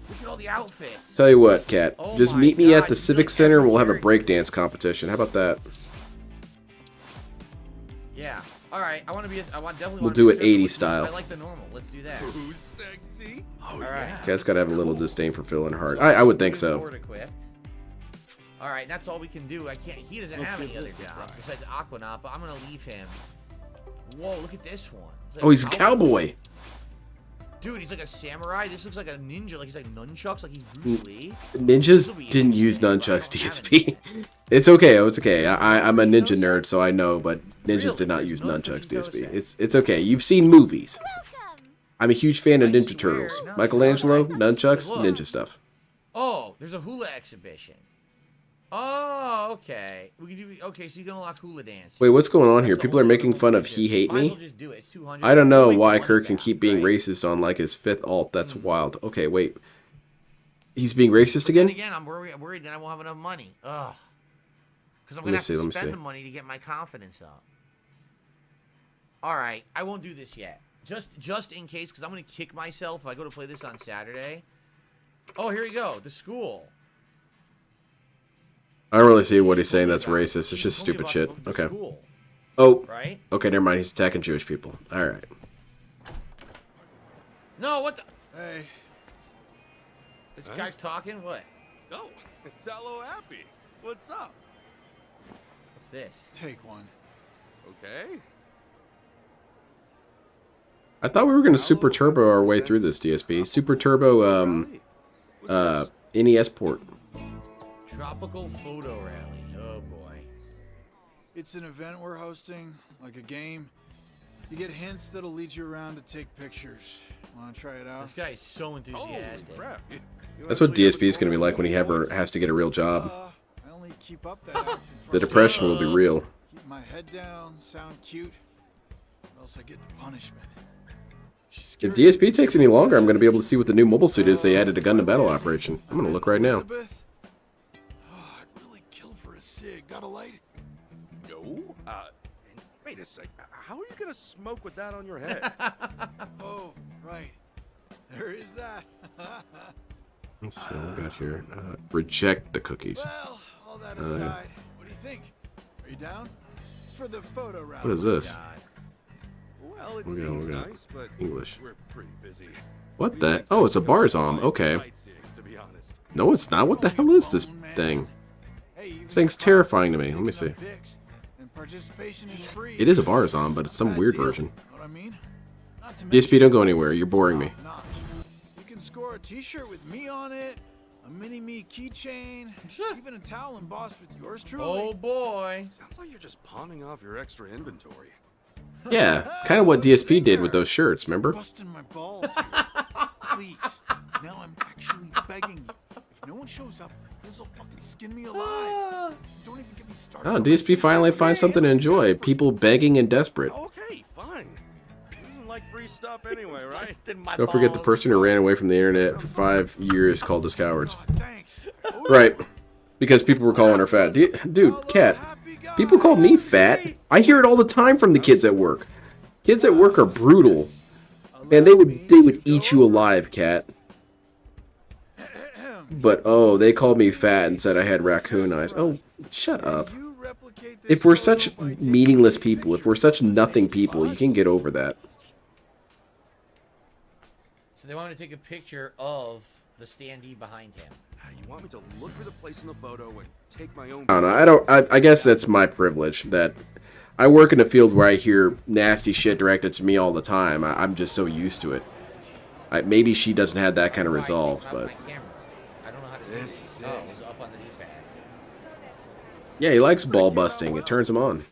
Look at all the outfits. Tell you what, Cat. Just meet me at the Civic Center and we'll have a breakdance competition. How about that? Yeah. Alright, I definitely We'll do it 80s style. I like the normal. Let's do that. Who's sexy? Alright. Cat's got to have a little disdain for Phil and Hart. I would think so. Alright, that's all we can do. He doesn't have any other jobs besides Aquanaut, but I'm gonna leave him. Whoa, look at this one. Oh, he's a cowboy. Dude, he's like a samurai. This looks like a ninja. Like he's like nunchucks. Like he's Bruce Lee. Ninjas didn't use nunchucks, DSP. It's okay. Oh, it's okay. I'm a ninja nerd, so I know, but ninjas did not use nunchucks, DSP. It's okay. You've seen movies. I'm a huge fan of Ninja Turtles. Michelangelo, nunchucks, ninja stuff. Oh, there's a hula exhibition. Oh, okay. We can do. Okay, so you can unlock hula dance. Wait, what's going on here? People are making fun of He Hate Me? I don't know why Kirk can keep being racist on like his 5th alt. That's wild. Okay, wait. He's being racist again? And again, I'm worried that I won't have enough money. Ugh. Because I'm going to have to spend the money to get my confidence up. All right, I won't do this yet. Just in case, because I'm going to kick myself if I go to play this on Saturday. Oh, here we go. The school. I don't really see what he's saying that's racist. It's just stupid shit. Okay. Oh. Right? Okay, never mind. He's attacking Jewish people. Alright. No, what the? Hey. This guy's talking? What? Oh, it's Hello Happy. What's up? What's this? Take one. Okay. I thought we were going to Super Turbo our way through this, DSP. Super Turbo, NES port. Tropical photo rally. Oh boy. It's an event we're hosting, like a game. You get hints that'll lead you around to take pictures. Want to try it out? This guy is so enthusiastic. That's what DSP is going to be like when he ever has to get a real job. I only keep up that acting The depression will be real. Keep my head down, sound cute, or else I get the punishment. If DSP takes any longer, I'm going to be able to see what the new mobile suit is they added to Gun to Battle operation. I'm going to look right now. Got a light? No. Wait a sec. How are you gonna smoke with that on your head? Oh, right. There is that. Let's see what we got here. Reject the cookies. Well, all that aside, what do you think? Are you down for the photo round? What is this? Well, it We seems got nice, but English. we're pretty busy. What the? Oh, it's a bar zom. Okay. To be honest. No, it's not. What the hell is this thing? This thing's terrifying to me. Let me see. It is a bar zom, but it's some weird version. DSP, don't go anywhere. You're boring me. You can score a t-shirt with me on it, a mini-me keychain, even a towel embossed with yours truly. Oh boy. Sounds like you're just pawning off your extra inventory. Yeah, kind of what DSP did with those shirts, remember? Busting my balls here. Please. Now I'm actually begging you. If no one shows up, this'll fucking skin me alive. Don't even get me started. Oh, DSP finally finds something to enjoy. People begging and desperate. Okay, fine. You doesn't like free stuff anyway, right? Don't forget the person who ran away from the internet for 5 years called us cowards. Right. Because people were calling her fat. Dude, Cat. People called me fat. I hear it all the time from the kids at work. Kids at work are brutal. Man, they would eat you alive, Cat. But, oh, they called me fat and said I had raccoon eyes. Oh, shut up. If we're such meaningless people, if we're such nothing people, you can get over that. So they want to take a picture of the standee behind him. You want me to look for the place in the photo and take my own... I don't know. I guess that's my privilege, that I work in a field where I hear nasty shit directed to me all the time. I'm just so used to it. Maybe she doesn't have that kind of resolve, but... This is it. Up on the D-pad. Yeah, he likes ball busting. It turns him on.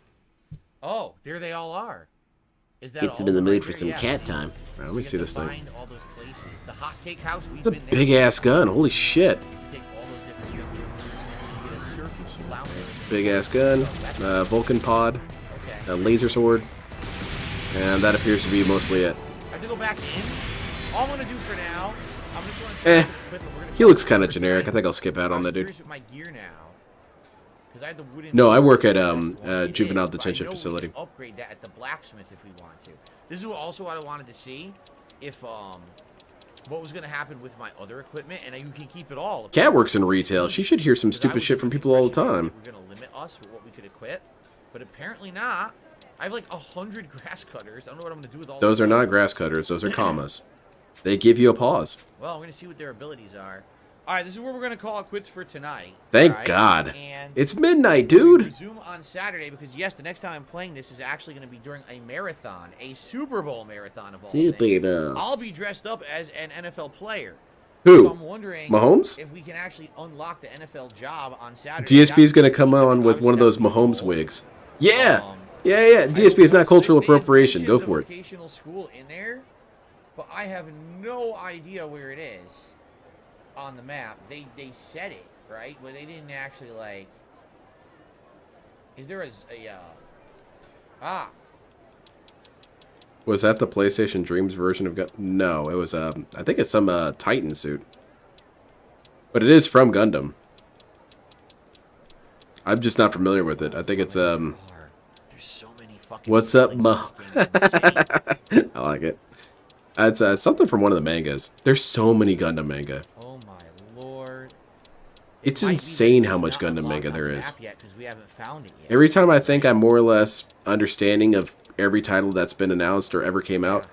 Oh, there they all are. Is that Gets him in the mood for some cat time. Right, let me see this thing. Find all those places. The hot cake house. It's a big ass gun. Holy shit. Take all those different pictures. Get a surface flower. Big ass gun. Vulcan pod. A laser sword. And that appears to be mostly it. I have to go back in. All I'm gonna do for now. I'm just gonna He looks kind of generic. I think I'll skip out on that dude. with my gear now. I had the wooden No, I work at a juvenile detention facility. Upgrade that at the blacksmith if we want to. This is also what I wanted to see, if what was gonna happen with my other equipment, and you can keep it all. Cat works in retail. She should hear some stupid shit from people all the time. We're gonna limit us with what we could equip, but apparently not. I have like 100 grass cutters. I don't know what I'm gonna do with all. Those are not grass cutters. Those are commas. They give you a pause. Well, I'm gonna see what their abilities are. All right, this is where we're gonna call it quits for tonight. Thank all right? God. And It's midnight, we dude. resume on Saturday because yes, the next time I'm playing this is actually gonna be during a marathon, a Super Bowl marathon of all Super things. Bowl. I'll be dressed up as an NFL player. Who? So I'm wondering Mahomes? if we can actually unlock the NFL job on Saturday. DSP is going to come on with one of those Mahomes wigs. Yeah. Yeah. DSP is not cultural appropriation. Go for it. Vocational school in there, but I have no idea where it is on the map. They said it, right? But they didn't actually, like... Is there Was that the PlayStation Dreams version of Gundam? No, it was, I think it's some Titan suit. But it is from Gundam. I'm just not familiar with it. I think it's, There's so many fucking... What's up, I like it. It's something from one of the mangas. There's so many Gundam manga. Oh my lord. It's insane how much Gundam manga there is. Yet, 'cause we haven't found it yet. Every time I think I'm more or less understanding of every title that's been announced or ever came out,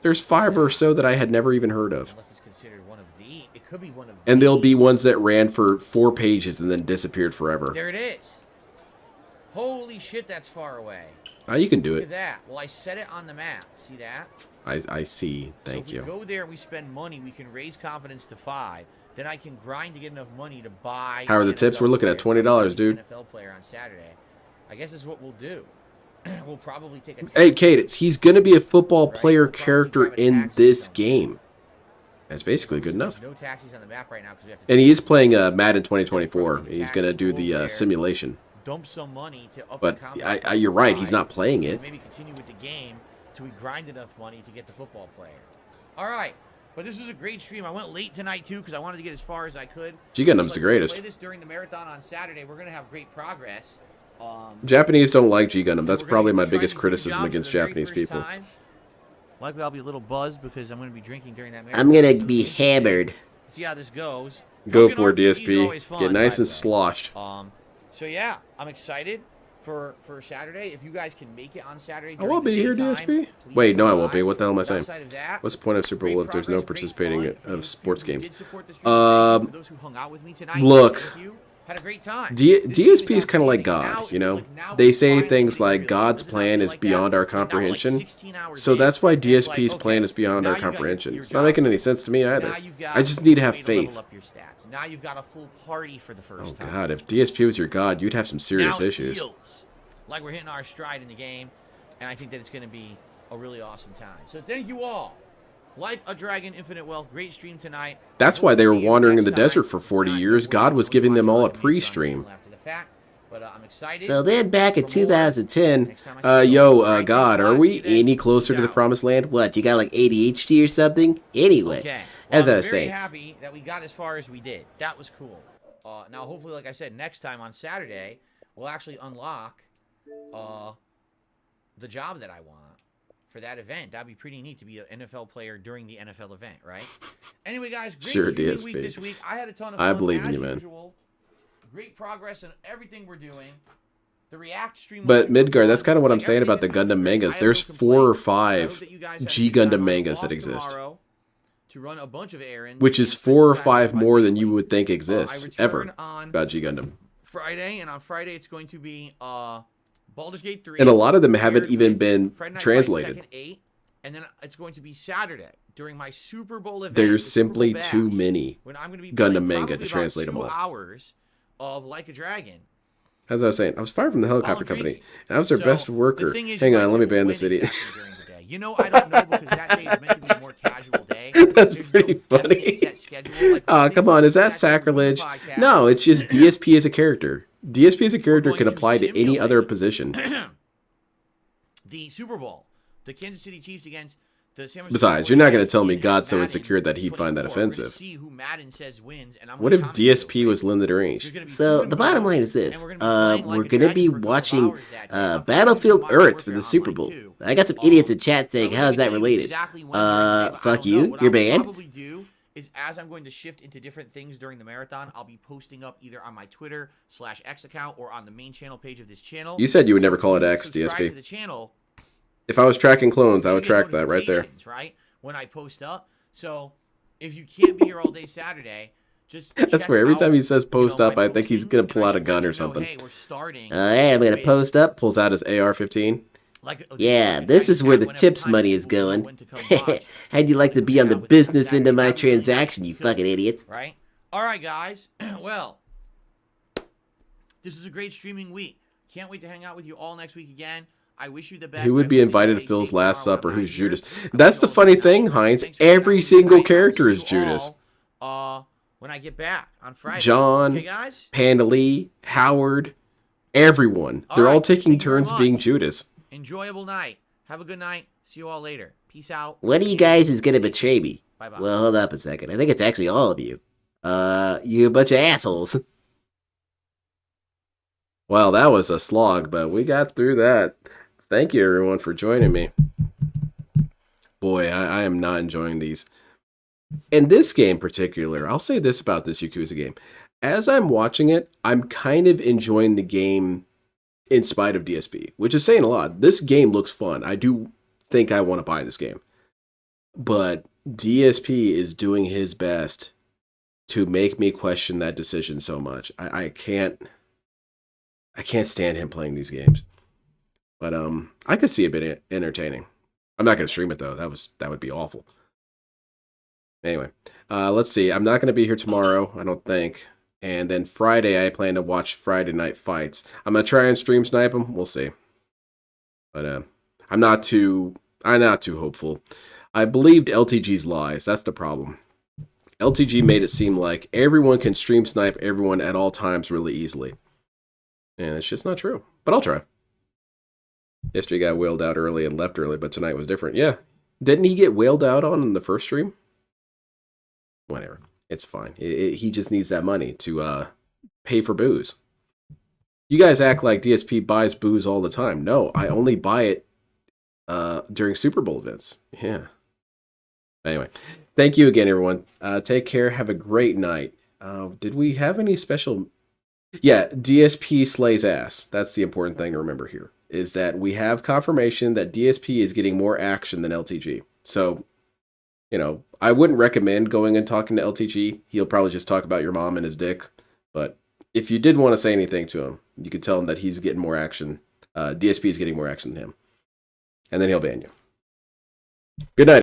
there's 5 or so that I had never even heard of. Unless it's considered one of the... It could be one of And there'll be ones that ran for 4 pages and then disappeared forever. There it is. Holy shit, that's far away. You can do Look it. at that. Well, I set it on the map. See that? I see. Thank so if you. we go there and we spend money, we can raise confidence to 5. Then I can grind to get enough money to buy... How are the tips? We're looking at $20, dude. NFL player on Saturday. I guess that's what we'll do. We'll probably take a... Hey, Cadence, he's going to be a football player character in this game. That's basically good enough. No taxis on the map right now because we have to... And he is playing Madden 2024. He's going to do the simulation. Dump some money to up But the confidence you're right. to He's 5, not playing it. Maybe continue with the game till we grind enough money to get the football player. All right. But this was a great stream. I went late tonight, too, because I wanted to get as far as I could. G-Gundam's the greatest. Play this during the marathon on Saturday. We're going to have great progress. Japanese don't like G-Gundam. That's probably my biggest criticism against Japanese people. Likely I'll be a little buzzed because I'm going to be drinking during that marathon. I'm gonna be hammered. See how this goes. Go Drunken for it, RPGs are always DSP. fun, Get nice by and the way. sloshed. So yeah, I'm excited for Saturday. If you guys can make it on Saturday, I won't be here, DSP. Wait, no, I won't be. What the hell am I saying? What's the point of Super Bowl if there's no participating of sports games? Look, had a great time. DSP is kind of like God, you know? They say things like God's plan is beyond our comprehension. So that's why DSP's plan is beyond our comprehension. It's not making any sense to me either. I just need to have faith. Now you've got a full party for the first time. Oh God, if DSP was your God, you'd have some serious issues. Feels like we're hitting our stride in the game, and I think that it's going to be a really awesome time. So thank you all. Like a Dragon, Infinite Wealth, great stream tonight. That's why they were wandering in the desert for 40 years. God was giving them all a pre-stream. But I'm excited. So then back in 2010, God, are we any closer to the promised land? What, you got like ADHD or something? Anyway, Okay. as Well, I was I'm very saying, happy that we got as far as we did. That was cool. Now, hopefully, like I said, next time on Saturday, we'll actually unlock the job that I want for that event. That'd be pretty neat to be an NFL player during the NFL event, right? Anyway, guys, great Sure, streaming DSP. week this week. I had a ton of I fun, believe in as you, man. usual. Great progress in everything we're doing. The React stream was But super Midgard, fun. that's kind of what I'm Like, saying about the everything Gundam mangas. I have There's no 4 or complaints. I hope 5 that you guys have a G good time. Gundam I'm mangas off that exist, tomorrow to run a bunch of errands. which is 4 or 5 more than you would think exists ever return on about G Gundam. Friday, and on Friday it's going to be Baldur's Gate 3. And a lot of them haven't even been Friday Night Fights translated. Tekken 8, and then it's going to be Saturday during my Super Bowl event. There's the Super Bowl simply bash, too many when I'm going to be Gundam playing manga probably to about translate them 2 all. hours of Like a Dragon. As I was saying, I was fired from the helicopter company, and I was their So, best the worker. thing is, Hang you on, guys let me have ban to this win idiot. exactly during the day. You know, I don't know because that day is meant to be a more casual day. That's There's pretty no definite funny. set schedule. Like, Oh, things come like on, is that that sacrilege? podcast. No, it's just DSP as a character. DSP as a character going can to apply to any other simulate position. The Super Bowl, the Kansas City Chiefs against the San Francisco Besides, you're not going to 49ers tell me in God's so Madden insecure that he'd find that 24. We're gonna offensive. see who Madden says wins, and I'm What gonna if comment DSP was limited range? so the bottom line is this: we're gonna be watching Battlefield Earth for the Super Bowl. I got some idiots in chat saying, "How is that related?" Fuck you, you're banned. Probably do is as I'm going to shift into different things during the marathon, I'll be posting up either on my Twitter/X account or on the main channel page of this channel. You said you would never call it X, Subscribe DSP. to the channel. If I was tracking clones, I would See the track that right there. notifications, right? When I post up. So if you can't be here all day Saturday, I swear, every time he says post up, I think he's gonna pull out a gun or something. Hey, we're starting. Hey, I'm gonna post up. Pulls out his AR-15. Yeah, this is where the tips money is going. How'd you like to be on the business end of my transaction, you fucking idiots? Right? All right, guys. Well, this is a great streaming week. Can't wait to hang out with you all next week again. I wish you the best. Who would be invited to Phil's Last Supper? Who's Judas? That's the funny thing, Heinz. Every single character is Judas. When I get back on Friday. John, okay, guys? Panda Lee, Howard, everyone. They're all taking turns being Judas. Enjoyable night. Have a good night. See you all later. Peace out. One of you guys is gonna betray me. Bye-bye. Well, hold up a second. I think it's actually all of you. You a bunch of assholes. Well, that was a slog, but we got through that. Thank you, everyone, for joining me. Boy, I am not enjoying these. In this game in particular, I'll say this about this Yakuza game. As I'm watching it, I'm kind of enjoying the game in spite of DSP, which is saying a lot. This game looks fun. I do think I want to buy this game. But DSP is doing his best to make me question that decision so much. I can't stand him playing these games. But I could see a bit entertaining. I'm not going to stream it though. That would be awful. Anyway, let's see. I'm not going to be here tomorrow, I don't think. And then Friday, I plan to watch Friday Night Fights. I'm going to try and stream snipe them. We'll see. But I'm not too hopeful. I believed LTG's lies. That's the problem. LTG made it seem like everyone can stream snipe everyone at all times really easily. And it's just not true. But I'll try. Yesterday got whaled out early and left early, but tonight was different. Yeah. Didn't he get whaled out on in the first stream? Whatever. It's fine. He just needs that money to pay for booze. You guys act like DSP buys booze all the time. No, I only buy it during Super Bowl events. Yeah. Anyway, thank you again, everyone. Take care. Have a great night. Did we have any special... Yeah, DSP slays ass. That's the important thing to remember here, is that we have confirmation that DSP is getting more action than LTG. So, you know, I wouldn't recommend going and talking to LTG. He'll probably just talk about your mom and his dick. But if you did want to say anything to him, you could tell him that he's getting more action. DSP is getting more action than him. And then he'll ban you. Good night.